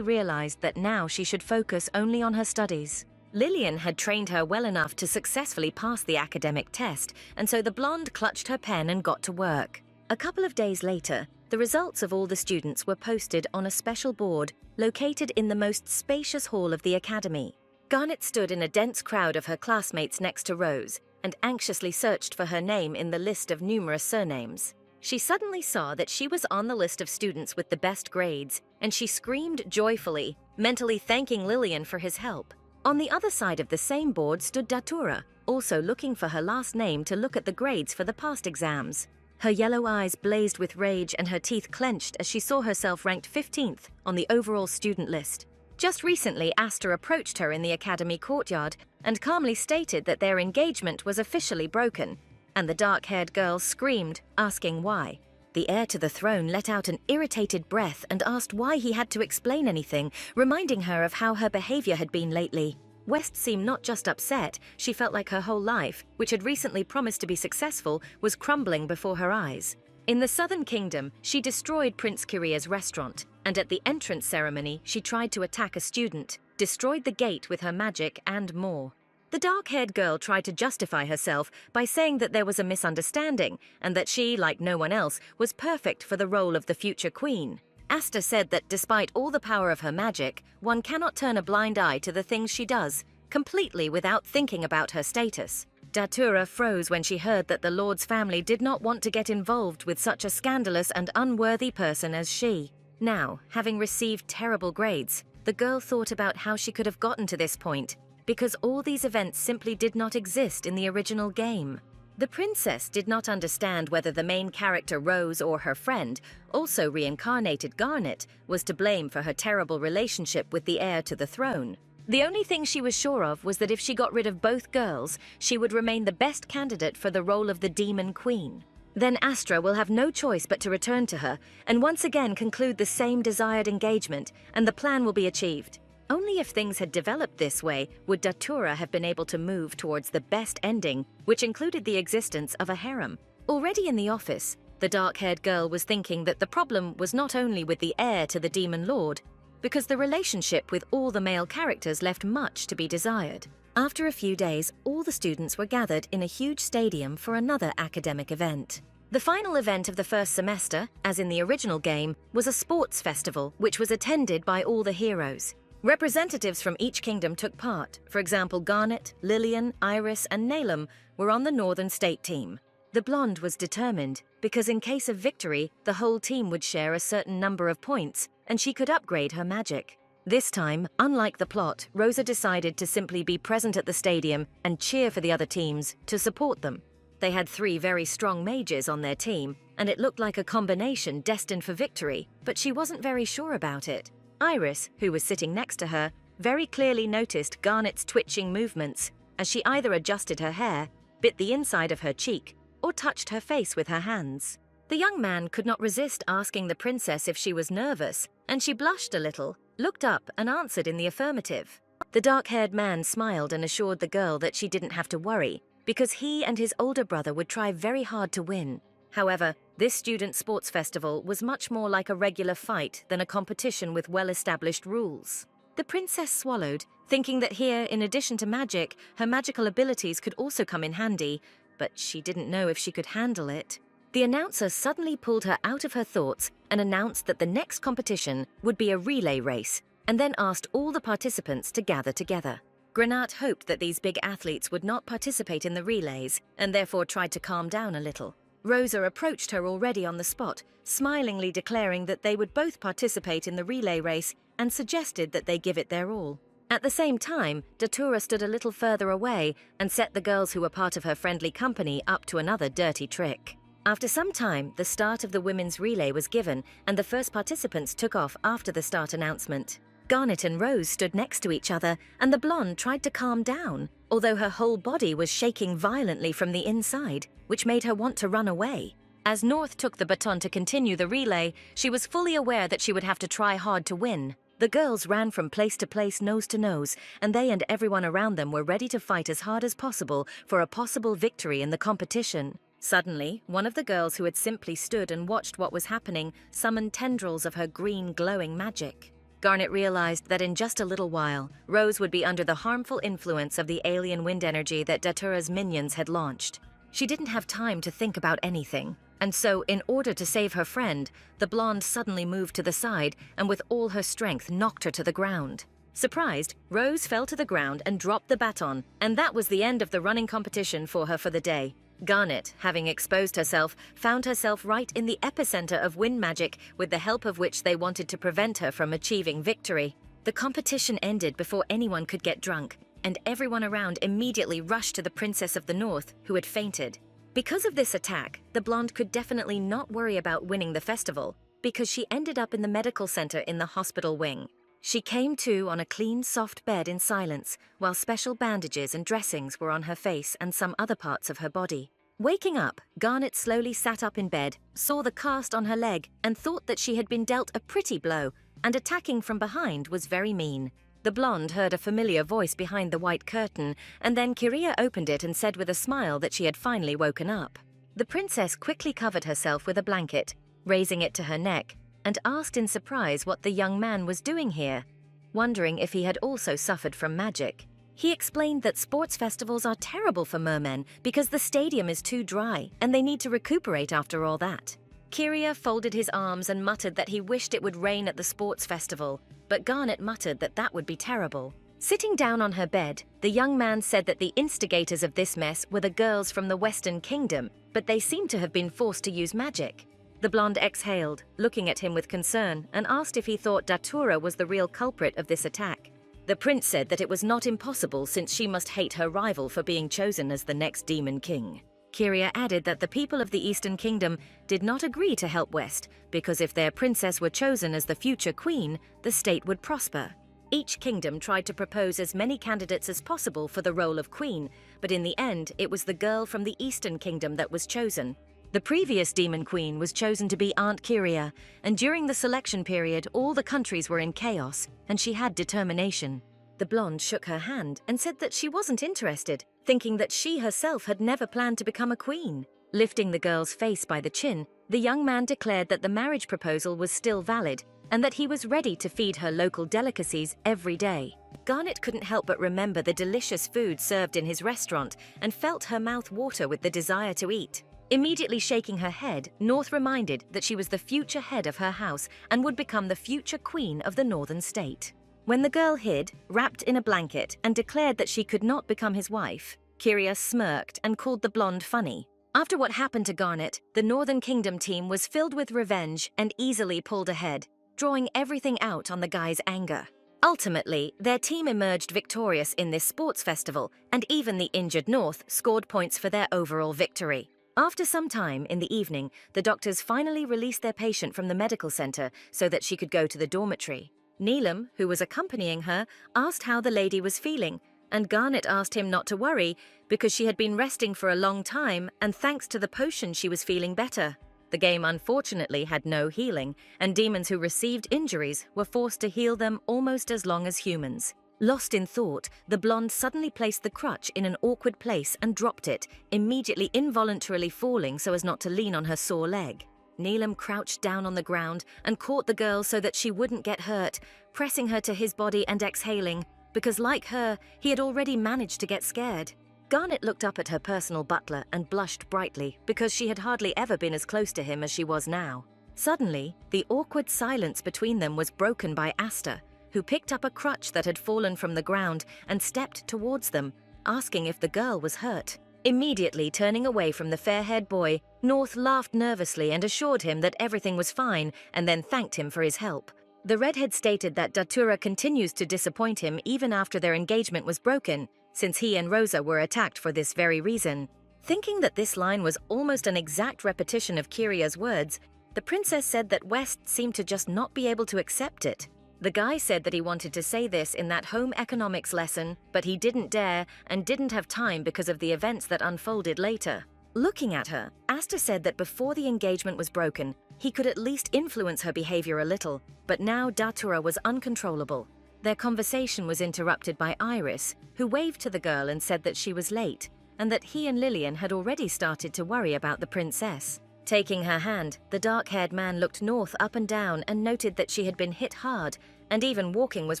realized that now she should focus only on her studies. Lillian had trained her well enough to successfully pass the academic test, and so the blonde clutched her pen and got to work. A couple of days later, the results of all the students were posted on a special board located in the most spacious hall of the academy. Garnet stood in a dense crowd of her classmates next to Rose and anxiously searched for her name in the list of numerous surnames. She suddenly saw that she was on the list of students with the best grades, and she screamed joyfully, mentally thanking Lillian for his help. On the other side of the same board stood Datura, also looking for her last name to look at the grades for the past exams. Her yellow eyes blazed with rage and her teeth clenched as she saw herself ranked 15th on the overall student list. Just recently, Astra approached her in the academy courtyard and calmly stated that their engagement was officially broken, and the dark-haired girl screamed, asking why. The heir to the throne let out an irritated breath and asked why he had to explain anything, reminding her of how her behavior had been lately. West seemed not just upset, she felt like her whole life, which had recently promised to be successful, was crumbling before her eyes. In the Southern Kingdom, she destroyed Prince Kiria's restaurant, and at the entrance ceremony, she tried to attack a student, destroyed the gate with her magic, and more. The dark-haired girl tried to justify herself by saying that there was a misunderstanding, and that she, like no one else, was perfect for the role of the future queen. Asta said that despite all the power of her magic, one cannot turn a blind eye to the things she does, completely without thinking about her status. Datura froze when she heard that the Lord's family did not want to get involved with such a scandalous and unworthy person as she. Now, having received terrible grades, the girl thought about how she could have gotten to this point, because all these events simply did not exist in the original game. The princess did not understand whether the main character Rose or her friend, also reincarnated Garnet, was to blame for her terrible relationship with the heir to the throne. The only thing she was sure of was that if she got rid of both girls, she would remain the best candidate for the role of the Demon Queen. Then Astra will have no choice but to return to her and once again conclude the same desired engagement, and the plan will be achieved. Only if things had developed this way would Datura have been able to move towards the best ending, which included the existence of a harem. Already in the office, the dark-haired girl was thinking that the problem was not only with the heir to the Demon Lord, because the relationship with all the male characters left much to be desired. After a few days, all the students were gathered in a huge stadium for another academic event. The final event of the first semester, as in the original game, was a sports festival which was attended by all the heroes. Representatives from each kingdom took part. For example, Garnet, Lillian, Iris, and Nalem were on the Northern State team. The blonde was determined, because in case of victory, the whole team would share a certain number of points, and she could upgrade her magic. This time, unlike the plot, Rosa decided to simply be present at the stadium and cheer for the other teams to support them. They had 3 very strong mages on their team, and it looked like a combination destined for victory, but she wasn't very sure about it. Iris, who was sitting next to her, very clearly noticed Garnet's twitching movements as she either adjusted her hair, bit the inside of her cheek, or touched her face with her hands. The young man could not resist asking the princess if she was nervous, and she blushed a little, looked up, and answered in the affirmative. The dark-haired man smiled and assured the girl that she didn't have to worry, because he and his older brother would try very hard to win. However, this student sports festival was much more like a regular fight than a competition with well-established rules. The princess swallowed, thinking that here, in addition to magic, her magical abilities could also come in handy, but she didn't know if she could handle it. The announcer suddenly pulled her out of her thoughts and announced that the next competition would be a relay race, and then asked all the participants to gather together. Granat hoped that these big athletes would not participate in the relays and therefore tried to calm down a little. Rosa approached her already on the spot, smilingly declaring that they would both participate in the relay race and suggested that they give it their all. At the same time, Datura stood a little further away and set the girls who were part of her friendly company up to another dirty trick. After some time, the start of the women's relay was given and the first participants took off after the start announcement. Garnet and Rose stood next to each other and the blonde tried to calm down, although her whole body was shaking violently from the inside, which made her want to run away. As North took the baton to continue the relay, she was fully aware that she would have to try hard to win. The girls ran from place to place, nose to nose, and they and everyone around them were ready to fight as hard as possible for a possible victory in the competition. Suddenly, one of the girls who had simply stood and watched what was happening summoned tendrils of her green glowing magic. Garnet realized that in just a little while, Rose would be under the harmful influence of the alien wind energy that Datura's minions had launched. She didn't have time to think about anything, and so, in order to save her friend, the blonde suddenly moved to the side and with all her strength knocked her to the ground. Surprised, Rose fell to the ground and dropped the baton, and that was the end of the running competition for her for the day. Garnet, having exposed herself, found herself right in the epicenter of wind magic, with the help of which they wanted to prevent her from achieving victory. The competition ended before anyone could get drunk, and everyone around immediately rushed to the Princess of the North, who had fainted. Because of this attack, the blonde could definitely not worry about winning the festival, because she ended up in the medical center in the hospital wing. She came to on a clean, soft bed in silence, while special bandages and dressings were on her face and some other parts of her body. Waking up, Garnet slowly sat up in bed, saw the cast on her leg, and thought that she had been dealt a pretty blow, and attacking from behind was very mean. The blonde heard a familiar voice behind the white curtain, and then Kiria opened it and said with a smile that she had finally woken up. The princess quickly covered herself with a blanket, raising it to her neck, and asked in surprise what the young man was doing here, wondering if he had also suffered from magic. He explained that sports festivals are terrible for mermen because the stadium is too dry and they need to recuperate after all that. Kiria folded his arms and muttered that he wished it would rain at the sports festival, but Garnet muttered that that would be terrible. Sitting down on her bed, the young man said that the instigators of this mess were the girls from the Western Kingdom, but they seemed to have been forced to use magic. The blonde exhaled, looking at him with concern, and asked if he thought Datura was the real culprit of this attack. The prince said that it was not impossible since she must hate her rival for being chosen as the next demon king. Kiria added that the people of the Eastern Kingdom did not agree to help West, because if their princess were chosen as the future queen, the state would prosper. Each kingdom tried to propose as many candidates as possible for the role of queen, but in the end, it was the girl from the Eastern Kingdom that was chosen. The previous demon queen was chosen to be Aunt Kiria, and during the selection period, all the countries were in chaos, and she had determination. The blonde shook her hand and said that she wasn't interested, thinking that she herself had never planned to become a queen. Lifting the girl's face by the chin, the young man declared that the marriage proposal was still valid, and that he was ready to feed her local delicacies every day. Garnet couldn't help but remember the delicious food served in his restaurant and felt her mouth water with the desire to eat. Immediately shaking her head, North reminded that she was the future head of her house and would become the future queen of the northern state. When the girl hid, wrapped in a blanket, and declared that she could not become his wife, Kiria smirked and called the blonde funny. After what happened to Garnet, the Northern Kingdom team was filled with revenge and easily pulled ahead, drawing everything out on the guy's anger. Ultimately, their team emerged victorious in this sports festival, and even the injured North scored points for their overall victory. After some time in the evening, the doctors finally released their patient from the medical center so that she could go to the dormitory. Neelam, who was accompanying her, asked how the lady was feeling, and Garnet asked him not to worry because she had been resting for a long time and thanks to the potion she was feeling better. The game unfortunately had no healing, and demons who received injuries were forced to heal them almost as long as humans. Lost in thought, the blonde suddenly placed the crutch in an awkward place and dropped it, immediately involuntarily falling so as not to lean on her sore leg. Neelam crouched down on the ground and caught the girl so that she wouldn't get hurt, pressing her to his body and exhaling, because like her, he had already managed to get scared. Garnet looked up at her personal butler and blushed brightly because she had hardly ever been as close to him as she was now. Suddenly, the awkward silence between them was broken by Asta, who picked up a crutch that had fallen from the ground and stepped towards them, asking if the girl was hurt. Immediately turning away from the fair-haired boy, North laughed nervously and assured him that everything was fine and then thanked him for his help. The redhead stated that Datura continues to disappoint him even after their engagement was broken, since he and Rosa were attacked for this very reason. Thinking that this line was almost an exact repetition of Kiria's words, the princess said that West seemed to just not be able to accept it. The guy said that he wanted to say this in that home economics lesson, but he didn't dare and didn't have time because of the events that unfolded later. Looking at her, Asta said that before the engagement was broken, he could at least influence her behavior a little, but now Datura was uncontrollable. Their conversation was interrupted by Iris, who waved to the girl and said that she was late, and that he and Lillian had already started to worry about the princess. Taking her hand, the dark-haired man looked North up and down and noted that she had been hit hard, and even walking was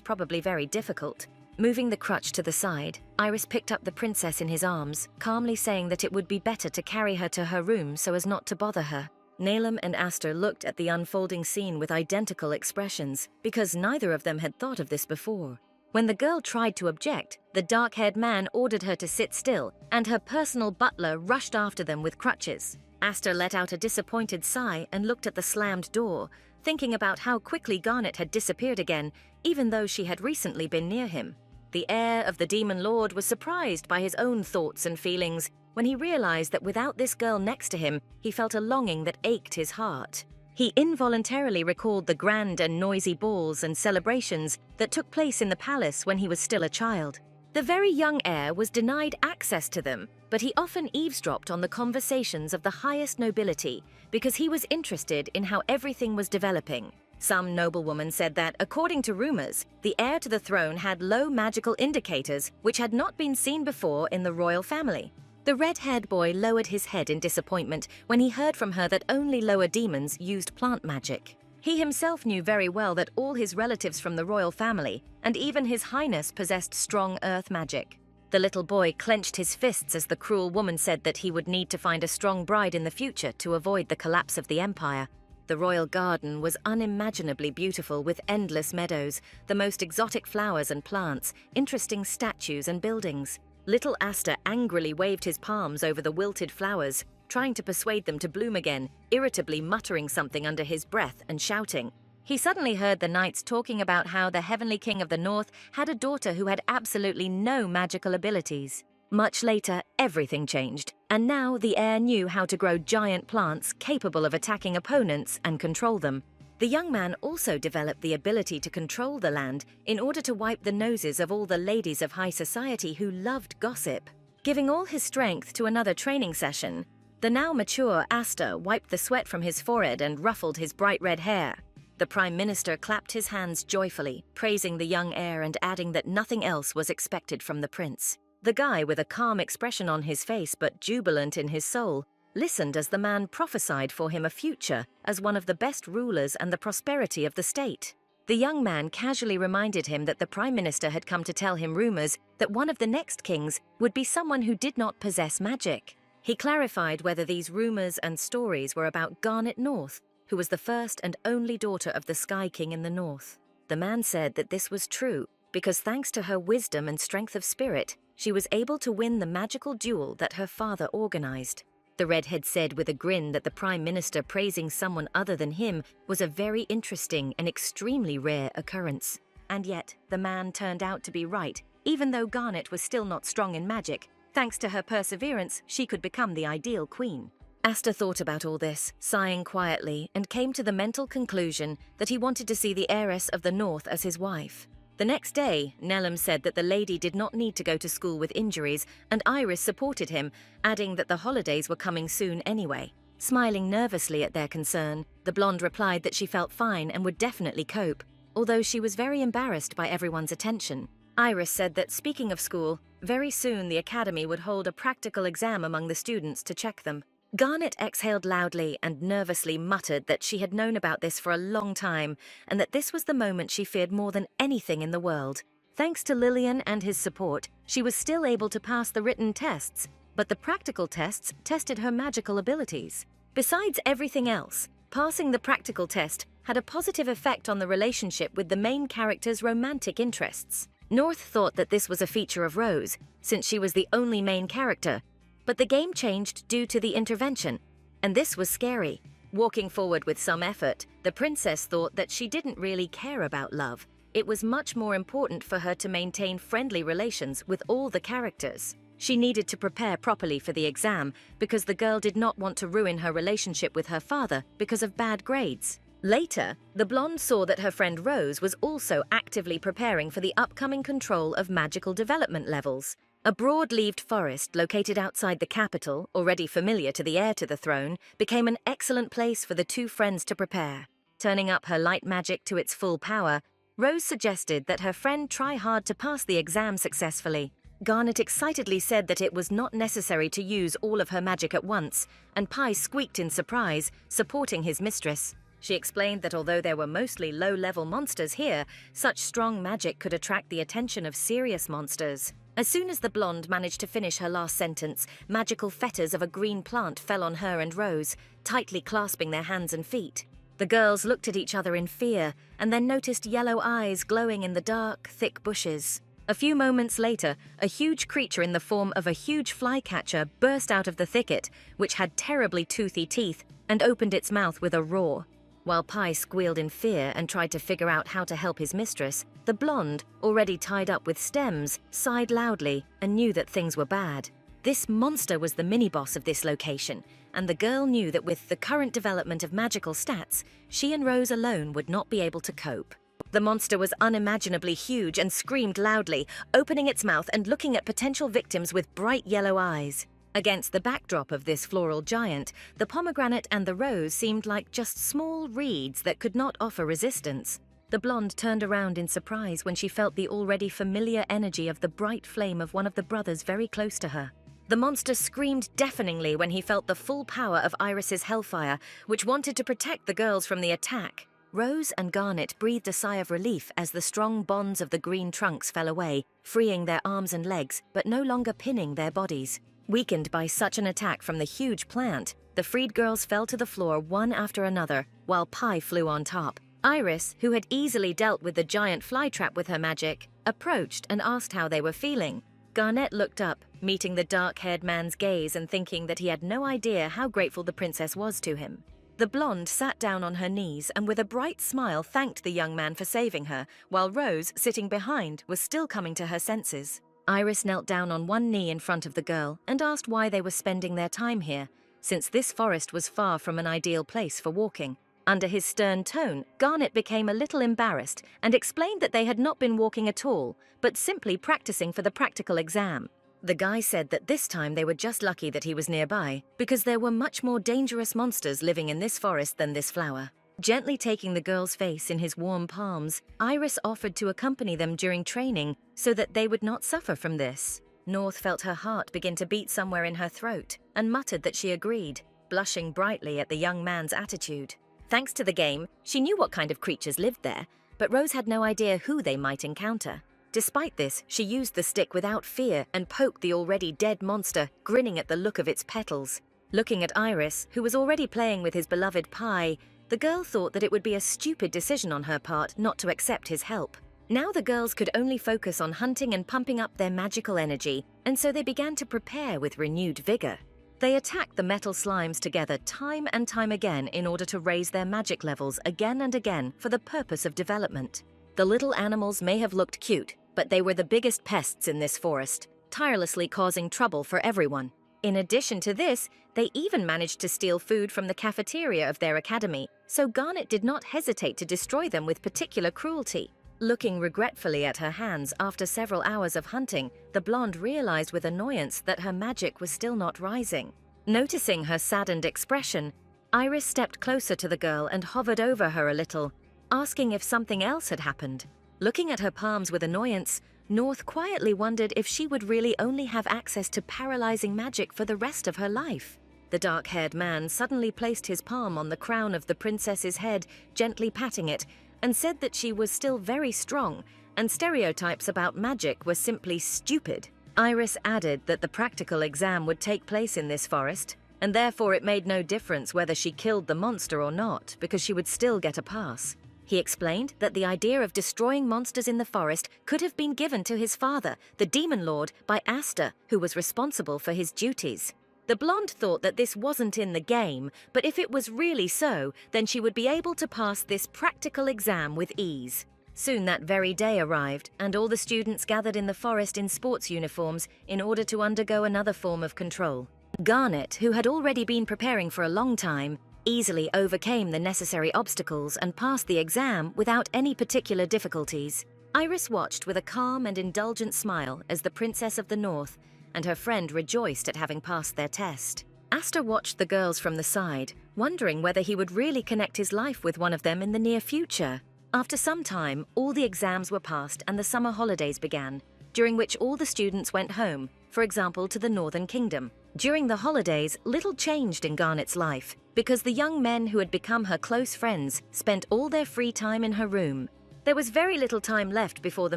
probably very difficult. Moving the crutch to the side, Iris picked up the princess in his arms, calmly saying that it would be better to carry her to her room so as not to bother her. Nalem and Aster looked at the unfolding scene with identical expressions, because neither of them had thought of this before. When the girl tried to object, the dark-haired man ordered her to sit still, and her personal butler rushed after them with crutches. Aster let out a disappointed sigh and looked at the slammed door, thinking about how quickly Garnet had disappeared again, even though she had recently been near him. The heir of the Demon Lord was surprised by his own thoughts and feelings when he realized that without this girl next to him, he felt a longing that ached his heart. He involuntarily recalled the grand and noisy balls and celebrations that took place in the palace when he was still a child. The very young heir was denied access to them, but he often eavesdropped on the conversations of the highest nobility because he was interested in how everything was developing. Some noblewoman said that, according to rumors, the heir to the throne had low magical indicators which had not been seen before in the royal family. The red-haired boy lowered his head in disappointment when he heard from her that only lower demons used plant magic. He himself knew very well that all his relatives from the royal family, and even his highness, possessed strong earth magic. The little boy clenched his fists as the cruel woman said that he would need to find a strong bride in the future to avoid the collapse of the empire. The royal garden was unimaginably beautiful with endless meadows, the most exotic flowers and plants, interesting statues and buildings. Little Aster angrily waved his palms over the wilted flowers, trying to persuade them to bloom again, irritably muttering something under his breath and shouting. He suddenly heard the knights talking about how the Heavenly King of the North had a daughter who had absolutely no magical abilities. Much later, everything changed, and now the heir knew how to grow giant plants capable of attacking opponents and control them. The young man also developed the ability to control the land in order to wipe the noses of all the ladies of high society who loved gossip. Giving all his strength to another training session, the now mature Aster wiped the sweat from his forehead and ruffled his bright red hair. The Prime Minister clapped his hands joyfully, praising the young heir and adding that nothing else was expected from the prince. The guy, with a calm expression on his face but jubilant in his soul, listened as the man prophesied for him a future as one of the best rulers and the prosperity of the state. The young man casually reminded him that the Prime Minister had come to tell him rumors that one of the next kings would be someone who did not possess magic. He clarified whether these rumors and stories were about Garnet North, who was the first and only daughter of the Sky King in the north. The man said that this was true because thanks to her wisdom and strength of spirit, she was able to win the magical duel that her father organized. The redhead said with a grin that the Prime Minister praising someone other than him was a very interesting and extremely rare occurrence. And yet, the man turned out to be right. Even though Garnet was still not strong in magic, thanks to her perseverance, she could become the ideal queen. Aster thought about all this, sighing quietly, and came to the mental conclusion that he wanted to see the heiress of the north as his wife. The next day, Nellum said that the lady did not need to go to school with injuries, and Iris supported him, adding that the holidays were coming soon anyway. Smiling nervously at their concern, the blonde replied that she felt fine and would definitely cope, although she was very embarrassed by everyone's attention. Iris said that speaking of school, very soon the academy would hold a practical exam among the students to check them. Garnet exhaled loudly and nervously muttered that she had known about this for a long time and that this was the moment she feared more than anything in the world. Thanks to Lillian and his support, she was still able to pass the written tests, but the practical tests tested her magical abilities. Besides everything else, Passing the practical test had a positive effect on the relationship with the main character's romantic interests. North thought that this was a feature of Rose, since she was the only main character, but the game changed due to the intervention, and this was scary. Walking forward with some effort, the princess thought that she didn't really care about love. It was much more important for her to maintain friendly relations with all the characters. She needed to prepare properly for the exam because the girl did not want to ruin her relationship with her father because of bad grades. Later, the blonde saw that her friend Rose was also actively preparing for the upcoming control of magical development levels. A broad-leaved forest located outside the capital, already familiar to the heir to the throne, became an excellent place for the two friends to prepare. Turning up her light magic to its full power, Rose suggested that her friend try hard to pass the exam successfully. Garnet excitedly said that it was not necessary to use all of her magic at once, and Pi squeaked in surprise, supporting his mistress. She explained that although there were mostly low-level monsters here, such strong magic could attract the attention of serious monsters. As soon as the blonde managed to finish her last sentence, magical fetters of a green plant fell on her and Rose, tightly clasping their hands and feet. The girls looked at each other in fear, and then noticed yellow eyes glowing in the dark, thick bushes. A few moments later, a huge creature in the form of a huge flycatcher burst out of the thicket, which had terribly toothy teeth, and opened its mouth with a roar. While Pi squealed in fear and tried to figure out how to help his mistress, the blonde, already tied up with stems, sighed loudly and knew that things were bad. This monster was the mini-boss of this location, and the girl knew that with the current development of magical stats, she and Rose alone would not be able to cope. The monster was unimaginably huge and screamed loudly, opening its mouth and looking at potential victims with bright yellow eyes. Against the backdrop of this floral giant, the pomegranate and the rose seemed like just small reeds that could not offer resistance. The blonde turned around in surprise when she felt the already familiar energy of the bright flame of one of the brothers very close to her. The monster screamed deafeningly when he felt the full power of Iris's hellfire, which wanted to protect the girls from the attack. Rose and Garnet breathed a sigh of relief as the strong bonds of the green trunks fell away, freeing their arms and legs, but no longer pinning their bodies. Weakened by such an attack from the huge plant, the freed girls fell to the floor one after another, while Pi flew on top. Iris, who had easily dealt with the giant flytrap with her magic, approached and asked how they were feeling. Garnet looked up, meeting the dark-haired man's gaze and thinking that he had no idea how grateful the princess was to him. The blonde sat down on her knees and with a bright smile thanked the young man for saving her, while Rose, sitting behind, was still coming to her senses. Iris knelt down on one knee in front of the girl and asked why they were spending their time here, since this forest was far from an ideal place for walking. Under his stern tone, Garnet became a little embarrassed and explained that they had not been walking at all, but simply practicing for the practical exam. The guy said that this time they were just lucky that he was nearby, because there were much more dangerous monsters living in this forest than this flower. Gently taking the girl's face in his warm palms, Iris offered to accompany them during training so that they would not suffer from this. North felt her heart begin to beat somewhere in her throat and muttered that she agreed, blushing brightly at the young man's attitude. Thanks to the game, she knew what kind of creatures lived there, but Rose had no idea who they might encounter. Despite this, she used the stick without fear and poked the already dead monster, grinning at the look of its petals. Looking at Iris, who was already playing with his beloved Pi, the girl thought that it would be a stupid decision on her part not to accept his help. Now the girls could only focus on hunting and pumping up their magical energy, and so they began to prepare with renewed vigor. They attacked the metal slimes together time and time again in order to raise their magic levels again and again for the purpose of development. The little animals may have looked cute, but they were the biggest pests in this forest, tirelessly causing trouble for everyone. In addition to this, they even managed to steal food from the cafeteria of their academy, so Garnet did not hesitate to destroy them with particular cruelty. Looking regretfully at her hands after several hours of hunting, the blonde realized with annoyance that her magic was still not rising. Noticing her saddened expression, Iris stepped closer to the girl and hovered over her a little, asking if something else had happened. Looking at her palms with annoyance, North quietly wondered if she would really only have access to paralyzing magic for the rest of her life. The dark-haired man suddenly placed his palm on the crown of the princess's head, gently patting it, and said that she was still very strong, and stereotypes about magic were simply stupid. Iris added that the practical exam would take place in this forest, and therefore it made no difference whether she killed the monster or not, because she would still get a pass. He explained that the idea of destroying monsters in the forest could have been given to his father, the Demon Lord, by Asta, who was responsible for his duties. The blonde thought that this wasn't in the game, but if it was really so, then she would be able to pass this practical exam with ease. Soon that very day arrived, and all the students gathered in the forest in sports uniforms in order to undergo another form of control. Garnet, who had already been preparing for a long time, easily overcame the necessary obstacles and passed the exam without any particular difficulties. Iris watched with a calm and indulgent smile as the Princess of the North and her friend rejoiced at having passed their test. Asta watched the girls from the side, wondering whether he would really connect his life with one of them in the near future. After some time, all the exams were passed and the summer holidays began, during which all the students went home, for example to the Northern Kingdom. During the holidays, little changed in Garnet's life, because the young men who had become her close friends spent all their free time in her room. There was very little time left before the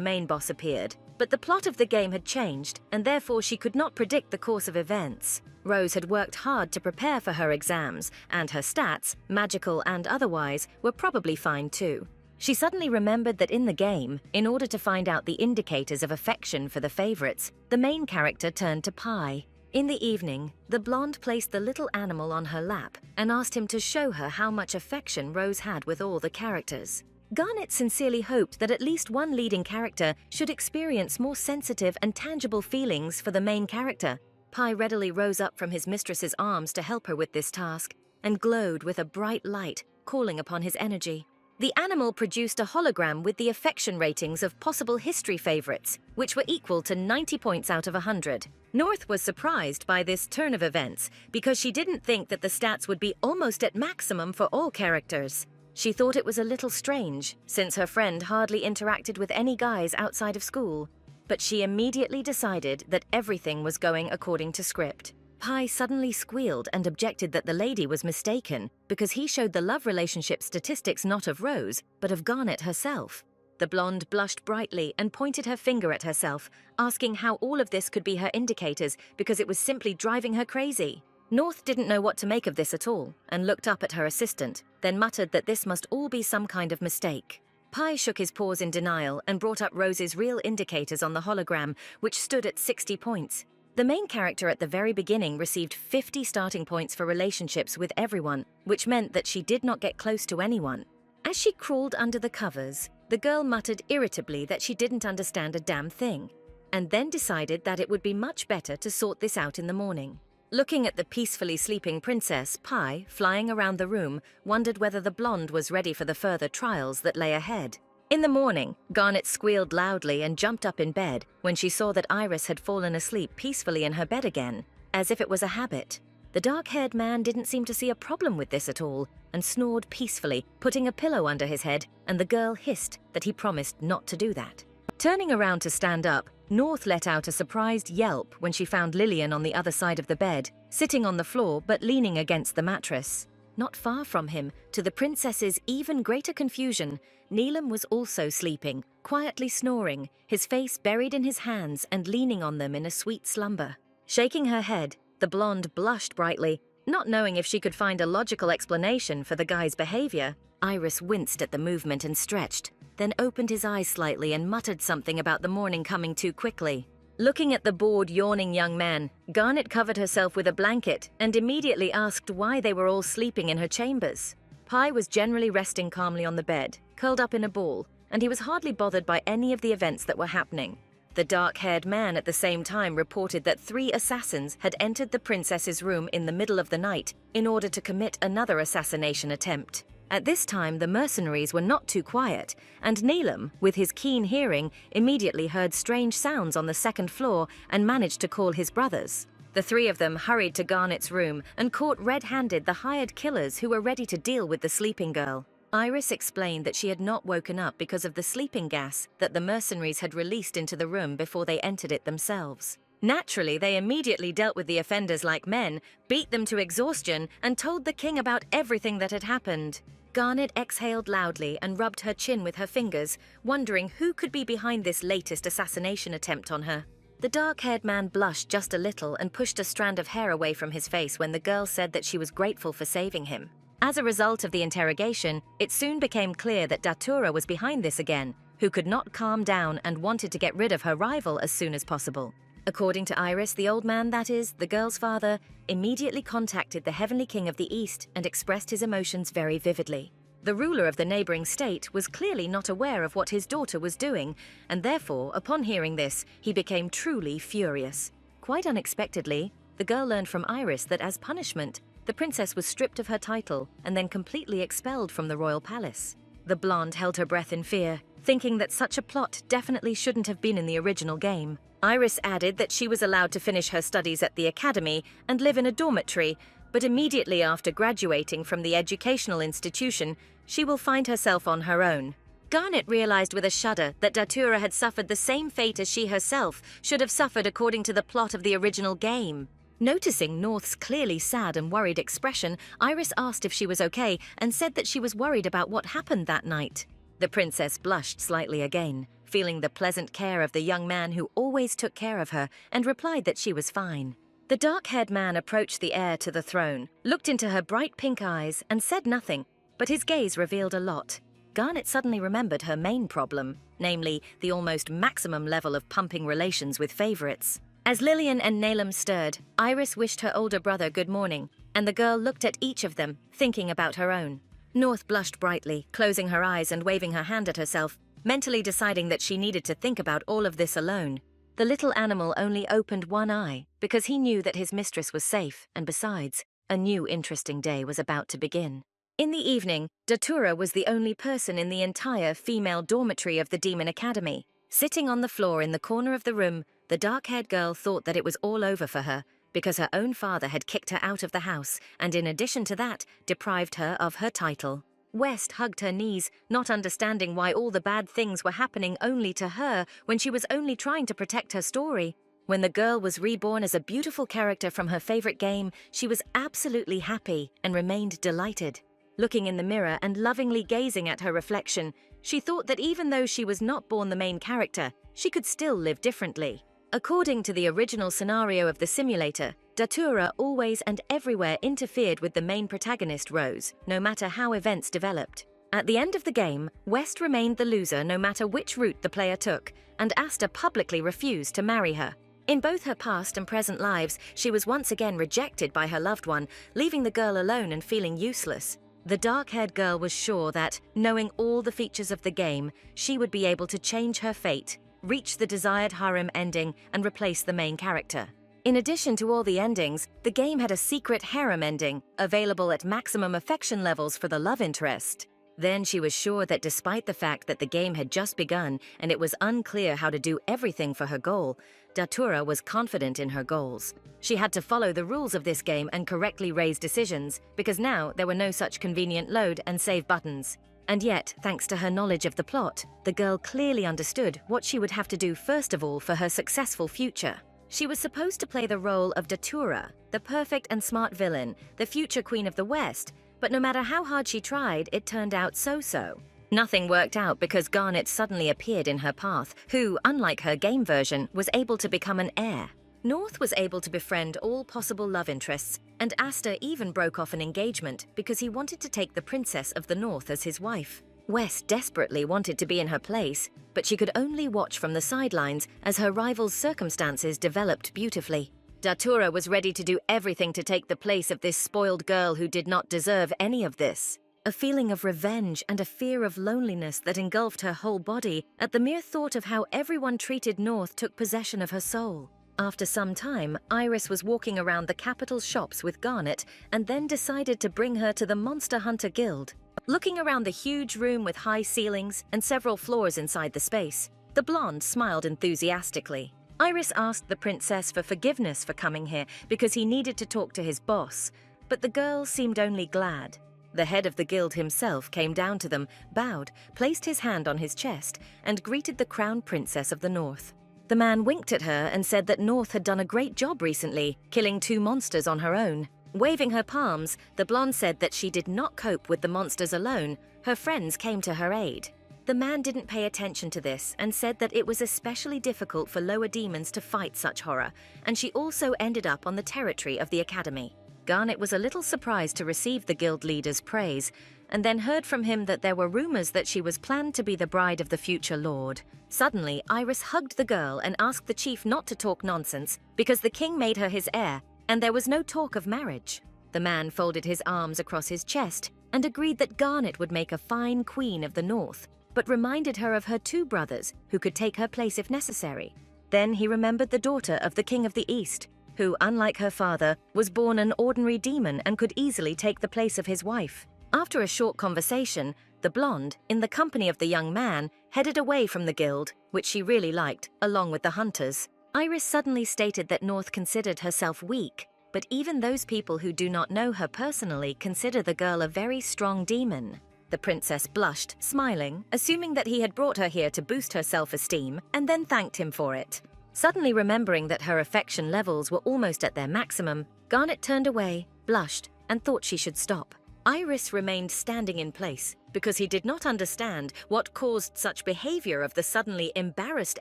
main boss appeared, but the plot of the game had changed, and therefore she could not predict the course of events. Rose had worked hard to prepare for her exams, and her stats, magical and otherwise, were probably fine too. She suddenly remembered that in the game, in order to find out the indicators of affection for the favorites, the main character turned to Pi. In the evening, the blonde placed the little animal on her lap and asked him to show her how much affection Rose had with all the characters. Garnet sincerely hoped that at least one leading character should experience more sensitive and tangible feelings for the main character. Pi readily rose up from his mistress's arms to help her with this task, and glowed with a bright light, calling upon his energy. The animal produced a hologram with the affection ratings of possible history favorites, which were equal to 90 points out of 100. North was surprised by this turn of events because she didn't think that the stats would be almost at maximum for all characters. She thought it was a little strange, since her friend hardly interacted with any guys outside of school. But she immediately decided that everything was going according to script. Pi suddenly squealed and objected that the lady was mistaken because he showed the love relationship statistics not of Rose, but of Garnet herself. The blonde blushed brightly and pointed her finger at herself, asking how all of this could be her indicators because it was simply driving her crazy. North didn't know what to make of this at all and looked up at her assistant, then muttered that this must all be some kind of mistake. Pi shook his paws in denial and brought up Rose's real indicators on the hologram, which stood at 60 points. The main character at the very beginning received 50 starting points for relationships with everyone, which meant that she did not get close to anyone. As she crawled under the covers, the girl muttered irritably that she didn't understand a damn thing, and then decided that it would be much better to sort this out in the morning. Looking at the peacefully sleeping princess, Pi, flying around the room, wondered whether the blonde was ready for the further trials that lay ahead. In the morning, Garnet squealed loudly and jumped up in bed when she saw that Iris had fallen asleep peacefully in her bed again, as if it was a habit. The dark-haired man didn't seem to see a problem with this at all, and snored peacefully, putting a pillow under his head, and the girl hissed that he promised not to do that. Turning around to stand up, North let out a surprised yelp when she found Lillian on the other side of the bed, sitting on the floor but leaning against the mattress. Not far from him, to the princess's even greater confusion, Neelam was also sleeping, quietly snoring, his face buried in his hands and leaning on them in a sweet slumber. Shaking her head, the blonde blushed brightly, not knowing if she could find a logical explanation for the guy's behavior. Iris winced at the movement and stretched, then opened his eyes slightly and muttered something about the morning coming too quickly. Looking at the bored, yawning young man, Garnet covered herself with a blanket and immediately asked why they were all sleeping in her chambers. Pi was generally resting calmly on the bed, curled up in a ball, and he was hardly bothered by any of the events that were happening. The dark-haired man at the same time reported that 3 assassins had entered the princess's room in the middle of the night in order to commit another assassination attempt. At this time, the mercenaries were not too quiet, and Neelam, with his keen hearing, immediately heard strange sounds on the 2nd floor and managed to call his brothers. The 3 of them hurried to Garnet's room and caught red-handed the hired killers who were ready to deal with the sleeping girl. Iris explained that she had not woken up because of the sleeping gas that the mercenaries had released into the room before they entered it themselves. Naturally, they immediately dealt with the offenders like men, beat them to exhaustion, and told the king about everything that had happened. Garnet exhaled loudly and rubbed her chin with her fingers, wondering who could be behind this latest assassination attempt on her. The dark-haired man blushed just a little and pushed a strand of hair away from his face when the girl said that she was grateful for saving him. As a result of the interrogation, it soon became clear that Datura was behind this again, who could not calm down and wanted to get rid of her rival as soon as possible. According to Iris, the old man, that is, the girl's father, immediately contacted the Heavenly King of the East and expressed his emotions very vividly. The ruler of the neighboring state was clearly not aware of what his daughter was doing, and therefore, upon hearing this, he became truly furious. Quite unexpectedly, the girl learned from Iris that as punishment, the princess was stripped of her title and then completely expelled from the royal palace. The blonde held her breath in fear, thinking that such a plot definitely shouldn't have been in the original game. Iris added that she was allowed to finish her studies at the academy and live in a dormitory, but immediately after graduating from the educational institution, she will find herself on her own. Garnet realized with a shudder that Datura had suffered the same fate as she herself should have suffered according to the plot of the original game. Noticing North's clearly sad and worried expression, Iris asked if she was okay and said that she was worried about what happened that night. The princess blushed slightly again, feeling the pleasant care of the young man who always took care of her, and replied that she was fine. The dark-haired man approached the heir to the throne, looked into her bright pink eyes, and said nothing, but his gaze revealed a lot. Garnet suddenly remembered her main problem, namely the almost maximum level of pumping relations with favorites. As Lillian and Nalem stirred, Iris wished her older brother good morning, and the girl looked at each of them, thinking about her own. North blushed brightly, closing her eyes and waving her hand at herself, mentally deciding that she needed to think about all of this alone. The little animal only opened one eye, because he knew that his mistress was safe, and besides, a new interesting day was about to begin. In the evening, Datura was the only person in the entire female dormitory of the Demon Academy. Sitting on the floor in the corner of the room, the dark-haired girl thought that it was all over for her, because her own father had kicked her out of the house, and in addition to that, deprived her of her title. West hugged her knees, not understanding why all the bad things were happening only to her when she was only trying to protect her story. When the girl was reborn as a beautiful character from her favorite game, she was absolutely happy and remained delighted. Looking in the mirror and lovingly gazing at her reflection, she thought that even though she was not born the main character, she could still live differently. According to the original scenario of the simulator, Datura always and everywhere interfered with the main protagonist, Rose, no matter how events developed. At the end of the game, West remained the loser no matter which route the player took, and Asta publicly refused to marry her. In both her past and present lives, she was once again rejected by her loved one, leaving the girl alone and feeling useless. The dark-haired girl was sure that, knowing all the features of the game, she would be able to change her fate, reach the desired harem ending, and replace the main character. In addition to all the endings, the game had a secret harem ending, available at maximum affection levels for the love interest. Then she was sure that despite the fact that the game had just begun and it was unclear how to do everything for her goal, Datura was confident in her goals. She had to follow the rules of this game and correctly raise decisions, because now there were no such convenient load and save buttons. And yet, thanks to her knowledge of the plot, the girl clearly understood what she would have to do first of all for her successful future. She was supposed to play the role of Datura, the perfect and smart villain, the future queen of the West, but no matter how hard she tried, it turned out so-so. Nothing worked out because Garnet suddenly appeared in her path, who, unlike her game version, was able to become an heir. North was able to befriend all possible love interests, and Asta even broke off an engagement because he wanted to take the Princess of the North as his wife. West desperately wanted to be in her place, but she could only watch from the sidelines as her rival's circumstances developed beautifully. Datura was ready to do everything to take the place of this spoiled girl who did not deserve any of this. A feeling of revenge and a fear of loneliness that engulfed her whole body at the mere thought of how everyone treated North took possession of her soul. After some time, Iris was walking around the capital's shops with Garnet and then decided to bring her to the Monster Hunter Guild. Looking around the huge room with high ceilings and several floors inside the space, the blonde smiled enthusiastically. Iris asked the princess for forgiveness for coming here because he needed to talk to his boss, but the girl seemed only glad. The head of the guild himself came down to them, bowed, placed his hand on his chest, and greeted the crown princess of the North. The man winked at her and said that North had done a great job recently, killing 2 monsters on her own. Waving her palms, the blonde said that she did not cope with the monsters alone. Her friends came to her aid. The man didn't pay attention to this and said that it was especially difficult for lower demons to fight such horror, and she also ended up on the territory of the academy. Garnet was a little surprised to receive the guild leader's praise, and then heard from him that there were rumors that she was planned to be the bride of the future lord. Suddenly, Iris hugged the girl and asked the chief not to talk nonsense because the king made her his heir, and there was no talk of marriage. The man folded his arms across his chest and agreed that Garnet would make a fine queen of the north, but reminded her of her 2 brothers who could take her place if necessary. Then he remembered the daughter of the king of the east, who, unlike her father, was born an ordinary demon and could easily take the place of his wife. After a short conversation, the blonde, in the company of the young man, headed away from the guild, which she really liked, along with the hunters. Iris suddenly stated that North considered herself weak, but even those people who do not know her personally consider the girl a very strong demon. The princess blushed, smiling, assuming that he had brought her here to boost her self-esteem, and then thanked him for it. Suddenly remembering that her affection levels were almost at their maximum, Garnet turned away, blushed, and thought she should stop. Iris remained standing in place because he did not understand what caused such behavior of the suddenly embarrassed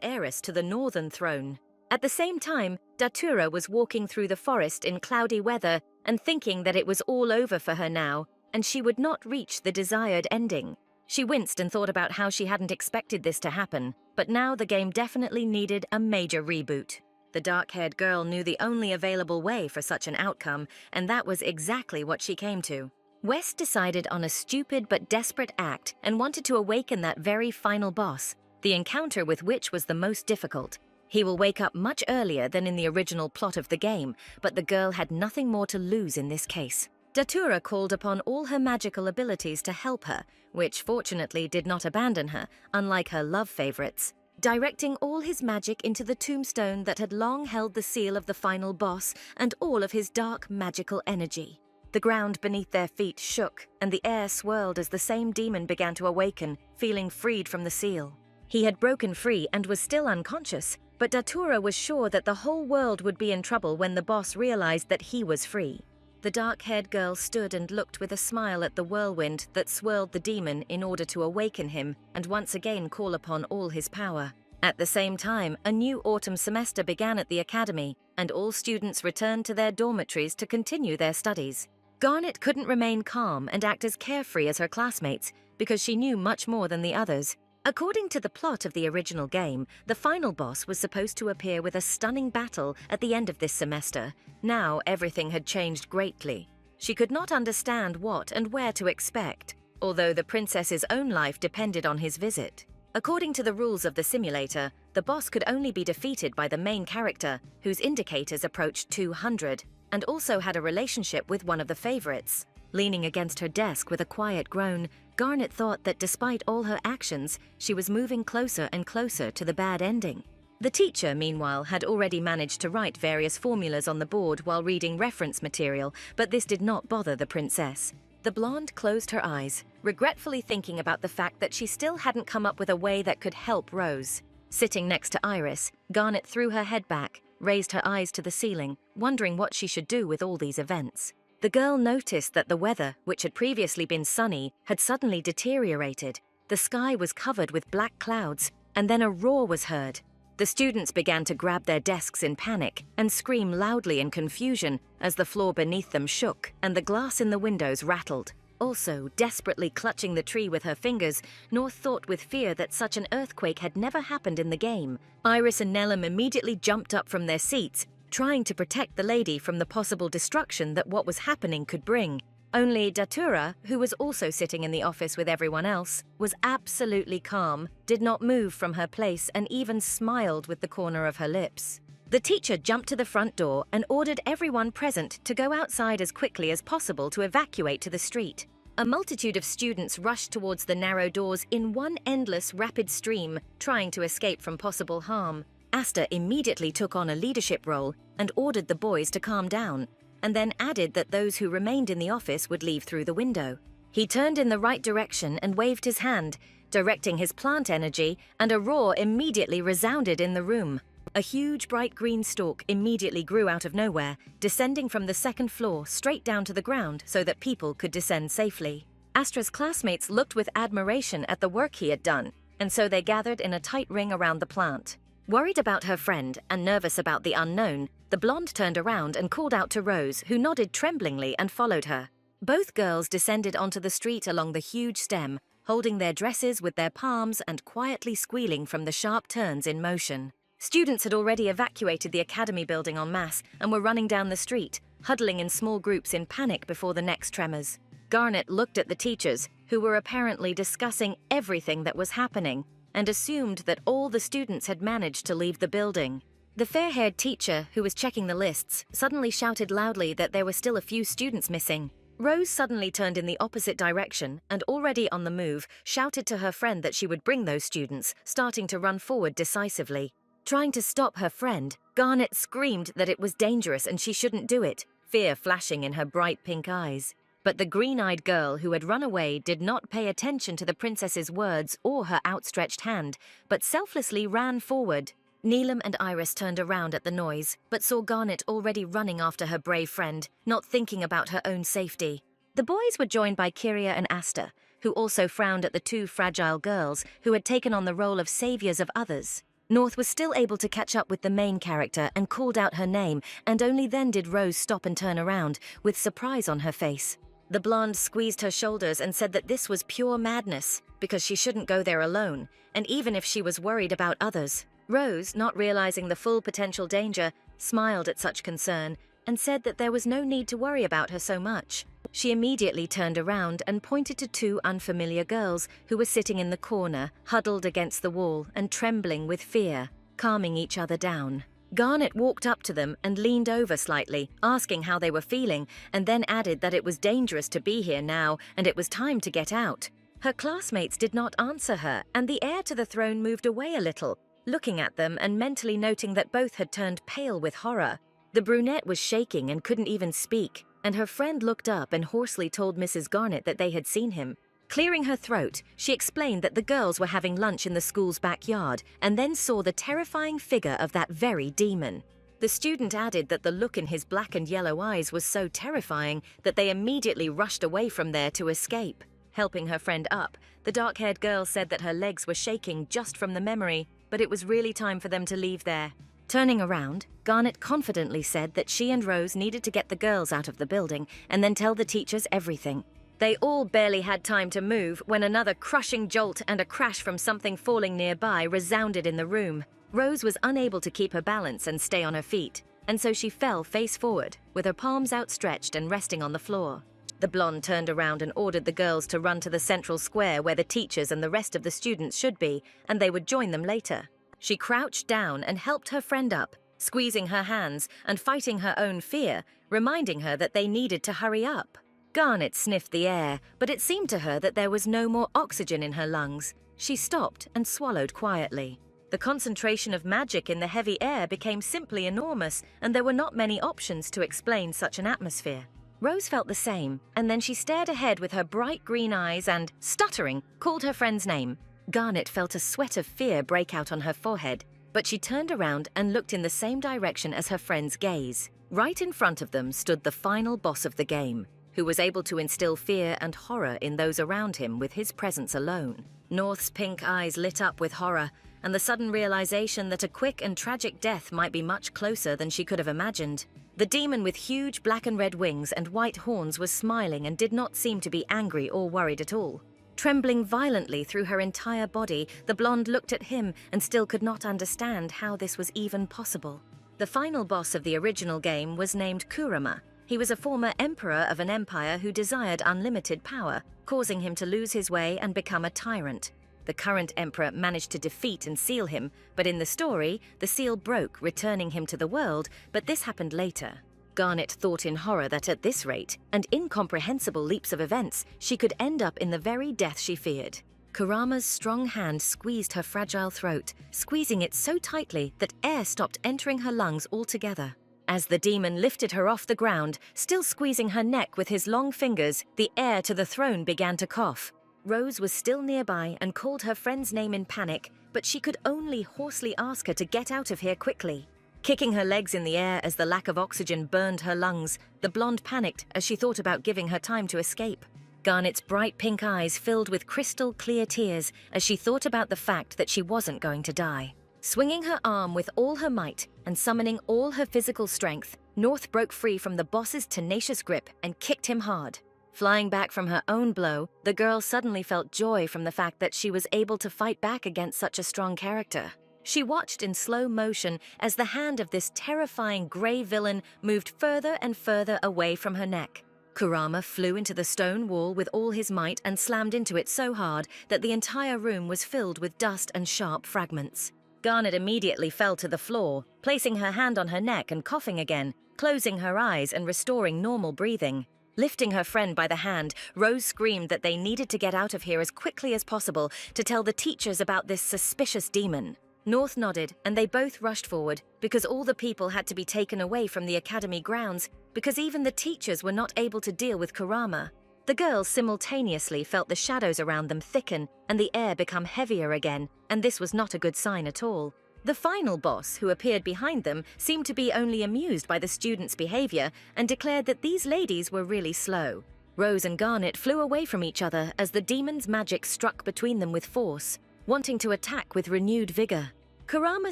heiress to the northern throne. At the same time, Datura was walking through the forest in cloudy weather and thinking that it was all over for her now, and she would not reach the desired ending. She winced and thought about how she hadn't expected this to happen, but now the game definitely needed a major reboot. The dark-haired girl knew the only available way for such an outcome, and that was exactly what she came to. West decided on a stupid but desperate act and wanted to awaken that very final boss, the encounter with which was the most difficult. He will wake up much earlier than in the original plot of the game, but the girl had nothing more to lose in this case. Datura called upon all her magical abilities to help her, which fortunately did not abandon her, unlike her love favorites, directing all his magic into the tombstone that had long held the seal of the final boss and all of his dark magical energy. The ground beneath their feet shook, and the air swirled as the same demon began to awaken, feeling freed from the seal. He had broken free and was still unconscious, but Datura was sure that the whole world would be in trouble when the boss realized that he was free. The dark-haired girl stood and looked with a smile at the whirlwind that swirled the demon in order to awaken him and once again call upon all his power. At the same time, a new autumn semester began at the academy, and all students returned to their dormitories to continue their studies. Garnet couldn't remain calm and act as carefree as her classmates because she knew much more than the others. According to the plot of the original game, the final boss was supposed to appear with a stunning battle at the end of this semester. Now everything had changed greatly. She could not understand what and where to expect, although the princess's own life depended on his visit. According to the rules of the simulator, the boss could only be defeated by the main character, whose indicators approached 200, and also had a relationship with one of the favorites. Leaning against her desk with a quiet groan, Garnet thought that despite all her actions, she was moving closer and closer to the bad ending. The teacher, meanwhile, had already managed to write various formulas on the board while reading reference material, but this did not bother the princess. The blonde closed her eyes, regretfully thinking about the fact that she still hadn't come up with a way that could help Rose. Sitting next to Iris, Garnet threw her head back, raised her eyes to the ceiling, wondering what she should do with all these events. The girl noticed that the weather, which had previously been sunny, had suddenly deteriorated. The sky was covered with black clouds, and then a roar was heard. The students began to grab their desks in panic and scream loudly in confusion as the floor beneath them shook and the glass in the windows rattled. Also, desperately clutching the tree with her fingers, North thought with fear that such an earthquake had never happened in the game. Iris and Nellum immediately jumped up from their seats, trying to protect the lady from the possible destruction that what was happening could bring. Only Datura, who was also sitting in the office with everyone else, was absolutely calm, did not move from her place, and even smiled with the corner of her lips. The teacher jumped to the front door and ordered everyone present to go outside as quickly as possible to evacuate to the street. A multitude of students rushed towards the narrow doors in one endless rapid stream, trying to escape from possible harm. Asta immediately took on a leadership role and ordered the boys to calm down, and then added that those who remained in the office would leave through the window. He turned in the right direction and waved his hand, directing his plant energy, and a roar immediately resounded in the room. A huge bright green stalk immediately grew out of nowhere, descending from the second floor straight down to the ground so that people could descend safely. Astra's classmates looked with admiration at the work he had done, and so they gathered in a tight ring around the plant. Worried about her friend and nervous about the unknown, the blonde turned around and called out to Rose, who nodded tremblingly and followed her. Both girls descended onto the street along the huge stem, holding their dresses with their palms and quietly squealing from the sharp turns in motion. Students had already evacuated the academy building en masse and were running down the street, huddling in small groups in panic before the next tremors. Garnet looked at the teachers, who were apparently discussing everything that was happening, and assumed that all the students had managed to leave the building. The fair-haired teacher, who was checking the lists, suddenly shouted loudly that there were still a few students missing. Rose suddenly turned in the opposite direction and, already on the move, shouted to her friend that she would bring those students, starting to run forward decisively. Trying to stop her friend, Garnet screamed that it was dangerous and she shouldn't do it, fear flashing in her bright pink eyes. But the green-eyed girl who had run away did not pay attention to the princess's words or her outstretched hand, but selflessly ran forward. Neelam and Iris turned around at the noise, but saw Garnet already running after her brave friend, not thinking about her own safety. The boys were joined by Kyria and Asta, who also frowned at the two fragile girls who had taken on the role of saviors of others. North was still able to catch up with the main character and called out her name, and only then did Rose stop and turn around, with surprise on her face. The blonde squeezed her shoulders and said that this was pure madness, because she shouldn't go there alone, and even if she was worried about others. Rose, not realizing the full potential danger, smiled at such concern and said that there was no need to worry about her so much. She immediately turned around and pointed to two unfamiliar girls who were sitting in the corner, huddled against the wall and trembling with fear, calming each other down. Garnet walked up to them and leaned over slightly, asking how they were feeling, and then added that it was dangerous to be here now and it was time to get out. Her classmates did not answer her, and the heir to the throne moved away a little, looking at them and mentally noting that both had turned pale with horror. The brunette was shaking and couldn't even speak, and her friend looked up and hoarsely told Mrs. Garnet that they had seen him. Clearing her throat, she explained that the girls were having lunch in the school's backyard and then saw the terrifying figure of that very demon. The student added that the look in his black and yellow eyes was so terrifying that they immediately rushed away from there to escape. Helping her friend up, the dark-haired girl said that her legs were shaking just from the memory, but it was really time for them to leave there. Turning around, Garnet confidently said that she and Rose needed to get the girls out of the building and then tell the teachers everything. They all barely had time to move when another crushing jolt and a crash from something falling nearby resounded in the room. Rose was unable to keep her balance and stay on her feet, and so she fell face forward, with her palms outstretched and resting on the floor. The blonde turned around and ordered the girls to run to the central square where the teachers and the rest of the students should be, and they would join them later. She crouched down and helped her friend up, squeezing her hands and fighting her own fear, reminding her that they needed to hurry up. Garnet sniffed the air, but it seemed to her that there was no more oxygen in her lungs. She stopped and swallowed quietly. The concentration of magic in the heavy air became simply enormous, and there were not many options to explain such an atmosphere. Rose felt the same, and then she stared ahead with her bright green eyes and, stuttering, called her friend's name. Garnet felt a sweat of fear break out on her forehead, but she turned around and looked in the same direction as her friend's gaze. Right in front of them stood the final boss of the game, who was able to instill fear and horror in those around him with his presence alone. North's pink eyes lit up with horror, and the sudden realization that a quick and tragic death might be much closer than she could have imagined. The demon with huge black and red wings and white horns was smiling and did not seem to be angry or worried at all. Trembling violently through her entire body, the blonde looked at him and still could not understand how this was even possible. The final boss of the original game was named Kurama. He was a former emperor of an empire who desired unlimited power, causing him to lose his way and become a tyrant. The current emperor managed to defeat and seal him, but in the story, the seal broke, returning him to the world, but this happened later. Garnet thought in horror that at this rate, and incomprehensible leaps of events, she could end up in the very death she feared. Kurama's strong hand squeezed her fragile throat, squeezing it so tightly that air stopped entering her lungs altogether. As the demon lifted her off the ground, still squeezing her neck with his long fingers, the heir to the throne began to cough. Rose was still nearby and called her friend's name in panic, but she could only hoarsely ask her to get out of here quickly. Kicking her legs in the air as the lack of oxygen burned her lungs, the blonde panicked as she thought about giving her time to escape. Garnet's bright pink eyes filled with crystal clear tears as she thought about the fact that she wasn't going to die. Swinging her arm with all her might and summoning all her physical strength, North broke free from the boss's tenacious grip and kicked him hard. Flying back from her own blow, the girl suddenly felt joy from the fact that she was able to fight back against such a strong character. She watched in slow motion as the hand of this terrifying grey villain moved further and further away from her neck. Kurama flew into the stone wall with all his might and slammed into it so hard that the entire room was filled with dust and sharp fragments. Garnet immediately fell to the floor, placing her hand on her neck and coughing again, closing her eyes and restoring normal breathing. Lifting her friend by the hand, Rose screamed that they needed to get out of here as quickly as possible to tell the teachers about this suspicious demon. North nodded, and they both rushed forward, because all the people had to be taken away from the academy grounds, because even the teachers were not able to deal with Kurama. The girls simultaneously felt the shadows around them thicken and the air become heavier again, and this was not a good sign at all. The final boss, who appeared behind them, seemed to be only amused by the students' behavior and declared that these ladies were really slow. Rose and Garnet flew away from each other as the demon's magic struck between them with force, wanting to attack with renewed vigor. Kurama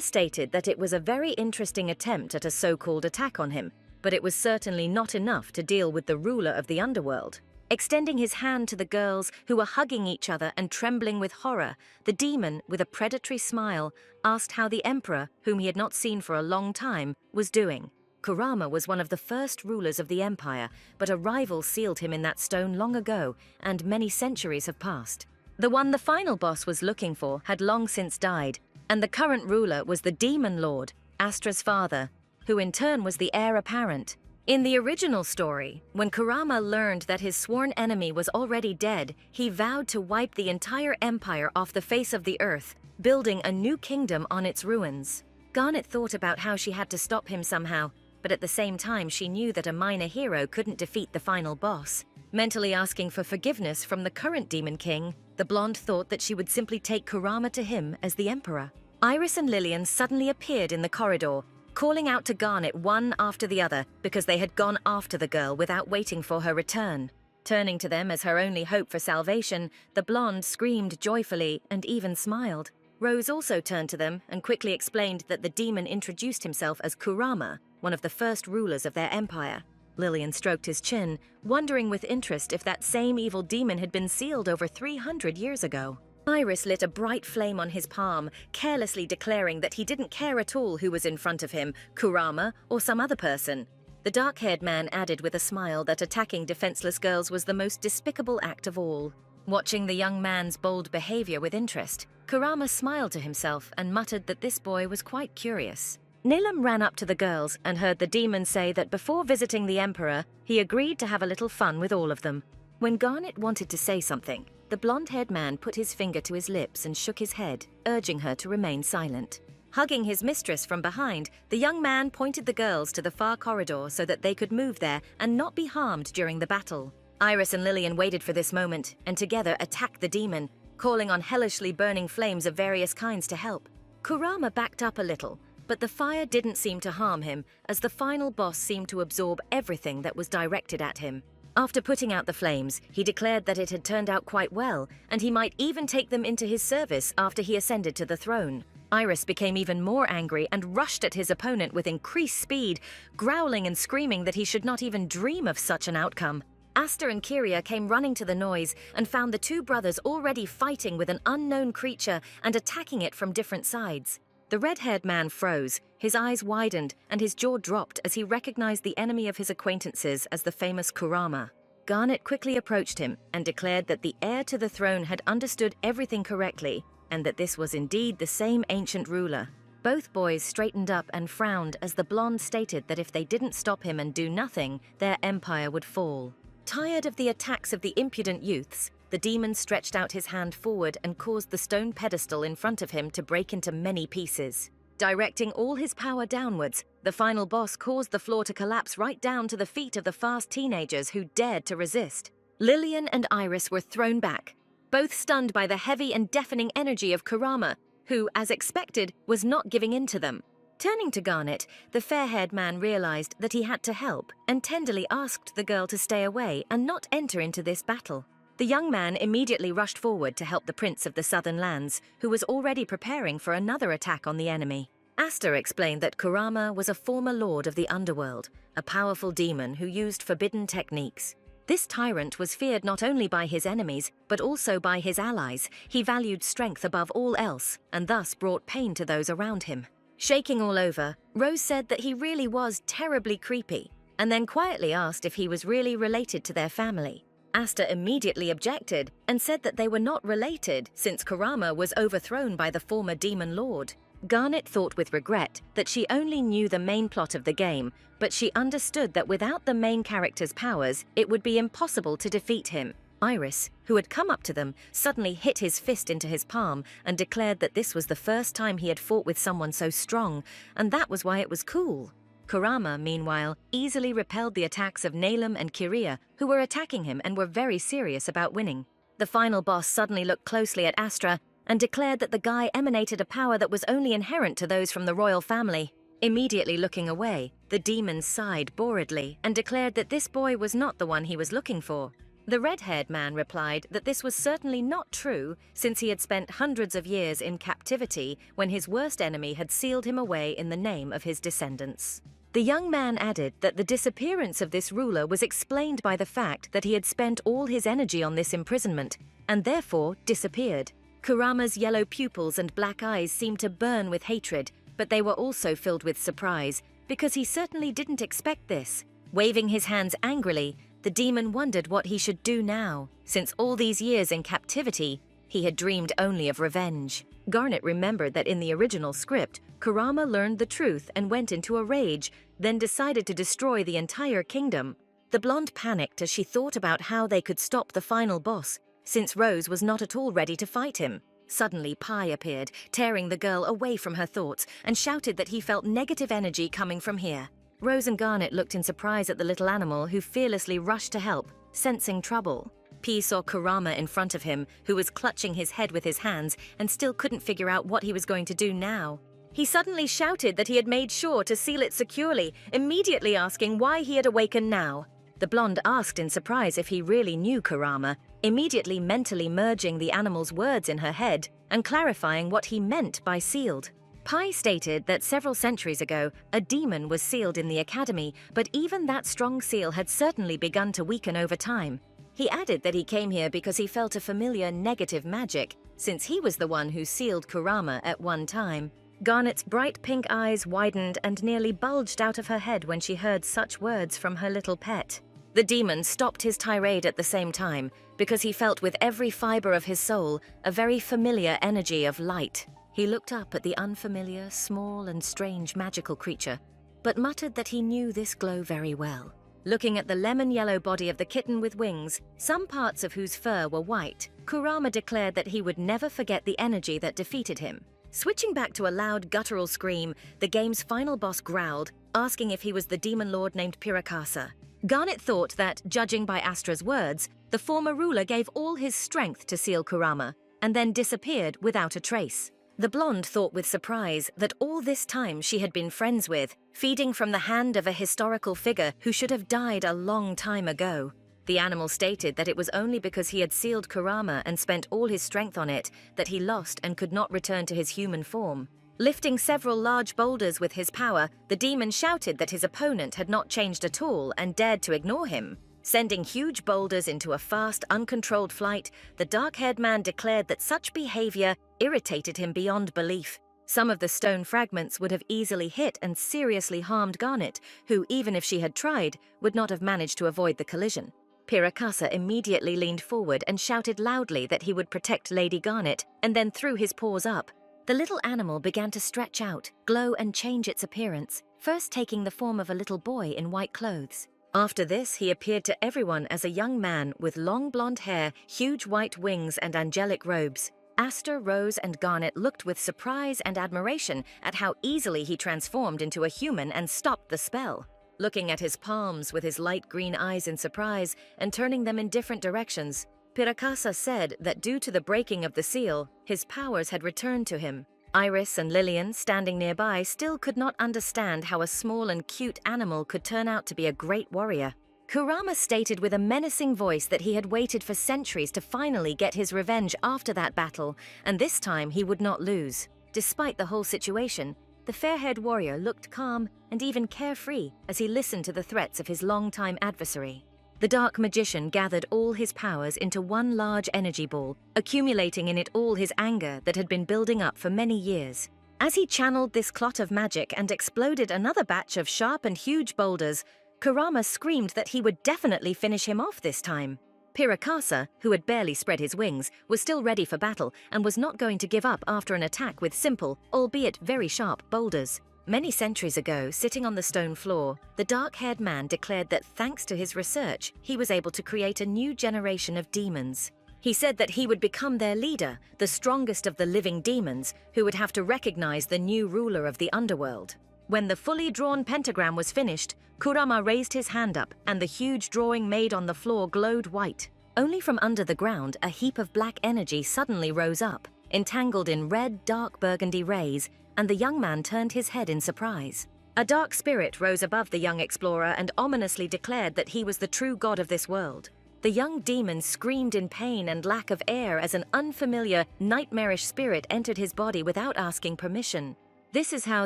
stated that it was a very interesting attempt at a so-called attack on him, but it was certainly not enough to deal with the ruler of the underworld. Extending his hand to the girls, who were hugging each other and trembling with horror, the demon, with a predatory smile, asked how the emperor, whom he had not seen for a long time, was doing. Kurama was one of the first rulers of the empire, but a rival sealed him in that stone long ago, and many centuries have passed. The one the final boss was looking for had long since died, and the current ruler was the demon lord, Astra's father, who in turn was the heir apparent. In the original story, when Kurama learned that his sworn enemy was already dead, he vowed to wipe the entire empire off the face of the earth, building a new kingdom on its ruins. Garnet thought about how she had to stop him somehow, but at the same time she knew that a minor hero couldn't defeat the final boss. Mentally asking for forgiveness from the current Demon King, the blonde thought that she would simply take Kurama to him as the emperor. Iris and Lillian suddenly appeared in the corridor, calling out to Garnet one after the other because they had gone after the girl without waiting for her return. Turning to them as her only hope for salvation, the blonde screamed joyfully and even smiled. Rose also turned to them and quickly explained that the demon introduced himself as Kurama, one of the first rulers of their empire. Lillian stroked his chin, wondering with interest if that same evil demon had been sealed over 300 years ago. Iris lit a bright flame on his palm, carelessly declaring that he didn't care at all who was in front of him, Kurama or some other person. The dark-haired man added with a smile that attacking defenseless girls was the most despicable act of all. Watching the young man's bold behavior with interest, Kurama smiled to himself and muttered that this boy was quite curious. Nilam ran up to the girls and heard the demon say that before visiting the emperor, he agreed to have a little fun with all of them. When Garnet wanted to say something, the blonde-haired man put his finger to his lips and shook his head, urging her to remain silent. Hugging his mistress from behind, the young man pointed the girls to the far corridor so that they could move there and not be harmed during the battle. Iris and Lillian waited for this moment and together attacked the demon, calling on hellishly burning flames of various kinds to help. Kurama backed up a little, but the fire didn't seem to harm him as the final boss seemed to absorb everything that was directed at him. After putting out the flames, he declared that it had turned out quite well, and he might even take them into his service after he ascended to the throne. Iris became even more angry and rushed at his opponent with increased speed, growling and screaming that he should not even dream of such an outcome. Asta and Kiria came running to the noise and found the two brothers already fighting with an unknown creature and attacking it from different sides. The red-haired man froze, his eyes widened, and his jaw dropped as he recognized the enemy of his acquaintances as the famous Kurama. Garnet quickly approached him and declared that the heir to the throne had understood everything correctly, and that this was indeed the same ancient ruler. Both boys straightened up and frowned as the blonde stated that if they didn't stop him and do nothing, their empire would fall. Tired of the attacks of the impudent youths, the demon stretched out his hand forward and caused the stone pedestal in front of him to break into many pieces. Directing all his power downwards, the final boss caused the floor to collapse right down to the feet of the fast teenagers who dared to resist. Lillian and Iris were thrown back, both stunned by the heavy and deafening energy of Kurama, who, as expected, was not giving in to them. Turning to Garnet, the fair-haired man realized that he had to help and tenderly asked the girl to stay away and not enter into this battle. The young man immediately rushed forward to help the prince of the southern lands, who was already preparing for another attack on the enemy. Asura explained that Kurama was a former lord of the underworld, a powerful demon who used forbidden techniques. This tyrant was feared not only by his enemies, but also by his allies. He valued strength above all else, and thus brought pain to those around him. Shaking all over, Rose said that he really was terribly creepy, and then quietly asked if he was really related to their family. Asura immediately objected and said that they were not related since Kurama was overthrown by the former demon lord. Garnet thought with regret that she only knew the main plot of the game, but she understood that without the main character's powers, it would be impossible to defeat him. Iris, who had come up to them, suddenly hit his fist into his palm and declared that this was the first time he had fought with someone so strong, and that was why it was cool. Kurama, meanwhile, easily repelled the attacks of Nalem and Kiria, who were attacking him and were very serious about winning. The final boss suddenly looked closely at Asura and declared that the guy emanated a power that was only inherent to those from the royal family. Immediately looking away, the demon sighed boredly and declared that this boy was not the one he was looking for. The red-haired man replied that this was certainly not true, since he had spent hundreds of years in captivity when his worst enemy had sealed him away in the name of his descendants. The young man added that the disappearance of this ruler was explained by the fact that he had spent all his energy on this imprisonment, and therefore disappeared. Kurama's yellow pupils and black eyes seemed to burn with hatred, but they were also filled with surprise, because he certainly didn't expect this. Waving his hands angrily, the demon wondered what he should do now, since all these years in captivity, he had dreamed only of revenge. Garnet remembered that in the original script, Kurama learned the truth and went into a rage, then decided to destroy the entire kingdom. The blonde panicked as she thought about how they could stop the final boss, since Rose was not at all ready to fight him. Suddenly, Pi appeared, tearing the girl away from her thoughts, and shouted that he felt negative energy coming from here. Rose and Garnet looked in surprise at the little animal, who fearlessly rushed to help, sensing trouble. Pi saw Kurama in front of him, who was clutching his head with his hands and still couldn't figure out what he was going to do now. He suddenly shouted that he had made sure to seal it securely, immediately asking why he had awakened now. The blonde asked in surprise if he really knew Kurama, immediately mentally merging the animal's words in her head and clarifying what he meant by sealed. Pi stated that several centuries ago, a demon was sealed in the academy, but even that strong seal had certainly begun to weaken over time. He added that he came here because he felt a familiar negative magic, since he was the one who sealed Kurama at one time. Garnet's bright pink eyes widened and nearly bulged out of her head when she heard such words from her little pet. The demon stopped his tirade at the same time, because he felt with every fiber of his soul a very familiar energy of light. He looked up at the unfamiliar, small and strange magical creature, but muttered that he knew this glow very well. Looking at the lemon-yellow body of the kitten with wings, some parts of whose fur were white, Kurama declared that he would never forget the energy that defeated him. Switching back to a loud guttural scream, the game's final boss growled, asking if he was the demon lord named Pirakasa. Garnet thought that, judging by Astra's words, the former ruler gave all his strength to seal Kurama, and then disappeared without a trace. The blonde thought with surprise that all this time she had been friends with, feeding from the hand of a historical figure who should have died a long time ago. The animal stated that it was only because he had sealed Kurama and spent all his strength on it that he lost and could not return to his human form. Lifting several large boulders with his power, the demon shouted that his opponent had not changed at all and dared to ignore him. Sending huge boulders into a fast, uncontrolled flight, the dark-haired man declared that such behavior irritated him beyond belief. Some of the stone fragments would have easily hit and seriously harmed Garnet, who, even if she had tried, would not have managed to avoid the collision. Pirakasa immediately leaned forward and shouted loudly that he would protect Lady Garnet, and then threw his paws up. The little animal began to stretch out, glow and change its appearance, first taking the form of a little boy in white clothes. After this, he appeared to everyone as a young man with long blonde hair, huge white wings and angelic robes. Astra, Rose and Garnet looked with surprise and admiration at how easily he transformed into a human and stopped the spell. Looking at his palms with his light green eyes in surprise and turning them in different directions, Pirakasa said that due to the breaking of the seal, his powers had returned to him. Iris and Lillian, standing nearby, still could not understand how a small and cute animal could turn out to be a great warrior. Kurama stated with a menacing voice that he had waited for centuries to finally get his revenge after that battle, and this time he would not lose. Despite the whole situation, the fair-haired warrior looked calm and even carefree as he listened to the threats of his longtime adversary. The dark magician gathered all his powers into one large energy ball, accumulating in it all his anger that had been building up for many years. As he channeled this clot of magic and exploded another batch of sharp and huge boulders, Kurama screamed that he would definitely finish him off this time. Pirakasa, who had barely spread his wings, was still ready for battle and was not going to give up after an attack with simple, albeit very sharp, boulders. Many centuries ago, sitting on the stone floor, the dark-haired man declared that thanks to his research, he was able to create a new generation of demons. He said that he would become their leader, the strongest of the living demons, who would have to recognize the new ruler of the underworld. When the fully drawn pentagram was finished, Kurama raised his hand up and the huge drawing made on the floor glowed white. Only from under the ground, a heap of black energy suddenly rose up, entangled in red, dark burgundy rays, and the young man turned his head in surprise. A dark spirit rose above the young explorer and ominously declared that he was the true god of this world. The young demon screamed in pain and lack of air as an unfamiliar, nightmarish spirit entered his body without asking permission. This is how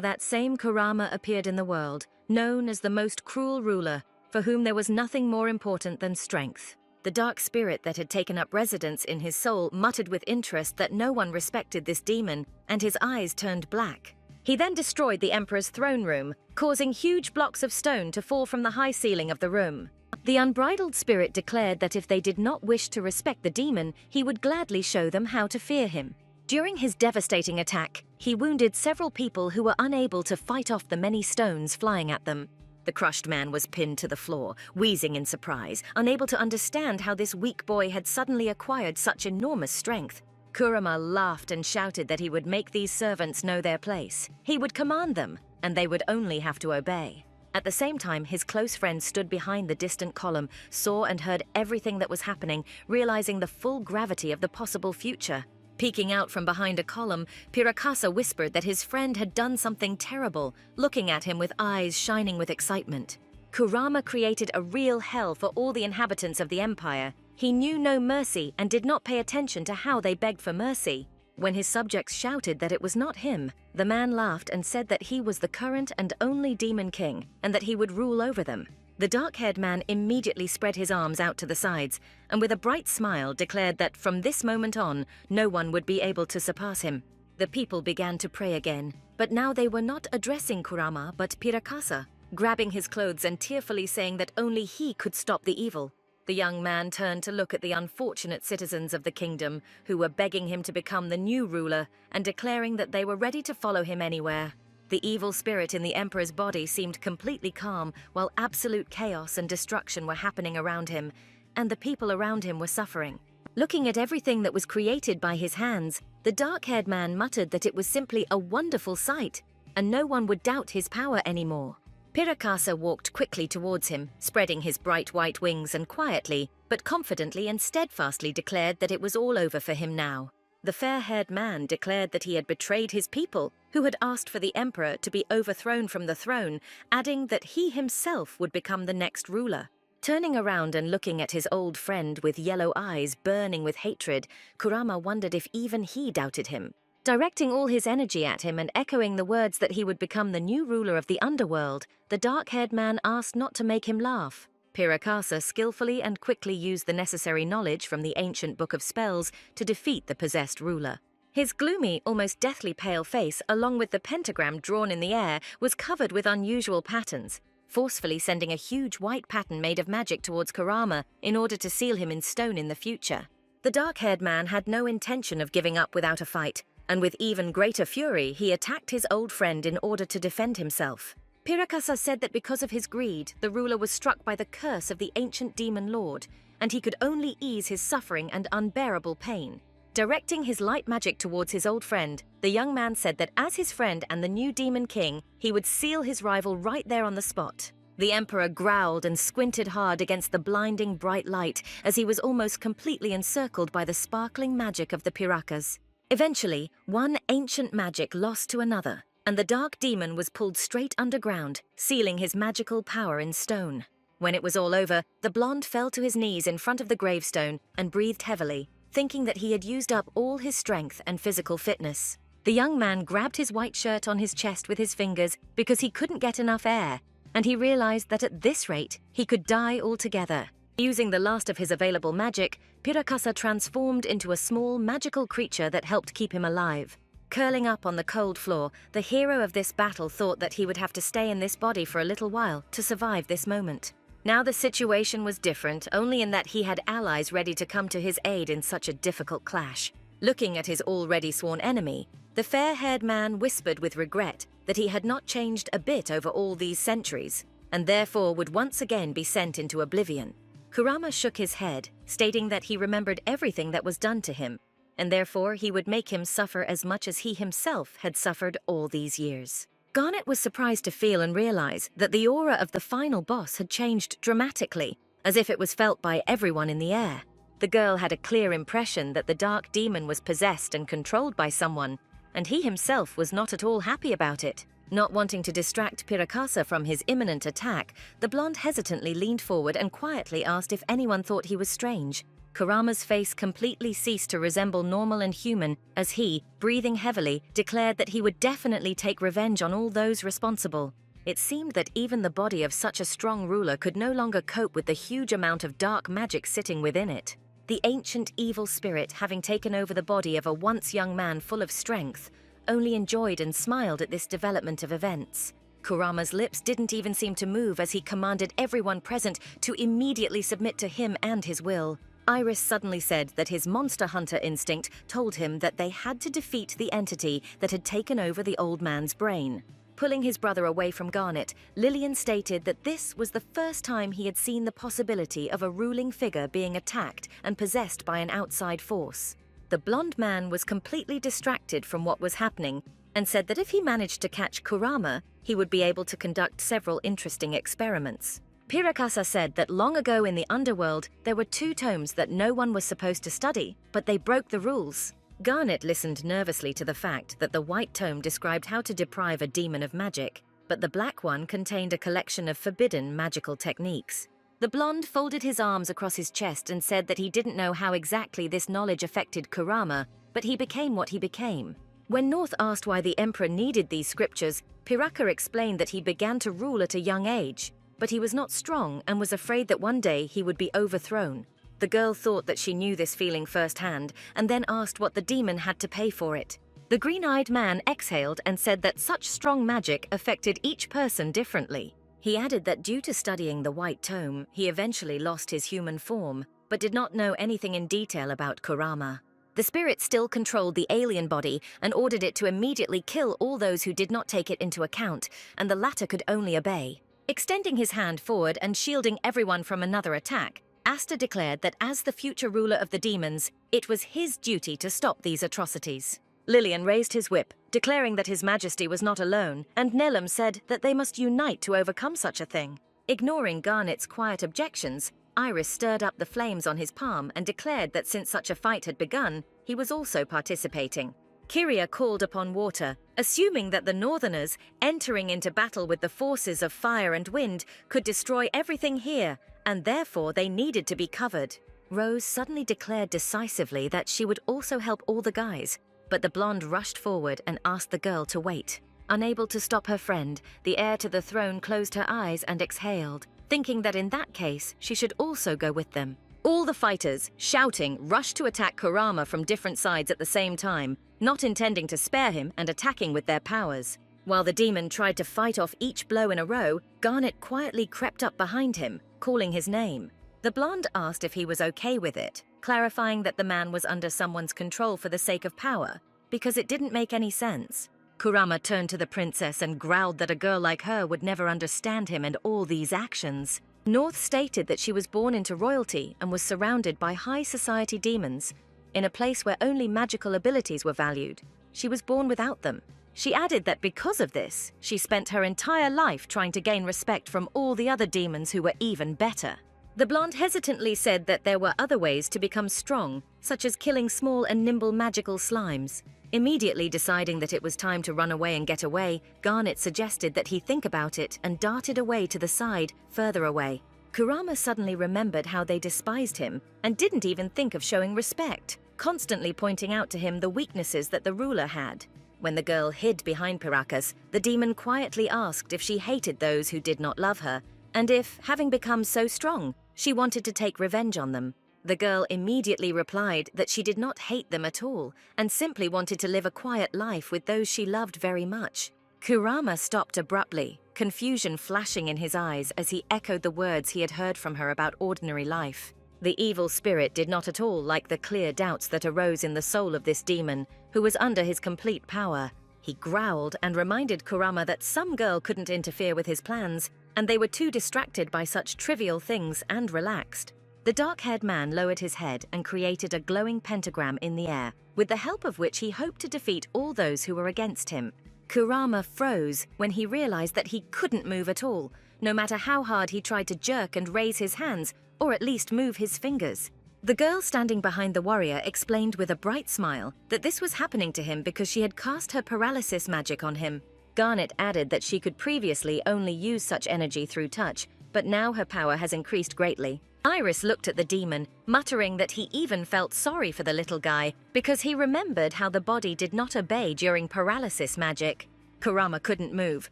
that same Kurama appeared in the world, known as the most cruel ruler, for whom there was nothing more important than strength. The dark spirit that had taken up residence in his soul muttered with interest that no one respected this demon, and his eyes turned black. He then destroyed the emperor's throne room, causing huge blocks of stone to fall from the high ceiling of the room. The unbridled spirit declared that if they did not wish to respect the demon, he would gladly show them how to fear him. During his devastating attack, he wounded several people who were unable to fight off the many stones flying at them. The crushed man was pinned to the floor, wheezing in surprise, unable to understand how this weak boy had suddenly acquired such enormous strength. Kurama laughed and shouted that he would make these servants know their place. He would command them, and they would only have to obey. At the same time, his close friend stood behind the distant column, saw and heard everything that was happening, realizing the full gravity of the possible future. Peeking out from behind a column, Pirakasa whispered that his friend had done something terrible, looking at him with eyes shining with excitement. Kurama created a real hell for all the inhabitants of the empire. He knew no mercy and did not pay attention to how they begged for mercy. When his subjects shouted that it was not him, the man laughed and said that he was the current and only demon king, and that he would rule over them. The dark-haired man immediately spread his arms out to the sides, and with a bright smile declared that from this moment on, no one would be able to surpass him. The people began to pray again, but now they were not addressing Kurama but Pirakasa, grabbing his clothes and tearfully saying that only he could stop the evil. The young man turned to look at the unfortunate citizens of the kingdom, who were begging him to become the new ruler and declaring that they were ready to follow him anywhere. The evil spirit in the emperor's body seemed completely calm, while absolute chaos and destruction were happening around him, and the people around him were suffering. Looking at everything that was created by his hands, the dark-haired man muttered that it was simply a wonderful sight, and no one would doubt his power anymore. Pirakasa walked quickly towards him, spreading his bright white wings and quietly, but confidently and steadfastly declared that it was all over for him now. The fair-haired man declared that he had betrayed his people, who had asked for the emperor to be overthrown from the throne, adding that he himself would become the next ruler. Turning around and looking at his old friend with yellow eyes burning with hatred, Kurama wondered if even he doubted him. Directing all his energy at him and echoing the words that he would become the new ruler of the underworld, the dark-haired man asked not to make him laugh. Pirakasa skillfully and quickly used the necessary knowledge from the ancient book of spells to defeat the possessed ruler. His gloomy, almost deathly pale face, along with the pentagram drawn in the air, was covered with unusual patterns, forcefully sending a huge white pattern made of magic towards Kurama in order to seal him in stone in the future. The dark-haired man had no intention of giving up without a fight, and with even greater fury, he attacked his old friend in order to defend himself. Pirakasa said that because of his greed, the ruler was struck by the curse of the ancient demon lord, and he could only ease his suffering and unbearable pain. Directing his light magic towards his old friend, the young man said that as his friend and the new demon king, he would seal his rival right there on the spot. The emperor growled and squinted hard against the blinding bright light as he was almost completely encircled by the sparkling magic of the Pirakas. Eventually, one ancient magic lost to another, and the dark demon was pulled straight underground, sealing his magical power in stone. When it was all over, the blonde fell to his knees in front of the gravestone and breathed heavily, thinking that he had used up all his strength and physical fitness. The young man grabbed his white shirt on his chest with his fingers because he couldn't get enough air, and he realized that at this rate, he could die altogether. Using the last of his available magic, Pirakasa transformed into a small magical creature that helped keep him alive. Curling up on the cold floor, the hero of this battle thought that he would have to stay in this body for a little while to survive this moment. Now the situation was different, only in that he had allies ready to come to his aid in such a difficult clash. Looking at his already sworn enemy, the fair-haired man whispered with regret that he had not changed a bit over all these centuries, and therefore would once again be sent into oblivion. Kurama shook his head, stating that he remembered everything that was done to him, and therefore he would make him suffer as much as he himself had suffered all these years. Garnet was surprised to feel and realize that the aura of the final boss had changed dramatically, as if it was felt by everyone in the air. The girl had a clear impression that the dark demon was possessed and controlled by someone, and he himself was not at all happy about it. Not wanting to distract Pirakasa from his imminent attack, the blonde hesitantly leaned forward and quietly asked if anyone thought he was strange. Kurama's face completely ceased to resemble normal and human as he, breathing heavily, declared that he would definitely take revenge on all those responsible. It seemed that even the body of such a strong ruler could no longer cope with the huge amount of dark magic sitting within it. The ancient evil spirit, having taken over the body of a once young man full of strength, only enjoyed and smiled at this development of events. Kurama's lips didn't even seem to move as he commanded everyone present to immediately submit to him and his will. Iris suddenly said that his monster hunter instinct told him that they had to defeat the entity that had taken over the old man's brain. Pulling his brother away from Garnet, Lillian stated that this was the first time he had seen the possibility of a ruling figure being attacked and possessed by an outside force. The blonde man was completely distracted from what was happening and said that if he managed to catch Kurama, he would be able to conduct several interesting experiments. Pirakasa said that long ago in the underworld, there were 2 tomes that no one was supposed to study, but they broke the rules. Garnet listened nervously to the fact that the white tome described how to deprive a demon of magic, but the black one contained a collection of forbidden magical techniques. The blonde folded his arms across his chest and said that he didn't know how exactly this knowledge affected Kurama, but he became what he became. When North asked why the emperor needed these scriptures, Piraka explained that he began to rule at a young age, but he was not strong and was afraid that one day he would be overthrown. The girl thought that she knew this feeling firsthand and then asked what the demon had to pay for it. The green-eyed man exhaled and said that such strong magic affected each person differently. He added that due to studying the white tome, he eventually lost his human form, but did not know anything in detail about Kurama. The spirit still controlled the alien body and ordered it to immediately kill all those who did not take it into account, and the latter could only obey. Extending his hand forward and shielding everyone from another attack, Asta declared that as the future ruler of the demons, it was his duty to stop these atrocities. Lillian raised his whip, declaring that His Majesty was not alone, and Nelam said that they must unite to overcome such a thing. Ignoring Garnet's quiet objections, Iris stirred up the flames on his palm and declared that since such a fight had begun, he was also participating. Kiria called upon water, assuming that the Northerners, entering into battle with the forces of fire and wind, could destroy everything here, and therefore they needed to be covered. Rose suddenly declared decisively that she would also help all the guys, but the blonde rushed forward and asked the girl to wait. Unable to stop her friend, the heir to the throne closed her eyes and exhaled, thinking that in that case she should also go with them. All the fighters, shouting, rushed to attack Kurama from different sides at the same time, not intending to spare him and attacking with their powers. While the demon tried to fight off each blow in a row, Garnet quietly crept up behind him, calling his name. The blonde asked if he was okay with it, clarifying that the man was under someone's control for the sake of power, because it didn't make any sense. Kurama turned to the princess and growled that a girl like her would never understand him and all these actions. North stated that she was born into royalty and was surrounded by high society demons. In a place where only magical abilities were valued, she was born without them. She added that because of this, she spent her entire life trying to gain respect from all the other demons who were even better. The blonde hesitantly said that there were other ways to become strong, such as killing small and nimble magical slimes. Immediately deciding that it was time to run away and get away, Garnet suggested that he think about it and darted away to the side, further away. Kurama suddenly remembered how they despised him and didn't even think of showing respect, constantly pointing out to him the weaknesses that the ruler had. When the girl hid behind Piracas, the demon quietly asked if she hated those who did not love her, and if, having become so strong, she wanted to take revenge on them. The girl immediately replied that she did not hate them at all, and simply wanted to live a quiet life with those she loved very much. Kurama stopped abruptly, confusion flashing in his eyes as he echoed the words he had heard from her about ordinary life. The evil spirit did not at all like the clear doubts that arose in the soul of this demon, who was under his complete power. He growled and reminded Kurama that some girl couldn't interfere with his plans, and they were too distracted by such trivial things and relaxed. The dark-haired man lowered his head and created a glowing pentagram in the air, with the help of which he hoped to defeat all those who were against him. Kurama froze when he realized that he couldn't move at all, no matter how hard he tried to jerk and raise his hands, or at least move his fingers. The girl standing behind the warrior explained with a bright smile that this was happening to him because she had cast her paralysis magic on him. Garnet added that she could previously only use such energy through touch, but now her power has increased greatly. Iris looked at the demon, muttering that he even felt sorry for the little guy because he remembered how the body did not obey during paralysis magic. Kurama couldn't move,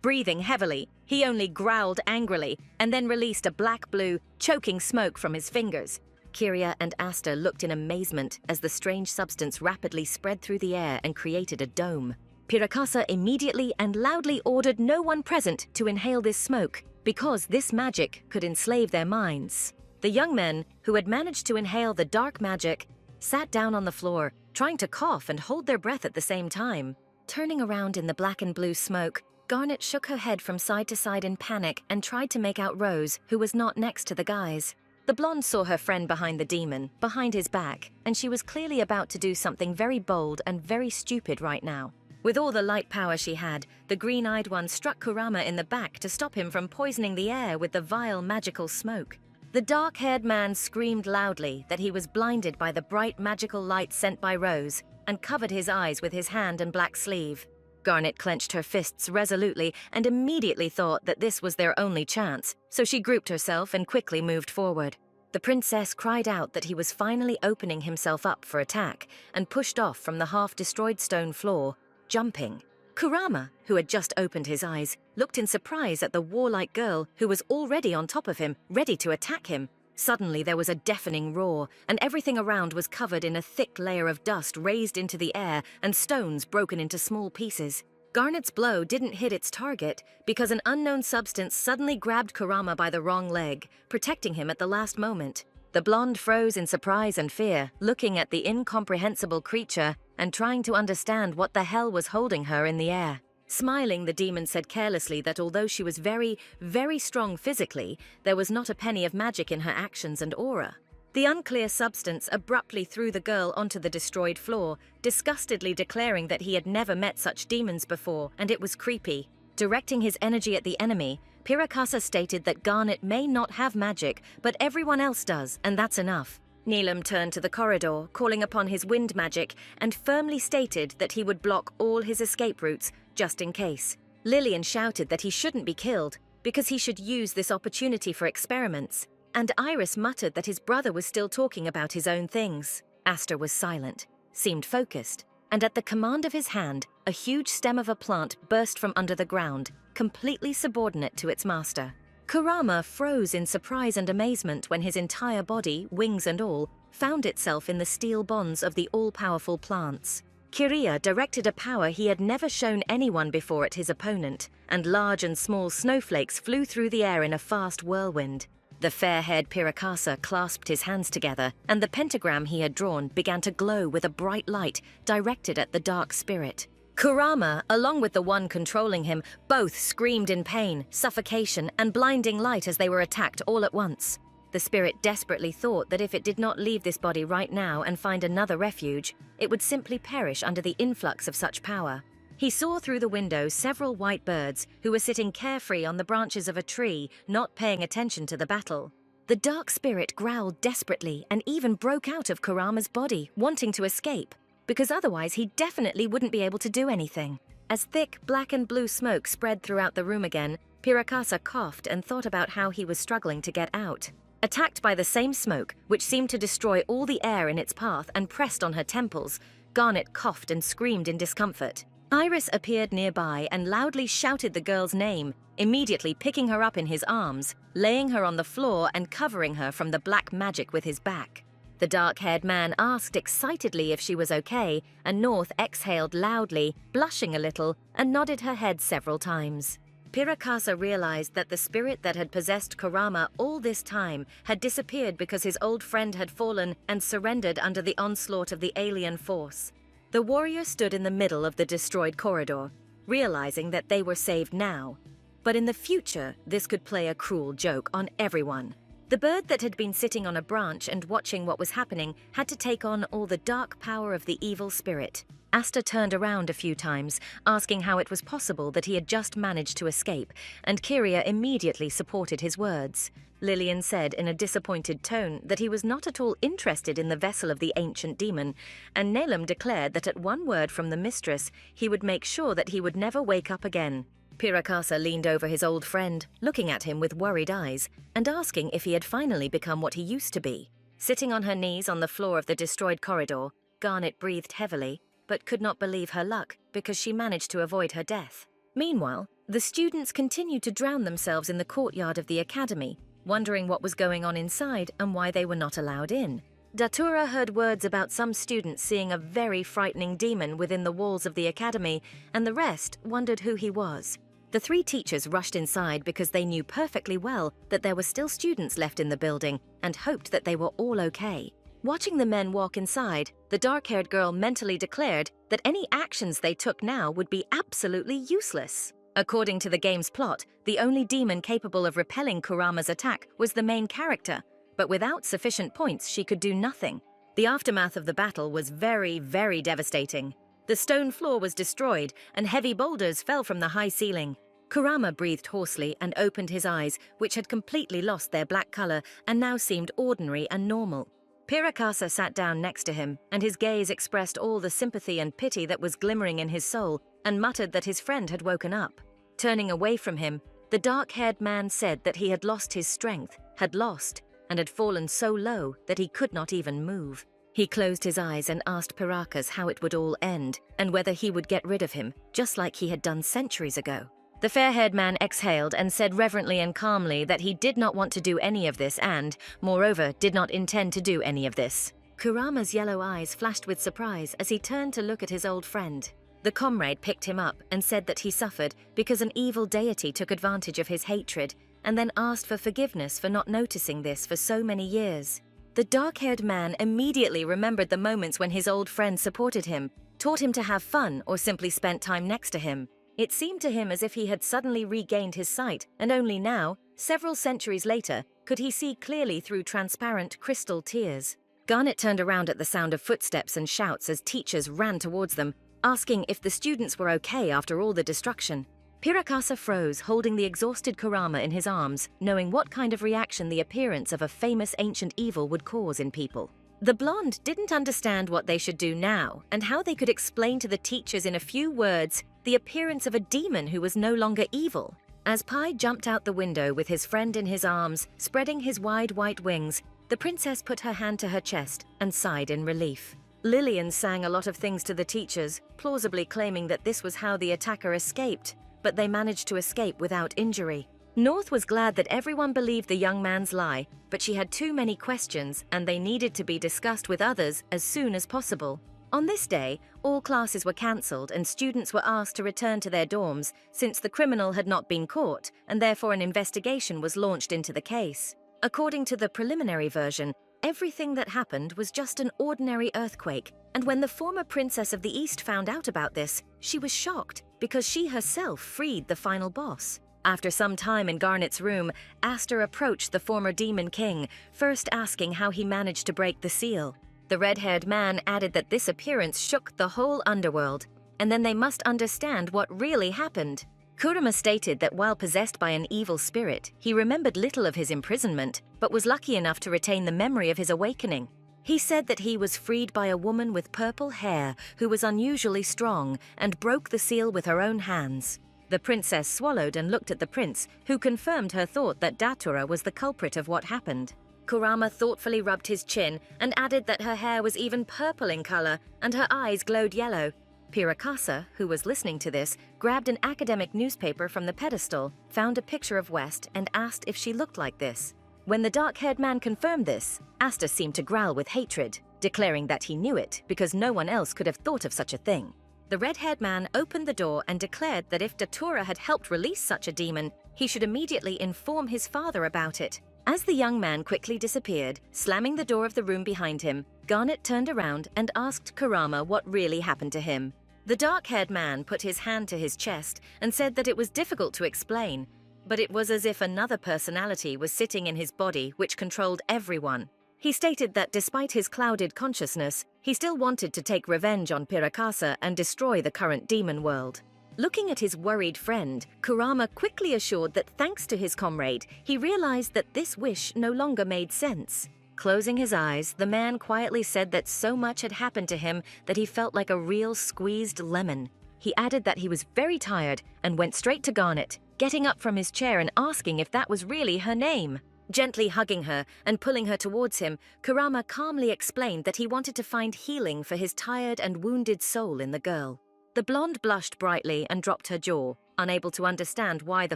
breathing heavily. He only growled angrily and then released a black-blue, choking smoke from his fingers. Kiria and Asta looked in amazement as the strange substance rapidly spread through the air and created a dome. Piracasa immediately and loudly ordered no one present to inhale this smoke because this magic could enslave their minds. The young men, who had managed to inhale the dark magic, sat down on the floor, trying to cough and hold their breath at the same time. Turning around in the black and blue smoke, Garnet shook her head from side to side in panic and tried to make out Rose, who was not next to the guys. The blonde saw her friend behind the demon, behind his back, and she was clearly about to do something very bold and very stupid right now. With all the light power she had, the green-eyed one struck Kurama in the back to stop him from poisoning the air with the vile magical smoke. The dark-haired man screamed loudly that he was blinded by the bright magical light sent by Rose and covered his eyes with his hand and black sleeve. Garnet clenched her fists resolutely and immediately thought that this was their only chance, so she grouped herself and quickly moved forward. The princess cried out that he was finally opening himself up for attack and pushed off from the half-destroyed stone floor, jumping. Kurama, who had just opened his eyes, looked in surprise at the warlike girl who was already on top of him, ready to attack him. Suddenly there was a deafening roar, and everything around was covered in a thick layer of dust raised into the air and stones broken into small pieces. Garnet's blow didn't hit its target because an unknown substance suddenly grabbed Kurama by the wrong leg, protecting him at the last moment. The blonde froze in surprise and fear, looking at the incomprehensible creature and trying to understand what the hell was holding her in the air. Smiling, the demon said carelessly that although she was very, very strong physically, there was not a penny of magic in her actions and aura. The unclear substance abruptly threw the girl onto the destroyed floor, disgustedly declaring that he had never met such demons before, and it was creepy. Directing his energy at the enemy, Piracasa stated that Garnet may not have magic, but everyone else does, and that's enough. Neelam turned to the corridor, calling upon his wind magic, and firmly stated that he would block all his escape routes, just in case. Lillian shouted that he shouldn't be killed, because he should use this opportunity for experiments, and Iris muttered that his brother was still talking about his own things. Aster was silent, seemed focused, and at the command of his hand, a huge stem of a plant burst from under the ground, completely subordinate to its master. Kurama froze in surprise and amazement when his entire body, wings and all, found itself in the steel bonds of the all-powerful plants. Kiria directed a power he had never shown anyone before at his opponent, and large and small snowflakes flew through the air in a fast whirlwind. The fair-haired Piracasa clasped his hands together, and the pentagram he had drawn began to glow with a bright light directed at the dark spirit. Kurama, along with the one controlling him, both screamed in pain, suffocation, and blinding light as they were attacked all at once. The spirit desperately thought that if it did not leave this body right now and find another refuge, it would simply perish under the influx of such power. He saw through the window several white birds who were sitting carefree on the branches of a tree, not paying attention to the battle. The dark spirit growled desperately and even broke out of Kurama's body, wanting to escape, because otherwise he definitely wouldn't be able to do anything. As thick black and blue smoke spread throughout the room again, Pirakasa coughed and thought about how he was struggling to get out. Attacked by the same smoke, which seemed to destroy all the air in its path and pressed on her temples, Garnet coughed and screamed in discomfort. Iris appeared nearby and loudly shouted the girl's name, immediately picking her up in his arms, laying her on the floor and covering her from the black magic with his back. The dark-haired man asked excitedly if she was okay, and North exhaled loudly, blushing a little, and nodded her head several times. Pirakasa realized that the spirit that had possessed Kurama all this time had disappeared because his old friend had fallen and surrendered under the onslaught of the alien force. The warrior stood in the middle of the destroyed corridor, realizing that they were saved now. But in the future, this could play a cruel joke on everyone. The bird that had been sitting on a branch and watching what was happening had to take on all the dark power of the evil spirit. Asta turned around a few times, asking how it was possible that he had just managed to escape, and Kiria immediately supported his words. Lillian said in a disappointed tone that he was not at all interested in the vessel of the ancient demon, and Nelum declared that at one word from the mistress, he would make sure that he would never wake up again. Pirakasa leaned over his old friend, looking at him with worried eyes, and asking if he had finally become what he used to be. Sitting on her knees on the floor of the destroyed corridor, Garnet breathed heavily, but could not believe her luck because she managed to avoid her death. Meanwhile, the students continued to drown themselves in the courtyard of the academy, wondering what was going on inside and why they were not allowed in. Datura heard words about some students seeing a very frightening demon within the walls of the academy, and the rest wondered who he was. The three teachers rushed inside because they knew perfectly well that there were still students left in the building and hoped that they were all okay. Watching the men walk inside, the dark-haired girl mentally declared that any actions they took now would be absolutely useless. According to the game's plot, the only demon capable of repelling Kurama's attack was the main character, but without sufficient points she could do nothing. The aftermath of the battle was very, very devastating. The stone floor was destroyed, and heavy boulders fell from the high ceiling. Kurama breathed hoarsely and opened his eyes, which had completely lost their black color and now seemed ordinary and normal. Pirakasa sat down next to him, and his gaze expressed all the sympathy and pity that was glimmering in his soul, and muttered that his friend had woken up. Turning away from him, the dark-haired man said that he had lost his strength, and had fallen so low that he could not even move. He closed his eyes and asked Pirakas how it would all end, and whether he would get rid of him, just like he had done centuries ago. The fair-haired man exhaled and said reverently and calmly that he did not want to do any of this and, moreover, did not intend to do any of this. Kurama's yellow eyes flashed with surprise as he turned to look at his old friend. The comrade picked him up and said that he suffered because an evil deity took advantage of his hatred, and then asked for forgiveness for not noticing this for so many years. The dark-haired man immediately remembered the moments when his old friend supported him, taught him to have fun, or simply spent time next to him. It seemed to him as if he had suddenly regained his sight, and only now, several centuries later, could he see clearly through transparent crystal tears. Garnet turned around at the sound of footsteps and shouts as teachers ran towards them, asking if the students were okay after all the destruction. Pirakasa froze, holding the exhausted Kurama in his arms, knowing what kind of reaction the appearance of a famous ancient evil would cause in people. The blonde didn't understand what they should do now, and how they could explain to the teachers in a few words the appearance of a demon who was no longer evil. As Pai jumped out the window with his friend in his arms, spreading his wide white wings, the princess put her hand to her chest and sighed in relief. Lillian sang a lot of things to the teachers, plausibly claiming that this was how the attacker escaped, but they managed to escape without injury. North was glad that everyone believed the young man's lie, but she had too many questions and they needed to be discussed with others as soon as possible. On this day, all classes were cancelled and students were asked to return to their dorms since the criminal had not been caught, and therefore an investigation was launched into the case. According to the preliminary version, everything that happened was just an ordinary earthquake, and when the former princess of the East found out about this, she was shocked because she herself freed the final boss. After some time in Garnet's room, Aster approached the former Demon King, first asking how he managed to break the seal. The red-haired man added that this appearance shook the whole underworld, and then they must understand what really happened. Kurama stated that while possessed by an evil spirit, he remembered little of his imprisonment, but was lucky enough to retain the memory of his awakening. He said that he was freed by a woman with purple hair who was unusually strong and broke the seal with her own hands. The princess swallowed and looked at the prince, who confirmed her thought that Datura was the culprit of what happened. Kurama thoughtfully rubbed his chin and added that her hair was even purple in color and her eyes glowed yellow. Pirakasa, who was listening to this, grabbed an academic newspaper from the pedestal, found a picture of West, and asked if she looked like this. When the dark-haired man confirmed this, Asta seemed to growl with hatred, declaring that he knew it because no one else could have thought of such a thing. The red-haired man opened the door and declared that if Datura had helped release such a demon, he should immediately inform his father about it. As the young man quickly disappeared, slamming the door of the room behind him, Garnet turned around and asked Kurama what really happened to him. The dark-haired man put his hand to his chest and said that it was difficult to explain, but it was as if another personality was sitting in his body which controlled everyone. He stated that despite his clouded consciousness, he still wanted to take revenge on Pirakasa and destroy the current demon world. Looking at his worried friend, Kurama quickly assured that thanks to his comrade, he realized that this wish no longer made sense. Closing his eyes, the man quietly said that so much had happened to him that he felt like a real squeezed lemon. He added that he was very tired and went straight to Garnet, getting up from his chair and asking if that was really her name. Gently hugging her and pulling her towards him, Kurama calmly explained that he wanted to find healing for his tired and wounded soul in the girl. The blonde blushed brightly and dropped her jaw, unable to understand why the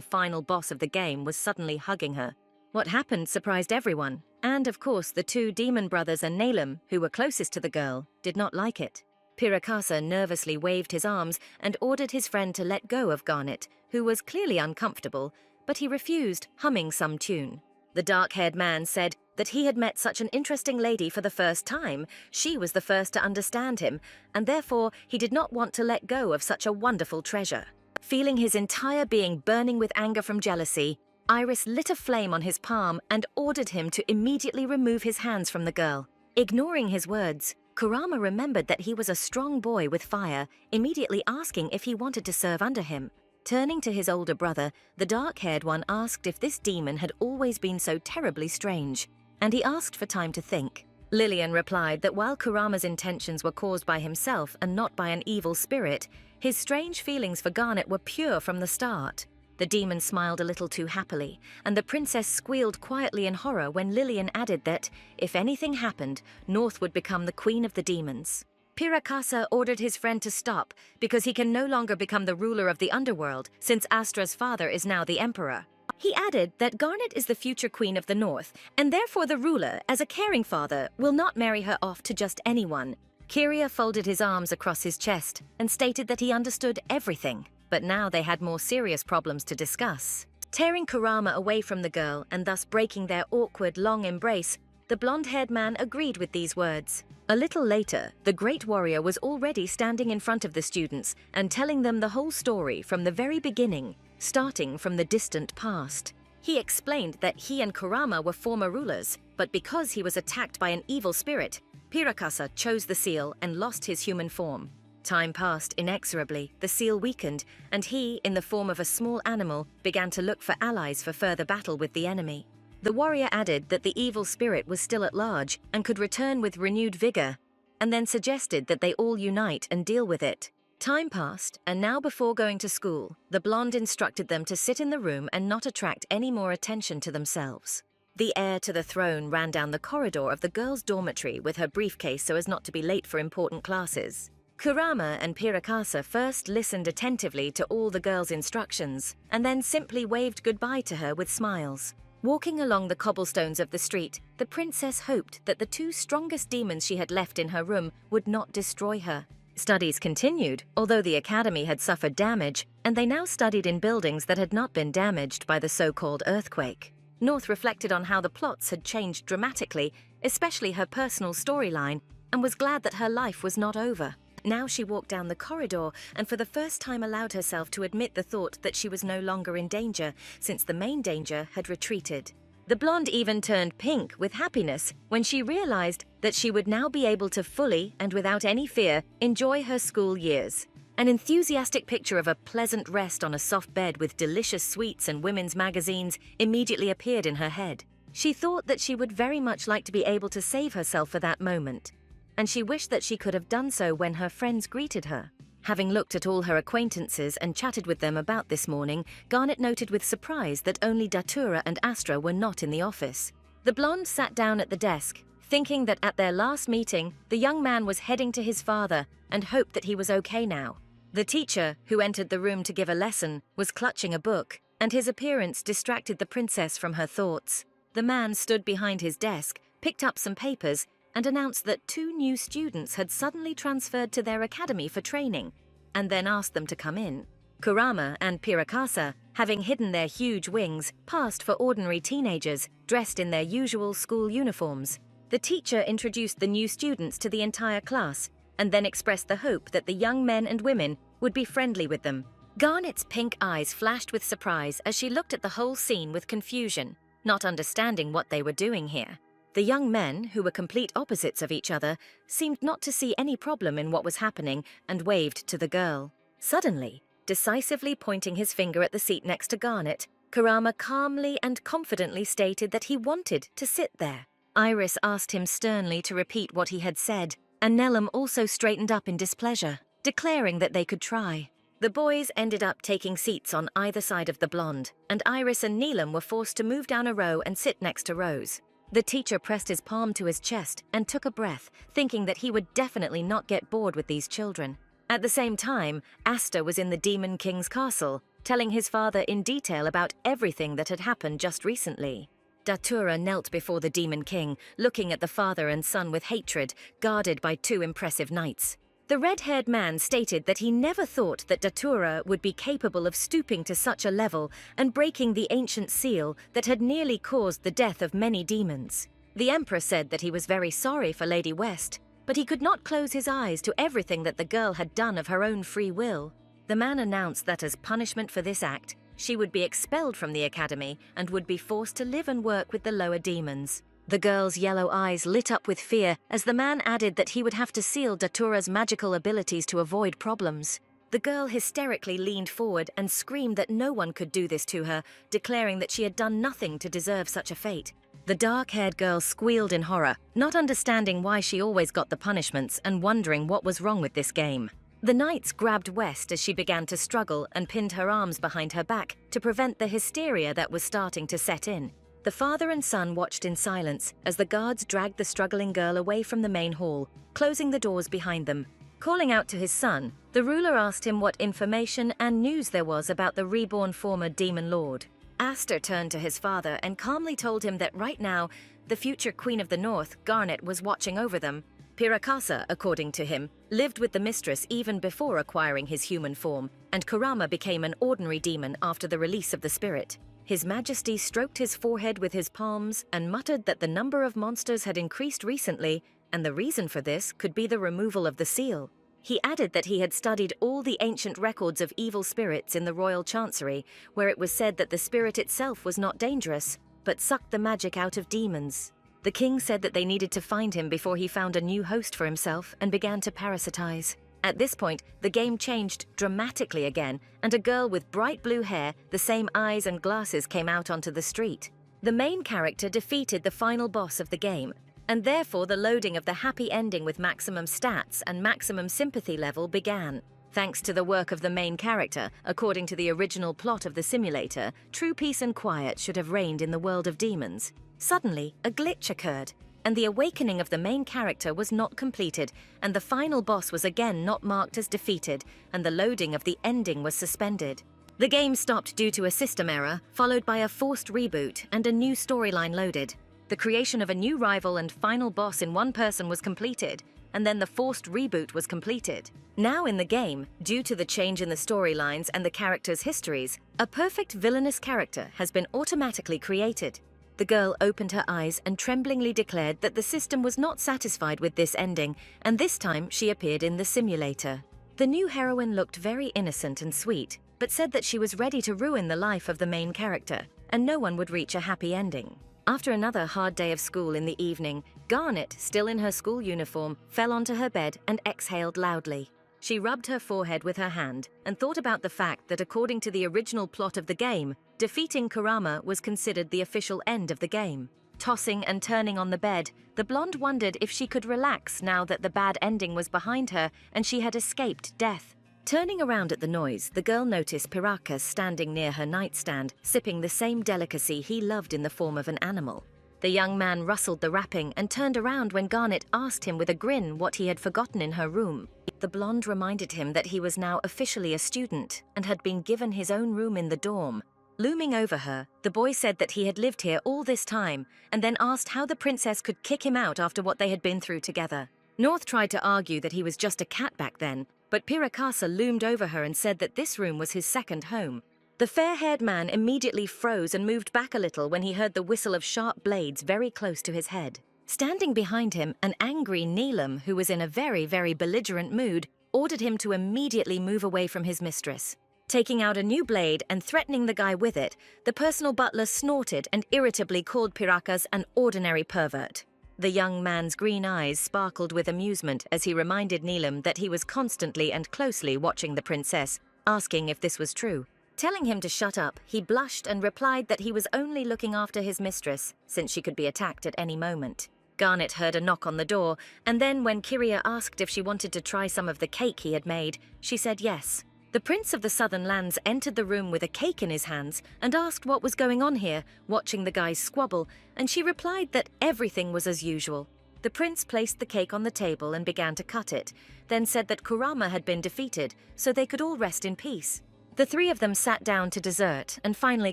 final boss of the game was suddenly hugging her. What happened surprised everyone, and of course the two demon brothers and Nalem, who were closest to the girl, did not like it. Pirakasa nervously waved his arms and ordered his friend to let go of Garnet, who was clearly uncomfortable, but he refused, humming some tune. The dark-haired man said that he had met such an interesting lady for the first time. She was the first to understand him, and therefore he did not want to let go of such a wonderful treasure. Feeling his entire being burning with anger from jealousy, Iris lit a flame on his palm and ordered him to immediately remove his hands from the girl. Ignoring his words, Kurama remembered that he was a strong boy with fire, immediately asking if he wanted to serve under him. Turning to his older brother, the dark-haired one asked if this demon had always been so terribly strange, and he asked for time to think. Lillian replied that while Kurama's intentions were caused by himself and not by an evil spirit, his strange feelings for Garnet were pure from the start. The demon smiled a little too happily, and the princess squealed quietly in horror when Lillian added that, if anything happened, North would become the queen of the demons. Pirakasa ordered his friend to stop because he can no longer become the ruler of the underworld since Astra's father is now the emperor. He added that Garnet is the future queen of the North, and therefore the ruler, as a caring father, will not marry her off to just anyone. Kiria folded his arms across his chest and stated that he understood everything, but now they had more serious problems to discuss. Tearing Kurama away from the girl and thus breaking their awkward, long embrace, the blonde-haired man agreed with these words. A little later, the great warrior was already standing in front of the students and telling them the whole story from the very beginning, starting from the distant past. He explained that he and Kurama were former rulers, but because he was attacked by an evil spirit, Pirakasa chose the seal and lost his human form. Time passed inexorably, the seal weakened, and he, in the form of a small animal, began to look for allies for further battle with the enemy. The warrior added that the evil spirit was still at large and could return with renewed vigor, and then suggested that they all unite and deal with it. Time passed, and now before going to school, the blonde instructed them to sit in the room and not attract any more attention to themselves. The heir to the throne ran down the corridor of the girls' dormitory with her briefcase so as not to be late for important classes. Kurama and Pirakasa first listened attentively to all the girls' instructions, and then simply waved goodbye to her with smiles. Walking along the cobblestones of the street, the princess hoped that the two strongest demons she had left in her room would not destroy her. Studies continued, although the academy had suffered damage, and they now studied in buildings that had not been damaged by the so-called earthquake. North reflected on how the plots had changed dramatically, especially her personal storyline, and was glad that her life was not over. Now she walked down the corridor and for the first time allowed herself to admit the thought that she was no longer in danger, since the main danger had retreated. The blonde even turned pink with happiness when she realized that she would now be able to fully and without any fear enjoy her school years. An enthusiastic picture of a pleasant rest on a soft bed with delicious sweets and women's magazines immediately appeared in her head. She thought that she would very much like to be able to save herself for that moment, and she wished that she could have done so when her friends greeted her. Having looked at all her acquaintances and chatted with them about this morning, Garnet noted with surprise that only Datura and Astra were not in the office. The blonde sat down at the desk, thinking that at their last meeting, the young man was heading to his father and hoped that he was okay now. The teacher, who entered the room to give a lesson, was clutching a book, and his appearance distracted the princess from her thoughts. The man stood behind his desk, picked up some papers, and announced that 2 new students had suddenly transferred to their academy for training, and then asked them to come in. Kurama and Pirakasa, having hidden their huge wings, passed for ordinary teenagers, dressed in their usual school uniforms. The teacher introduced the new students to the entire class, and then expressed the hope that the young men and women would be friendly with them. Garnet's pink eyes flashed with surprise as she looked at the whole scene with confusion, not understanding what they were doing here. The young men, who were complete opposites of each other, seemed not to see any problem in what was happening and waved to the girl. Suddenly, decisively pointing his finger at the seat next to Garnet, Kurama calmly and confidently stated that he wanted to sit there. Iris asked him sternly to repeat what he had said, and Nellum also straightened up in displeasure, declaring that they could try. The boys ended up taking seats on either side of the blonde, and Iris and Neelam were forced to move down a row and sit next to Rose. The teacher pressed his palm to his chest and took a breath, thinking that he would definitely not get bored with these children. At the same time, Asta was in the Demon King's castle, telling his father in detail about everything that had happened just recently. Datura knelt before the Demon King, looking at the father and son with hatred, guarded by 2 impressive knights. The red-haired man stated that he never thought that Datura would be capable of stooping to such a level and breaking the ancient seal that had nearly caused the death of many demons. The Emperor said that he was very sorry for Lady West, but he could not close his eyes to everything that the girl had done of her own free will. The man announced that as punishment for this act, she would be expelled from the academy and would be forced to live and work with the lower demons. The girl's yellow eyes lit up with fear as the man added that he would have to seal Datura's magical abilities to avoid problems. The girl hysterically leaned forward and screamed that no one could do this to her, declaring that she had done nothing to deserve such a fate. The dark-haired girl squealed in horror, not understanding why she always got the punishments and wondering what was wrong with this game. The knights grabbed West as she began to struggle and pinned her arms behind her back to prevent the hysteria that was starting to set in. The father and son watched in silence as the guards dragged the struggling girl away from the main hall, closing the doors behind them. Calling out to his son, the ruler asked him what information and news there was about the reborn former demon lord. Aster turned to his father and calmly told him that right now, the future Queen of the North, Garnet, was watching over them. Pirakasa, according to him, lived with the mistress even before acquiring his human form, and Kurama became an ordinary demon after the release of the spirit. His Majesty stroked his forehead with his palms and muttered that the number of monsters had increased recently, and the reason for this could be the removal of the seal. He added that he had studied all the ancient records of evil spirits in the royal chancery, where it was said that the spirit itself was not dangerous, but sucked the magic out of demons. The king said that they needed to find him before he found a new host for himself and began to parasitize. At this point, the game changed dramatically again, and a girl with bright blue hair, the same eyes and glasses came out onto the street. The main character defeated the final boss of the game, and therefore the loading of the happy ending with maximum stats and maximum sympathy level began. Thanks to the work of the main character, according to the original plot of the simulator, true peace and quiet should have reigned in the world of demons. Suddenly, a glitch occurred, and the awakening of the main character was not completed, and the final boss was again not marked as defeated, and the loading of the ending was suspended. The game stopped due to a system error, followed by a forced reboot and a new storyline loaded. The creation of a new rival and final boss in one person was completed, and then the forced reboot was completed. Now in the game, due to the change in the storylines and the characters' histories, a perfect villainous character has been automatically created. The girl opened her eyes and tremblingly declared that the system was not satisfied with this ending, and this time she appeared in the simulator. The new heroine looked very innocent and sweet, but said that she was ready to ruin the life of the main character, and no one would reach a happy ending. After another hard day of school in the evening, Garnet, still in her school uniform, fell onto her bed and exhaled loudly. She rubbed her forehead with her hand and thought about the fact that according to the original plot of the game, defeating Kurama was considered the official end of the game. Tossing and turning on the bed, the blonde wondered if she could relax now that the bad ending was behind her and she had escaped death. Turning around at the noise, the girl noticed Piracas standing near her nightstand, sipping the same delicacy he loved in the form of an animal. The young man rustled the wrapping and turned around when Garnet asked him with a grin what he had forgotten in her room. The blonde reminded him that he was now officially a student and had been given his own room in the dorm. Looming over her, the boy said that he had lived here all this time and then asked how the princess could kick him out after what they had been through together. North tried to argue that he was just a cat back then, but Piracasa loomed over her and said that this room was his second home. The fair-haired man immediately froze and moved back a little when he heard the whistle of sharp blades very close to his head. Standing behind him, an angry Neelam, who was in a very, very belligerent mood, ordered him to immediately move away from his mistress. Taking out a new blade and threatening the guy with it, the personal butler snorted and irritably called Piracas an ordinary pervert. The young man's green eyes sparkled with amusement as he reminded Neelam that he was constantly and closely watching the princess, asking if this was true. Telling him to shut up, he blushed and replied that he was only looking after his mistress, since she could be attacked at any moment. Garnet heard a knock on the door, and then when Kyria asked if she wanted to try some of the cake he had made, she said yes. The Prince of the Southern Lands entered the room with a cake in his hands and asked what was going on here, watching the guys squabble, and she replied that everything was as usual. The prince placed the cake on the table and began to cut it, then said that Kurama had been defeated, so they could all rest in peace. The three of them sat down to dessert and finally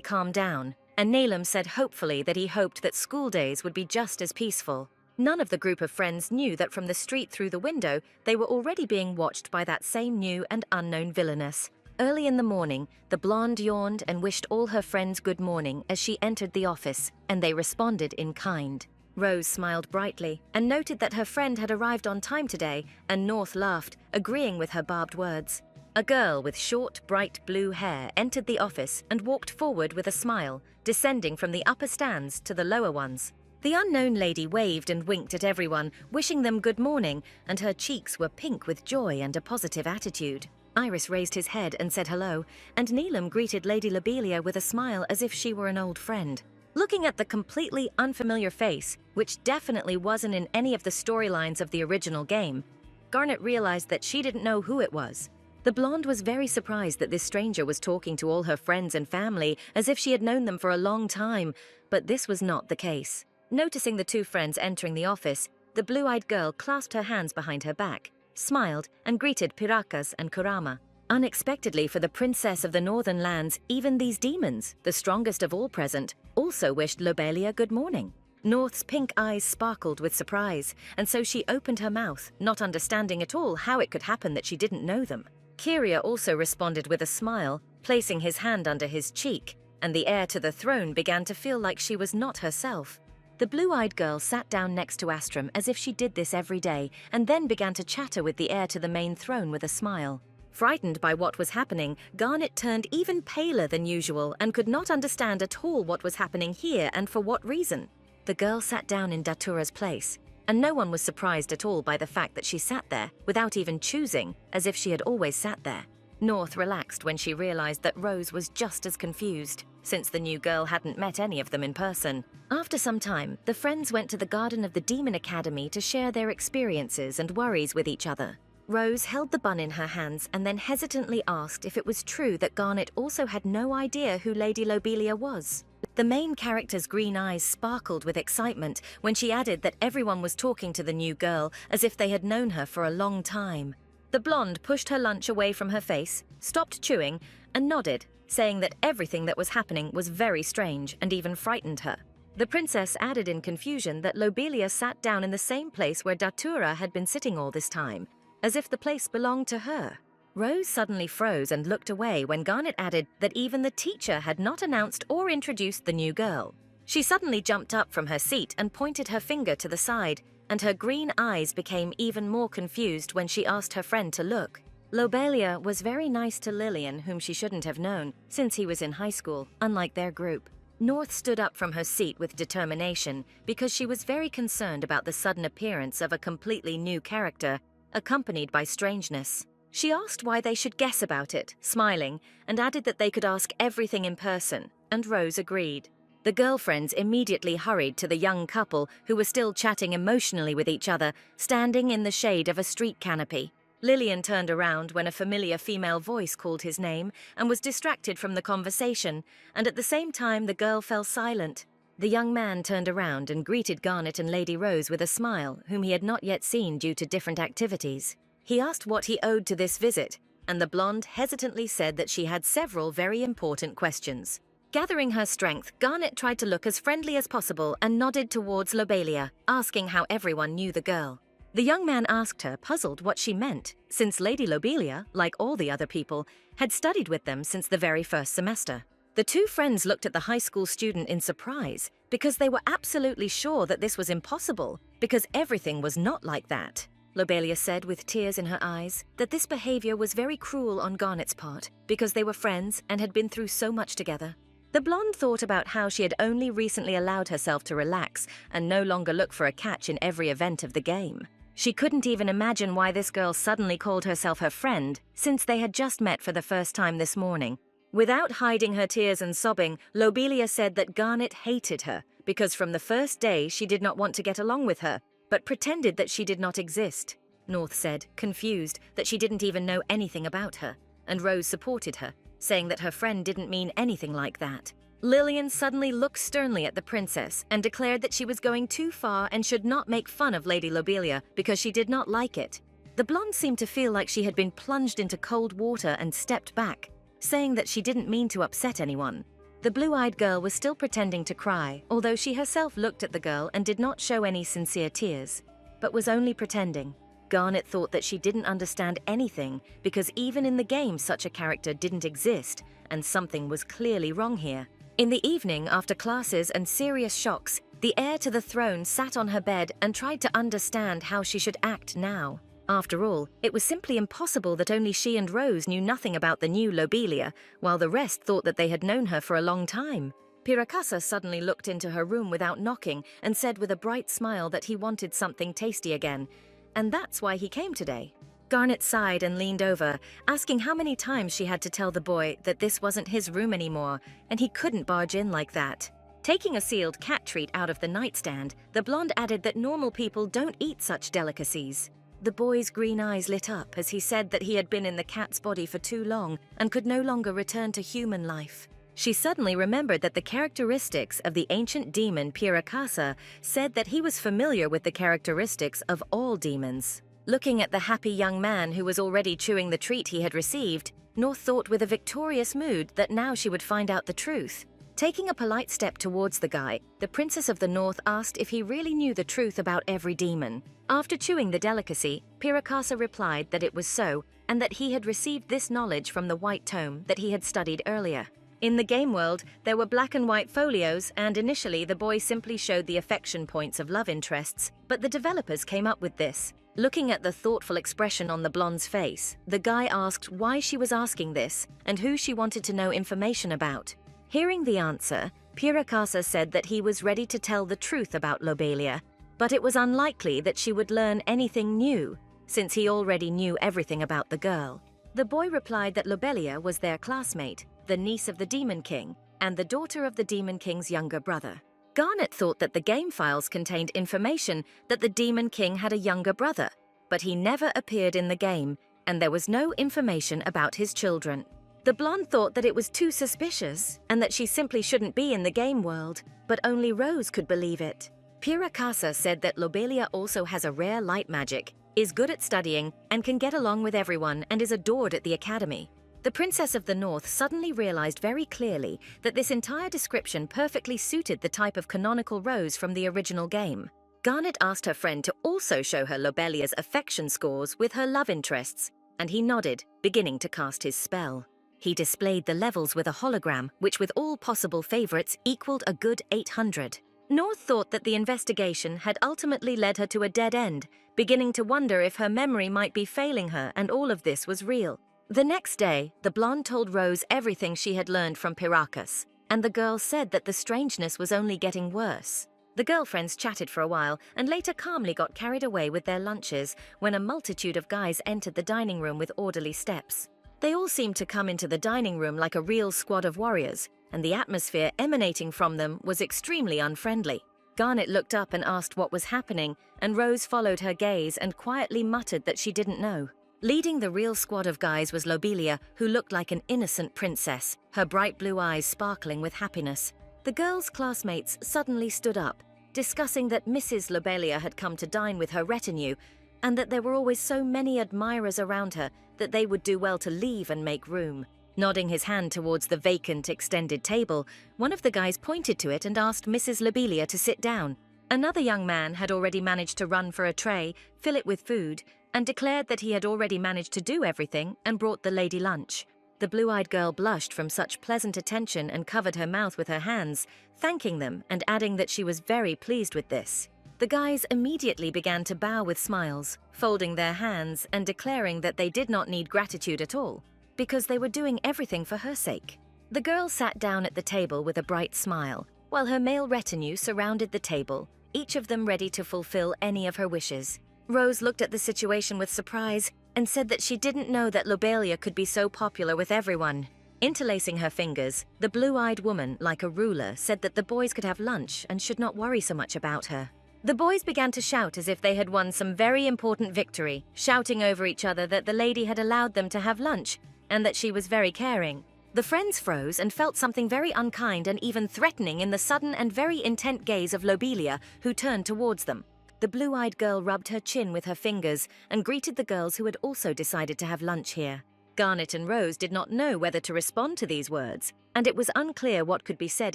calmed down, and Neelam said hopefully that he hoped that school days would be just as peaceful. None of the group of friends knew that from the street through the window, they were already being watched by that same new and unknown villainess. Early in the morning, the blonde yawned and wished all her friends good morning as she entered the office, and they responded in kind. Rose smiled brightly and noted that her friend had arrived on time today, and North laughed, agreeing with her barbed words. A girl with short, bright blue hair entered the office and walked forward with a smile, descending from the upper stands to the lower ones. The unknown lady waved and winked at everyone, wishing them good morning, and her cheeks were pink with joy and a positive attitude. Iris raised his head and said hello, and Neelam greeted Lady Lobelia with a smile as if she were an old friend. Looking at the completely unfamiliar face, which definitely wasn't in any of the storylines of the original game, Garnet realized that she didn't know who it was. The blonde was very surprised that this stranger was talking to all her friends and family as if she had known them for a long time, but this was not the case. Noticing the two friends entering the office, the blue-eyed girl clasped her hands behind her back, smiled, and greeted Piracas and Kurama. Unexpectedly for the princess of the Northern Lands, even these demons, the strongest of all present, also wished Lobelia good morning. North's pink eyes sparkled with surprise, and so she opened her mouth, not understanding at all how it could happen that she didn't know them. Kyria also responded with a smile, placing his hand under his cheek, and the heir to the throne began to feel like she was not herself. The blue-eyed girl sat down next to Astrum as if she did this every day, and then began to chatter with the heir to the main throne with a smile. Frightened by what was happening, Garnet turned even paler than usual and could not understand at all what was happening here and for what reason. The girl sat down in Datura's place, and no one was surprised at all by the fact that she sat there without even choosing, as if she had always sat there. North relaxed when she realized that Rose was just as confused, since the new girl hadn't met any of them in person. After some time, the friends went to the Garden of the Demon Academy to share their experiences and worries with each other. Rose held the bun in her hands and then hesitantly asked if it was true that Garnet also had no idea who Lady Lobelia was. The main character's green eyes sparkled with excitement when she added that everyone was talking to the new girl as if they had known her for a long time. The blonde pushed her lunch away from her face, stopped chewing, and nodded, saying that everything that was happening was very strange and even frightened her. The princess added in confusion that Lobelia sat down in the same place where Datura had been sitting all this time, as if the place belonged to her. Rose suddenly froze and looked away when Garnet added that even the teacher had not announced or introduced the new girl. She suddenly jumped up from her seat and pointed her finger to the side, and her green eyes became even more confused when she asked her friend to look. Lobelia was very nice to Lillian, whom she shouldn't have known, since he was in high school, unlike their group. North stood up from her seat with determination because she was very concerned about the sudden appearance of a completely new character, accompanied by strangeness. She asked why they should guess about it, smiling, and added that they could ask everything in person, and Rose agreed. The girlfriends immediately hurried to the young couple who were still chatting emotionally with each other, standing in the shade of a street canopy. Lillian turned around when a familiar female voice called his name and was distracted from the conversation, and at the same time the girl fell silent. The young man turned around and greeted Garnet and Lady Rose with a smile, whom he had not yet seen due to different activities. He asked what he owed to this visit, and the blonde hesitantly said that she had several very important questions. Gathering her strength, Garnet tried to look as friendly as possible and nodded towards Lobelia, asking how everyone knew the girl. The young man asked her, puzzled, what she meant, since Lady Lobelia, like all the other people, had studied with them since the very first semester. The two friends looked at the high school student in surprise, because they were absolutely sure that this was impossible, because everything was not like that. Lobelia said with tears in her eyes that this behavior was very cruel on Garnet's part, because they were friends and had been through so much together. The blonde thought about how she had only recently allowed herself to relax and no longer look for a catch in every event of the game. She couldn't even imagine why this girl suddenly called herself her friend, since they had just met for the first time this morning. Without hiding her tears and sobbing, Lobelia said that Garnet hated her, because from the first day she did not want to get along with her, but pretended that she did not exist. North said, confused, that she didn't even know anything about her, and Rose supported her, saying that her friend didn't mean anything like that. Lillian suddenly looked sternly at the princess and declared that she was going too far and should not make fun of Lady Lobelia because she did not like it. The blonde seemed to feel like she had been plunged into cold water and stepped back, saying that she didn't mean to upset anyone. The blue-eyed girl was still pretending to cry, although she herself looked at the girl and did not show any sincere tears, but was only pretending. Garnet thought that she didn't understand anything because even in the game such a character didn't exist, and something was clearly wrong here. In the evening, after classes and serious shocks, the heir to the throne sat on her bed and tried to understand how she should act now. After all, it was simply impossible that only she and Rose knew nothing about the new Lobelia, while the rest thought that they had known her for a long time. Pirakasa suddenly looked into her room without knocking and said with a bright smile that he wanted something tasty again, and that's why he came today. Garnet sighed and leaned over, asking how many times she had to tell the boy that this wasn't his room anymore, and he couldn't barge in like that. Taking a sealed cat treat out of the nightstand, the blonde added that normal people don't eat such delicacies. The boy's green eyes lit up as he said that he had been in the cat's body for too long and could no longer return to human life. She suddenly remembered that the characteristics of the ancient demon Pirakasa said that he was familiar with the characteristics of all demons. Looking at the happy young man who was already chewing the treat he had received, North thought with a victorious mood that now she would find out the truth. Taking a polite step towards the guy, the Princess of the North asked if he really knew the truth about every demon. After chewing the delicacy, Pirakasa replied that it was so, and that he had received this knowledge from the white tome that he had studied earlier. In the game world, there were black and white folios, and initially the boy simply showed the affection points of love interests, but the developers came up with this. Looking at the thoughtful expression on the blonde's face, the guy asked why she was asking this and who she wanted to know information about. Hearing the answer, Pirakasa said that he was ready to tell the truth about Lobelia, but it was unlikely that she would learn anything new, since he already knew everything about the girl. The boy replied that Lobelia was their classmate, the niece of the Demon King, and the daughter of the Demon King's younger brother. Garnet thought that the game files contained information that the Demon King had a younger brother, but he never appeared in the game, and there was no information about his children. The blonde thought that it was too suspicious, and that she simply shouldn't be in the game world, but only Rose could believe it. Pirakasa said that Lobelia also has a rare light magic, is good at studying, and can get along with everyone, and is adored at the academy. The Princess of the North suddenly realized very clearly that this entire description perfectly suited the type of canonical Rose from the original game. Garnet asked her friend to also show her Lobelia's affection scores with her love interests, and he nodded, beginning to cast his spell. He displayed the levels with a hologram, which with all possible favorites equaled a good 800. North thought that the investigation had ultimately led her to a dead end, beginning to wonder if her memory might be failing her and all of this was real. The next day, the blonde told Rose everything she had learned from Pirakas, and the girl said that the strangeness was only getting worse. The girlfriends chatted for a while and later calmly got carried away with their lunches when a multitude of guys entered the dining room with orderly steps. They all seemed to come into the dining room like a real squad of warriors, and the atmosphere emanating from them was extremely unfriendly. Garnet looked up and asked what was happening, and Rose followed her gaze and quietly muttered that she didn't know. Leading the real squad of guys was Lobelia, who looked like an innocent princess, her bright blue eyes sparkling with happiness. The girls' classmates suddenly stood up, discussing that Mrs. Lobelia had come to dine with her retinue, and that there were always so many admirers around her that they would do well to leave and make room. Nodding his hand towards the vacant extended table, one of the guys pointed to it and asked Mrs. Lobelia to sit down. Another young man had already managed to run for a tray, fill it with food, and declared that he had already managed to do everything and brought the lady lunch. The blue-eyed girl blushed from such pleasant attention and covered her mouth with her hands, thanking them and adding that she was very pleased with this. The guys immediately began to bow with smiles, folding their hands and declaring that they did not need gratitude at all, because they were doing everything for her sake. The girl sat down at the table with a bright smile, while her male retinue surrounded the table, each of them ready to fulfill any of her wishes. Rose looked at the situation with surprise and said that she didn't know that Lobelia could be so popular with everyone. Interlacing her fingers, the blue-eyed woman, like a ruler, said that the boys could have lunch and should not worry so much about her. The boys began to shout as if they had won some very important victory, shouting over each other that the lady had allowed them to have lunch and that she was very caring. The friends froze and felt something very unkind and even threatening in the sudden and very intent gaze of Lobelia, who turned towards them. The blue-eyed girl rubbed her chin with her fingers and greeted the girls who had also decided to have lunch here. Garnet and Rose did not know whether to respond to these words, and it was unclear what could be said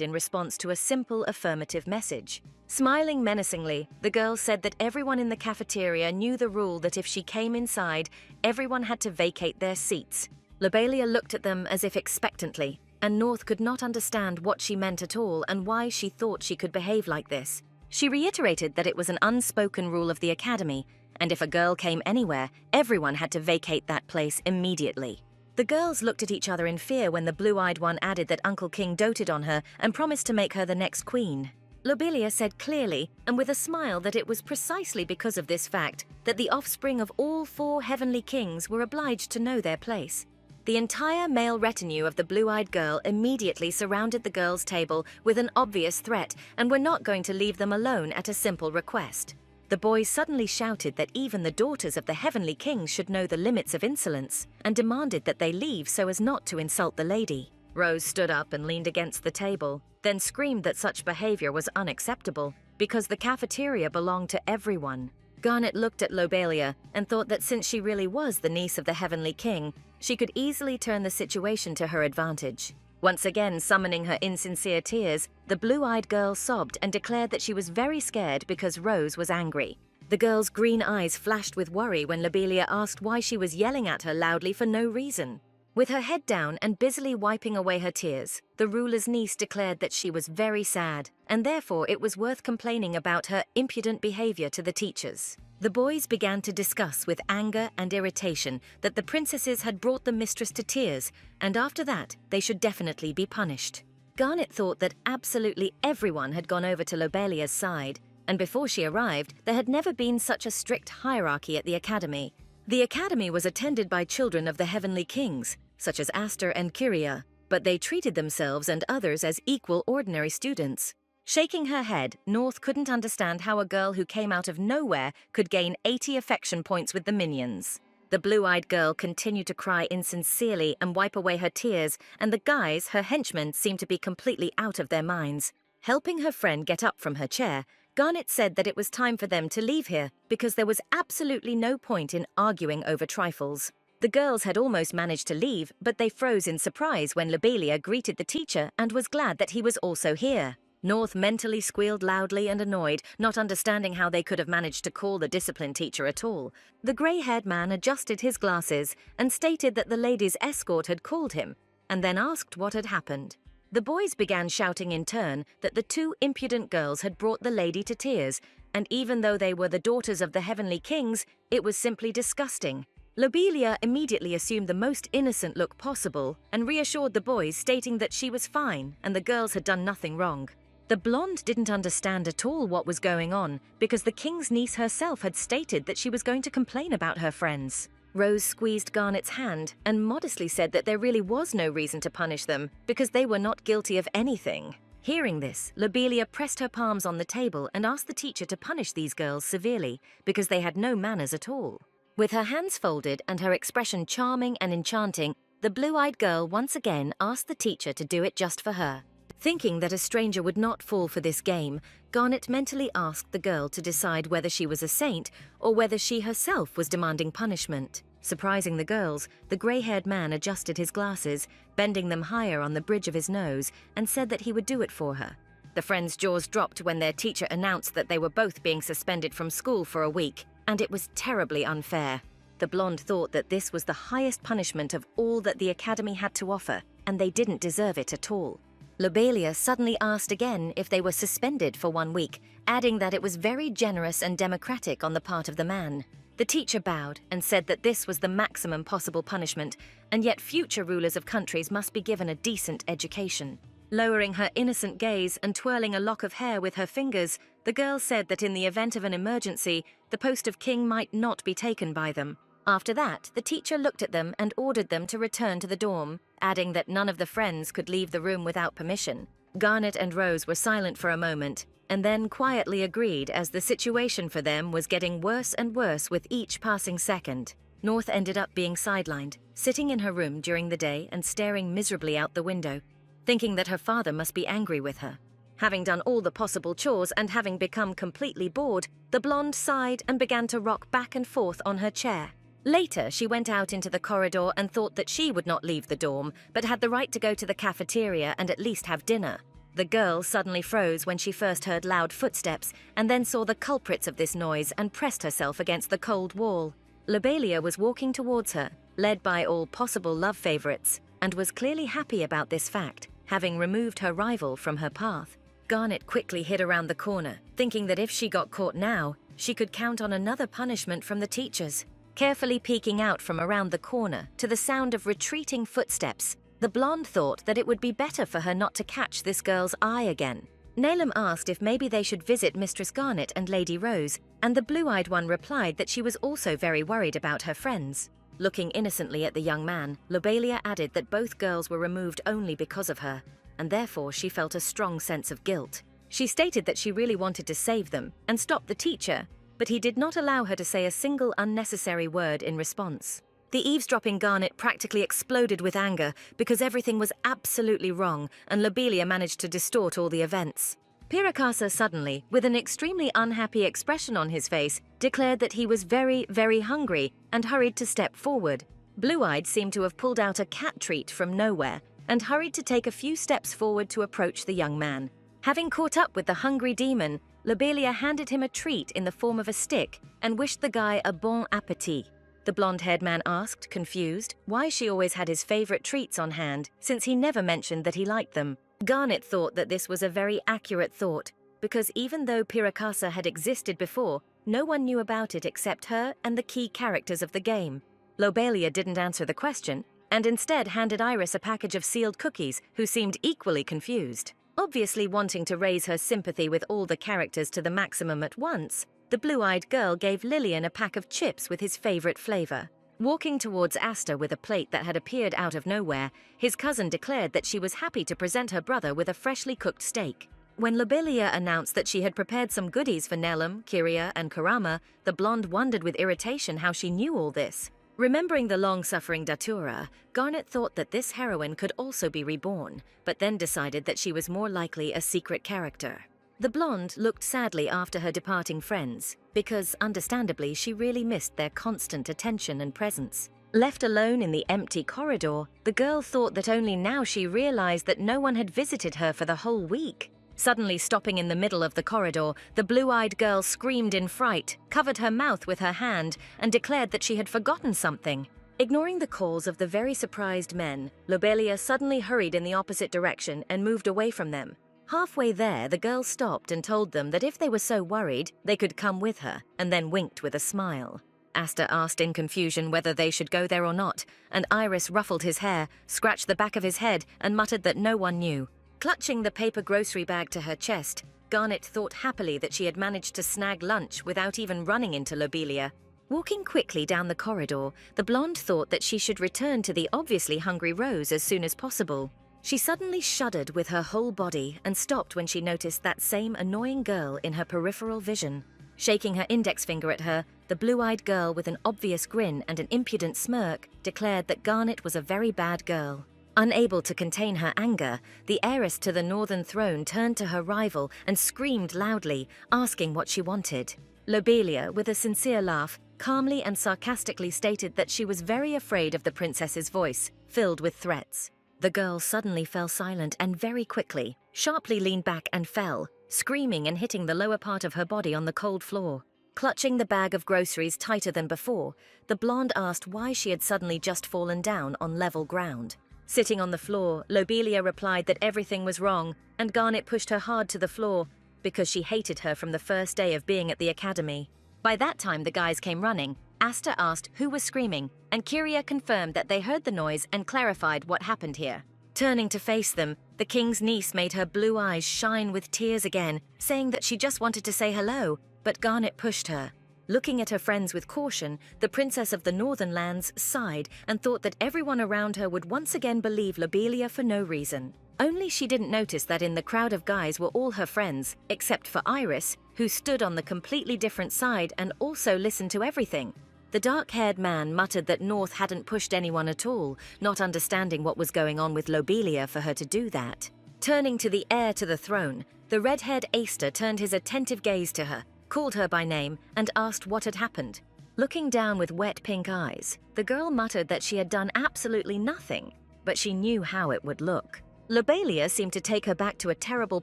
in response to a simple affirmative message. Smiling menacingly, the girl said that everyone in the cafeteria knew the rule that if she came inside, everyone had to vacate their seats. Lobelia looked at them as if expectantly, and North could not understand what she meant at all and why she thought she could behave like this. She reiterated that it was an unspoken rule of the academy, and if a girl came anywhere, everyone had to vacate that place immediately. The girls looked at each other in fear when the blue-eyed one added that Uncle King doted on her and promised to make her the next queen. Lobelia said clearly, and with a smile, that it was precisely because of this fact that the offspring of all 4 heavenly kings were obliged to know their place. The entire male retinue of the blue-eyed girl immediately surrounded the girls' table with an obvious threat and were not going to leave them alone at a simple request. The boys suddenly shouted that even the daughters of the heavenly kings should know the limits of insolence and demanded that they leave so as not to insult the lady. Rose stood up and leaned against the table, then screamed that such behavior was unacceptable because the cafeteria belonged to everyone. Garnet looked at Lobelia and thought that since she really was the niece of the heavenly king, she could easily turn the situation to her advantage. Once again summoning her insincere tears, the blue-eyed girl sobbed and declared that she was very scared because Rose was angry. The girl's green eyes flashed with worry when Lobelia asked why she was yelling at her loudly for no reason. With her head down and busily wiping away her tears, the ruler's niece declared that she was very sad, and therefore it was worth complaining about her impudent behavior to the teachers. The boys began to discuss with anger and irritation that the princesses had brought the mistress to tears, and after that, they should definitely be punished. Garnet thought that absolutely everyone had gone over to Lobelia's side, and before she arrived, there had never been such a strict hierarchy at the academy. The academy was attended by children of the heavenly kings, such as Aster and Kyria, but they treated themselves and others as equal ordinary students. Shaking her head, North couldn't understand how a girl who came out of nowhere could gain 80 affection points with the minions. The blue-eyed girl continued to cry insincerely and wipe away her tears, and the guys, her henchmen, seemed to be completely out of their minds. Helping her friend get up from her chair, Garnet said that it was time for them to leave here because there was absolutely no point in arguing over trifles. The girls had almost managed to leave, but they froze in surprise when Lobelia greeted the teacher and was glad that he was also here. North mentally squealed loudly and annoyed, not understanding how they could have managed to call the discipline teacher at all. The grey-haired man adjusted his glasses and stated that the lady's escort had called him, and then asked what had happened. The boys began shouting in turn that the 2 impudent girls had brought the lady to tears, and even though they were the daughters of the heavenly kings, it was simply disgusting. Lobelia immediately assumed the most innocent look possible and reassured the boys, stating that she was fine and the girls had done nothing wrong. The blonde didn't understand at all what was going on because the king's niece herself had stated that she was going to complain about her friends. Rose squeezed Garnet's hand and modestly said that there really was no reason to punish them because they were not guilty of anything. Hearing this, Lobelia pressed her palms on the table and asked the teacher to punish these girls severely because they had no manners at all. With her hands folded and her expression charming and enchanting, the blue-eyed girl once again asked the teacher to do it just for her. Thinking that a stranger would not fall for this game, Garnet mentally asked the girl to decide whether she was a saint or whether she herself was demanding punishment. Surprising the girls, the grey-haired man adjusted his glasses, bending them higher on the bridge of his nose, and said that he would do it for her. The friends' jaws dropped when their teacher announced that they were both being suspended from school for a week, and it was terribly unfair. The blonde thought that this was the highest punishment of all that the academy had to offer, and they didn't deserve it at all. Lobelia suddenly asked again if they were suspended for 1 week, adding that it was very generous and democratic on the part of the man. The teacher bowed and said that this was the maximum possible punishment, and yet future rulers of countries must be given a decent education. Lowering her innocent gaze and twirling a lock of hair with her fingers, the girl said that in the event of an emergency, the post of king might not be taken by them. After that, the teacher looked at them and ordered them to return to the dorm, adding that none of the friends could leave the room without permission. Garnet and Rose were silent for a moment, and then quietly agreed as the situation for them was getting worse and worse with each passing second. North ended up being sidelined, sitting in her room during the day and staring miserably out the window, thinking that her father must be angry with her. Having done all the possible chores and having become completely bored, the blonde sighed and began to rock back and forth on her chair. Later, she went out into the corridor and thought that she would not leave the dorm, but had the right to go to the cafeteria and at least have dinner. The girl suddenly froze when she first heard loud footsteps and then saw the culprits of this noise and pressed herself against the cold wall. Lobelia was walking towards her, led by all possible love favorites, and was clearly happy about this fact, having removed her rival from her path. Garnet quickly hid around the corner, thinking that if she got caught now, she could count on another punishment from the teachers. Carefully peeking out from around the corner to the sound of retreating footsteps, the blonde thought that it would be better for her not to catch this girl's eye again. Nalem asked if maybe they should visit Mistress Garnet and Lady Rose, and the blue-eyed one replied that she was also very worried about her friends. Looking innocently at the young man, Lobelia added that both girls were removed only because of her, and therefore she felt a strong sense of guilt. She stated that she really wanted to save them and stop the teacher, but he did not allow her to say a single unnecessary word in response. The eavesdropping Garnet practically exploded with anger because everything was absolutely wrong and Lobelia managed to distort all the events. Pirakasa suddenly, with an extremely unhappy expression on his face, declared that he was very, very hungry and hurried to step forward. Blue-eyed seemed to have pulled out a cat treat from nowhere and hurried to take a few steps forward to approach the young man. Having caught up with the hungry demon, Lobelia handed him a treat in the form of a stick and wished the guy a bon appétit. The blonde-haired man asked, confused, why she always had his favorite treats on hand, since he never mentioned that he liked them. Garnet thought that this was a very accurate thought, because even though Pirakasa had existed before, no one knew about it except her and the key characters of the game. Lobelia didn't answer the question, and instead handed Iris a package of sealed cookies, who seemed equally confused. Obviously wanting to raise her sympathy with all the characters to the maximum at once, the blue-eyed girl gave Lillian a pack of chips with his favorite flavor. Walking towards Asta with a plate that had appeared out of nowhere, his cousin declared that she was happy to present her brother with a freshly cooked steak. When Lobelia announced that she had prepared some goodies for Nelum, Kiria, and Kurama, the blonde wondered with irritation how she knew all this. Remembering the long-suffering Datura, Garnet thought that this heroine could also be reborn, but then decided that she was more likely a secret character. The blonde looked sadly after her departing friends, because, understandably, she really missed their constant attention and presence. Left alone in the empty corridor, the girl thought that only now she realized that no one had visited her for the whole week. Suddenly stopping in the middle of the corridor, the blue-eyed girl screamed in fright, covered her mouth with her hand, and declared that she had forgotten something. Ignoring the calls of the very surprised men, Lobelia suddenly hurried in the opposite direction and moved away from them. Halfway there, the girl stopped and told them that if they were so worried, they could come with her, and then winked with a smile. Asta asked in confusion whether they should go there or not, and Iris ruffled his hair, scratched the back of his head, and muttered that no one knew. Clutching the paper grocery bag to her chest, Garnet thought happily that she had managed to snag lunch without even running into Lobelia. Walking quickly down the corridor, the blonde thought that she should return to the obviously hungry Rose as soon as possible. She suddenly shuddered with her whole body and stopped when she noticed that same annoying girl in her peripheral vision. Shaking her index finger at her, the blue-eyed girl with an obvious grin and an impudent smirk declared that Garnet was a very bad girl. Unable to contain her anger, the heiress to the Northern Throne turned to her rival and screamed loudly, asking what she wanted. Lobelia, with a sincere laugh, calmly and sarcastically stated that she was very afraid of the princess's voice, filled with threats. The girl suddenly fell silent and very quickly, sharply leaned back and fell, screaming and hitting the lower part of her body on the cold floor. Clutching the bag of groceries tighter than before, the blonde asked why she had suddenly just fallen down on level ground. Sitting on the floor, Lobelia replied that everything was wrong, and Garnet pushed her hard to the floor because she hated her from the first day of being at the academy. By that time, the guys came running. Asta asked who was screaming, and Kyria confirmed that they heard the noise and clarified what happened here. Turning to face them, the king's niece made her blue eyes shine with tears again, saying that she just wanted to say hello, but Garnet pushed her. Looking at her friends with caution, the princess of the Northern Lands sighed and thought that everyone around her would once again believe Lobelia for no reason. Only she didn't notice that in the crowd of guys were all her friends, except for Iris, who stood on the completely different side and also listened to everything. The dark-haired man muttered that North hadn't pushed anyone at all, not understanding what was going on with Lobelia for her to do that. Turning to the heir to the throne, the red-haired Aster turned his attentive gaze to her, called her by name, and asked what had happened. Looking down with wet pink eyes, the girl muttered that she had done absolutely nothing, but she knew how it would look. Lobelia seemed to take her back to a terrible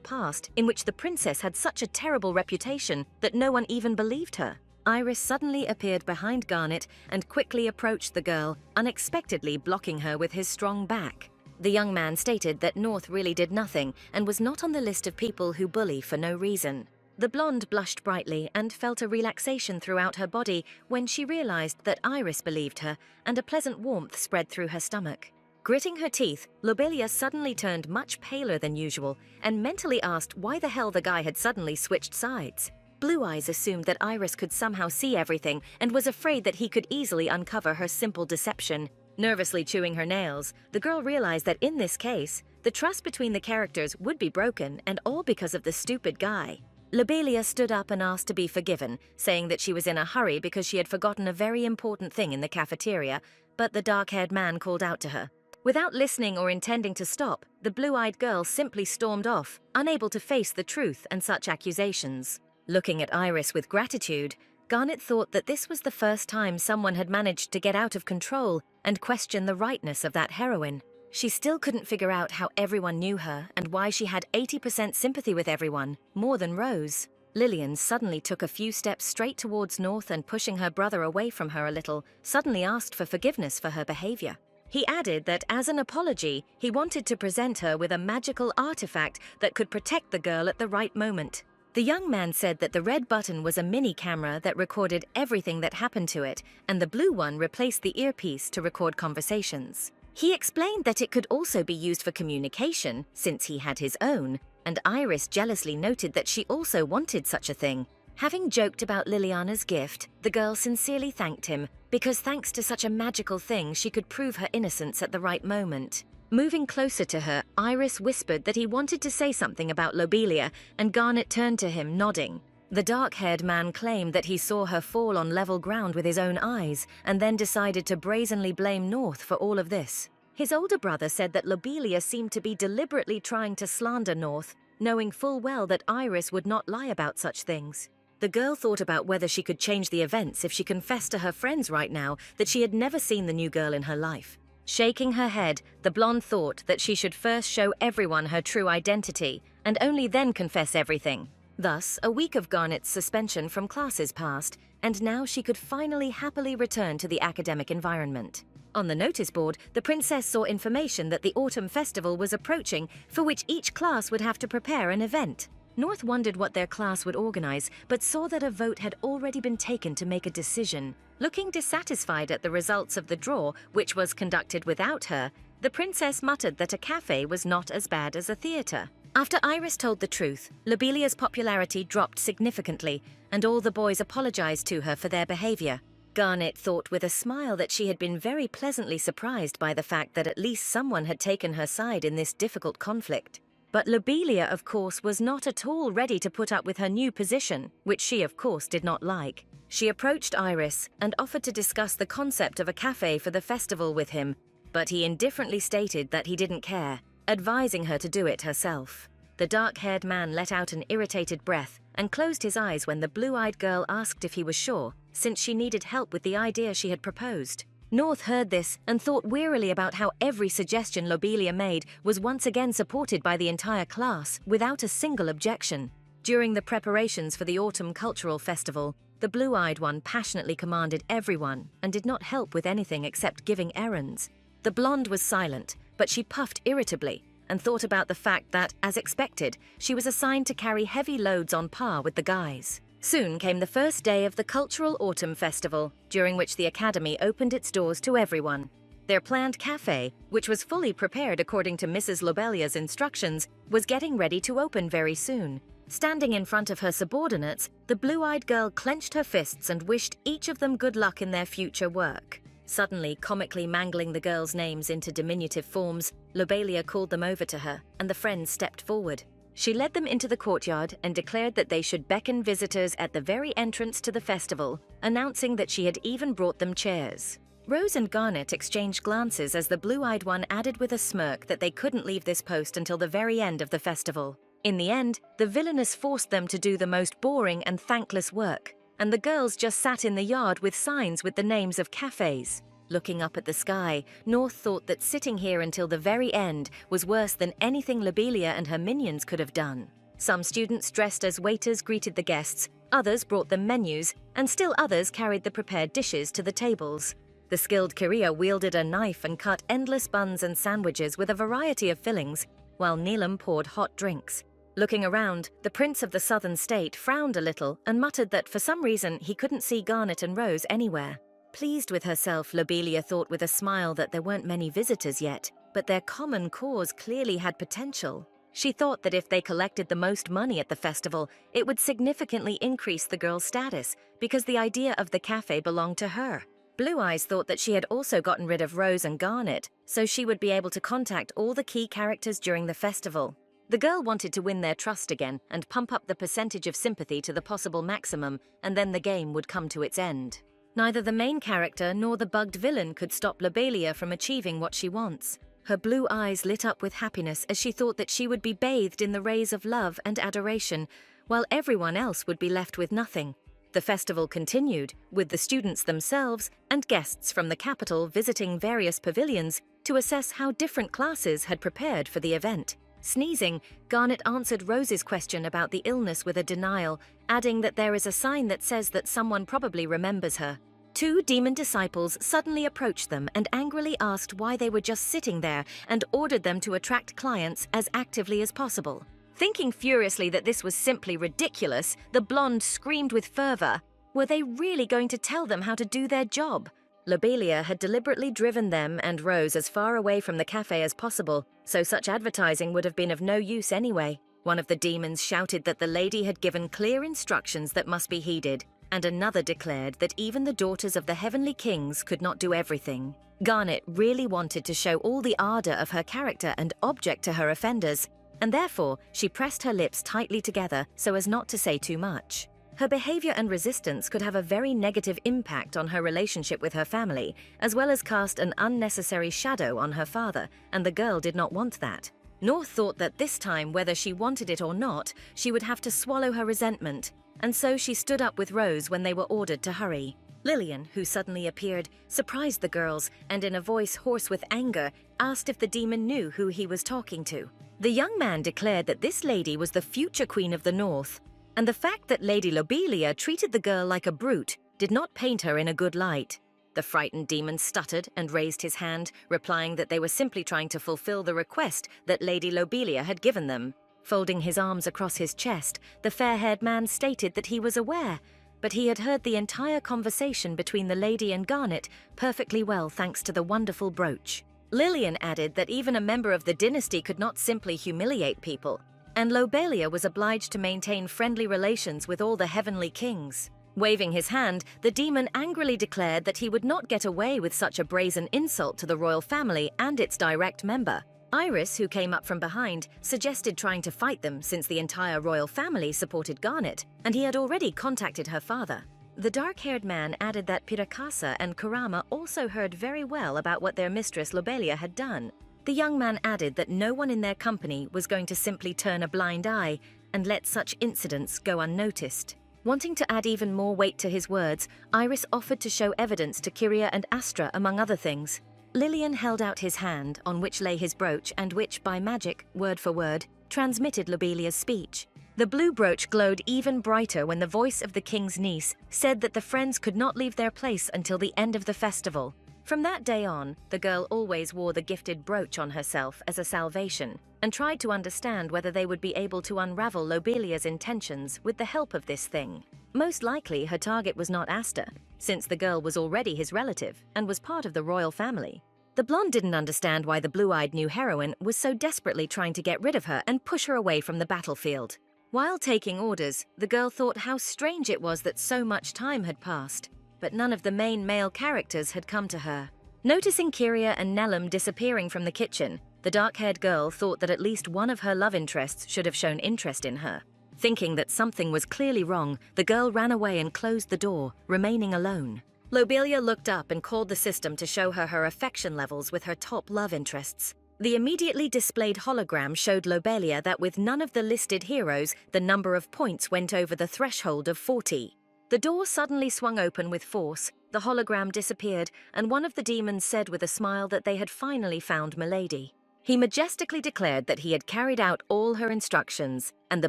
past in which the princess had such a terrible reputation that no one even believed her. Iris suddenly appeared behind Garnet and quickly approached the girl, unexpectedly blocking her with his strong back. The young man stated that North really did nothing and was not on the list of people who bully for no reason. The blonde blushed brightly and felt a relaxation throughout her body when she realized that Iris believed her, and a pleasant warmth spread through her stomach. Gritting her teeth, Lobelia suddenly turned much paler than usual and mentally asked why the hell the guy had suddenly switched sides. Blue Eyes assumed that Iris could somehow see everything and was afraid that he could easily uncover her simple deception. Nervously chewing her nails, the girl realized that in this case, the trust between the characters would be broken, and all because of the stupid guy. Lobelia stood up and asked to be forgiven, saying that she was in a hurry because she had forgotten a very important thing in the cafeteria, but the dark-haired man called out to her. Without listening or intending to stop, the blue-eyed girl simply stormed off, unable to face the truth and such accusations. Looking at Iris with gratitude, Garnet thought that this was the first time someone had managed to get out of control and question the rightness of that heroine. She still couldn't figure out how everyone knew her and why she had 80% sympathy with everyone, more than Rose. Lillian suddenly took a few steps straight towards North and, pushing her brother away from her a little, suddenly asked for forgiveness for her behavior. He added that as an apology, he wanted to present her with a magical artifact that could protect the girl at the right moment. The young man said that the red button was a mini camera that recorded everything that happened to it, and the blue one replaced the earpiece to record conversations. He explained that it could also be used for communication, since he had his own, and Iris jealously noted that she also wanted such a thing. Having joked about Liliana's gift, the girl sincerely thanked him, because thanks to such a magical thing, she could prove her innocence at the right moment. Moving closer to her, Iris whispered that he wanted to say something about Lobelia, and Garnet turned to him, nodding. The dark-haired man claimed that he saw her fall on level ground with his own eyes, and then decided to brazenly blame North for all of this. His older brother said that Lobelia seemed to be deliberately trying to slander North, knowing full well that Iris would not lie about such things. The girl thought about whether she could change the events if she confessed to her friends right now that she had never seen the new girl in her life. Shaking her head, the blonde thought that she should first show everyone her true identity, and only then confess everything. Thus, a week of Garnet's suspension from classes passed, and now she could finally happily return to the academic environment. On the notice board, the princess saw information that the autumn festival was approaching, for which each class would have to prepare an event. North wondered what their class would organize, but saw that a vote had already been taken to make a decision. Looking dissatisfied at the results of the draw, which was conducted without her, the princess muttered that a cafe was not as bad as a theater. After Iris told the truth, Lobelia's popularity dropped significantly, and all the boys apologized to her for their behavior. Garnet thought with a smile that she had been very pleasantly surprised by the fact that at least someone had taken her side in this difficult conflict. But Lobelia, of course, was not at all ready to put up with her new position, which she, of course, did not like. She approached Iris and offered to discuss the concept of a cafe for the festival with him, but he indifferently stated that he didn't care, advising her to do it herself. The dark-haired man let out an irritated breath and closed his eyes when the blue-eyed girl asked if he was sure, since she needed help with the idea she had proposed. North heard this and thought wearily about how every suggestion Lobelia made was once again supported by the entire class without a single objection. During the preparations for the Autumn Cultural Festival, the blue-eyed one passionately commanded everyone and did not help with anything except giving errands. The blonde was silent, but she puffed irritably and thought about the fact that, as expected, she was assigned to carry heavy loads on par with the guys. Soon came the first day of the Cultural Autumn Festival, during which the Academy opened its doors to everyone. Their planned cafe, which was fully prepared according to Mrs. Lobelia's instructions, was getting ready to open very soon. Standing in front of her subordinates, the blue-eyed girl clenched her fists and wished each of them good luck in their future work. Suddenly, comically mangling the girls' names into diminutive forms, Lobelia called them over to her, and the friends stepped forward. She led them into the courtyard and declared that they should beckon visitors at the very entrance to the festival, announcing that she had even brought them chairs. Rose and Garnet exchanged glances as the blue-eyed one added with a smirk that they couldn't leave this post until the very end of the festival. In the end, the villainess forced them to do the most boring and thankless work, and the girls just sat in the yard with signs with the names of cafes. Looking up at the sky, North thought that sitting here until the very end was worse than anything Lobelia and her minions could have done. Some students dressed as waiters greeted the guests, others brought them menus, and still others carried the prepared dishes to the tables. The skilled courier wielded a knife and cut endless buns and sandwiches with a variety of fillings, while Neelam poured hot drinks. Looking around, the prince of the southern state frowned a little and muttered that for some reason he couldn't see Garnet and Rose anywhere. Pleased with herself, Lobelia thought with a smile that there weren't many visitors yet, but their common cause clearly had potential. She thought that if they collected the most money at the festival, it would significantly increase the girl's status, because the idea of the cafe belonged to her. Blue Eyes thought that she had also gotten rid of Rose and Garnet, so she would be able to contact all the key characters during the festival. The girl wanted to win their trust again and pump up the percentage of sympathy to the possible maximum, and then the game would come to its end. Neither the main character nor the bugged villain could stop Lobelia from achieving what she wants. Her blue eyes lit up with happiness as she thought that she would be bathed in the rays of love and adoration, while everyone else would be left with nothing. The festival continued, with the students themselves and guests from the capital visiting various pavilions to assess how different classes had prepared for the event. Sneezing, Garnet answered Rose's question about the illness with a denial, adding that there is a sign that says that someone probably remembers her. Two demon disciples suddenly approached them and angrily asked why they were just sitting there and ordered them to attract clients as actively as possible. Thinking furiously that this was simply ridiculous, the blonde screamed with fervor. Were they really going to tell them how to do their job? Lobelia had deliberately driven them and Rose as far away from the cafe as possible, so such advertising would have been of no use anyway. One of the demons shouted that the lady had given clear instructions that must be heeded, and another declared that even the daughters of the heavenly kings could not do everything. Garnet really wanted to show all the ardor of her character and object to her offenders, and therefore she pressed her lips tightly together so as not to say too much. Her behavior and resistance could have a very negative impact on her relationship with her family, as well as cast an unnecessary shadow on her father, and the girl did not want that. North thought that this time, whether she wanted it or not, she would have to swallow her resentment, and so she stood up with Rose when they were ordered to hurry. Lillian, who suddenly appeared, surprised the girls, and in a voice hoarse with anger, asked if the demon knew who he was talking to. The young man declared that this lady was the future Queen of the North, and the fact that Lady Lobelia treated the girl like a brute did not paint her in a good light. The frightened demon stuttered and raised his hand, replying that they were simply trying to fulfill the request that Lady Lobelia had given them. Folding his arms across his chest, the fair-haired man stated that he was aware, but he had heard the entire conversation between the lady and Garnet perfectly well thanks to the wonderful brooch. Lillian added that even a member of the dynasty could not simply humiliate people, and Lobelia was obliged to maintain friendly relations with all the heavenly kings. Waving his hand, the demon angrily declared that he would not get away with such a brazen insult to the royal family and its direct member. Iris, who came up from behind, suggested trying to fight them since the entire royal family supported Garnet, and he had already contacted her father. The dark-haired man added that Pirakasa and Kurama also heard very well about what their mistress Lobelia had done. The young man added that no one in their company was going to simply turn a blind eye and let such incidents go unnoticed. Wanting to add even more weight to his words, Iris offered to show evidence to Kyria and Astra, among other things. Lillian held out his hand, on which lay his brooch and which, by magic, word for word, transmitted Lobelia's speech. The blue brooch glowed even brighter when the voice of the king's niece said that the friends could not leave their place until the end of the festival. From that day on, the girl always wore the gifted brooch on herself as a salvation, and tried to understand whether they would be able to unravel Lobelia's intentions with the help of this thing. Most likely, her target was not Asta, since the girl was already his relative and was part of the royal family. The blonde didn't understand why the blue-eyed new heroine was so desperately trying to get rid of her and push her away from the battlefield. While taking orders, the girl thought how strange it was that so much time had passed, but none of the main male characters had come to her. Noticing Kyria and Nellum disappearing from the kitchen, the dark-haired girl thought that at least one of her love interests should have shown interest in her. Thinking that something was clearly wrong, the girl ran away and closed the door, remaining alone. Lobelia looked up and called the system to show her affection levels with her top love interests. The immediately displayed hologram showed Lobelia that with none of the listed heroes, the number of points went over the threshold of 40. The door suddenly swung open with force, the hologram disappeared, and one of the demons said with a smile that they had finally found Milady. He majestically declared that he had carried out all her instructions, and the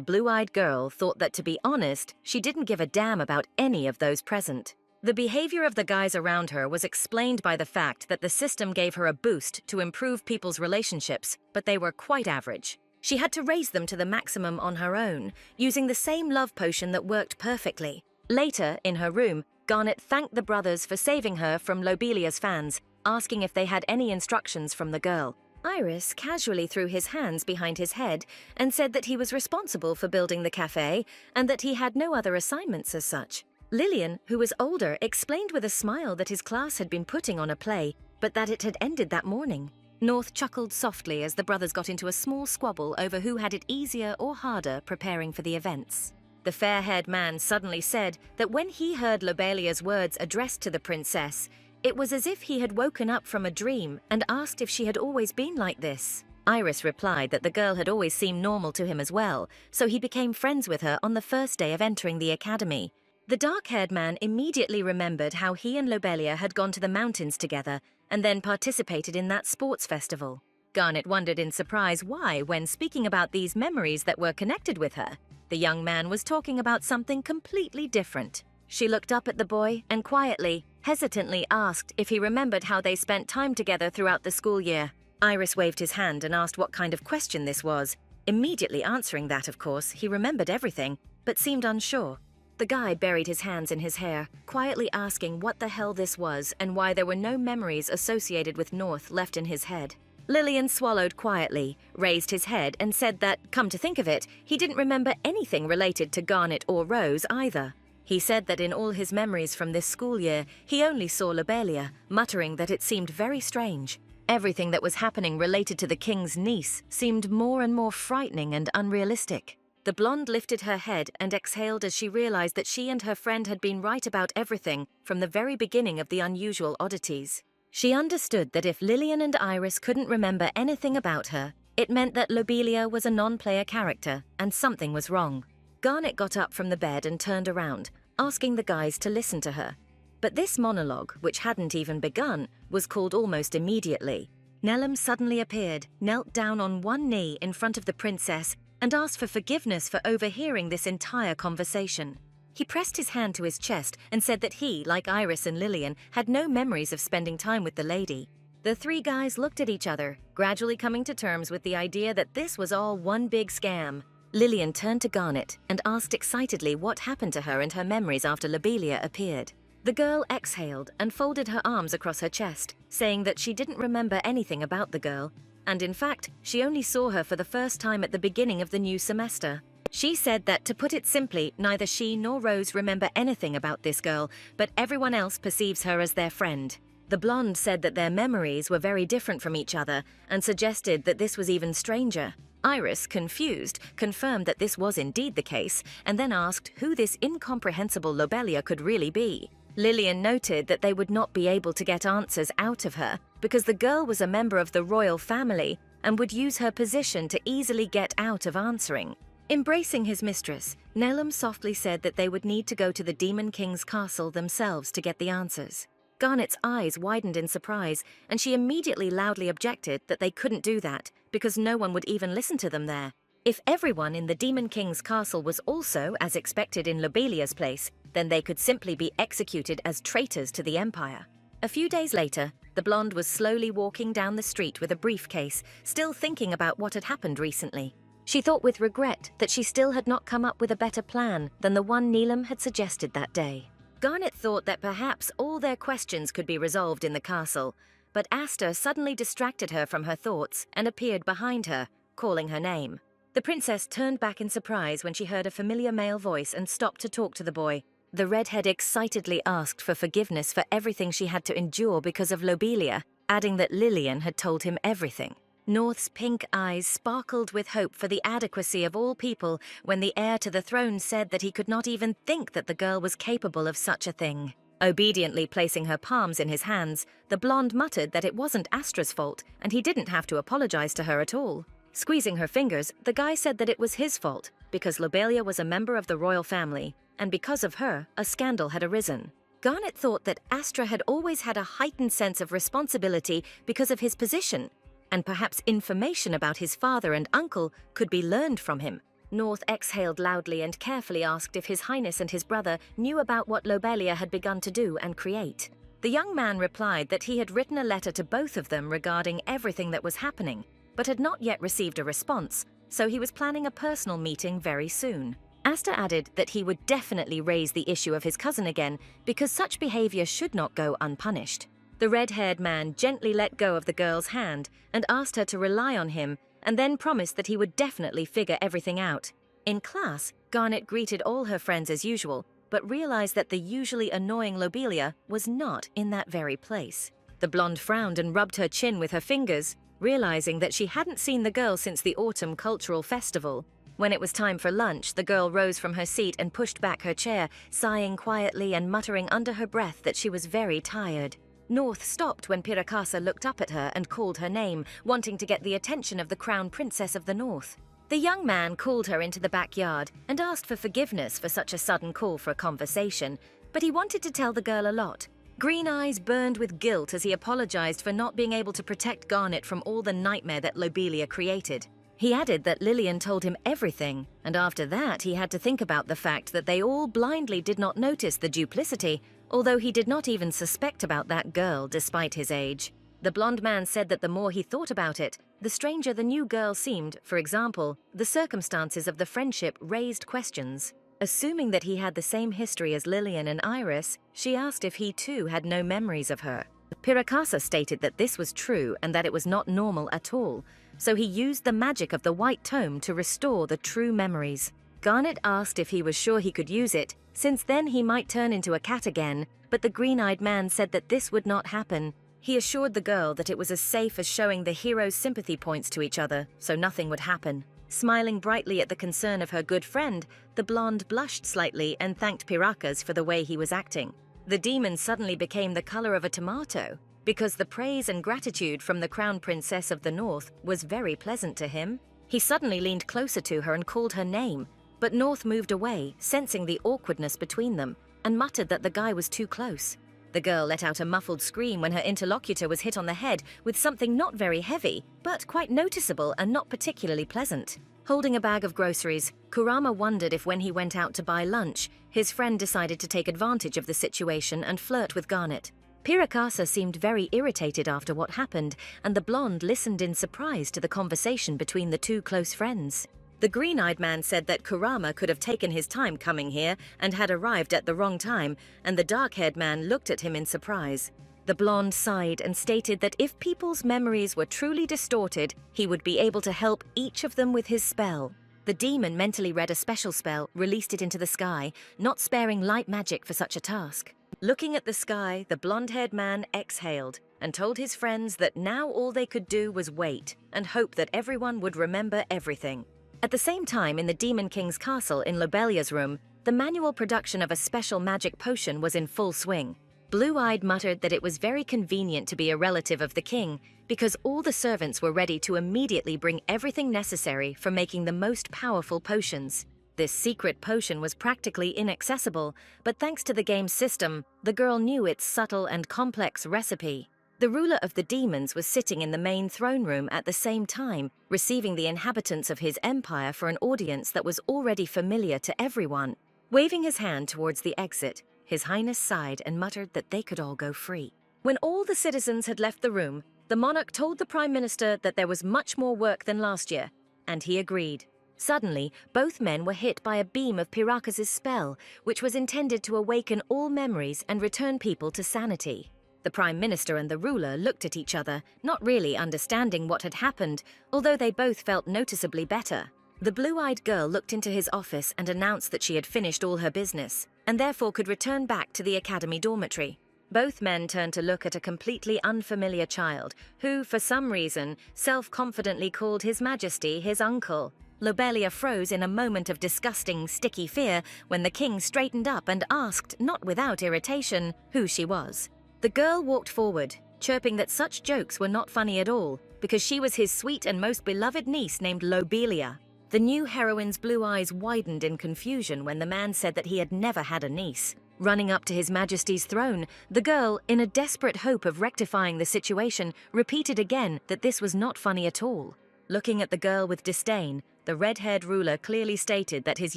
blue-eyed girl thought that, to be honest, she didn't give a damn about any of those present. The behavior of the guys around her was explained by the fact that the system gave her a boost to improve people's relationships, but they were quite average. She had to raise them to the maximum on her own, using the same love potion that worked perfectly. Later, in her room, Garnet thanked the brothers for saving her from Lobelia's fans, asking if they had any instructions from the girl. Iris casually threw his hands behind his head and said that he was responsible for building the cafe and that he had no other assignments as such. Lillian, who was older, explained with a smile that his class had been putting on a play, but that it had ended that morning. North chuckled softly as the brothers got into a small squabble over who had it easier or harder preparing for the events. The fair-haired man suddenly said that when he heard Lobelia's words addressed to the princess, it was as if he had woken up from a dream and asked if she had always been like this. Iris replied that the girl had always seemed normal to him as well, so he became friends with her on the first day of entering the academy. The dark-haired man immediately remembered how he and Lobelia had gone to the mountains together and then participated in that sports festival. Garnet wondered in surprise why, when speaking about these memories that were connected with her, the young man was talking about something completely different. She looked up at the boy and quietly, hesitantly asked if he remembered how they spent time together throughout the school year. Iris waved his hand and asked what kind of question this was. Immediately answering that, of course, he remembered everything, but seemed unsure. The guy buried his hands in his hair, quietly asking what the hell this was and why there were no memories associated with North left in his head. Lillian swallowed quietly, raised his head and said that, come to think of it, he didn't remember anything related to Garnet or Rose either. He said that in all his memories from this school year, he only saw Lobelia, muttering that it seemed very strange. Everything that was happening related to the king's niece seemed more and more frightening and unrealistic. The blonde lifted her head and exhaled as she realized that she and her friend had been right about everything from the very beginning of the unusual oddities. She understood that if Lillian and Iris couldn't remember anything about her, it meant that Lobelia was a non-player character and something was wrong. Garnet got up from the bed and turned around, asking the guys to listen to her. But this monologue, which hadn't even begun, was called almost immediately. Nellum suddenly appeared, knelt down on one knee in front of the princess, and asked for forgiveness for overhearing this entire conversation. He pressed his hand to his chest and said that he, like Iris and Lillian, had no memories of spending time with the lady. The three guys looked at each other, gradually coming to terms with the idea that this was all one big scam. Lillian turned to Garnet and asked excitedly what happened to her and her memories after Lobelia appeared. The girl exhaled and folded her arms across her chest, saying that she didn't remember anything about the girl, and in fact, she only saw her for the first time at the beginning of the new semester. She said that, to put it simply, neither she nor Rose remember anything about this girl, but everyone else perceives her as their friend. The blonde said that their memories were very different from each other and suggested that this was even stranger. Iris, confused, confirmed that this was indeed the case and then asked who this incomprehensible Lobelia could really be. Lillian noted that they would not be able to get answers out of her because the girl was a member of the royal family and would use her position to easily get out of answering. Embracing his mistress, Nelum softly said that they would need to go to the Demon King's castle themselves to get the answers. Garnet's eyes widened in surprise, and she immediately loudly objected that they couldn't do that because no one would even listen to them there. If everyone in the Demon King's castle was also, as expected in Lobelia's place, then they could simply be executed as traitors to the Empire. A few days later, the blonde was slowly walking down the street with a briefcase, still thinking about what had happened recently. She thought with regret that she still had not come up with a better plan than the one Neelam had suggested that day. Garnet thought that perhaps all their questions could be resolved in the castle, but Asta suddenly distracted her from her thoughts and appeared behind her, calling her name. The princess turned back in surprise when she heard a familiar male voice and stopped to talk to the boy. The redhead excitedly asked for forgiveness for everything she had to endure because of Lobelia, adding that Lillian had told him everything. North's pink eyes sparkled with hope for the adequacy of all people when the heir to the throne said that he could not even think that the girl was capable of such a thing. Obediently placing her palms in his hands, the blonde muttered that it wasn't Astra's fault and he didn't have to apologize to her at all. Squeezing her fingers, the guy said that it was his fault because Lobelia was a member of the royal family, and because of her, a scandal had arisen. Garnet thought that Astra had always had a heightened sense of responsibility because of his position, and perhaps information about his father and uncle could be learned from him. North exhaled loudly and carefully asked if His Highness and his brother knew about what Lobelia had begun to do and create. The young man replied that he had written a letter to both of them regarding everything that was happening, but had not yet received a response, so he was planning a personal meeting very soon. Asta added that he would definitely raise the issue of his cousin again because such behavior should not go unpunished. The red-haired man gently let go of the girl's hand and asked her to rely on him, and then promised that he would definitely figure everything out. In class, Garnet greeted all her friends as usual, but realized that the usually annoying Lobelia was not in that very place. The blonde frowned and rubbed her chin with her fingers, realizing that she hadn't seen the girl since the autumn cultural festival. When it was time for lunch, the girl rose from her seat and pushed back her chair, sighing quietly and muttering under her breath that she was very tired. North stopped when Pirakasa looked up at her and called her name, wanting to get the attention of the Crown Princess of the North. The young man called her into the backyard and asked for forgiveness for such a sudden call for a conversation, but he wanted to tell the girl a lot. Green eyes burned with guilt as he apologized for not being able to protect Garnet from all the nightmare that Lobelia created. He added that Lillian told him everything, and after that he had to think about the fact that they all blindly did not notice the duplicity, although he did not even suspect about that girl despite his age. The blonde man said that the more he thought about it, the stranger the new girl seemed. For example, the circumstances of the friendship raised questions. Assuming that he had the same history as Lillian and Iris, she asked if he too had no memories of her. Pirakasa stated that this was true and that it was not normal at all, so he used the magic of the white tome to restore the true memories. Garnet asked if he was sure he could use it, since then he might turn into a cat again, but the green-eyed man said that this would not happen. He assured the girl that it was as safe as showing the heroes' sympathy points to each other, so nothing would happen. Smiling brightly at the concern of her good friend, the blonde blushed slightly and thanked Pirakas for the way he was acting. The demon suddenly became the color of a tomato, because the praise and gratitude from the Crown Princess of the North was very pleasant to him. He suddenly leaned closer to her and called her name, but North moved away, sensing the awkwardness between them, and muttered that the guy was too close. The girl let out a muffled scream when her interlocutor was hit on the head with something not very heavy, but quite noticeable and not particularly pleasant. Holding a bag of groceries, Kurama wondered if when he went out to buy lunch, his friend decided to take advantage of the situation and flirt with Garnet. Pirakasa seemed very irritated after what happened, and the blonde listened in surprise to the conversation between the two close friends. The green-eyed man said that Kurama could have taken his time coming here and had arrived at the wrong time, and the dark-haired man looked at him in surprise. The blonde sighed and stated that if people's memories were truly distorted, he would be able to help each of them with his spell. The demon mentally read a special spell, released it into the sky, not sparing light magic for such a task. Looking at the sky, the blonde-haired man exhaled and told his friends that now all they could do was wait and hope that everyone would remember everything. At the same time, in the Demon King's castle in Lobelia's room, the manual production of a special magic potion was in full swing. Blue-Eyed muttered that it was very convenient to be a relative of the king because all the servants were ready to immediately bring everything necessary for making the most powerful potions. This secret potion was practically inaccessible, but thanks to the game's system, the girl knew its subtle and complex recipe. The ruler of the demons was sitting in the main throne room at the same time, receiving the inhabitants of his empire for an audience that was already familiar to everyone. Waving his hand towards the exit, His Highness sighed and muttered that they could all go free. When all the citizens had left the room, the monarch told the Prime Minister that there was much more work than last year, and he agreed. Suddenly, both men were hit by a beam of Piracas' spell, which was intended to awaken all memories and return people to sanity. The Prime Minister and the ruler looked at each other, not really understanding what had happened, although they both felt noticeably better. The blue-eyed girl looked into his office and announced that she had finished all her business, and therefore could return back to the academy dormitory. Both men turned to look at a completely unfamiliar child, who, for some reason, self-confidently called His Majesty his uncle. Lobelia froze in a moment of disgusting, sticky fear when the king straightened up and asked, not without irritation, who she was. The girl walked forward, chirping that such jokes were not funny at all, because she was his sweet and most beloved niece named Lobelia. The new heroine's blue eyes widened in confusion when the man said that he had never had a niece. Running up to His Majesty's throne, the girl, in a desperate hope of rectifying the situation, repeated again that this was not funny at all. Looking at the girl with disdain, the red-haired ruler clearly stated that his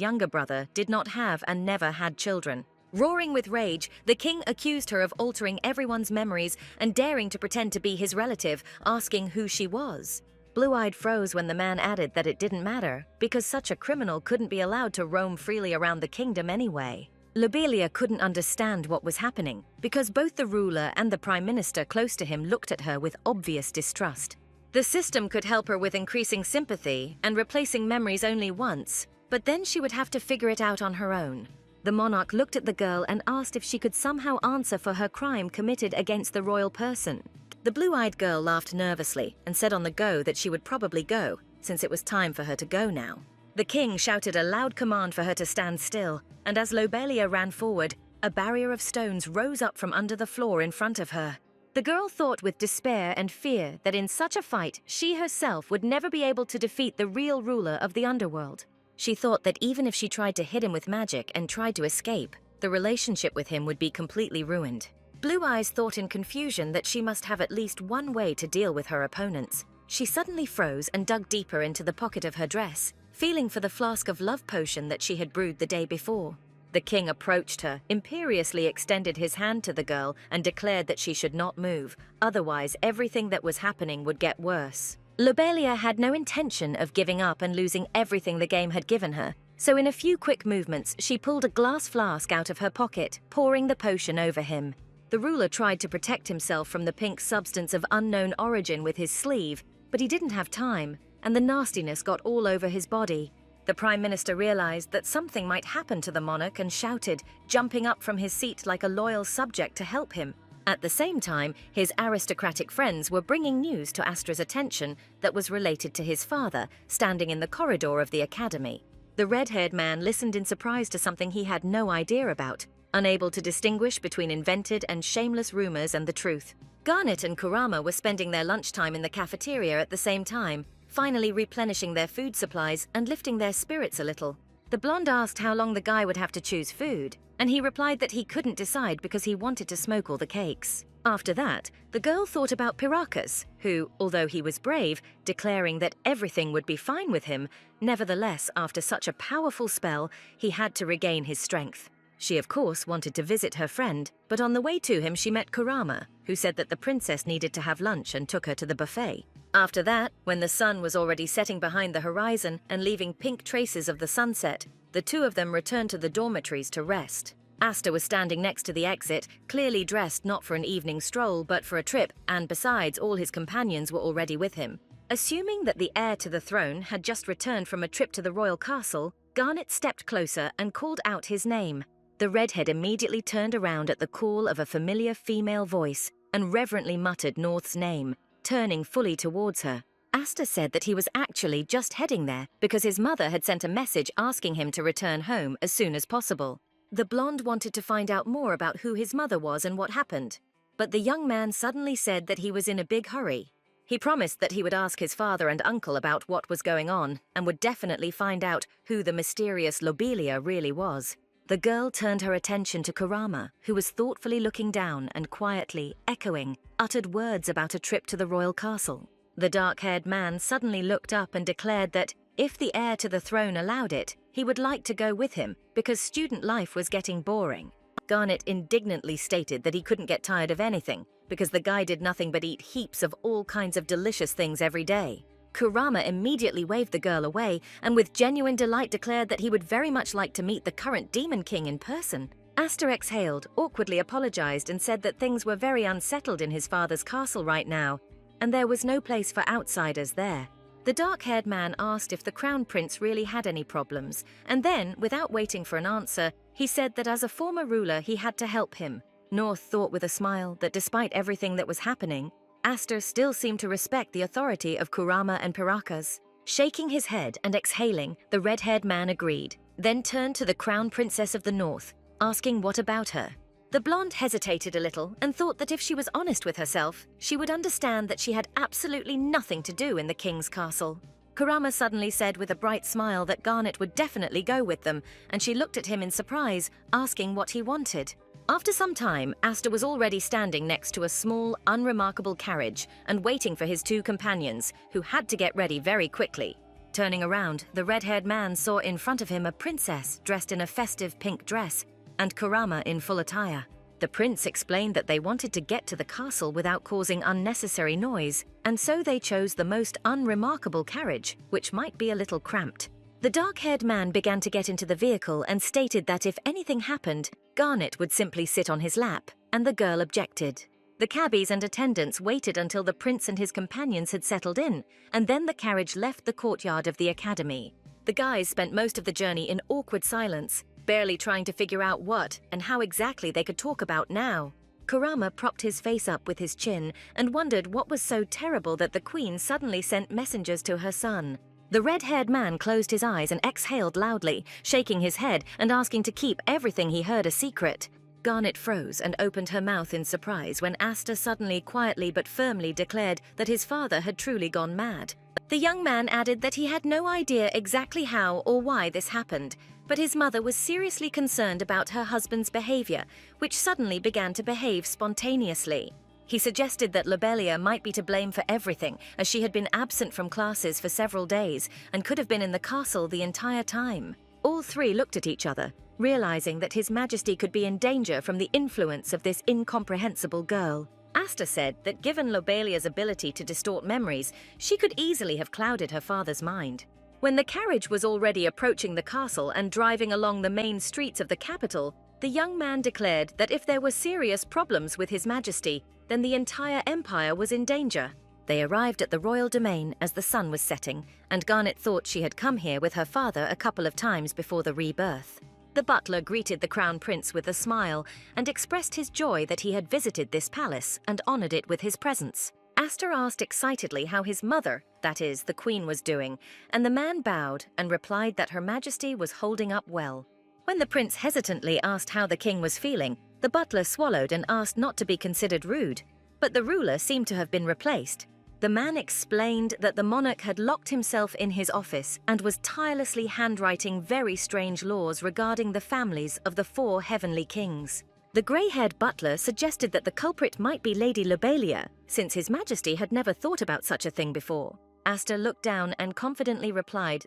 younger brother did not have and never had children. Roaring with rage, the king accused her of altering everyone's memories and daring to pretend to be his relative, asking who she was. Blue-Eyed froze when the man added that it didn't matter, because such a criminal couldn't be allowed to roam freely around the kingdom anyway. Lobelia couldn't understand what was happening, because both the ruler and the Prime Minister close to him looked at her with obvious distrust. The system could help her with increasing sympathy and replacing memories only once, but then she would have to figure it out on her own. The monarch looked at the girl and asked if she could somehow answer for her crime committed against the royal person. The blue-eyed girl laughed nervously and said on the go that she would probably go, since it was time for her to go now. The king shouted a loud command for her to stand still, and as Lobelia ran forward, a barrier of stones rose up from under the floor in front of her. The girl thought with despair and fear that in such a fight, she herself would never be able to defeat the real ruler of the underworld. She thought that even if she tried to hit him with magic and tried to escape, the relationship with him would be completely ruined. Blue Eyes thought in confusion that she must have at least one way to deal with her opponents. She suddenly froze and dug deeper into the pocket of her dress, feeling for the flask of love potion that she had brewed the day before. The king approached her, imperiously extended his hand to the girl, and declared that she should not move, otherwise everything that was happening would get worse. Lobelia had no intention of giving up and losing everything the game had given her, so in a few quick movements she pulled a glass flask out of her pocket, pouring the potion over him. The ruler tried to protect himself from the pink substance of unknown origin with his sleeve, but he didn't have time, and the nastiness got all over his body. The Prime Minister realized that something might happen to the monarch and shouted, jumping up from his seat like a loyal subject to help him. At the same time, his aristocratic friends were bringing news to Astra's attention that was related to his father, standing in the corridor of the academy. The red-haired man listened in surprise to something he had no idea about, unable to distinguish between invented and shameless rumors and the truth. Garnet and Kurama were spending their lunchtime in the cafeteria at the same time, finally replenishing their food supplies and lifting their spirits a little. The blonde asked how long the guy would have to choose food, and he replied that he couldn't decide because he wanted to smoke all the cakes. After that, the girl thought about Piracas, who, although he was brave, declaring that everything would be fine with him, nevertheless, after such a powerful spell, he had to regain his strength. She, of course, wanted to visit her friend, but on the way to him she met Kurama, who said that the princess needed to have lunch and took her to the buffet. After that, when the sun was already setting behind the horizon and leaving pink traces of the sunset, the two of them returned to the dormitories to rest. Asta was standing next to the exit, clearly dressed not for an evening stroll but for a trip, and besides, all his companions were already with him. Assuming that the heir to the throne had just returned from a trip to the royal castle, Garnet stepped closer and called out his name. The redhead immediately turned around at the call of a familiar female voice and reverently muttered North's name, turning fully towards her. Asta said that he was actually just heading there because his mother had sent a message asking him to return home as soon as possible. The blonde wanted to find out more about who his mother was and what happened, but the young man suddenly said that he was in a big hurry. He promised that he would ask his father and uncle about what was going on and would definitely find out who the mysterious Lobelia really was. The girl turned her attention to Kurama, who was thoughtfully looking down and quietly, echoing, uttered words about a trip to the royal castle. The dark-haired man suddenly looked up and declared that, if the heir to the throne allowed it, he would like to go with him because student life was getting boring. Garnet indignantly stated that he couldn't get tired of anything because the guy did nothing but eat heaps of all kinds of delicious things every day. Kurama immediately waved the girl away and with genuine delight declared that he would very much like to meet the current Demon King in person. Asta exhaled, awkwardly apologized and said that things were very unsettled in his father's castle right now, and there was no place for outsiders there. The dark-haired man asked if the crown prince really had any problems, and then, without waiting for an answer, he said that as a former ruler he had to help him. North thought with a smile that despite everything that was happening, Asta still seemed to respect the authority of Kurama and Pirakas. Shaking his head and exhaling, the red-haired man agreed, then turned to the crown princess of the north, asking what about her. The blonde hesitated a little and thought that if she was honest with herself, she would understand that she had absolutely nothing to do in the king's castle. Kurama suddenly said with a bright smile that Garnet would definitely go with them, and she looked at him in surprise, asking what he wanted. After some time, Asta was already standing next to a small, unremarkable carriage and waiting for his two companions, who had to get ready very quickly. Turning around, the red-haired man saw in front of him a princess dressed in a festive pink dress, and Kurama in full attire. The prince explained that they wanted to get to the castle without causing unnecessary noise, and so they chose the most unremarkable carriage, which might be a little cramped. The dark-haired man began to get into the vehicle and stated that if anything happened, Garnet would simply sit on his lap, and the girl objected. The cabbies and attendants waited until the prince and his companions had settled in, and then the carriage left the courtyard of the academy. The guys spent most of the journey in awkward silence, barely trying to figure out what and how exactly they could talk about now. Kurama propped his face up with his chin and wondered what was so terrible that the queen suddenly sent messengers to her son. The red-haired man closed his eyes and exhaled loudly, shaking his head and asking to keep everything he heard a secret. Garnet froze and opened her mouth in surprise when Asta suddenly, quietly but firmly declared that his father had truly gone mad. The young man added that he had no idea exactly how or why this happened, but his mother was seriously concerned about her husband's behavior, which suddenly began to behave spontaneously. He suggested that Lobelia might be to blame for everything, as she had been absent from classes for several days and could have been in the castle the entire time. All three looked at each other, realizing that His Majesty could be in danger from the influence of this incomprehensible girl. Asta said that given Lobelia's ability to distort memories, she could easily have clouded her father's mind. When the carriage was already approaching the castle and driving along the main streets of the capital, the young man declared that if there were serious problems with His Majesty, then the entire empire was in danger. They arrived at the royal domain as the sun was setting, and Garnet thought she had come here with her father a couple of times before the rebirth. The butler greeted the crown prince with a smile and expressed his joy that he had visited this palace and honored it with his presence. Asta asked excitedly how his mother, that is, the queen, was doing, and the man bowed and replied that Her Majesty was holding up well. When the prince hesitantly asked how the king was feeling, the butler swallowed and asked not to be considered rude, but the ruler seemed to have been replaced. The man explained that the monarch had locked himself in his office and was tirelessly handwriting very strange laws regarding the families of the 4 heavenly kings. The grey-haired butler suggested that the culprit might be Lady Lobelia, since His Majesty had never thought about such a thing before. Asta looked down and confidently replied